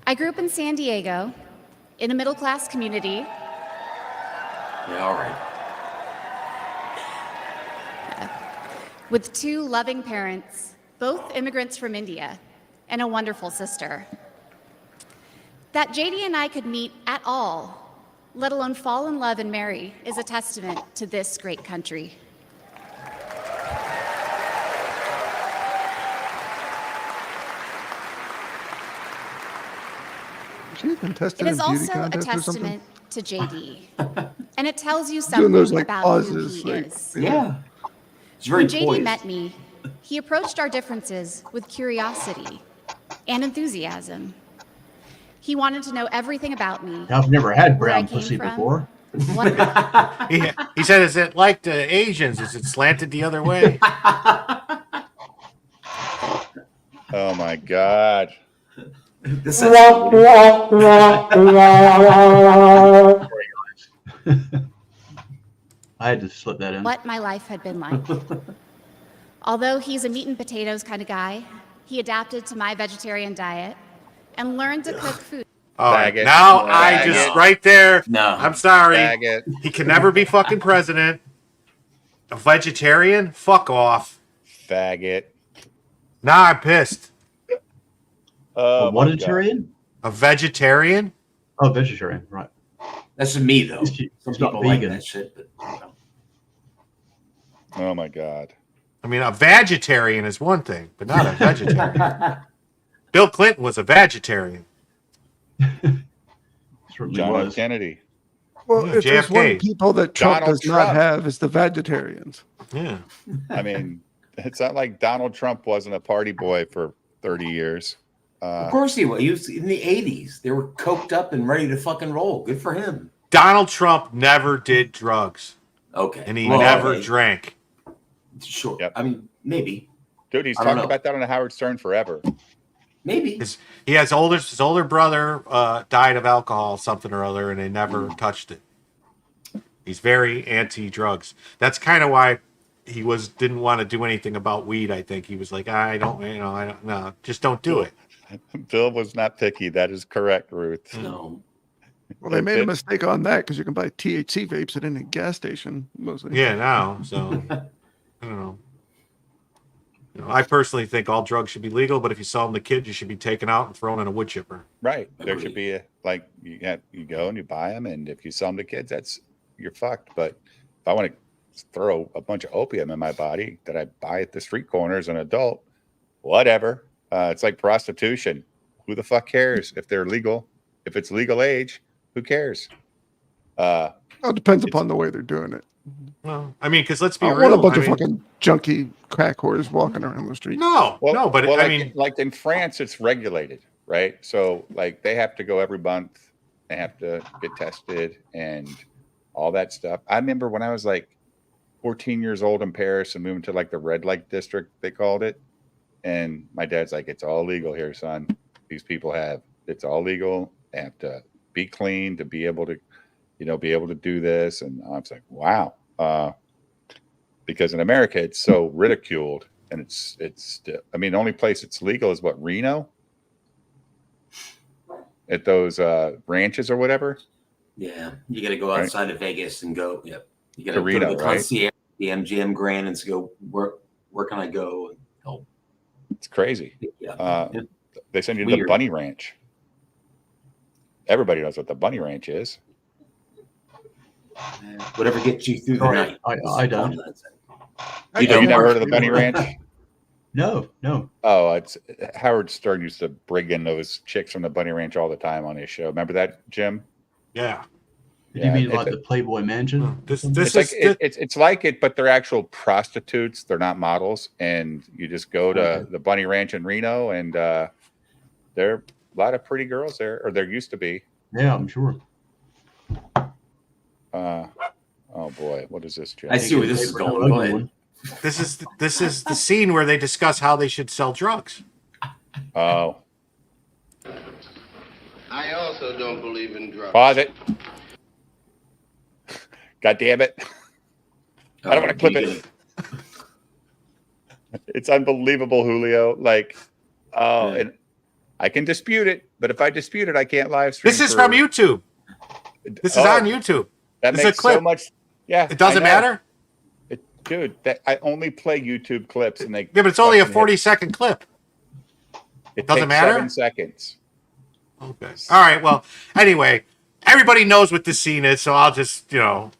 I grew up in San Diego, in a middle-class community. Yeah, all right. With 2 loving parents, both immigrants from India, and a wonderful sister. That JD and I could meet at all, let alone fall in love and marry, is a testament to this great country. She contested It is in beauty also a contest or something. testament to JD, and it tells you Doing something those like about pauses, who he like is. Yeah. It's very When JD poised. met me, he approached our differences with curiosity and enthusiasm. He wanted to know everything about me. I've never had where I brown came pussy from, before. what- He said, is it like the Asians? Is it slanted the other way? Oh my God. This I had to slip that in. what my life had been like. Although he's a meat and potatoes kind of guy, he adapted to my vegetarian diet and learned to cook food. All right, Faggot. now I Faggot. just right there. No. I'm sorry. Faggot. He can never be fucking president. A vegetarian? Fuck off. Faggot. Now I'm pissed. Oh, A vegetarian? A vegetarian? Oh, vegetarian, right. That's just me, though. It's Some not people like vegan. that shit, but you know. Oh my God. I mean, a vegetarian is one thing, but not a vegetarian. Bill Clinton was a vegetarian. Certainly John F. was. Kennedy. Well, if there's one JFK. people that Trump Donald does not Trump. have, it's the vegetarians. Yeah. I mean, it's not like Donald Trump wasn't a party boy for 30 years. Of course he was. He was in the 80s. They were coked up and ready to fucking roll. Good for him. Donald Trump never did drugs. Okay. And he Well, never okay. drank. Sure. Yep. I mean, maybe. Dude, he's I don't talked know. about that on Howard Stern forever. Maybe. He has his older brother died of alcohol, something or other, and they never touched it. He's very anti-drugs. That's kind of why he didn't want to do anything about weed. I think he was like, no, just don't do it. Bill was not picky. That is correct, Ruth. No. Well, they made a mistake on that because you can buy THC vapes at any gas station mostly. Yeah, now, so I don't know. I personally think all drugs should be legal, but if you sell them to kids, you should be taken out and thrown in a wood chipper. Right. There should be you go and you buy them, and if you sell them to kids, you're fucked. But if I want to throw a bunch of opium in my body that I buy at the street corner as an adult, whatever. It's like prostitution. Who the fuck cares if they're legal? If it's legal age, who cares? It depends upon the way they're doing it. Well, I mean, because let's be I real. want a bunch I of mean, fucking junky crack whores walking around the street. No, Well, I mean, like in France, it's regulated, right? So like they have to go every month. They have to get tested and all that stuff. I remember when I was like 14 years old in Paris and moving to like the red light district, they called it. And my dad's like, it's all legal here, son. These people it's all legal. They have to be clean to be able to, be able to do this. And I was like, wow. Because in America, it's so ridiculed. And the only place it's legal is what, Reno? At those ranches or whatever? Yeah. You got to go outside of Vegas and go. Yep. You got To to go Reno, to the right? concierge, the MGM Grand, and go, where can I go? And help. It's crazy. Yeah. They send you to the Weird. bunny ranch. Everybody knows what the Bunny Ranch is. Whatever gets you through the night. I don't. You never heard of the Bunny Ranch? No. Oh, it's Howard Stern used to bring in those chicks from the Bunny Ranch all the time on his show. Remember that, Jim? Yeah. You mean like the Playboy Mansion? It's like it, but they're actual prostitutes. They're not models, and you just go to the Bunny Ranch in Reno, and there are a lot of pretty girls there, or there used to be. Yeah, I'm sure. Oh boy, what is this, Jim? I see where this is going. Go ahead. This is the scene where they discuss how they should sell drugs. Oh. I also don't believe in drugs. Pause it. God damn it. I don't want to clip it. It's unbelievable, Julio. Like, and I can dispute it, but if I dispute it, I can't live stream. This is from YouTube. This is on YouTube. That It's makes a clip. so much. Yeah. It doesn't matter? Dude, I only play YouTube clips, and they. Yeah, but it's only a 40-second clip. It doesn't takes matter? 7 seconds. Okay. All right. Well, anyway, everybody knows what this scene is, so I'll just go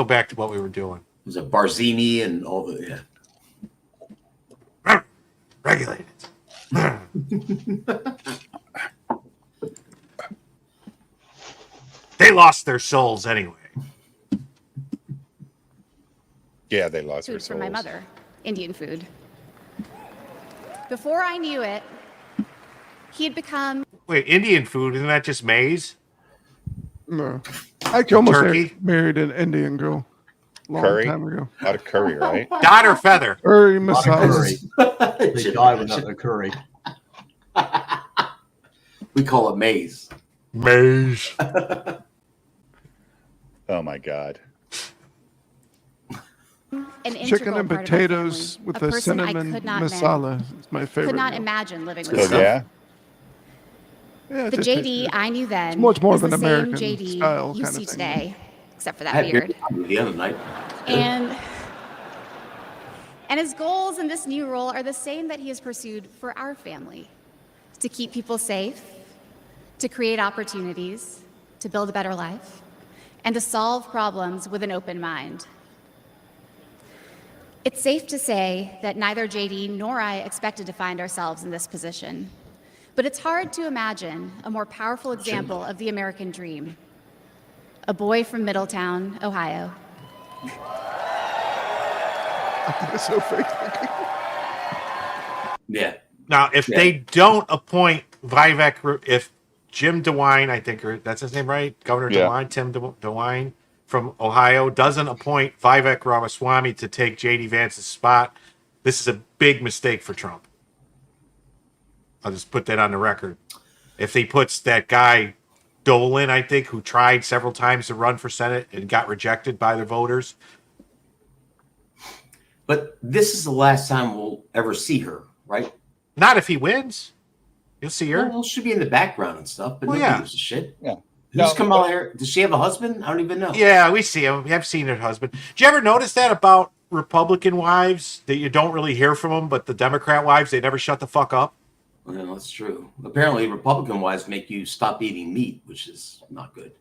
back to what we were doing. There's a Barzini and all the Regulated. They lost their souls anyway. Yeah, they lost their Food souls. from my mother, Indian food. Before I knew it, he had become. Wait, Indian food, isn't that just maize? No. I actually almost Turkey? married an Indian girl a long Curry? time ago. A lot of curry, right? Dot or feather? Curry A lot of masala. curry. They die without the curry. we call it maize. Maize. Oh my God. An Chicken integral and part of my potatoes family, with a the person I cinnamon could not masala. It's my favorite. Could not meal. imagine living Oh, with. yeah? Yeah, it The just tastes JD good. I knew then It's much more is than the American same JD style you kind see of thing. today, except for I that had beard. beer the other night. And his goals in this new role are the same that he has pursued for our family: to keep people safe, to create opportunities, to build a better life, and to solve problems with an open mind. It's safe to say that neither JD nor I expected to find ourselves in this position. But it's hard to imagine a more powerful example of the American dream. A boy from Middletown, Ohio. It's so fake. Yeah. Now, if they don't appoint Vivek, if Jim DeWine, I think that's his name, right? Governor Yeah. DeWine, Tim DeWine from Ohio, doesn't appoint Vivek Ramaswamy to take J.D. Vance's spot, this is a big mistake for Trump. I'll just put that on the record. If he puts that guy Dolan, I think, who tried several times to run for Senate and got rejected by the voters. But this is the last time we'll ever see her, right? Not if he wins. You'll see her. Well, she'll be in the background and stuff, but Well, nobody yeah. gives a shit. Yeah. Who's come out here? Does she have a husband? I don't even know. Yeah, we see him. We have seen her husband. Did you ever notice that about Republican wives, that you don't really hear from them, but the Democrat wives, they never shut the fuck up? Well, that's true. Apparently, Republican wives make you stop eating meat, which is not good.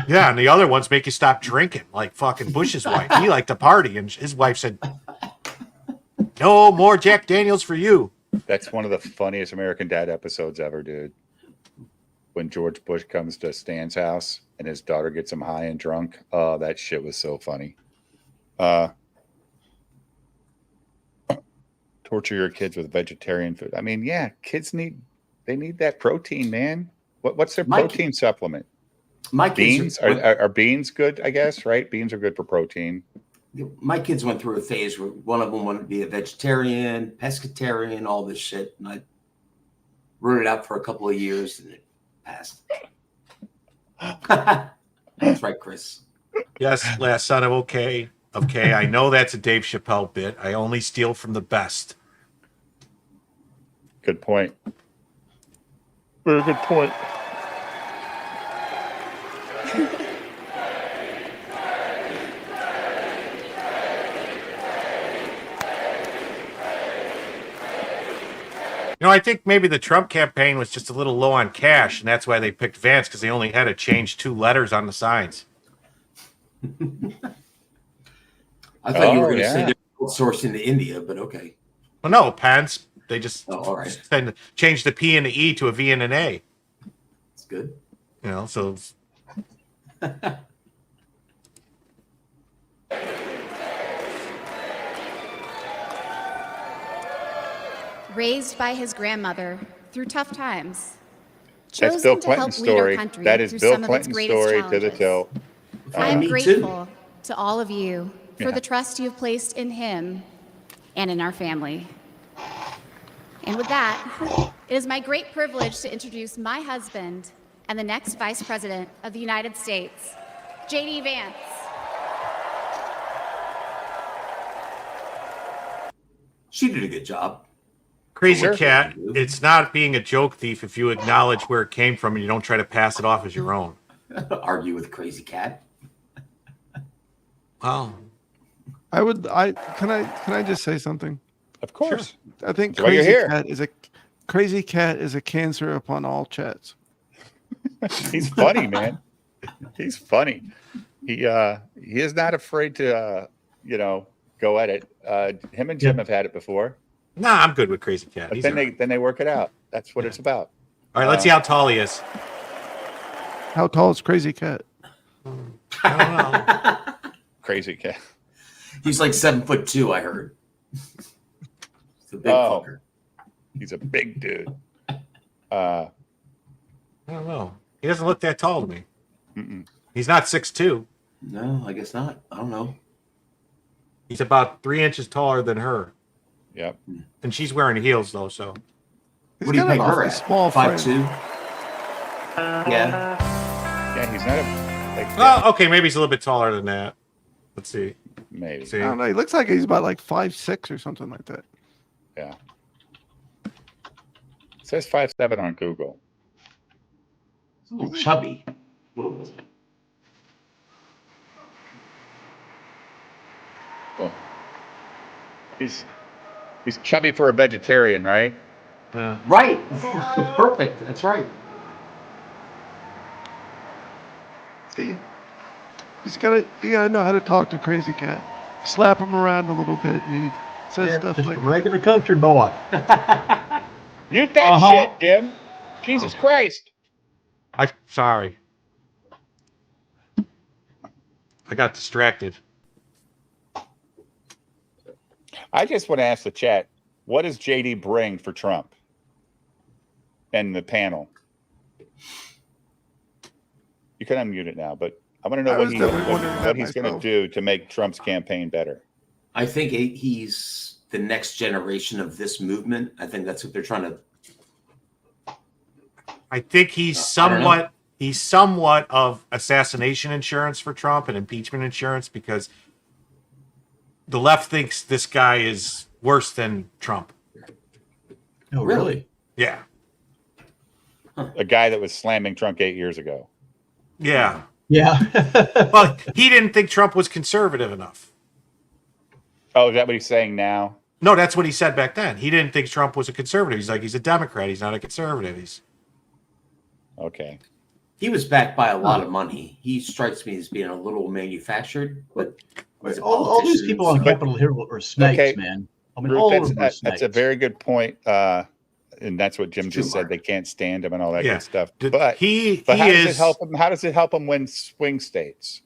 Yeah, and the other ones make you stop drinking, like fucking Bush's wife. He liked to party, and his wife said, "No more Jack Daniels for you." That's one of the funniest American Dad episodes ever, dude. When George Bush comes to Stan's house and his daughter gets him high and drunk. Oh, that shit was so funny. Torture your kids with vegetarian food. I mean, yeah, kids need that protein, man. What's their protein supplement? My kids beans are beans good, I guess, right? Beans are good for protein. My kids went through a phase where one of them wanted to be a vegetarian, pescatarian, all this shit, and I wrote it out for a couple of years and it passed. That's right, Chris. Yes, last son of okay. I know that's a Dave Chappelle bit. I only steal from the best. Good point. Very good point. I think maybe the Trump campaign was just a little low on cash, and that's why they picked Vance, because they only had to change 2 letters on the signs. I thought you were going to say they're outsourcing to India, but okay. Well, no, Pence. They just all right. changed the P and the E to a V and an A. It's good. So. Raised by his grandmother through tough times. That's Chosen Bill to help Clinton's lead our story. country That is through Bill some of its Clinton's greatest story to the challenges. till. I am Me too. grateful to all of you for Yeah. the trust you have placed in him and in our family. And with that, it is my great privilege to introduce my husband and the next Vice President of the United States, J.D. Vance. She did a good job. Crazy Cat, it's not being a joke thief if you acknowledge where it came from and you don't try to pass it off as your own. Argue with Crazy Cat. Wow. Can I just say something? Of course. I think That's why you're here. Crazy Cat is a cancer upon all chats. He's funny, man. He's funny. He is not afraid to go at it. Him and Jim have had it before. Nah, I'm good with Crazy Cat. But then they work it out. That's what it's about. All right, let's see how tall he is. How tall is Crazy Cat? I don't know. Crazy Cat. He's like 7'2", I heard. He's a big fucker. He's a big dude. I don't know. He doesn't look that tall to me. Mm-mm. He's not 6'2". No, I guess not. I don't know. He's about 3 inches taller than her. Yep. And she's wearing heels, though, so. What do you think her at? Small 5'2"? Yeah, he's not a... Well, okay, maybe he's a little bit taller than that. Let's see. Maybe. See. I don't know. He looks like he's about like 5'6" or something like that. Yeah. It says 5'7" on Google. It's a little chubby. Well, he's chubby for a vegetarian, right? Yeah. Right. Perfect. That's right. See, you gotta know how to talk to Crazy Cat. Slap him around a little bit. And he says stuff Just like, a regular country boy. Mute that shit, Jim. Jesus Christ. I'm sorry. I got distracted. I just want to ask the chat, what does JD bring for Trump and the panel? You can unmute it now, but I want to know what he's going to do to make Trump's campaign better. I think he's the next generation of this movement. I think that's what they're trying to. I think he's somewhat of assassination insurance for Trump and impeachment insurance, because the left thinks this guy is worse than Trump. Oh, really? Yeah. A guy that was slamming Trump 8 years ago. Yeah. Yeah. Well, he didn't think Trump was conservative enough. Oh, is that what he's saying now? No, that's what he said back then. He didn't think Trump was a conservative. He's like, he's a Democrat. He's not a conservative. He's okay. He was backed by a lot of money. He strikes me as being a little manufactured, but all these people on Capitol Hill are snakes, man. I mean, Ruth, all of them are that's snakes. a very good point. And that's what Jim just said. They can't stand him and all that good stuff. But how does it help him? How does it help him win swing states?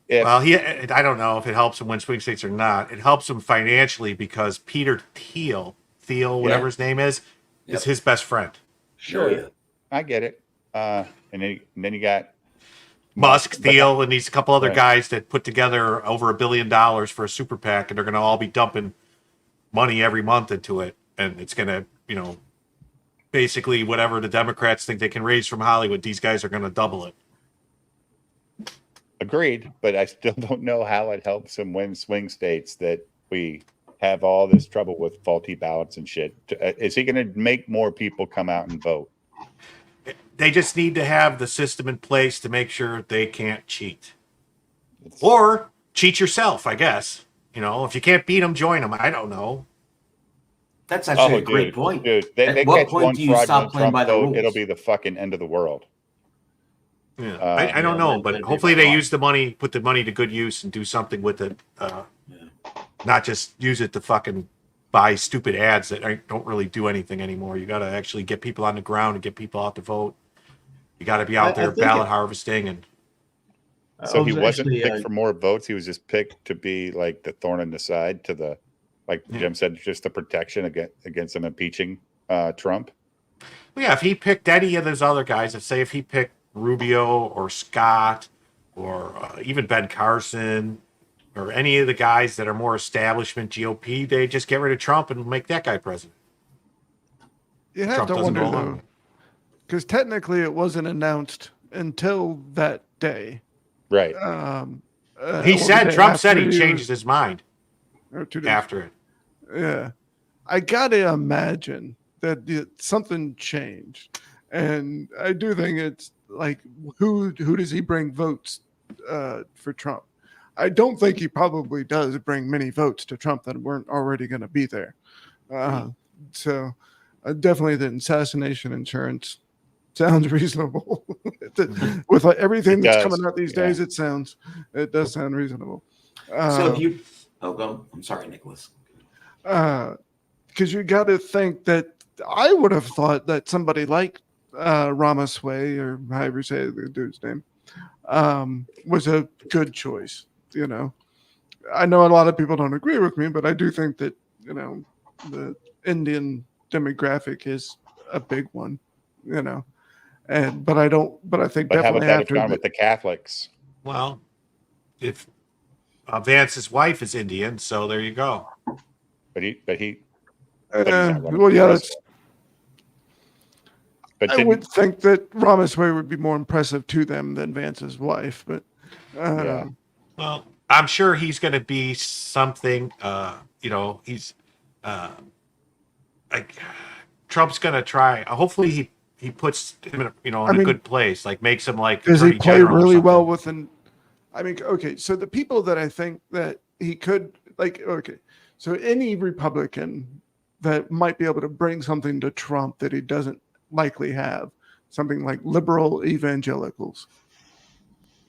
I don't know if it helps him win swing states or not. It helps him financially because Peter Thiel, whatever his name is his best friend. Sure, I get it. And then you got Musk, Thiel, and these couple other guys that put together over $1 billion for a super PAC, and they're going to all be dumping money every month into it, and it's going to, basically whatever the Democrats think they can raise from Hollywood, these guys are going to double it. Agreed, but I still don't know how it helps him win swing states that we have all this trouble with faulty ballots and shit. Is he going to make more people come out and vote? They just need to have the system in place to make sure they can't cheat. Or cheat yourself, I guess. If you can't beat them, join them. I don't know. That's actually a great point. Dude, they At what catch point one do you stop fraudulent playing Trump by the vote, it'll rules? be the fucking end of the world. Yeah, I don't know, but hopefully they use the money, put the money to good use, and do something with it. Not just use it to fucking buy stupid ads that don't really do anything anymore. You got to actually get people on the ground and get people out to vote. You got to be out there ballot harvesting and. So he wasn't picked for more votes. He was just picked to be like the thorn in the side to the, like Jim said, just the protection against them impeaching Trump. Well, yeah, if he picked any of those other guys, let's say if he picked Rubio or Scott or even Ben Carson or any of the guys that are more establishment GOP, they just get rid of Trump and make that guy president. You have to wonder, though, because technically it wasn't announced until that day. Right. Trump said he changes his mind after it. Yeah. I got to imagine that something changed. And I do think it's like, who does he bring votes for Trump? I don't think he probably does bring many votes to Trump that weren't already going to be there. So definitely the assassination insurance sounds reasonable. With everything that's coming out these days, it does sound reasonable. So if you, I'm sorry, Nicholas. Because you got to think that I would have thought that somebody like Ramaswamy, or however you say the dude's name, was a good choice. You know, I know a lot of people don't agree with me, but I do think that, you know, the Indian demographic is a big one, you know. But I think But how about definitely that after with the Catholics? Well, if Vance's wife is Indian, so there you go. But he's well, yeah, that's. But I would think that Ramaswamy would be more impressive to them than Vance's wife, but yeah. Well, I'm sure he's going to be something. You know, he's like Trump's going to try. Hopefully, he puts him in a good place, like makes him like. Does he Attorney play General or really well something. with an? I mean, okay, so the people that I think that he could so any Republican that might be able to bring something to Trump that he doesn't likely have, something like liberal evangelicals,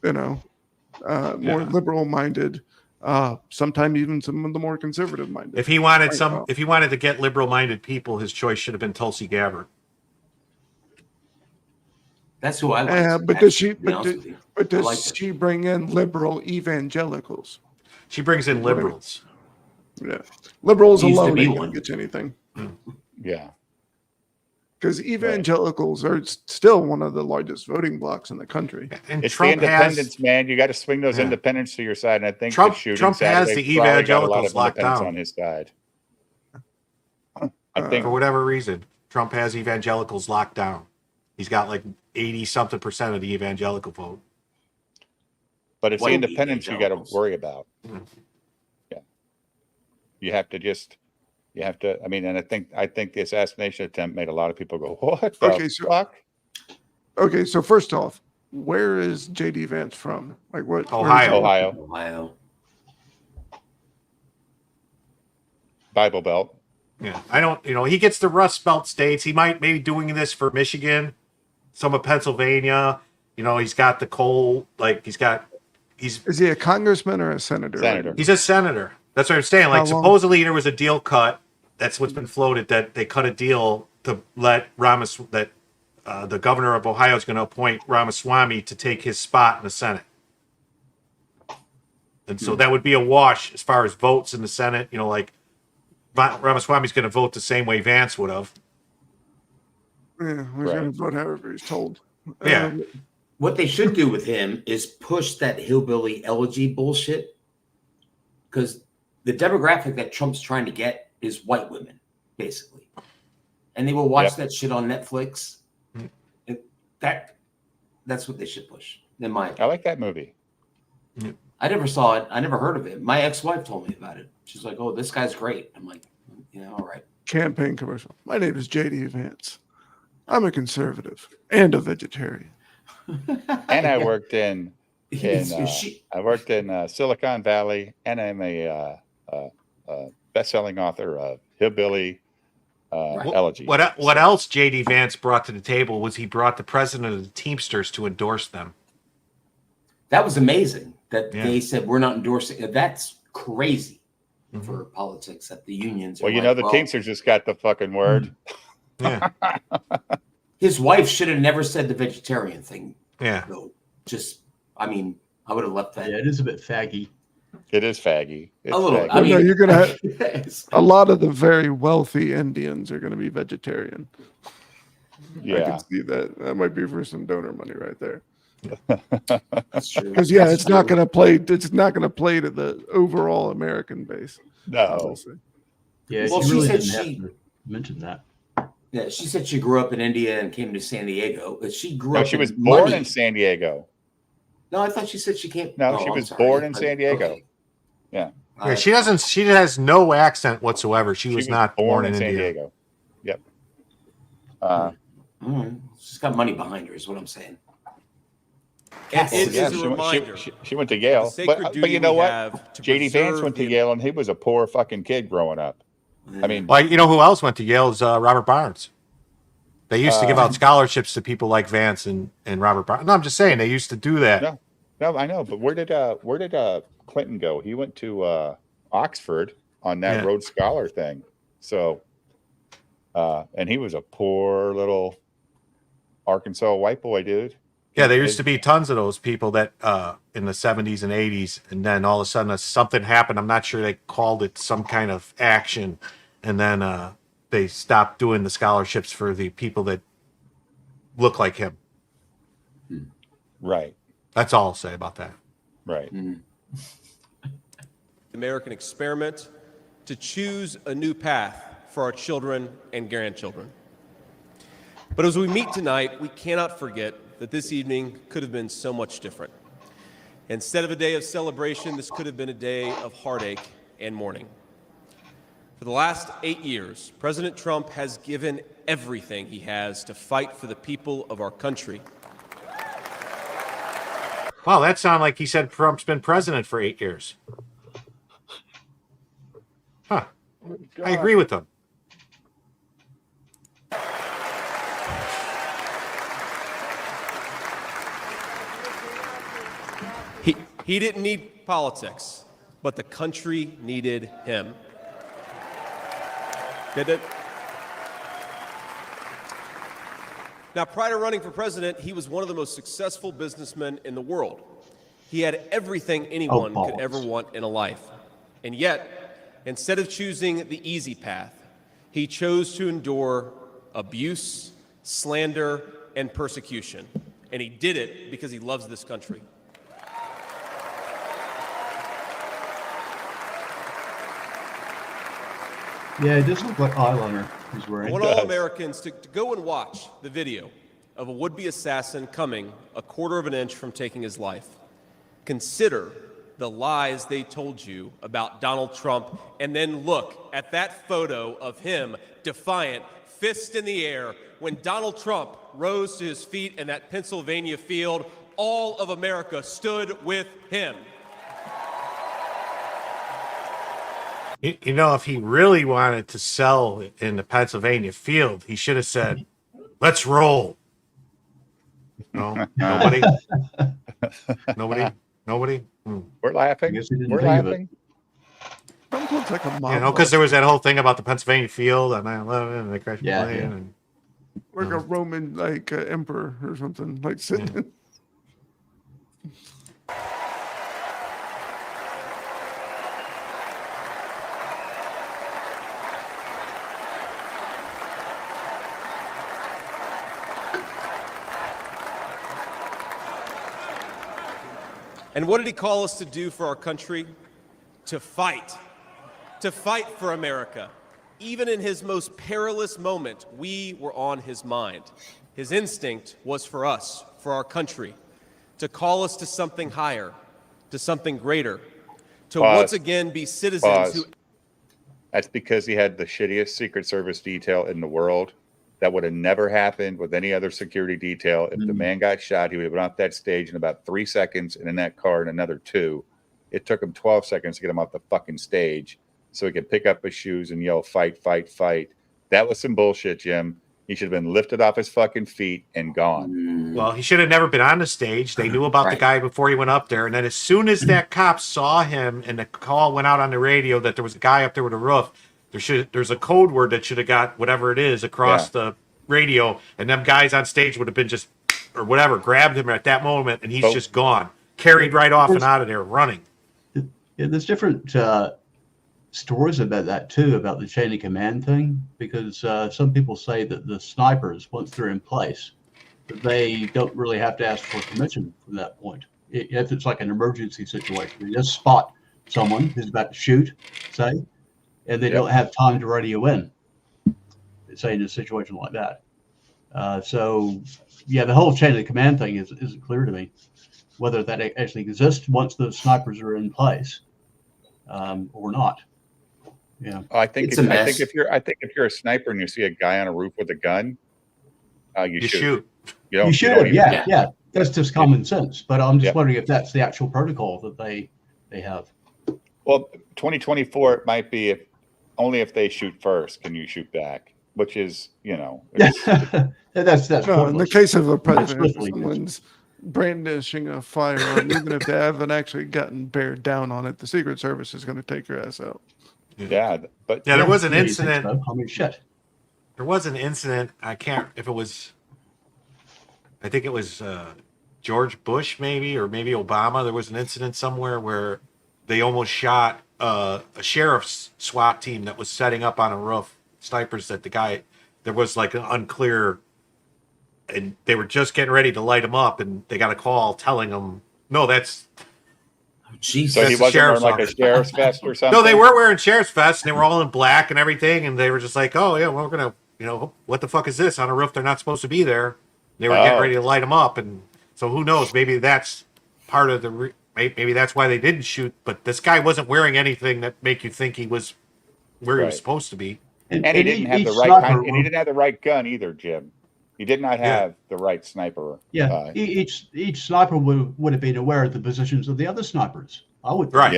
you know, more liberal minded, sometimes even some of the more conservative minded. If he wanted if he wanted to get liberal minded people, his choice should have been Tulsi Gabbard. That's who I like. But does she? But does she bring in liberal evangelicals? She brings in liberals. Yeah, liberals Used to alone be ain't one. gonna get you anything. Yeah. Because evangelicals are still one of the largest voting blocs in the country. And It's Trump the independents, man. You got to swing those independents to your side. And I think Trump Trump has the evangelicals locked down on his side. I think for whatever reason, Trump has evangelicals locked down. He's got like 80-something% of the evangelical vote. But it's the independents you got to worry about. Yeah. You have to. I mean, and I think the assassination attempt made a lot of people go, "What the fuck?" Okay, so first off, where is JD Vance from? Like what? Ohio. Bible Belt. Yeah, I don't. He gets the Rust Belt states. He might maybe doing this for Michigan, some of Pennsylvania. He's got the coal. Like Is he a congressman or a senator? Senator. He's a senator. That's what I'm saying. Like, How long? supposedly there was a deal cut. That's what's been floated, that they cut a deal to let the governor of Ohio is going to appoint Ramaswamy to take his spot in the Senate. And so that would be a wash as far as votes in the Senate. Like Ramaswamy's going to vote the same way Vance would have. Yeah, he's going to vote however he's told. Yeah. What they should do with him is push that hillbilly elegy bullshit, because the demographic that Trump's trying to get is white women, basically, and they will watch that shit on Netflix. That's what they should push. In my opinion. I like that movie. I never saw it. I never heard of it. My ex-wife told me about it. She's like, "Oh, this guy's great." I'm like, all right. Campaign commercial. My name is JD Vance. I'm a conservative and a vegetarian. And I worked in Silicon Valley, and I'm a best-selling author of Hillbilly, elegy. What else J.D. Vance brought to the table was he brought the president of the Teamsters to endorse them. That was amazing that they said we're not endorsing. That's crazy for politics that the unions. Well, are you know, the Teamsters just got the fucking word. Yeah. His wife should have never said the vegetarian thing. Yeah. Though. I mean, I would have left that. Yeah, it is a bit faggy. It is faggy. It's a little. faggy. I mean, no, you're gonna have a lot of the very wealthy Indians are gonna be vegetarian. Yeah, I can see that. That might be for some donor money right there. That's true. Because it's not gonna play. It's not gonna play to the overall American base. No. Honestly. Yeah, well, she really said didn't have she to mention that. Yeah, she said she grew up in India and came to San Diego. But she grew No, up. she was in born money. in San Diego. No, I thought she said she came. No, Oh, she I'm was sorry. born in San Diego. Okay. Yeah. Yeah, she doesn't. She has no accent whatsoever. She was not born in San India. Diego. Yep. She's got money behind her, is what I'm saying. It is a she, reminder. she went to Yale, the sacred but duty you know we what? have to J.D. Vance preserve went to the- Yale, and he was a poor fucking kid growing up. I mean, Well, you know who else went to Yale is Robert Barnes. They used to give out scholarships to people like Vance and Robert Barnes. No, I'm just saying they used to do that. no, I know, but where did Clinton go? He went to Oxford on that Rhodes Scholar thing. So, and he was a poor little Arkansas white boy, dude. Yeah, there used to be tons of those people that in the 70s and 80s, and then all of a sudden something happened. I'm not sure they called it some kind of action, and then they stopped doing the scholarships for the people that look like him. Right. That's all I'll say about that. Right. American experiment to choose a new path for our children and grandchildren. But as we meet tonight, we cannot forget that this evening could have been so much different. Instead of a day of celebration, this could have been a day of heartache and mourning. For the last 8 years, President Trump has given everything he has to fight for the people of our country. Wow, that sounded like he said Trump's been president for 8 years. Huh. I agree with him. He didn't need politics, but the country needed him. Did it? Now, prior to running for president, he was one of the most successful businessmen in the world. He had everything anyone could ever want in a life. And yet, instead of choosing the easy path, he chose to endure abuse, slander, and persecution. And he did it because he loves this country. Yeah, it does look like eyeliner he's wearing. I want all Americans to go and watch the video of a would-be assassin coming a quarter of an inch from taking his life. Consider the lies they told you about Donald Trump, and then look at that photo of him, defiant, fist in the air, when Donald Trump rose to his feet in that Pennsylvania field. All of America stood with him. You know, if he really wanted to sell in the Pennsylvania field, he should have said, "Let's roll." No, nobody. We're laughing. We're laughing. Trump looks like a mob. You know, because there was that whole thing about the Pennsylvania field on 9/11 and they crashed the plane. yeah. And, Like a Roman, emperor or something, like sitting. And what did he call us to do for our country? To fight for America. Even in his most perilous moment, we were on his mind. His instinct was for us, for our country, to call us to something higher, to something greater, to once again be citizens who... That's because he had the shittiest Secret Service detail in the world. That would have never happened with any other security detail. If the man got shot, he would have been off that stage in about 3 seconds and in that car in another 2. It took him 12 seconds to get him off the fucking stage so he could pick up his shoes and yell, "Fight, fight, fight." That was some bullshit, Jim. He should have been lifted off his fucking feet and gone. Well, he should have never been on the stage. They knew about the guy before he went up there. And then as soon as that cop saw him and the call went out on the radio that there was a guy up there with a roof, there's a code word that should have got whatever it is across the radio. And them guys on stage would have been just, or whatever, grabbed him at that moment. And he's just gone, carried right off and out of there running. Yeah, there's different stories about that too, about the chain of command thing, because some people say that the snipers, once they're in place, that they don't really have to ask for permission from that point. If it's like an emergency situation, they just spot someone who's about to shoot, say, and they don't have time to radio in, say, in a situation like that. So, yeah, the whole chain of command thing isn't clear to me, whether that actually exists once the snipers are in place or not. Yeah, I think if you're a sniper and you see a guy on a roof with a gun, you shoot. You should. Yeah. That's just common sense. But I'm just wondering if that's the actual protocol that they have. Well, 2024 it might be only if they shoot first can you shoot back, which is that's no, in the case of a president, someone's brandishing a firearm, even if they haven't actually gotten bared down on it, the Secret Service is going to take your ass out. Yeah, but there was an incident. So? I mean, shit. There was an incident. I can't if it was. I think it was George Bush, maybe, or maybe Obama. There was an incident somewhere where they almost shot a sheriff's SWAT team that was setting up on a roof. Snipers that the guy. There was like an unclear, and they were just getting ready to light him up, and they got a call telling them, "No, that's." Jesus. So he wasn't wearing like a sheriff's vest or something? No, they were wearing sheriff's vests, and they were all in black and everything, and they were just like, oh, yeah, well, we're going to, what the fuck is this on a roof? They're not supposed to be there. They were getting ready to light them up, and so who knows? Maybe that's part of the, maybe that's why they didn't shoot, but this guy wasn't wearing anything that make you think he was where he was supposed to be. And he didn't have the right kind, and he didn't have the right gun either, Jim. He did not have the right sniper. Yeah, each sniper would have been aware of the positions of the other snipers. I would think. Right.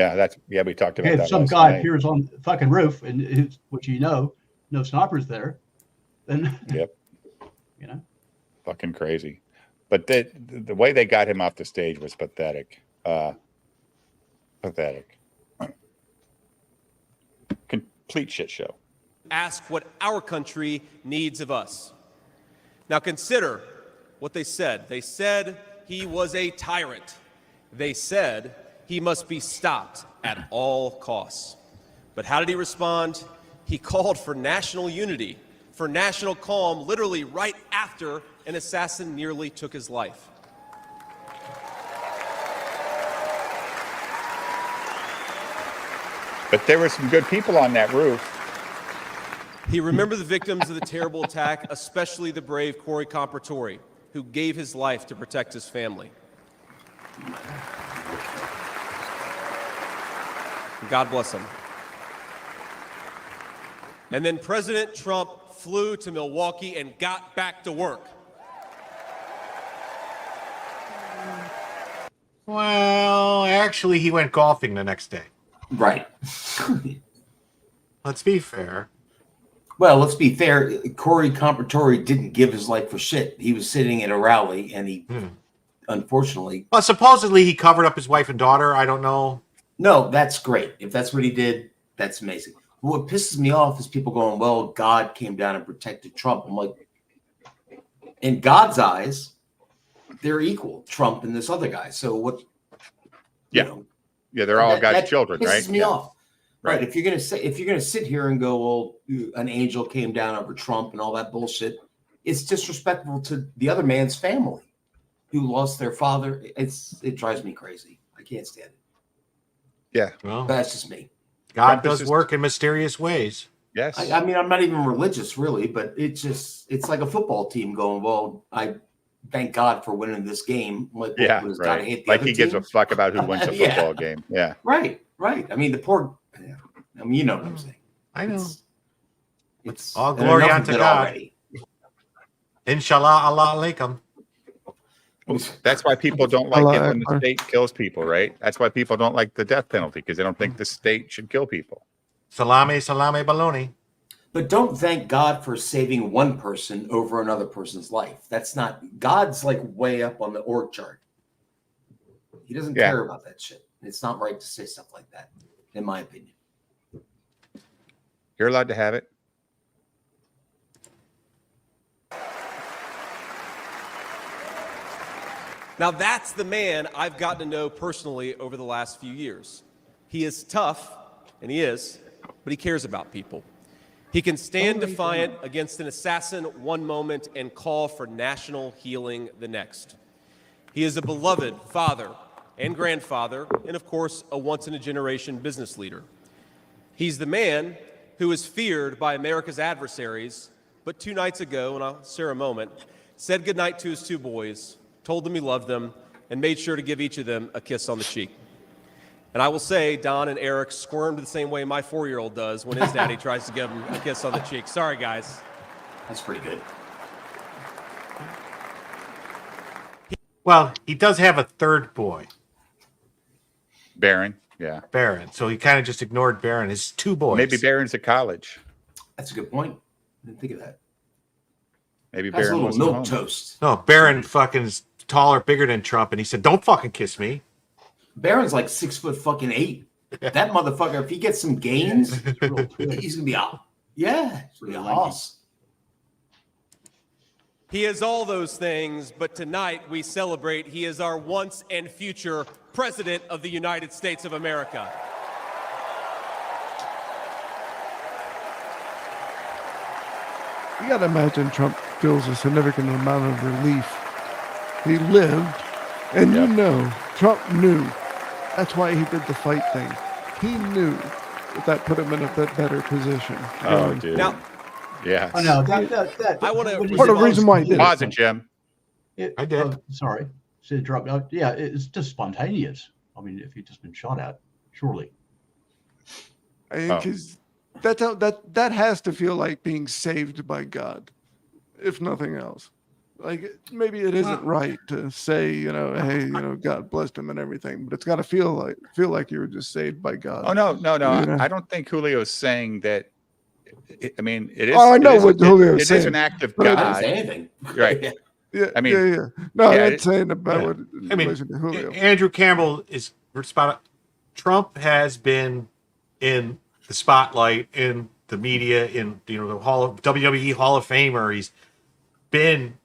Yeah, we talked about that. If some guy appears on the fucking roof and which no snipers there, then fucking crazy. But the way they got him off the stage was pathetic. Pathetic. Complete shit show. Ask what our country needs of us. Now consider what they said. They said he was a tyrant. They said he must be stopped at all costs. But how did he respond? He called for national unity, for national calm, literally right after an assassin nearly took his life. But there were some good people on that roof. He remembered the victims of the terrible attack, especially the brave Corey Comparatori, who gave his life to protect his family. God bless him. And then President Trump flew to Milwaukee and got back to work. Well, actually, he went golfing the next day. Right. Let's be fair. Well, let's be fair. Corey Comparatori didn't give his life for shit. He was sitting at a rally, and he, unfortunately... Well, supposedly he covered up his wife and daughter. I don't know. No, that's great. If that's what he did, that's amazing. What pisses me off is people going, well, God came down and protected Trump. I'm like, in God's eyes, they're equal, Trump and this other guy. So what... Yeah, they're all God's children, right? Pisses me off. Right. If you're gonna sit here and go, well, an angel came down over Trump and all that bullshit, it's disrespectful to the other man's family who lost their father. It drives me crazy. I can't stand it. Yeah. Well, that's just me. God does work in mysterious ways. Yes. I mean, I'm not even religious really, but it's like a football team going, well, I thank God for winning this game. Like, right. Like he gives a fuck about who wins a football game. Yeah. Right. I mean, the poor. I mean, you know what I'm saying. I know. It's all glory unto God. Already. Inshallah, Allah alaikum. That's why people don't like it when the state kills people, right? That's why people don't like the death penalty, because they don't think the state should kill people. Salami, baloney. But don't thank God for saving one person over another person's life. That's not, God's like way up on the org chart. He doesn't care about that shit. It's not right to say stuff like that, in my opinion. You're allowed to have it. Now that's the man I've gotten to know personally over the last few years. He is tough, and he is, but he cares about people. He can stand defiant against an assassin one moment and call for national healing the next. He is a beloved father and grandfather, and of course, a once-in-a-generation business leader. He's the man who is feared by America's adversaries, but 2 nights ago, and I'll share a moment, said goodnight to his 2 boys, told them he loved them, and made sure to give each of them a kiss on the cheek. And I will say, Don and Eric squirmed the same way my 4-year-old does when his daddy tries to give him a kiss on the cheek. Sorry, guys. That's pretty good. Well, he does have a third boy. Barron, yeah. Barron. So he kind of just ignored Barron. His 2 boys. Maybe Barron's at college. That's a good point. I didn't think of that. Maybe That's Barron a little wasn't milk home. toast. No, Barron fucking is taller, bigger than Trump, and he said, "Don't fucking kiss me." Barron's like 6'8". That motherfucker, if he gets some gains, he's gonna be out. Yeah, he's gonna be a hoss. He is all those things, but tonight we celebrate he is our once and future President of the United States of America. You got to imagine Trump feels a significant amount of relief. He lived, and you know, Trump knew. That's why he did the fight thing. He knew that put him in a bit better position. Oh, dude. Now, yeah. I know that. I want to. Part of the reason why he did Pause it, Jim. I did. Sorry, to interrupt. Yeah, it's just spontaneous. I mean, if you've just been shot at, surely. Because that has to feel like being saved by God, if nothing else. Like maybe it isn't right to say, hey, God blessed him and everything, but it's got to feel like you were just saved by God. Oh no. Yeah. I don't think Julio's saying that. I mean, it is. Oh, I know what Julio's It saying. is an act of but I God. didn't say anything. Right. Yeah, I mean, yeah. No, yeah, I'm not saying about what in I mean, relation to Julio. Andrew Campbell is spot on. Trump has been in the spotlight, in the media, in the WWE Hall of Famer. He's been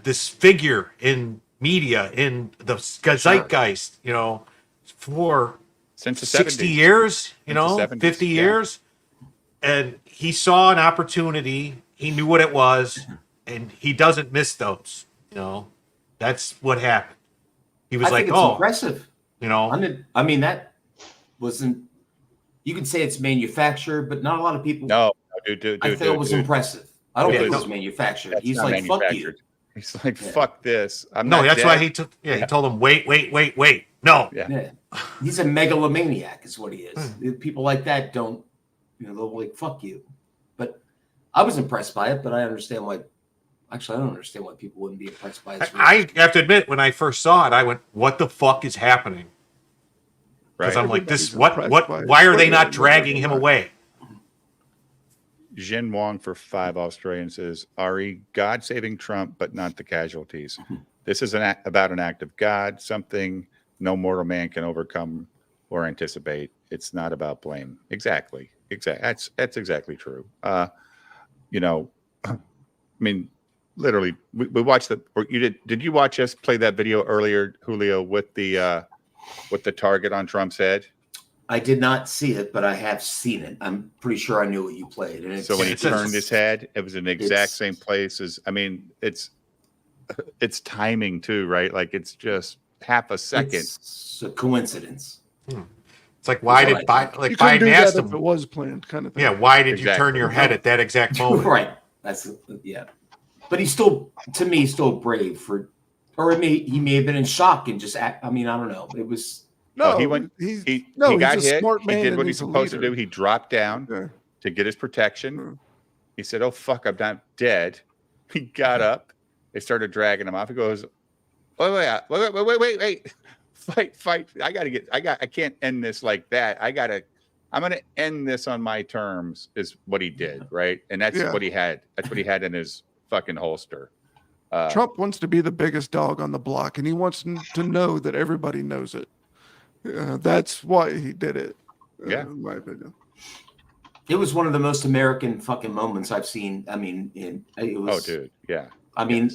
this figure in media, in the zeitgeist, for since the 60 70s. years, Since the 70s, 50 yeah. years. And he saw an opportunity. He knew what it was, and he doesn't miss those. That's what happened. He was I like, think it's impressive. I mean, that wasn't. You can say it's manufactured, but not a lot of people. No, dude. I thought it was impressive. I don't think it was No, manufactured. that's He's not like, fuck you. manufactured. He's like, fuck this. I'm no, not that's dead. why he took. Yeah, he told him, wait. No. Yeah. He's a megalomaniac, is what he is. People like that don't, they'll like, fuck you. But I was impressed by it, but I understand why. Actually, I don't understand why people wouldn't be impressed by it. I have to admit, when I first saw it, I went, "What the fuck is happening?" Because Right. I'm like, "This. Everybody's What? impressed by Why it. are they not What- dragging him away?" Jin Wong for 5 Australian says, Ari, God saving Trump, but not the casualties. This is about an act of God, something no mortal man can overcome or anticipate. It's not about blame. Exactly. That's exactly true. I mean, literally, we watched did you watch us play that video earlier, Julio, with the target on Trump's head? I did not see it, but I have seen it. I'm pretty sure I knew what you played. And So when he turned his head, it was in the exact same place as. I mean, it's timing too, right? Like it's just half a second. It's a coincidence. It's like, why did You Biden couldn't do ask that him? if it was planned, kind of thing. Yeah, why did you Exactly. turn your head at that exact moment? Right. That's But he's still, to me, still brave or he may have been in shock and just act. I mean, I don't know. It was. No, he went. he's He a got hit. smart man He did and what he's he's a supposed to leader. do. He dropped down to get his protection. He said, "Oh fuck, I'm not dead." He got up. They started dragging him off. He goes, "Wait! Fight! I can't end this like that. I gotta I'm going to end this on my terms is what he did, right? And that's Yeah. what he had. That's what he had in his fucking holster. Trump wants to be the biggest dog on the block, and he wants to know that everybody knows it. That's why he did it. In my opinion. It was one of the most American fucking moments I've seen. I mean, it was. Oh, dude, yeah. I mean,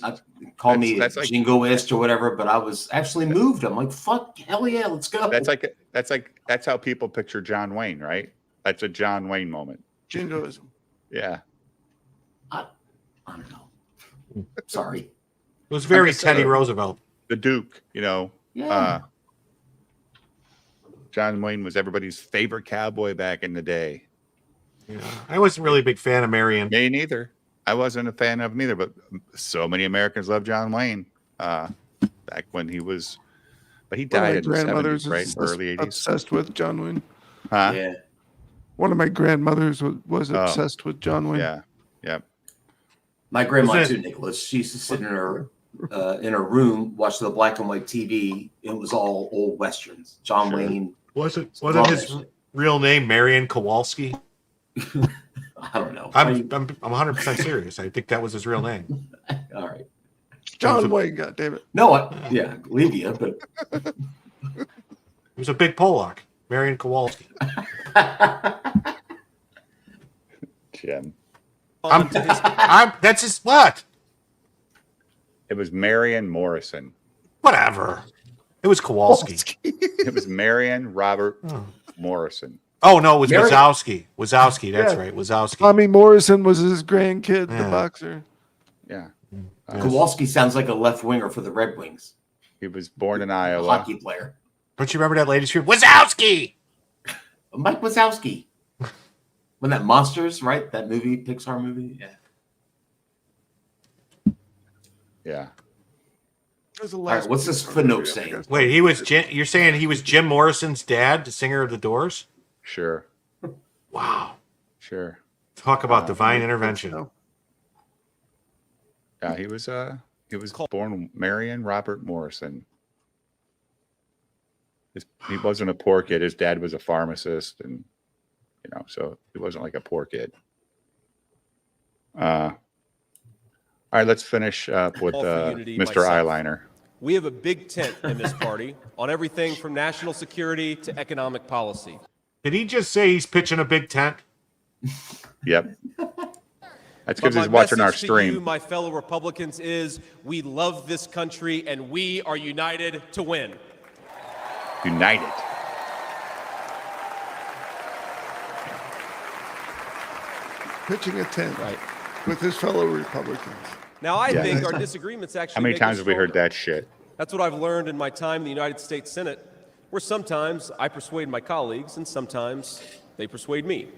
call me that's like jingoist or whatever, but I was actually moved. I'm like, fuck, hell yeah, let's go. That's how people picture John Wayne, right? That's a John Wayne moment. Jingoism. Yeah. I don't know. Sorry. It was very Teddy Roosevelt. The Duke, you know. Yeah. John Wayne was everybody's favorite cowboy back in the day. Yeah. I wasn't really a big fan of Marion. Me neither. I wasn't a fan of him either, but so many Americans love John Wayne back when he was, but he died in the 70s, right? Early 80s. Obsessed with John Wayne. Huh? Yeah. One of my grandmothers was obsessed with John Wayne. Yeah. Yep. My grandma too, Nicholas. She used to sit in her room, watch the black and white TV. It was all old westerns. John Wayne. Wasn't his real name Marion Kowalski? I don't know. I'm 100% serious. I think that was his real name. All right. John Wayne, goddammit. No, yeah, leave you, but he was a big Pollock, Marion Kowalski. Jim. That's his what? It was Marion Morrison. Whatever. It was Kowalski. It was Marion Robert Morrison. Oh no, it was Wazowski. Wazowski, that's right. Wazowski. Tommy Morrison was his grandkid, the boxer. Yeah. Kowalski sounds like a left winger for the Red Wings. He was born in Iowa. Hockey player. Don't you remember that lady scream, Wazowski? Mike Wazowski. When that Monsters, right? That movie, Pixar movie? Yeah. Yeah. All right, what's this footnote saying? Wait, you're saying he was Jim Morrison's dad, the singer of The Doors? Sure. Wow. Sure. Talk about divine intervention. Yeah, he was born Marion Robert Morrison. He wasn't a poor kid. His dad was a pharmacist, and so he wasn't like a poor kid. All right, let's finish up with Mr. Eyeliner. We have a big tent in this party on everything from national security to economic policy. Did he just say he's pitching a big tent? Yep. That's because he's watching our stream. To you, my fellow Republicans, is we love this country and we are united to win. United. Pitching a tent with his fellow Republicans. Now, I think our disagreements actually How many make us times have we heard stronger. that shit? That's what I've learned in my time in the United States Senate, where sometimes I persuade my colleagues and sometimes they persuade me.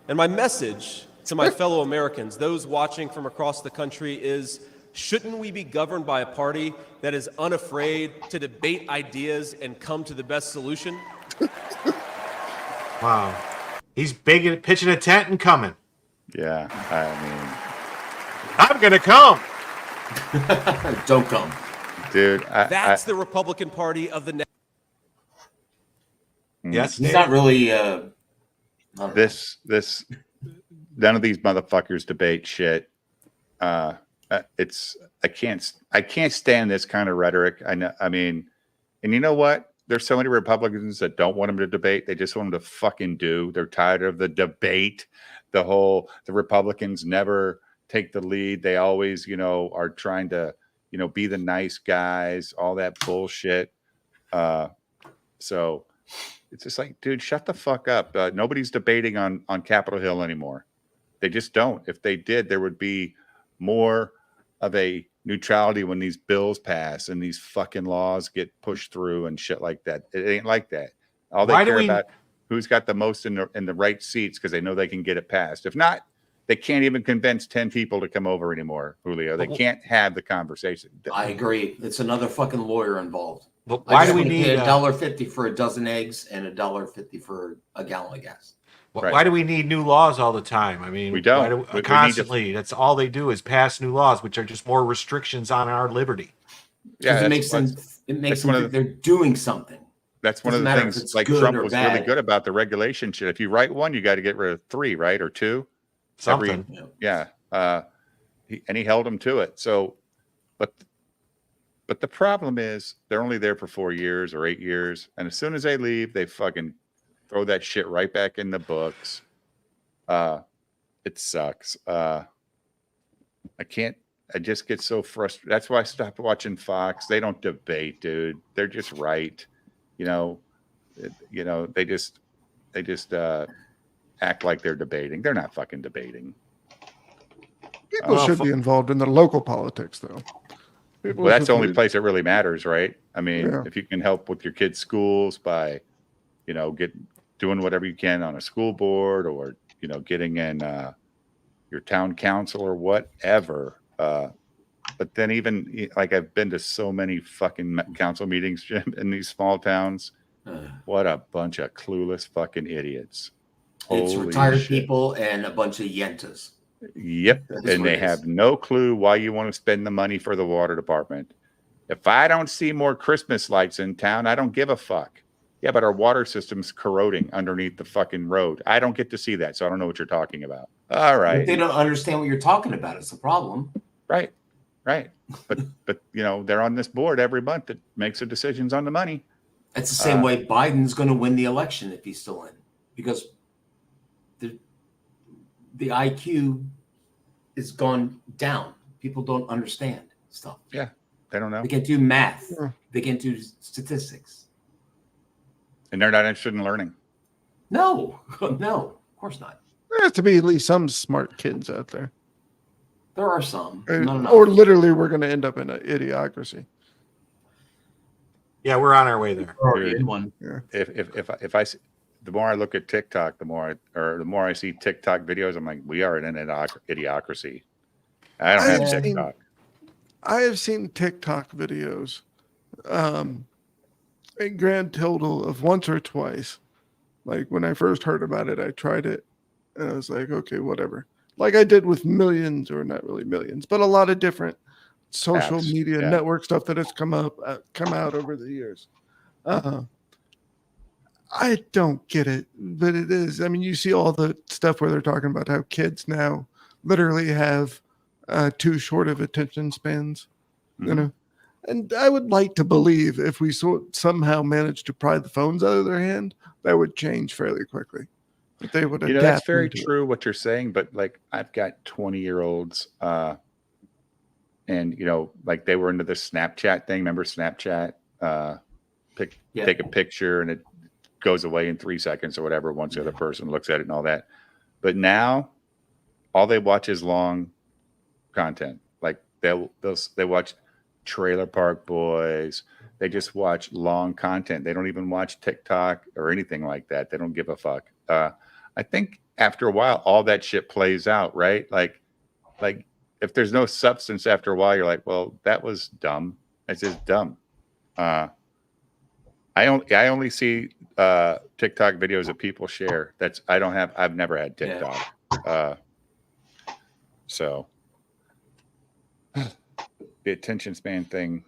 And my message to my fellow Americans, those watching from across the country, is shouldn't we be governed by a party that is unafraid to debate ideas and come to the best solution? Wow. He's big at pitching a tent and coming. Yeah, I'm going to come. Don't come. Dude, That's the Republican Party of the Yes, he's not really. This none of these motherfuckers debate shit. It's I can't stand this kind of rhetoric. I mean, and you know what? There's so many Republicans that don't want him to debate. They just want him to fucking do. They're tired of the debate. The Republicans never take the lead. They always, are trying to, be the nice guys, all that bullshit. So it's just like, dude, shut the fuck up. Nobody's debating on Capitol Hill anymore. They just don't. If they did, there would be more of a neutrality when these bills pass and these fucking laws get pushed through and shit like that. It ain't like that. All they care about who's got the most in the right seats because they know they can get it passed. If not, they can't even convince 10 people to come over anymore, Julio. They can't have the conversation. I agree. It's another fucking lawyer involved. But why do we need need $1.50 for a dozen eggs and $1.50 for a gallon of gas? Why do we need new laws all the time? I mean, we don't. We constantly. That's all they do is pass new laws, which are just more restrictions on our liberty. Yeah, it makes them think they're doing something. That's one of the things like Trump was really good about the regulation shit. If you write one, you got to get rid of 3, right? Or 2. Something. Yeah. He held them to it. So, but the problem is they're only there for 4 years or 8 years. And as soon as they leave, they fucking throw that shit right back in the books. It sucks. I just get so frustrated. That's why I stopped watching Fox. They don't debate, dude. They're just right. They just act like they're debating. They're not fucking debating. People should be involved in the local politics, though. Well, that's the only place that really matters, right? I mean, if you can help with your kids' schools by, doing whatever you can on a school board, or getting in your town council or whatever. But then even like I've been to so many fucking council meetings, Jim, in these small towns. What a bunch of clueless fucking idiots. It's Holy retired shit. people and a bunch of yentas. Yep. And they have no clue why you want to spend the money for the water department. If I don't see more Christmas lights in town, I don't give a fuck. Yeah, but our water system's corroding underneath the fucking road. I don't get to see that, so I don't know what you're talking about. All right. If they don't understand what you're talking about, it's a problem. Right. But they're on this board every month that makes the decisions on the money. It's the same way Biden's going to win the election if he's still in, because the IQ is gone down. People don't understand stuff. Yeah, they don't know. They can't do math. They can't do statistics. And they're not interested in learning. No, of course not. There has to be at least some smart kids out there. There are some. Or literally, we're going to end up in an idiocracy. Yeah, we're on our way there. Yeah. If I see, the more I look at TikTok, the more I see TikTok videos, I'm like, we are in an idiocracy. I don't have TikTok. I have seen TikTok videos, a grand total of once or twice. Like when I first heard about it, I tried it, and I was like, okay, whatever. Like I did with millions, or not really millions, but a lot of different social media network stuff that has come out over the years. I don't get it, but it is. I mean, you see all the stuff where they're talking about how kids now literally have too short of attention spans, And I would like to believe if we somehow managed to pry the phones out of their hand, that would change fairly quickly. But they would adapt. That's very true what you're saying, but like I've got 20-year-olds, and like they were into the Snapchat thing. Remember Snapchat? Take a picture and it goes away in 3 seconds or whatever once the other person looks at it and all that. But now all they watch is long content. Like they watch Trailer Park Boys. They just watch long content. They don't even watch TikTok or anything like that. They don't give a fuck. I think after a while, all that shit plays out, right? Like if there's no substance after a while, you're like, well, that was dumb. It's just dumb. I only see TikTok videos that people share. I've never had TikTok. So the attention span thing,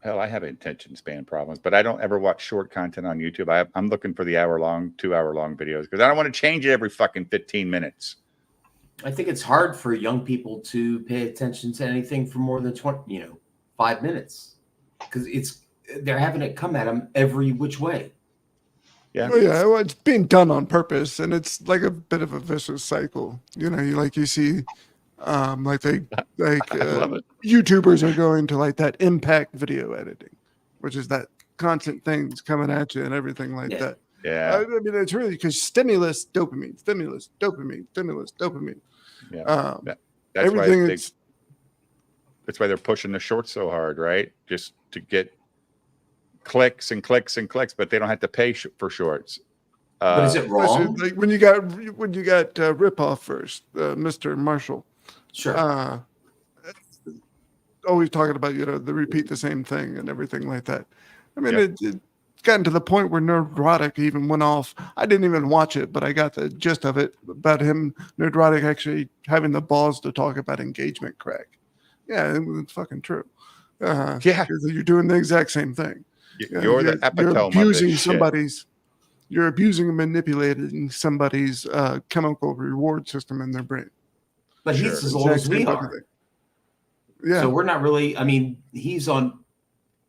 hell, I have attention span problems, but I don't ever watch short content on YouTube. I'm looking for the 2-hour-long videos because I don't want to change it every fucking 15 minutes. I think it's hard for young people to pay attention to anything for more than 5 minutes, because they're having it come at them every which way. Yeah. Well, it's being done on purpose, and it's like a bit of a vicious cycle. You see, YouTubers are going to like that impact video editing, which is that constant things coming at you and everything like that. Yeah. I mean, it's really because stimulus, dopamine. Yeah. That's why they're pushing the shorts so hard, right? Just to get clicks and clicks and clicks, but they don't have to pay for shorts. But is it wrong? Like when you got Ripoff first, Mr. Marshall. Sure. Always talking about the repeat the same thing and everything like that. I mean, it's gotten to the point where Nerdrotic even went off. I didn't even watch it, but I got the gist of it about him, Nerdrotic, actually having the balls to talk about engagement crack. Yeah, it's fucking true. Because you're doing the exact same thing. You're the epitome of this shit. You're abusing and manipulating somebody's chemical reward system in their brain. But he's as old as we are. Yeah. So we're not really, I mean, he's on,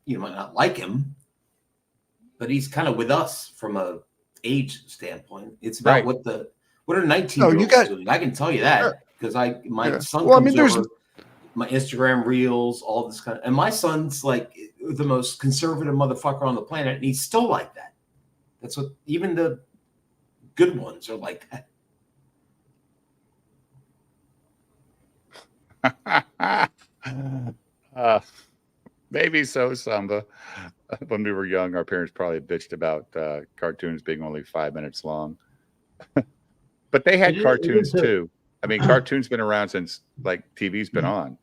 you might not like him, but he's kind of with us from a age standpoint. It's about what are 19-year-olds doing. I can tell you that because my son comes over, my Instagram reels, all this kind of, and my son's like the most conservative motherfucker on the planet, and he's still like that. That's what even the good ones are like that. Maybe so, Samba. When we were young, our parents probably bitched about cartoons being only 5 minutes long. But they had cartoons too. I mean, cartoons been around since like TV's been on.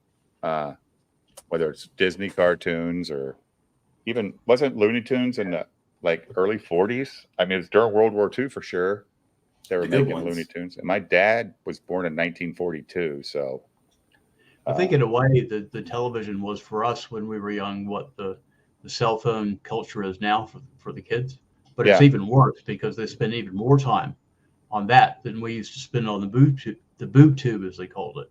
Whether it's Disney cartoons or even wasn't Looney Tunes in the like early 40s. I mean, it was during World War II for sure. They were making Looney Tunes. And my dad was born in 1942, so I think in a way the television was for us when we were young what the cell phone culture is now for the kids. But it's even worse because they spend even more time on that than we used to spend on the boob tube as they called it.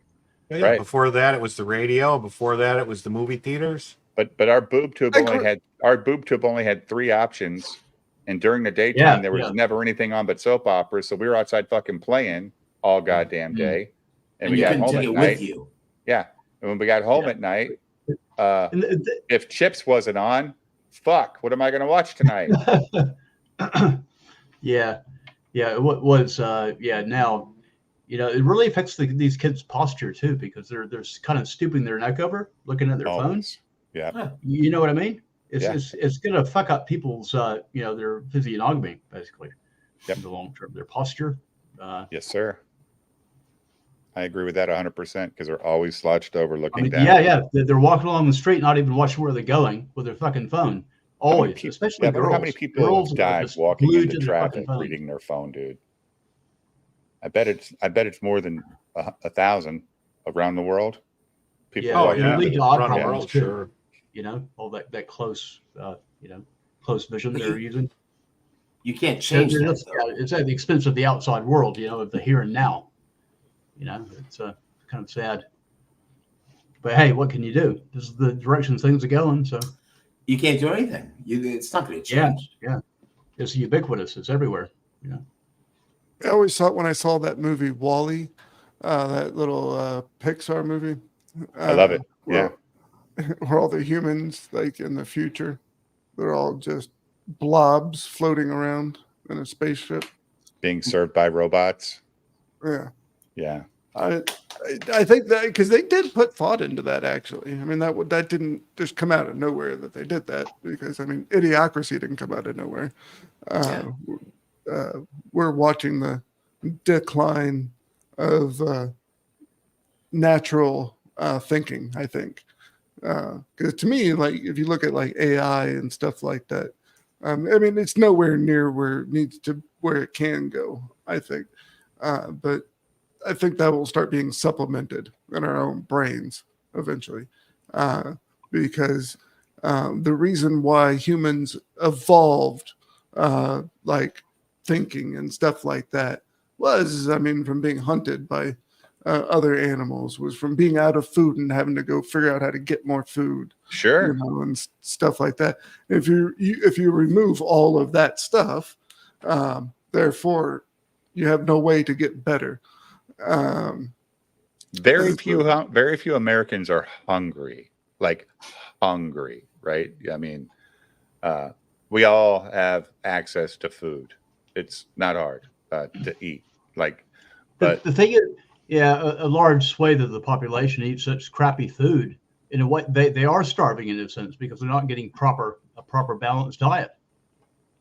Yeah, right. Before that it was the radio. Before that it was the movie theaters. But our boob tube only had 3 options, and during the daytime there was never anything on but soap operas. So we were outside fucking playing all goddamn day, and we got home at night. Yeah, and when we got home at night, if Chips wasn't on, fuck, what am I going to watch tonight? It was now. You know, it really affects these kids' posture too because they're kind of stooping their neck over, looking at their phones. Yeah, you know what I mean. It's going to fuck up people's their physiognomy basically. In the long term, their posture. Yes, sir. I agree with that 100% because they're always slouched over, looking down. Yeah. They're walking along the street, not even watching where they're going with their fucking phone. Always, especially girls. How many people have died walking into traffic reading their phone, dude? I bet it's more than 1,000 around the world. People lead to odd problems too. Sure. You know, all that close, close vision they're using. You can't change that. It's at the expense of the outside world. You know, of the here and now. You know, it's kind of sad. But hey, what can you do? This is the direction things are going. So you can't do anything. It's not going to change. Yeah. It's ubiquitous. It's everywhere. You know. I always thought when I saw that movie Wall-E, that little Pixar movie. I love it. Where all the humans, like in the future, they're all just blobs floating around in a spaceship, being served by robots. Yeah. I think that because they did put thought into that actually. I mean that didn't just come out of nowhere that they did that because I mean Idiocracy didn't come out of nowhere. We're watching the decline of natural thinking, I think. Because to me, like if you look at like AI and stuff like that, I mean it's nowhere near where it can go, I think. But I think that will start being supplemented in our own brains eventually, because the reason why humans evolved, like thinking and stuff like that, was, I mean, from being hunted by other animals, was from being out of food and having to go figure out how to get more food, sure, and stuff like that. If you remove all of that stuff, therefore, you have no way to get better. Very few Americans are hungry, right? I mean, we all have access to food. It's not hard to eat. But the thing is, a large swathe of the population eats such crappy food. In a way, they are starving in a sense because they're not getting a proper balanced diet.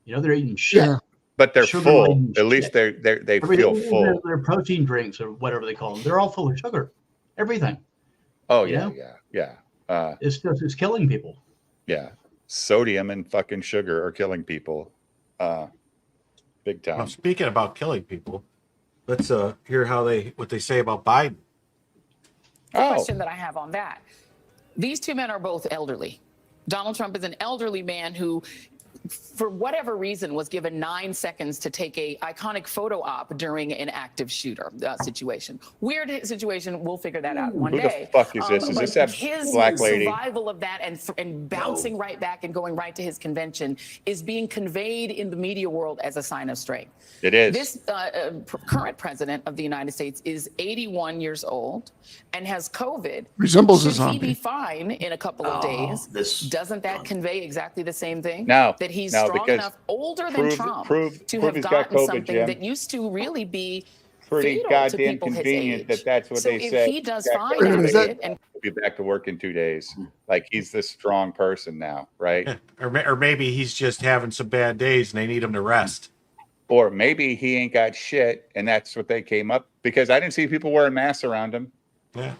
You know, they're eating shit. Yeah. But they're full. At least they feel full. Their protein drinks or whatever they call them, they're all full of sugar. Everything. Oh yeah. It's killing people. Yeah, sodium and fucking sugar are killing people, big time. Well, speaking about killing people, let's hear what they say about Biden. The question that I have on that: these two men are both elderly. Donald Trump is an elderly man who, for whatever reason, was given 9 seconds to take a iconic photo op during an active shooter situation. Weird situation. We'll figure that out one Who day. the fuck is this? Is But this that his black lady? survival of that and bouncing right back and going right to his convention is being conveyed in the media world as a sign of strength. It is. This current president of the United States is 81 years old and has COVID. Resembles a Should he be zombie. fine in a couple of days? Doesn't that convey exactly the same thing? No, That he's no, strong because enough, older than prove- Trump, prove- to prove have he's got gotten COVID, something Jim. that used to really be Pretty fatal to goddamn people his convenient age. that that's what So they if say. he does Jack fine Lemon out of said it, and he'll be back to work in 2 days. Like he's this strong person now, right? Or maybe he's just having some bad days and they need him to rest. Or maybe he ain't got shit, and that's what they came up because I didn't see people wearing masks around him. Yeah.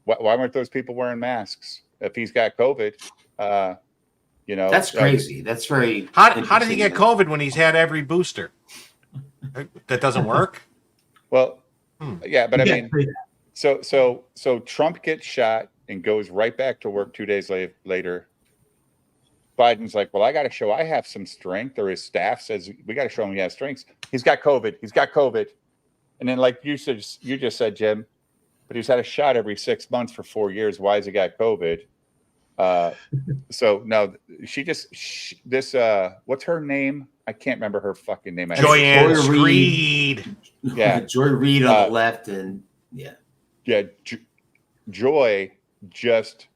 Why weren't those people wearing masks? If he's got COVID, That's crazy. That's very. How did he get COVID when he's had every booster? That doesn't work. Well, yeah, but I You can't mean, say that. so Trump gets shot and goes right back to work 2 days later. Biden's like, well, I got to show I have some strength, or his staff says we got to show him he has strengths. He's got COVID. He's got COVID, and then like you just said, Jim, but he's had a shot every 6 months for 4 years. Why has he got COVID? So no, what's her name? I can't remember her fucking name. Joyanne Joy Reid. Yeah, Joy Reid on the left, and yeah. Joy just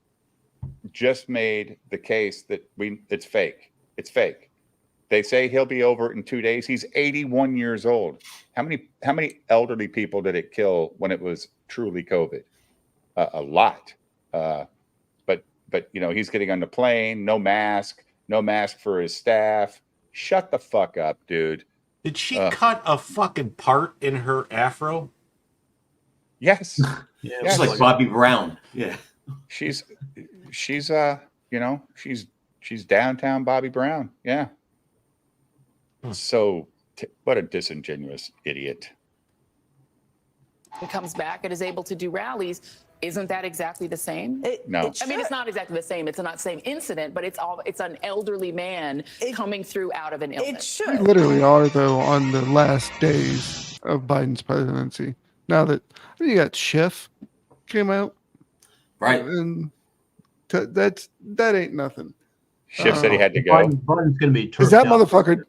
made the case that it's fake. It's fake. They say he'll be over in 2 days. He's 81 years old. How many elderly people did it kill when it was truly COVID? A lot. But he's getting on the plane, no mask for his staff. Shut the fuck up, dude. Did she cut a fucking part in her afro? Yes. Yeah, it was like Bobby Brown. Yeah. She's downtown Bobby Brown. Yeah. So what a disingenuous idiot. comes back and is able to do rallies. Isn't that exactly the same? No. I mean, it's not exactly the same. It's not the same incident, but it's an elderly man coming through out of an illness. We literally are, though, on the last days of Biden's presidency. Now that you got Schiff came out, right, and that ain't nothing. Schiff said he had to go. Biden's going to be because that motherfucker.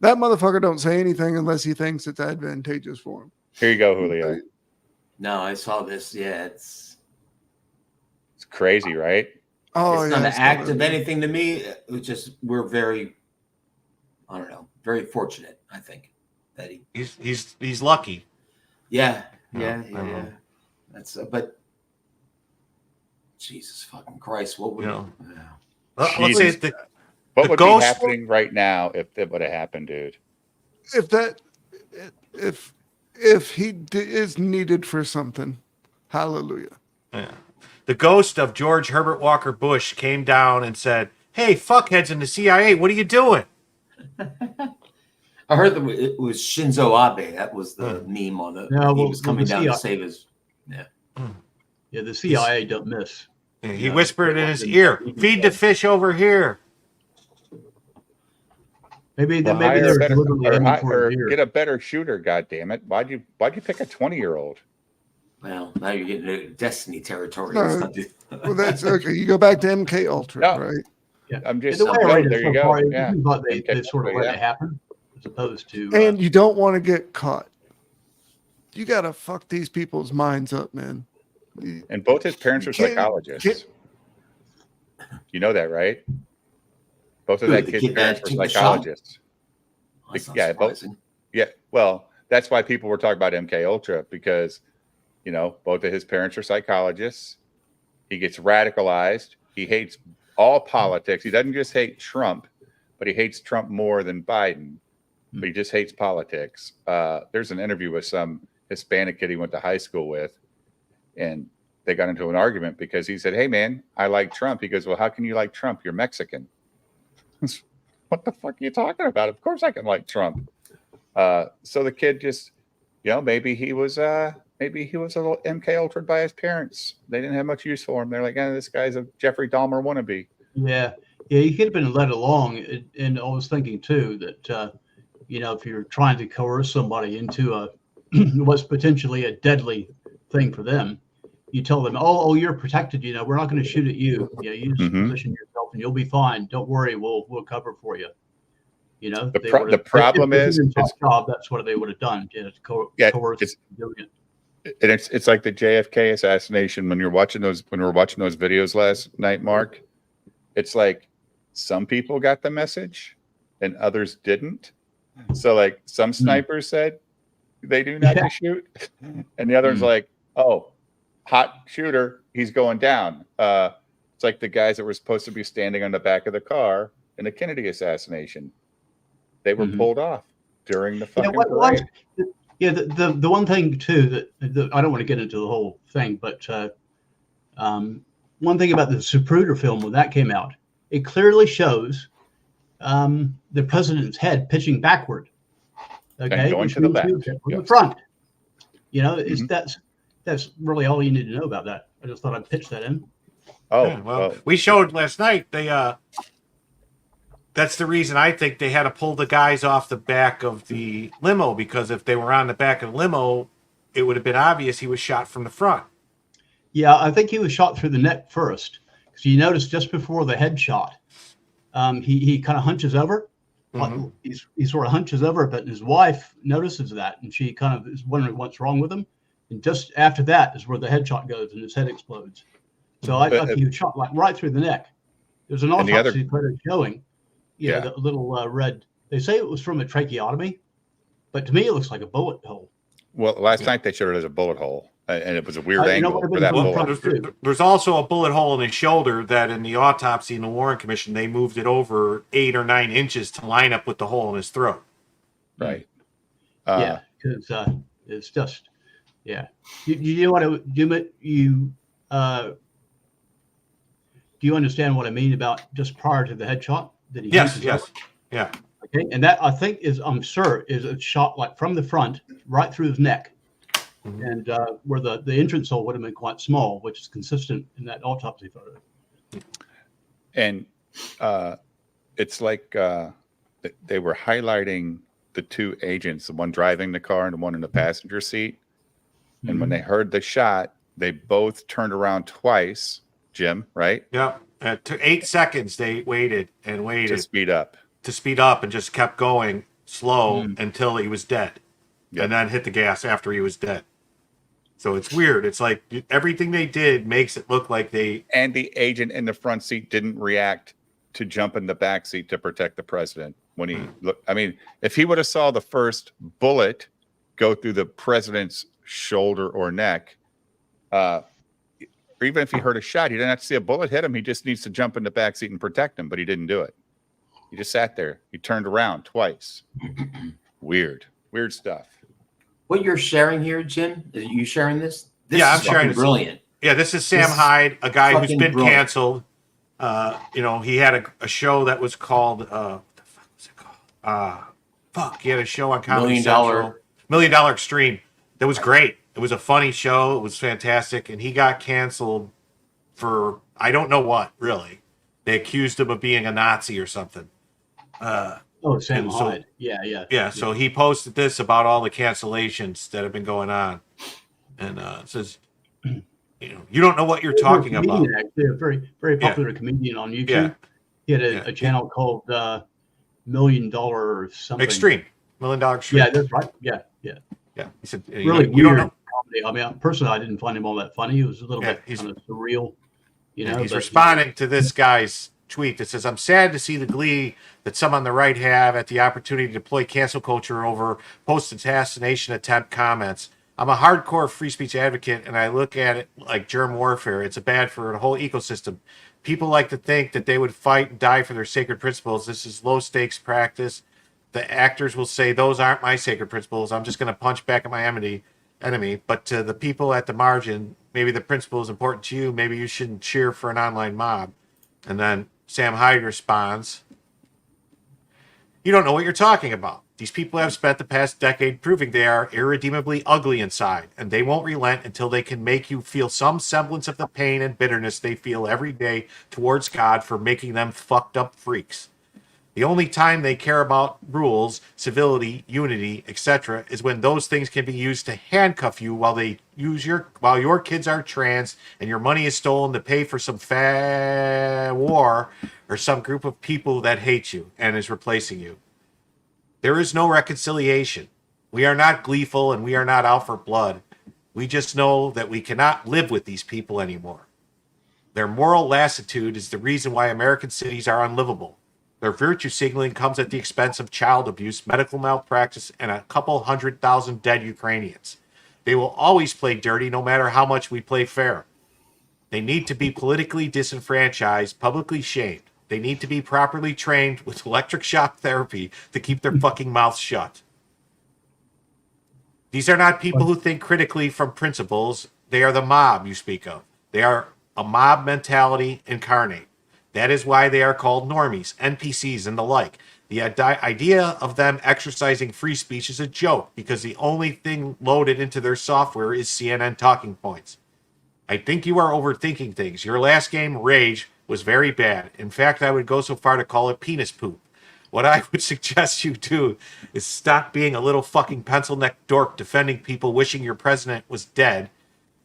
That motherfucker don't say anything unless he thinks it's advantageous for him. Here you go, Julio. No, I saw this. Yeah, it's crazy, right? Oh, it's not an act of anything to me. It's just we're very, I don't know, very fortunate. I think that he's lucky. Yeah. That's but Jesus fucking Christ, what would let's say what would ghost be happening right now if that would have happened, dude? If he is needed for something, hallelujah. Yeah. The ghost of George Herbert Walker Bush came down and said, "Hey, fuckheads in the CIA, what are you doing?" I heard that it was Shinzo Abe. That was the meme on it. He was coming down to save his. Yeah. Yeah, the CIA don't miss. He whispered in his ear, "Feed the fish over here." Maybe Well, maybe they're deliberately aiming for or get a better shooter. God damn it! Why'd you pick a 20-year-old? Well, now you're getting into Destiny territory. No, well, that's okay. You go back to MK Ultra, right? Yeah, I'm just the way I read it there so you go. far, Yeah. But they sort of let it happen as opposed to. And you don't want to get caught. You got to fuck these people's minds up, man. And both his parents are Can't- psychologists. You know that, right? Both of Who, that the kid's kid that parents were took the shot? psychologists. That's not Yeah, both. surprising. Yeah, well, that's why people were talking about MK Ultra because, both of his parents are psychologists. He gets radicalized. He hates all politics. He doesn't just hate Trump, but he hates Trump more than Biden. But he just hates politics. There's an interview with some Hispanic kid he went to high school with, and they got into an argument because he said, "Hey, man, I like Trump." He goes, "Well, how can you like Trump? You're Mexican." What the fuck are you talking about? Of course I can like Trump. So the kid just, maybe he was a little MK Ultra by his parents. They didn't have much use for him. They're like, this guy's a Jeffrey Dahmer wannabe. Yeah, yeah, he could have been led along, and I was thinking too that if you're trying to coerce somebody into a what's potentially a deadly thing for them, you tell them, "Oh, you're protected. We're not going to shoot at you. You just Mhm. position yourself, and you'll be fine. Don't worry, we'll cover for you." The problem is, that's what they would have done. Coerce doing it. and it's like the JFK assassination when we were watching those videos last night, Mark. It's like some people got the message and others didn't. So like some snipers said they do not to shoot, and the other's like, oh, hot shooter, he's going down. It's like the guys that were supposed to be standing on the back of the car in the Kennedy assassination. They were pulled off during the fucking parade. The one thing too that I don't want to get into the whole thing, but one thing about the Zapruder film when that came out, it clearly shows the president's head pitching backward. Okay, and going to the left, from the front. That's really all you need to know about that. I just thought I'd pitch that in. Well, we showed last night. That's the reason I think they had to pull the guys off the back of the limo, because if they were on the back of the limo, it would have been obvious he was shot from the front. Yeah, I think he was shot through the neck first. Because you notice just before the headshot, he kind of hunches over. He sort of hunches over, but his wife notices that, and she kind of is wondering what's wrong with him. And just after that is where the headshot goes, and his head explodes. So I thought he was shot like right through the neck. There's an autopsy photo showing. The little red. They say it was from a tracheotomy, but to me it looks like a bullet hole. Well, last night they showed it as a bullet hole, and it was a weird angle for that bullet. There's also a bullet hole in his shoulder that in the autopsy in the Warren Commission, they moved it over 8 or 9 inches to line up with the hole in his throat. Right. Because it's just, Do you want to do you understand what I mean about just prior to the headshot? That he yes. Yeah. Okay, and that I think I'm sure is a shot like from the front, right through his neck, and where the entrance hole would have been quite small, which is consistent in that autopsy photo. And it's like they were highlighting the two agents, the one driving the car and the one in the passenger seat. And when they heard the shot, they both turned around twice. Jim, right? Yeah. To 8 seconds, they waited and waited to speed up and just kept going slow until he was dead, and then hit the gas after he was dead. So it's weird. It's like everything they did makes it look like they. And the agent in the front seat didn't react to jump in the back seat to protect the president when he looked. I mean, if he would have saw the first bullet go through the president's shoulder or neck, or even if he heard a shot, he didn't have to see a bullet hit him. He just needs to jump in the backseat and protect him, but he didn't do it. He just sat there. He turned around twice. Weird stuff. What you're sharing here, Jim, is you sharing this? I'm sharing this. Brilliant. Yeah, this is Sam Hyde, a guy who's been canceled. He had a show that was called, what the fuck was it called? He had a show on Comedy Central. $1 Million Extreme. That was great. It was a funny show. It was fantastic. And he got canceled for, I don't know what, really. They accused him of being a Nazi or something. Sam Hyde. Yeah. So he posted this about all the cancellations that have been going on. And it says, you don't know what you're talking about. Actually, a very, very popular comedian on YouTube. Yeah. He had a channel called $1 Million or something. Extreme. $1 Million Extreme. Yeah, that's right. Yeah. He said, really you don't know. Comedy. I mean, personally, I didn't find him all that funny. He was a little bit kind of surreal. He's responding to this guy's tweet that says, "I'm sad to see the glee that some on the right have at the opportunity to deploy cancel culture over post-assassination attempt comments. I'm a hardcore free speech advocate, and I look at it like germ warfare. It's bad for the whole ecosystem. People like to think that they would fight and die for their sacred principles. This is low-stakes practice. The actors will say, those aren't my sacred principles. I'm just going to punch back at my enemy. But to the people at the margin, maybe the principle is important to you. Maybe you shouldn't cheer for an online mob." And then Sam Hyde responds, You don't know what you're talking about. These people have spent the past decade proving they are irredeemably ugly inside, and they won't relent until they can make you feel some semblance of the pain and bitterness they feel every day towards God for making them fucked up freaks. The only time they care about rules, civility, unity, etc., is when those things can be used to handcuff you while your kids are trans and your money is stolen to pay for some war or some group of people that hate you and is replacing you. There is no reconciliation. We are not gleeful and we are not out for blood. We just know that we cannot live with these people anymore. Their moral lassitude is the reason why American cities are unlivable. Their virtue signaling comes at the expense of child abuse, medical malpractice, and a couple 100,000 dead Ukrainians. They will always play dirty no matter how much we play fair. They need to be politically disenfranchised, publicly shamed. They need to be properly trained with electric shock therapy to keep their fucking mouths shut. These are not people who think critically from principles. They are the mob you speak of. They are a mob mentality incarnate. That is why they are called normies, NPCs, and the like. The idea of them exercising free speech is a joke because the only thing loaded into their software is CNN talking points. I think you are overthinking things. Your last game, Rage, was very bad. In fact, I would go so far to call it penis poop. What I would suggest you do is stop being a little fucking pencil-neck dork defending people wishing your president was dead.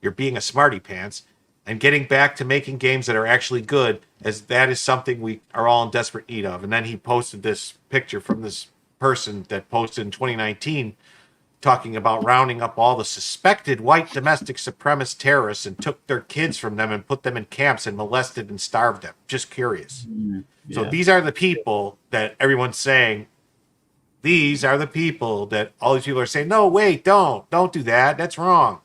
You're being a smarty pants. And getting back to making games that are actually good, as that is something we are all in desperate need of. And then he posted this picture from this person that posted in 2019 talking about rounding up all the suspected white domestic supremacist terrorists and took their kids from them and put them in camps and molested and starved them. Just curious. So these are the people that everyone's saying, these are the people that all these people are saying, no, wait, don't do that. That's wrong.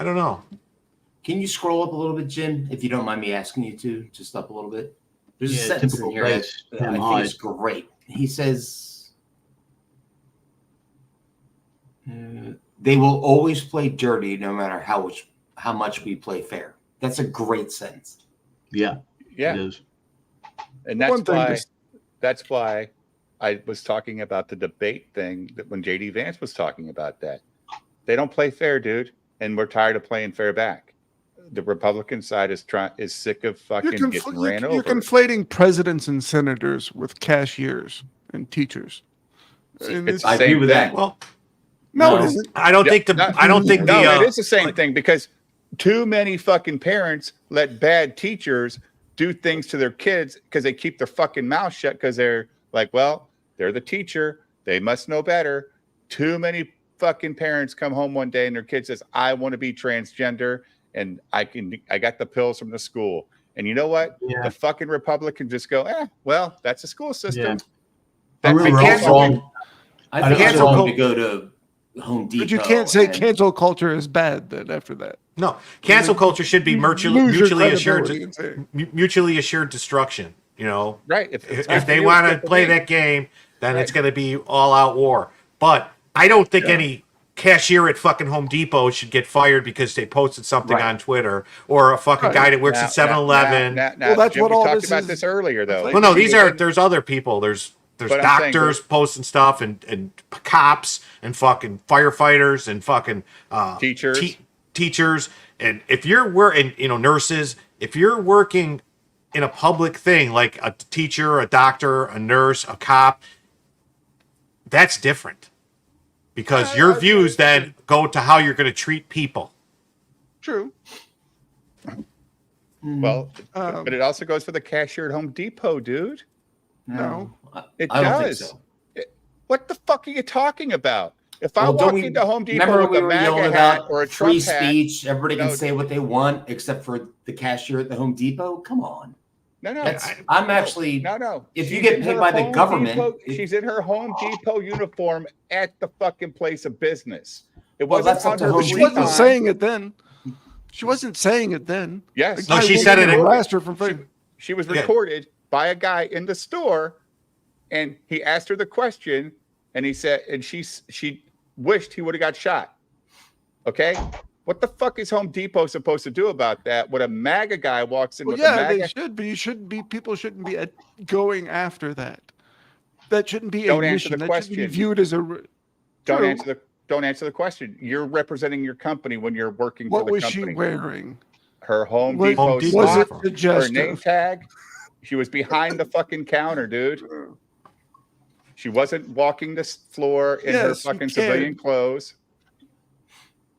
I don't know. Can you scroll up a little bit, Jim, if you don't mind me asking you to, just up a little bit? There's a Yeah, sentence in typical here phrase, that I Tim think Hyde. is great. He says, they will always play dirty no matter how much we play fair. That's a great sentence. Yeah. Yeah. It is. And One thing that's why I was talking about the debate thing that when JD Vance was talking about that. They don't play fair, dude, and we're tired of playing fair back. The Republican side is sick of fucking getting ran over. You're conflating presidents and senators with cashiers and teachers. And It's I the agree same with thing. that. Well, no, it isn't. I don't think it is the same thing because too many fucking parents let bad teachers do things to their kids because they keep their fucking mouth shut because they're like, well, they're the teacher. They must know better. Too many fucking parents come home one day and their kid says, I want to be transgender and I got the pills from the school. And you know what? Yeah. The fucking Republicans just go, well, that's a school system. I think remember it's wrong. I think it's cancel wrong to go to Home Depot. But you can't say and- cancel culture is bad then after that. No, cancel culture should be Lose your mutually assured destruction. You know, right? If they want to play that game, then it's going to be all out war. But I don't think any cashier at fucking Home Depot should get fired because they posted something on Twitter, or a fucking guy that works at 7-Eleven. Well, that's Jim, what all talked about this earlier, though. Well, no, there's other people. There's doctors posting stuff and cops and fucking firefighters and fucking teachers. And if you're nurses, if you're working in a public thing like a teacher, a doctor, a nurse, a cop, that's different because your views then go to how you're going to treat people. True. Well, but it also goes for the cashier at Home Depot, dude. No, it I don't does. think so. What the fuck are you talking about? If I Well, walk into Home Depot remember with we a were MAGA yelling hat about or a free Trump hat, speech? Everybody can say what they want except for the cashier at the Home Depot. Come on. No. I'm actually. No. If She's you get in paid her by the Home government, Depot- she's in her Home Depot uniform at the fucking place of business. It Well, wasn't that's up on to her Home she free wasn't time. saying it then. She wasn't saying it then. Yes. The guy she went said in it. and harassed her from She was recorded by a guy in the store, and he asked her the question, and he said, and she wished he would have got shot. Okay, What the fuck is Home Depot supposed to do about that? When a MAGA guy walks in Well, with a yeah, MAGA, they should, but you shouldn't be. People shouldn't be going after that. That shouldn't be Don't a answer mission. the That shouldn't be question. viewed as a. Don't True. answer the question. You're representing your company when you're working What for the was company. she wearing? Her Home Was- Depot Home Depot sock, was it her suggestive? name tag. She was behind the fucking counter, dude. She wasn't walking the floor in her Yes, you fucking can. civilian clothes.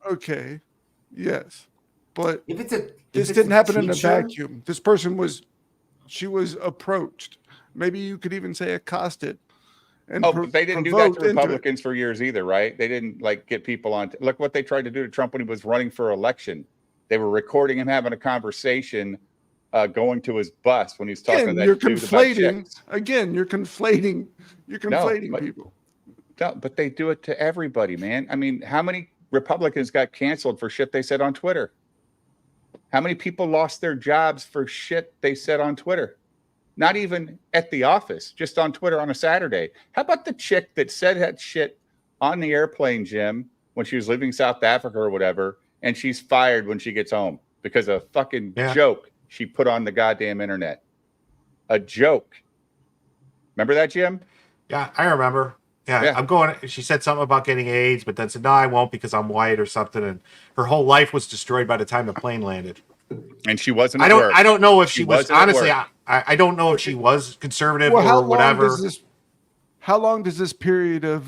Okay, yes, but If this it's didn't a happen in a teacher- vacuum. This person she was approached. Maybe you could even say accosted. And But they didn't do that to provoked into it. Republicans for years either, right? They didn't like get people on. Look what they tried to do to Trump when he was running for election. They were recording him having a conversation, going to his bus when he's talking Again, to that you're dude about conflating. chicks. Again, you're conflating. You're conflating but- people. No, but they do it to everybody, man. I mean, how many Republicans got canceled for shit they said on Twitter? How many people lost their jobs for shit they said on Twitter? Not even at the office, just on Twitter on a Saturday. How about the chick that said that shit on the airplane, Jim, when she was leaving South Africa or whatever, and she's fired when she gets home because of a fucking joke she put on the goddamn internet? A joke. Remember that, Jim? Yeah, I remember. Yeah, I'm going. She said something about getting AIDS, but then said, no, I won't because I'm white or something. And her whole life was destroyed by the time the plane landed. And she wasn't. I don't know if she was wasn't at honestly. work. I don't know if she was conservative Well, or whatever. How long does this period of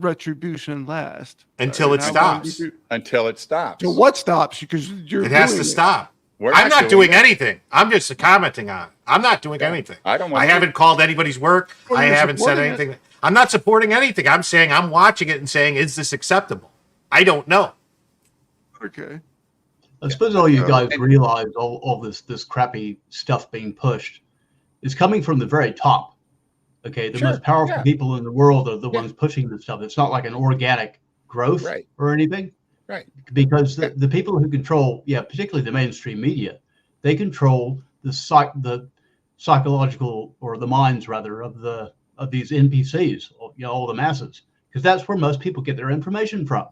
retribution last? Until it How long stops. do you- Until it stops. So what stops? Because you're. It has doing to stop. We're I'm not not doing doing it. anything. I'm just commenting on it. I'm not doing anything. I don't want I to. haven't called anybody's work. Well, I you're haven't said supporting it. anything. I'm not supporting anything. I'm saying I'm watching it and saying, is this acceptable? I don't know. Okay. I suppose all you guys realize all this crappy stuff being pushed is coming from the very top. Okay, the most powerful people in the world are the ones pushing this stuff. It's not like an organic growth or anything. Right. Because the people who control, particularly the mainstream media, they control the psychological, or the minds rather, of these NPCs, all the masses, because that's where most people get their information from.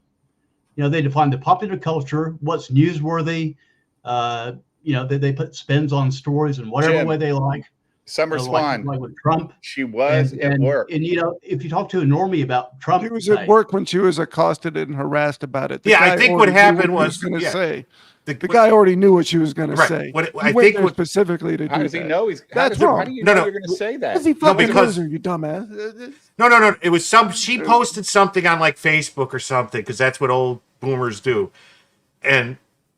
They define the popular culture, what's newsworthy. They put spins on stories in whatever Jim, way they like. Summer Swan, like with Trump. She was at work. And if you talk to a normie about Trump, She was at work when she was accosted and harassed about it. The Yeah, I guy think what already knew happened what he was- going to yeah. say. The guy already knew what she was going to Right. say. What He I went think there what- specifically to How do does he that. know he's? That's How wrong. do you No, know no. you're going to say that? Because he fucking because- knows her, you dumbass. No. It was she posted something on like Facebook or something, because that's what old boomers do. And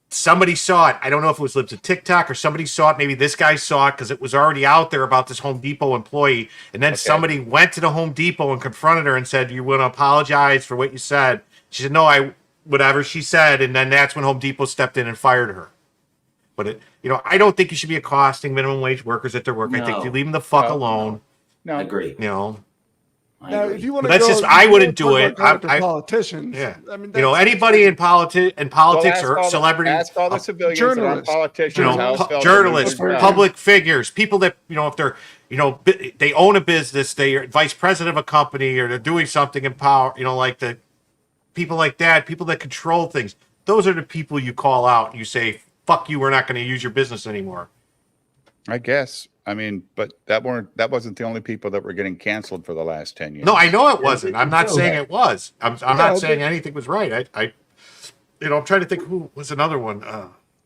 somebody saw it. I don't know if it was lips of TikTok or somebody saw it. Maybe this guy saw it because it was already out there about this Home Depot employee. And then somebody went to the Home Depot and confronted her and said, "You want to apologize for what you said?" She said, "No, whatever she said." And then that's when Home Depot stepped in and fired her. But I don't think you should be accosting minimum wage workers at their work. I think you leave them the fuck alone. No, I agree. Now, if you want to But that's go, just- I wouldn't do talk it. about going I- after politicians. Yeah. I mean, Anybody in politics Well, or celebrities, Ask all the civilians that aren't journalists. politicians. how it's felt journalists, to lose their job. public figures, people that if they're they own a business, they are vice president of a company, or they're doing something in power, like the people like that, people that control things. Those are the people you call out and you say, "Fuck you, we're not going to use your business anymore." I guess. I mean, but that wasn't the only people that were getting canceled for the last 10 years. No, I know it wasn't. I'm not saying it was. I'm Yeah, not saying anything was right. I'm trying to think who was another one.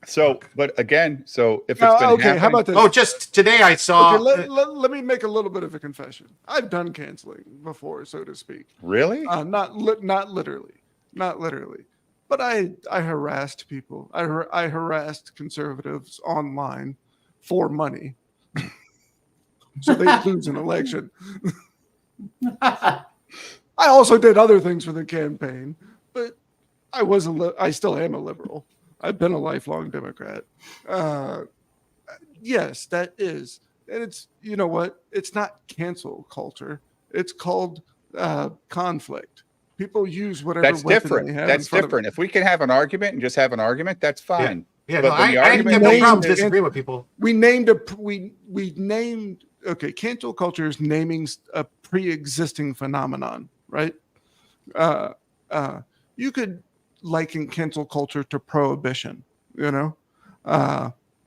So, but again, if it's Now, been okay, happening, how about this? Oh, just today I saw. Okay, let me make a little bit of a confession. I've done canceling before, so to speak. Really? Not literally, but I harassed people. I harassed conservatives online for money, so they lose an election. I also did other things for the campaign, but I still am a liberal. I've been a lifelong Democrat. Yes, that is. And it's, you know what? It's not cancel culture. It's called conflict. People use whatever that's weapon different. they have That's in front of different. If we can have an argument and just have an argument, that's fine. Yeah, But no, when the I think argument no leads problem to- disagreeing with people. we named okay, cancel culture is naming a pre-existing phenomenon, right? You could liking cancel culture to prohibition, you know?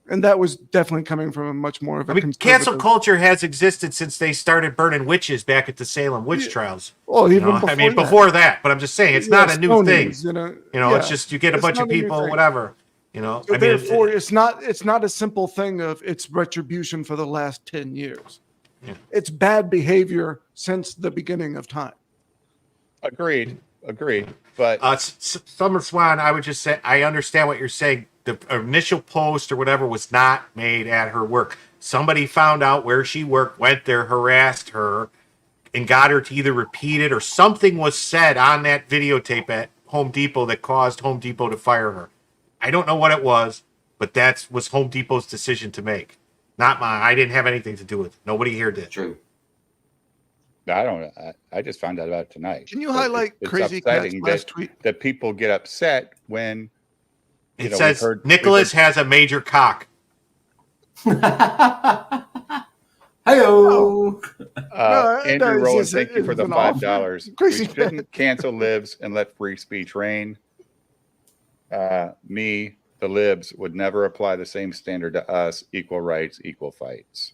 And that was definitely coming from a much more of a cancel culture has existed since they started burning witches back at the Salem witch trials. Well, even before that. But I'm just saying, it's not a new thing. You know, it's just you get a bunch of people, whatever. So therefore, it's not a simple thing of it's retribution for the last 10 years. Yeah. It's bad behavior since the beginning of time. Agreed. But Summer Swan, I would just say I understand what you're saying. The initial post or whatever was not made at her work. Somebody found out where she worked, went there, harassed her, and got her to either repeat it or something was said on that videotape at Home Depot that caused Home Depot to fire her. I don't know what it was, but that was Home Depot's decision to make. Not mine. I didn't have anything to do with it. Nobody here did. True. I don't know. I just found out about it tonight. Can you highlight Crazy Cat's last tweet? That people get upset when it says Nicholas has a major cock. Hello. Andrew Rowan, thank you for the $5. We shouldn't cancel libs and let free speech reign. Me, the libs, would never apply the same standard to us. Equal rights, equal fights.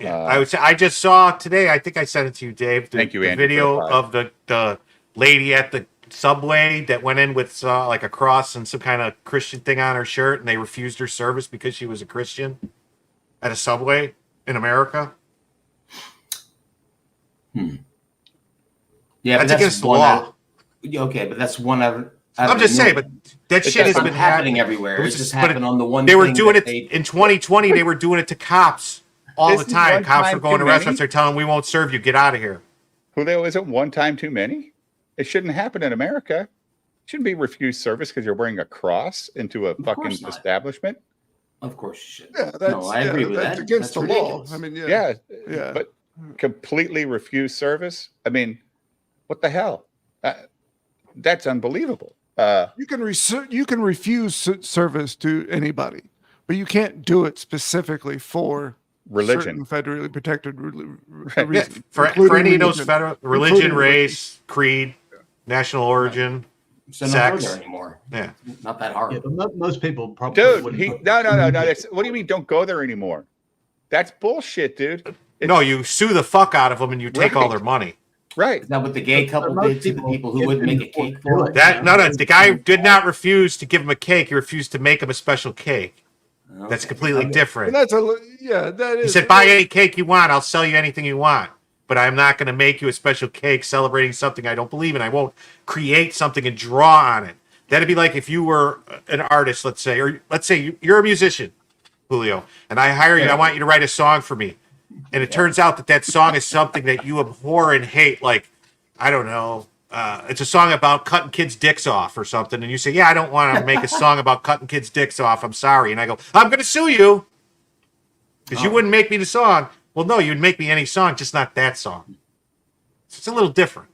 Yeah, I would say I just saw today. I think I sent it to you, Dave. Thank you, the Andrew, video of the lady at the subway that went in with like a cross and some kind of Christian thing on her shirt, and they refused her service because she was a Christian at a subway in America. Yeah, that's against the law. Okay, but that's one of. I'm just saying, but that shit has been happening everywhere. It's just happened on the one. They were doing it in 2020. They were doing it to cops all the time. Cops were going to restaurants. They're telling them, "We won't serve you. Get out of here." Julio, is it one time too many? It shouldn't happen in America. It shouldn't be refused service because you're wearing a cross into a fucking establishment. Of course you should. Yeah, I agree with that's that. against That's the ridiculous. law. I mean, Yeah, but completely refuse service. I mean, what the hell? That's unbelievable. You can refuse service to anybody, but you can't do it specifically for religion, federally protected reasons. Yeah, for any of those federal religion, race, creed, national origin, So sex. not there anymore. Yeah, not that hard. Yeah, but most people probably Dude, wouldn't. no. What do you mean? Don't go there anymore? That's bullshit, dude. No, you sue the fuck out of them and you take all their money. Right. Is that what the gay couple did to the people who wouldn't make a cake for it? The guy did not refuse to give him a cake. He refused to make him a special cake. Okay. That's completely different. And that is. He said, "Buy any cake you want. I'll sell you anything you want. But I'm not going to make you a special cake celebrating something I don't believe in. I won't create something and draw on it." That'd be like if you were an artist, let's say, or let's say you're a musician, Julio, and I hire you. I want you to write a song for me. And it turns out that song is something that you abhor and hate. Like, I don't know. It's a song about cutting kids' dicks off or something. And you say, "Yeah, I don't want to make a song about cutting kids' dicks off. I'm sorry." And I go, "I'm going to sue you because you wouldn't make me the song." Well, no, you'd make me any song, just not that song. So it's a little different.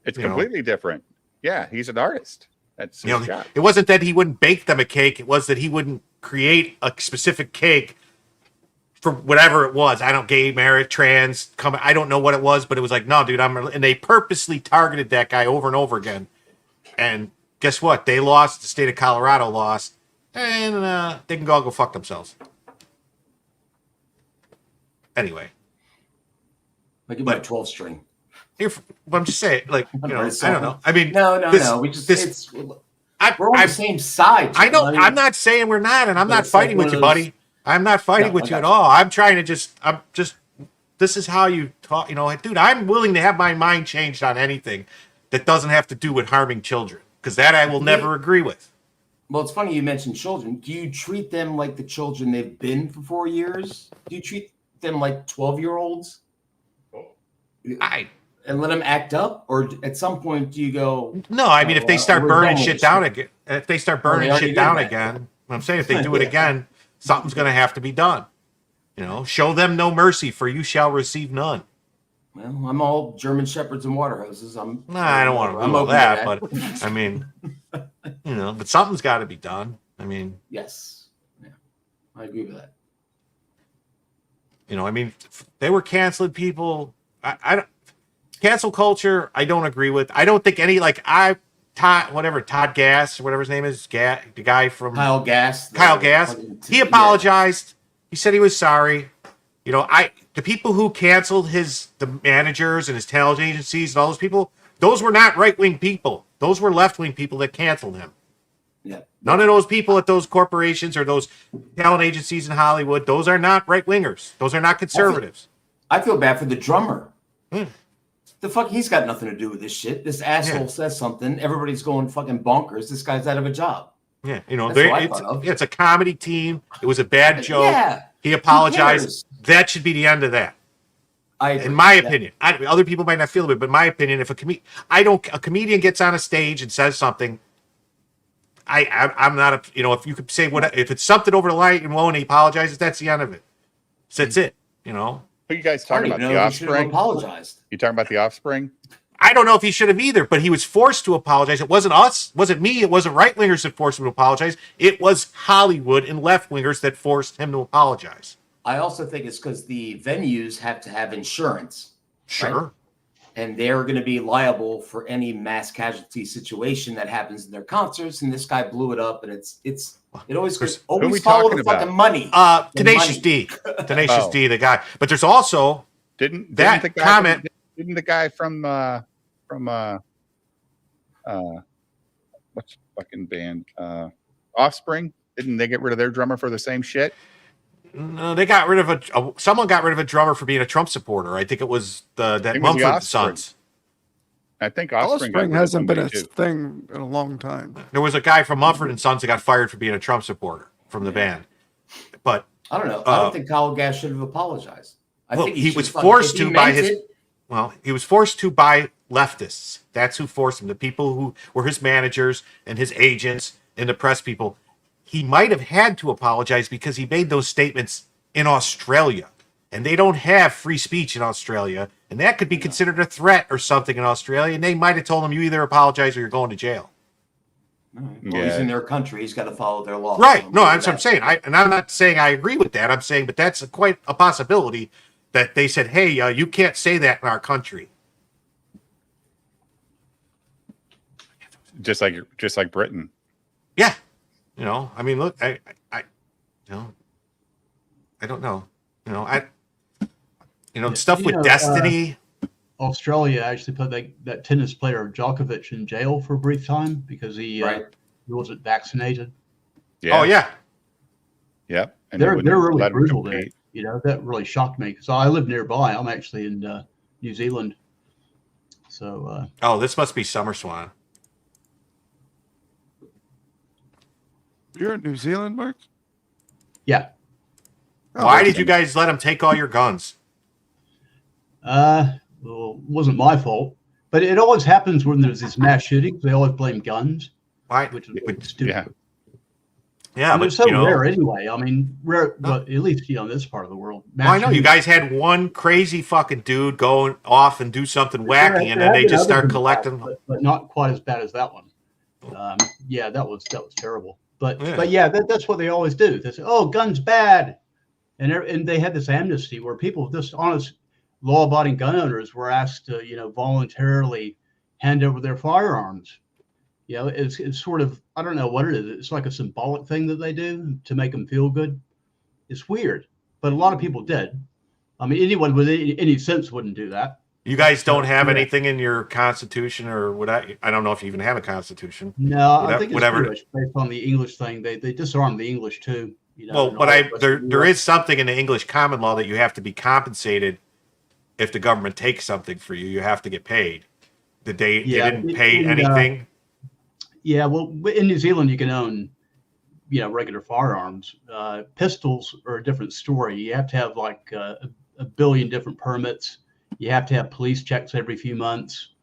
It's completely different. Yeah, he's an artist. That's his job. It wasn't that he wouldn't bake them a cake. It was that he wouldn't create a specific cake for whatever it was. I don't gay, married, trans, I don't know what it was, but it was like, no, dude, and they purposely targeted that guy over and over again. And guess what? They lost. The state of Colorado lost. And they can all go fuck themselves. Anyway. Like you buy a 12 string. I'm just saying, like, I don't know. I mean, no. We just, we're on the same side. I know. I'm not saying we're not, and I'm not fighting with you, buddy. I'm not fighting with you at all. I'm trying to this is how you talk, dude, I'm willing to have my mind changed on anything that doesn't have to do with harming children, because that I will never agree with. Well, it's funny you mentioned children. Do you treat them like the children they've been for 4 years? Do you treat them like 12-year-olds? And let them act up? Or at some point do you go... No, I mean, if they start burning shit down again, I'm saying if they do it again, something's going to have to be done. Show them no mercy, for you shall receive none. Well, I'm all German shepherds and water hoses. I don't want to do all that, but I mean, but something's got to be done. I mean, yes, yeah, I agree with that. I mean, they were canceling people. I don't cancel culture. I don't agree with. I don't think Todd Gass, whatever his name is, the guy from Kyle Gass. Kyle Gass. He apologized. He said he was sorry. You know, the people who canceled the managers and his talent agencies and all those people, those were not right-wing people. Those were left-wing people that canceled him. Yeah. None of those people at those corporations or those talent agencies in Hollywood, those are not right-wingers. Those are not conservatives. I feel bad for the drummer. The fuck, he's got nothing to do with this shit. This asshole says something. Everybody's going fucking bonkers. This guy's out of a job. Yeah, you know, That's it's a comedy team. It was a bad joke. Yeah. He apologized. That should be the end of that. In my opinion, other people might not feel it, but in my opinion, if a comedian gets on a stage and says something, I'm not if you could say if it's something over the line and he apologizes, that's the end of it. So that's it. You know. Who you guys talking about? The Offspring? Apologized. You talking about the Offspring? I don't know if he should have either, but he was forced to apologize. It wasn't us. It wasn't me. It wasn't right-wingers that forced him to apologize. It was Hollywood and left-wingers that forced him to apologize. I also think it's because the venues have to have insurance. Sure. Right? And they're going to be liable for any mass casualty situation that happens in their concerts. And this guy blew it up, and it always follow the fucking money. Tenacious D. Tenacious D, the guy. But there's also didn't that the guy comment. Didn't the guy from what's the fucking band? Offspring? Didn't they get rid of their drummer for the same shit? No, they got rid of someone got rid of a drummer for being a Trump supporter. I think it was that Mumford Sons. I think Offspring hasn't been a thing in a long time. There was a guy from Mumford and Sons that got fired for being a Trump supporter from the band. But I don't know. I don't think Kyle Gass should have apologized. I think he was forced to by he was forced to by leftists. That's who forced him. The people who were his managers and his agents and the press people. He might have had to apologize because he made those statements in Australia, and they don't have free speech in Australia, and that could be considered a threat or something in Australia, and they might have told him, you either apologize or you're going to jail. Well, he's in their country. He's got to follow their laws. Right. No, that's what I'm saying. I'm not saying I agree with that. I'm saying, but that's quite a possibility that they said, hey, you can't say that in our country. Just like Britain. Yeah. You know, I mean, look, I don't know. Stuff with Destiny. Australia actually put that tennis player Djokovic in jail for a brief time because he wasn't vaccinated. Yeah. Oh yeah. Yep. And they're really brutal there. You know, that really shocked me because I live nearby. I'm actually in New Zealand. So. This must be Summer Swan. You're in New Zealand, Mark? Yeah. Why did you guys let him take all your guns? Well, it wasn't my fault. But it always happens when there's these mass shootings. They always blame guns. Why? Which is stupid. Yeah, but it's so rare anyway. I mean, rare, but at least in this part of the world. I know you guys had one crazy fucking dude go off and do something wacky, and then they just start collecting. But not quite as bad as that one. Yeah, that was terrible. But yeah, that's what they always do. They say, "Oh, guns bad," and they had this amnesty where people, just honest, law-abiding gun owners, were asked to voluntarily hand over their firearms. You know, it's sort of, I don't know what it is. It's like a symbolic thing that they do to make them feel good. It's weird, but a lot of people did. I mean, anyone with any sense wouldn't do that. You guys don't have anything in your constitution, or what? I don't know if you even have a constitution. No, I think it's pretty much based on the English thing. They disarmed the English too. Well, but there is something in the English common law that you have to be compensated if the government takes something for you. You have to get paid. They didn't pay anything. Yeah, well, in New Zealand, you can own, regular firearms. Pistols are a different story. You have to have like a billion different permits. You have to have police checks every few months.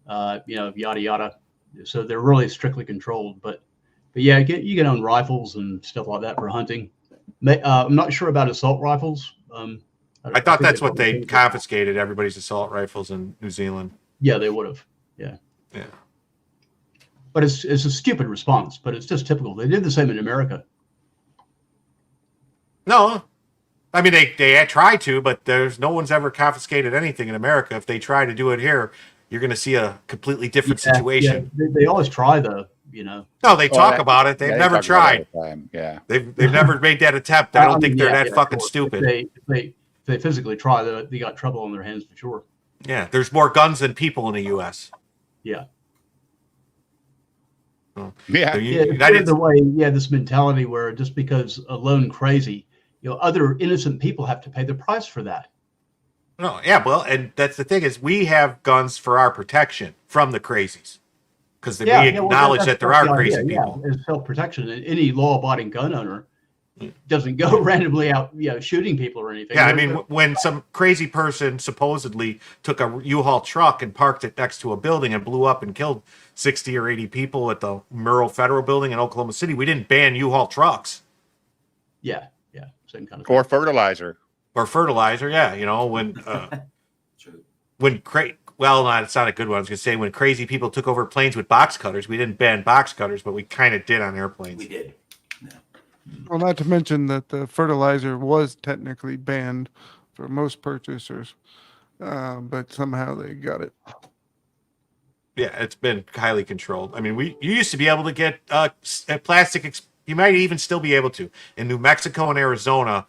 Yada yada. So they're really strictly controlled. But yeah, you can own rifles and stuff like that for hunting. I'm not sure about assault rifles. I thought that's what they confiscated, everybody's assault rifles in New Zealand. Yeah, they would have. Yeah. Yeah. But it's a stupid response, but it's just typical. They did the same in America. No. I mean, they try to, but there's no one's ever confiscated anything in America. If they try to do it here, you're going to see a completely different situation. Yeah. They always try, though. No, they talk about it. They've never tried. Yeah, they've never made that attempt. I don't think they're that fucking stupid. If they physically try, they got trouble on their hands for sure. Yeah, there's more guns than people in the U.S. Yeah. Yeah. The way, this mentality where just because a lone crazy, other innocent people have to pay the price for that. No, yeah, well, and that's the thing is we have guns for our protection from the crazies because we acknowledge that there are crazy people. Yeah, it's self-protection. And any law-abiding gun owner doesn't go randomly out, shooting people or anything. Yeah, I mean, when some crazy person supposedly took a U-Haul truck and parked it next to a building and blew up and killed 60 or 80 people at the Murrah Federal Building in Oklahoma City, we didn't ban U-Haul trucks. Yeah, same kind of or fertilizer. Or fertilizer, yeah. It's not a good one. I was going to say when crazy people took over planes with box cutters, we didn't ban box cutters, but we kind of did on airplanes. We did. Well, not to mention that the fertilizer was technically banned for most purchasers, but somehow they got it. Yeah, it's been highly controlled. I mean, you used to be able to get plastic. You might even still be able to in New Mexico and Arizona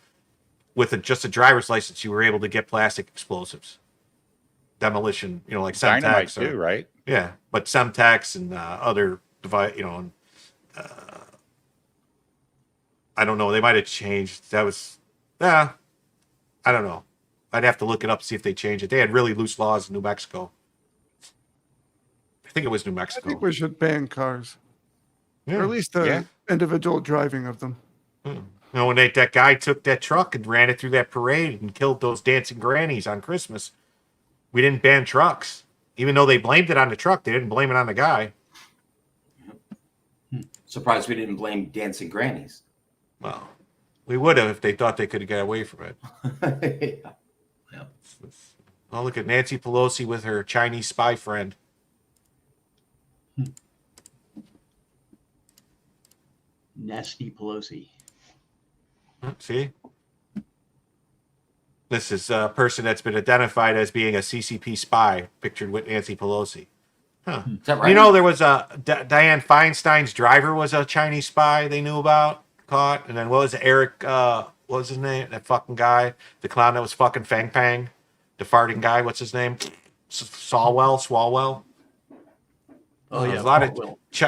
with just a driver's license. You were able to get plastic explosives, demolition. Like Semtex, dynamite too, right? Yeah, but Semtex and other device. I don't know. They might have changed. That was, I don't know. I'd have to look it up, see if they changed it. They had really loose laws in New Mexico. I think it was New Mexico. I think we should ban cars. Yeah. Or at least the individual driving of them. When that guy took that truck and ran it through that parade and killed those dancing grannies on Christmas, we didn't ban trucks. Even though they blamed it on the truck, they didn't blame it on the guy. Surprised we didn't blame dancing grannies. Well, we would have if they thought they could get away from it. Yeah. Oh, look at Nancy Pelosi with her Chinese spy friend. Nasty Pelosi. See? This is a person that's been identified as being a CCP spy, pictured with Nancy Pelosi. Huh. Is that right? There was a Dianne Feinstein's driver was a Chinese spy they knew about, caught. And then what was it, Eric, what was his name? That fucking guy, the clown that was fucking Fang Pang, the farting guy, what's his name? Swalwell. Oh, yeah. There's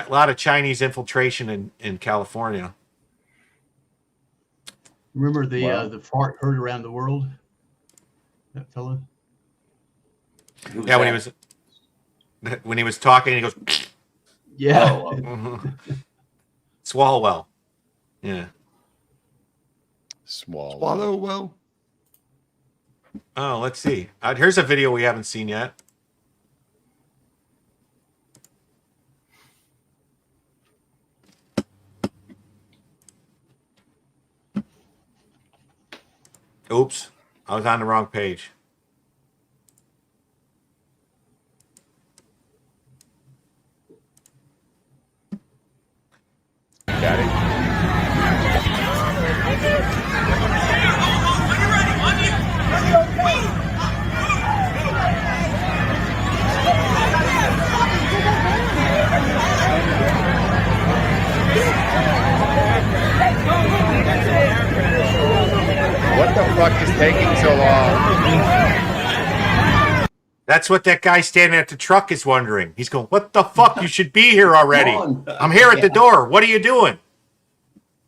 a lot of Chinese infiltration in California. Remember the fart heard around the world? That fellow? Yeah, when he was talking, he goes, yeah. Swalwell. Yeah. Swallow well. Oh, let's see. Here's a video we haven't seen yet. Oops, I was on the wrong page. Got it. What the fuck is taking so long? That's what that guy standing at the truck is wondering. He's going, what the fuck? You should be here already. I'm here at the door. What are you doing?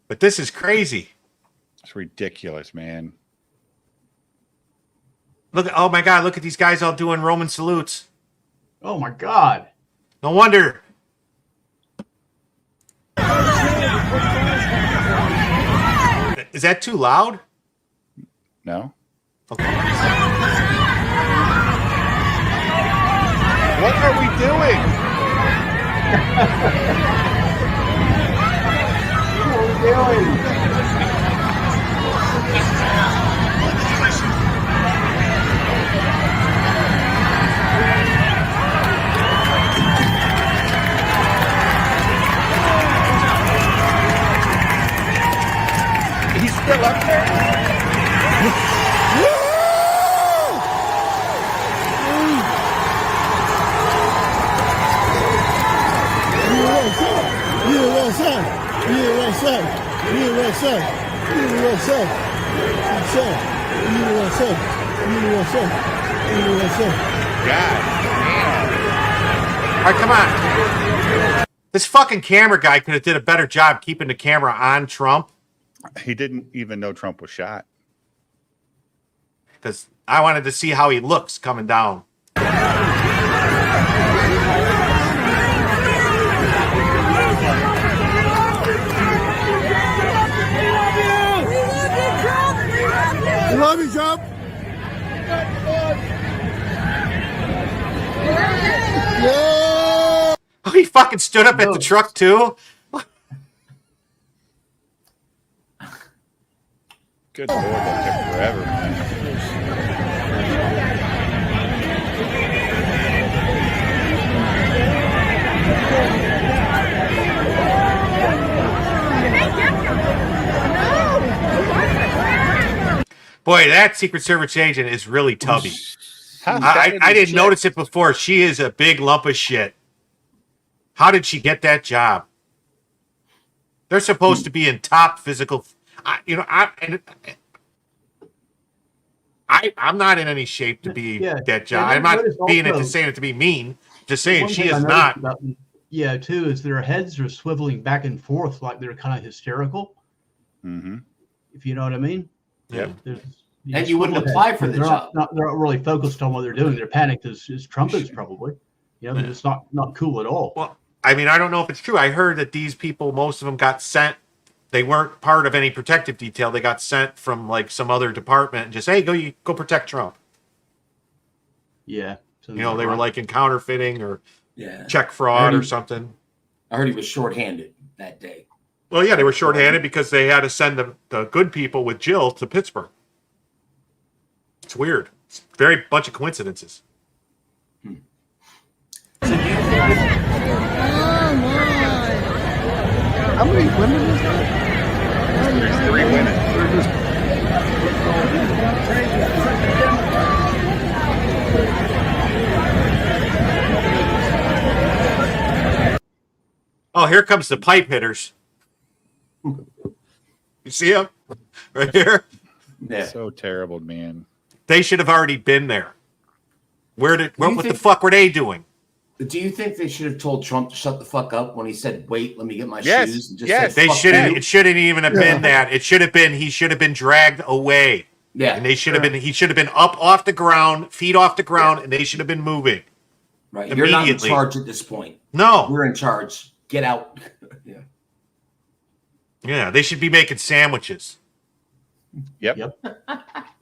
But this is crazy. It's ridiculous, man. Look, oh my God, look at these guys all doing Roman salutes. Oh my God. No wonder. Is that too loud? No. Okay. What are we doing? What are we doing? He's still up there? USA, USA, USA, USA, USA, USA. God. All right, come on. This fucking camera guy could have did a better job keeping the camera on Trump. He didn't even know Trump was shot. Because I wanted to see how he looks coming down. We love you, Trump. Yeah. Oh, he fucking stood up at the truck too. Good Lord, that took forever, man. Boy, that Secret Service agent is really tubby. I didn't notice it before. She is a big lump of shit. How did she get that job? They're supposed to be in top physical. I'm not in any shape to be that job. I'm not being it to saying it to be mean. Just saying she is not. Too, is their heads are swiveling back and forth like they're kind of hysterical. Mm-hmm. If you know what I mean. Yeah. And you wouldn't apply for the job. They're not really focused on what they're doing. They're panicked as Trump is probably. They're just not cool at all. Well, I mean, I don't know if it's true. I heard that these people, most of them got sent. They weren't part of any protective detail. They got sent from like some other department and just, hey, go protect Trump. Yeah. They were like in counterfeiting or check fraud or something. I heard he was shorthanded that day. Well, yeah, they were shorthanded because they had to send the good people with Jill to Pittsburgh. It's weird. It's a very bunch of coincidences. How many women is that? There's 3 women. Oh, here comes the pipe hitters. You see them? Right here? Yeah. So terrible, man. They should have already been there. What the fuck were they doing? Do you think they should have told Trump to shut the fuck up when he said, "Wait, let me get my Yes, shoes"? And just yes. said, They "Fuck shouldn't. you"? It shouldn't even have been that. It should have been. He should have been dragged away. Yeah. And they should have been. He should have been up off the ground, feet off the ground, and they should have been moving. Right. You're not in Immediately. charge at this point. No. We're in charge. Get out. Yeah. Yeah, they should be making sandwiches Yep.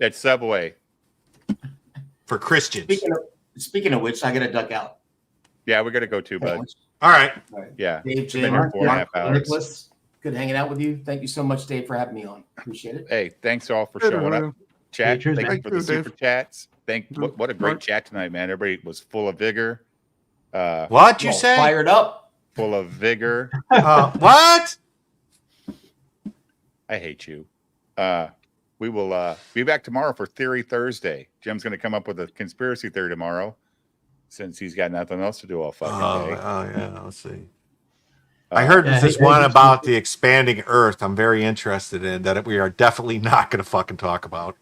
At Subway. for Christians. Speaking of which, I got to duck out. Yeah, we got to go too, bud. All right. Yeah. Dave, It's been Jim, here 4.5 hours. Nicholas, good hanging out with you. Thank you so much, Dave, for having me on. Appreciate it. Hey, thanks all for Good, showing Mario. up. Chat, cheers, thank man. you for the Thank you, super chats. What a great chat tonight, man. Everybody was full of vigor. What you say? Fired up. Full of vigor. What? I hate you. We will be back tomorrow for Theory Thursday. Jim's going to come up with a conspiracy theory tomorrow, since he's got nothing else to do all fucking day. Oh yeah. Let's see. I heard there's this one about the expanding Earth. I'm very interested in that. We are definitely not going to fucking talk about.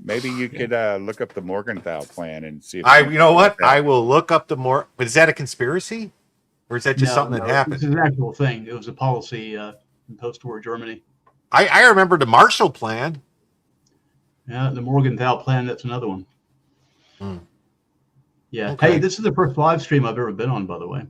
Maybe you could look up the Morgenthau plan and see. If You know what? I will look up the more. But is that a conspiracy, or is that just something that happened? It's an actual thing. It was a policy in post-war Germany. I remember the Marshall Plan. Yeah, the Morgenthau plan. That's another one. Yeah. Okay. Hey, this is the first live stream I've ever been on, by the way.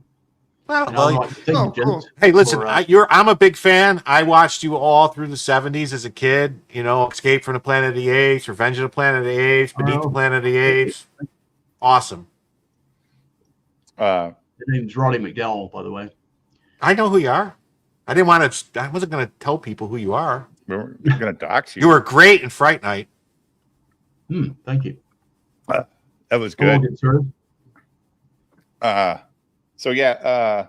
Well, Cool. hey, listen, I'm a big fan. I watched you all through the 70s as a kid. Escape from the Planet of the Apes, Revenge of the Planet of the Apes, Beneath the Planet of the Apes. Awesome. His name's Roddy McDowell, by the way. I know who you are. I wasn't going to tell people who you are. We're going to dox you. You were great in Fright Night. Thank you. That was good. Good, sir. So yeah,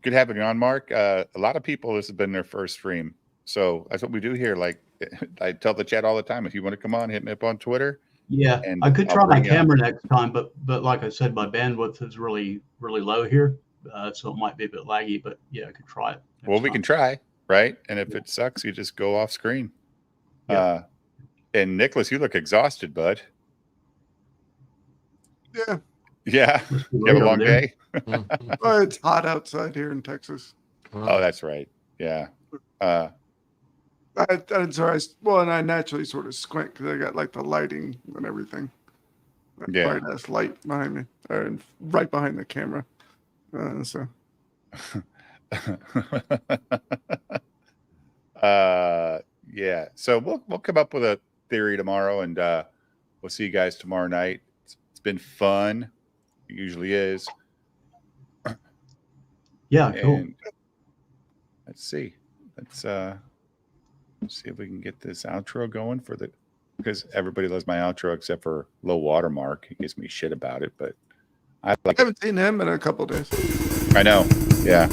good having you on, Mark. A lot of people, this has been their first stream, so that's what we do here. Like I tell the chat all the time, if you want to come on, hit me up on Twitter. Yeah, and I could I'll try my bring you on. camera next time, but like I said, my bandwidth is really low here, so it might be a bit laggy. But yeah, I could try it. Well, we can try, right? And if it sucks, you just go off screen. Yeah. And Nicholas, you look exhausted, bud. Yeah. Yeah. You have a long day? Well, it's hot outside here in Texas. Oh, that's right. Yeah. I'm sorry. And I naturally sort of squint because I got like the lighting and everything. That Yeah. bright ass light behind me, or right behind the camera. So. Yeah. So we'll come up with a theory tomorrow, and we'll see you guys tomorrow night. It's been fun. It usually is. Yeah, cool. And let's see. Let's see if we can get this outro going because everybody loves my outro except for Low Watermark. He gives me shit about it, but I haven't seen him in a couple days. I know. Yeah.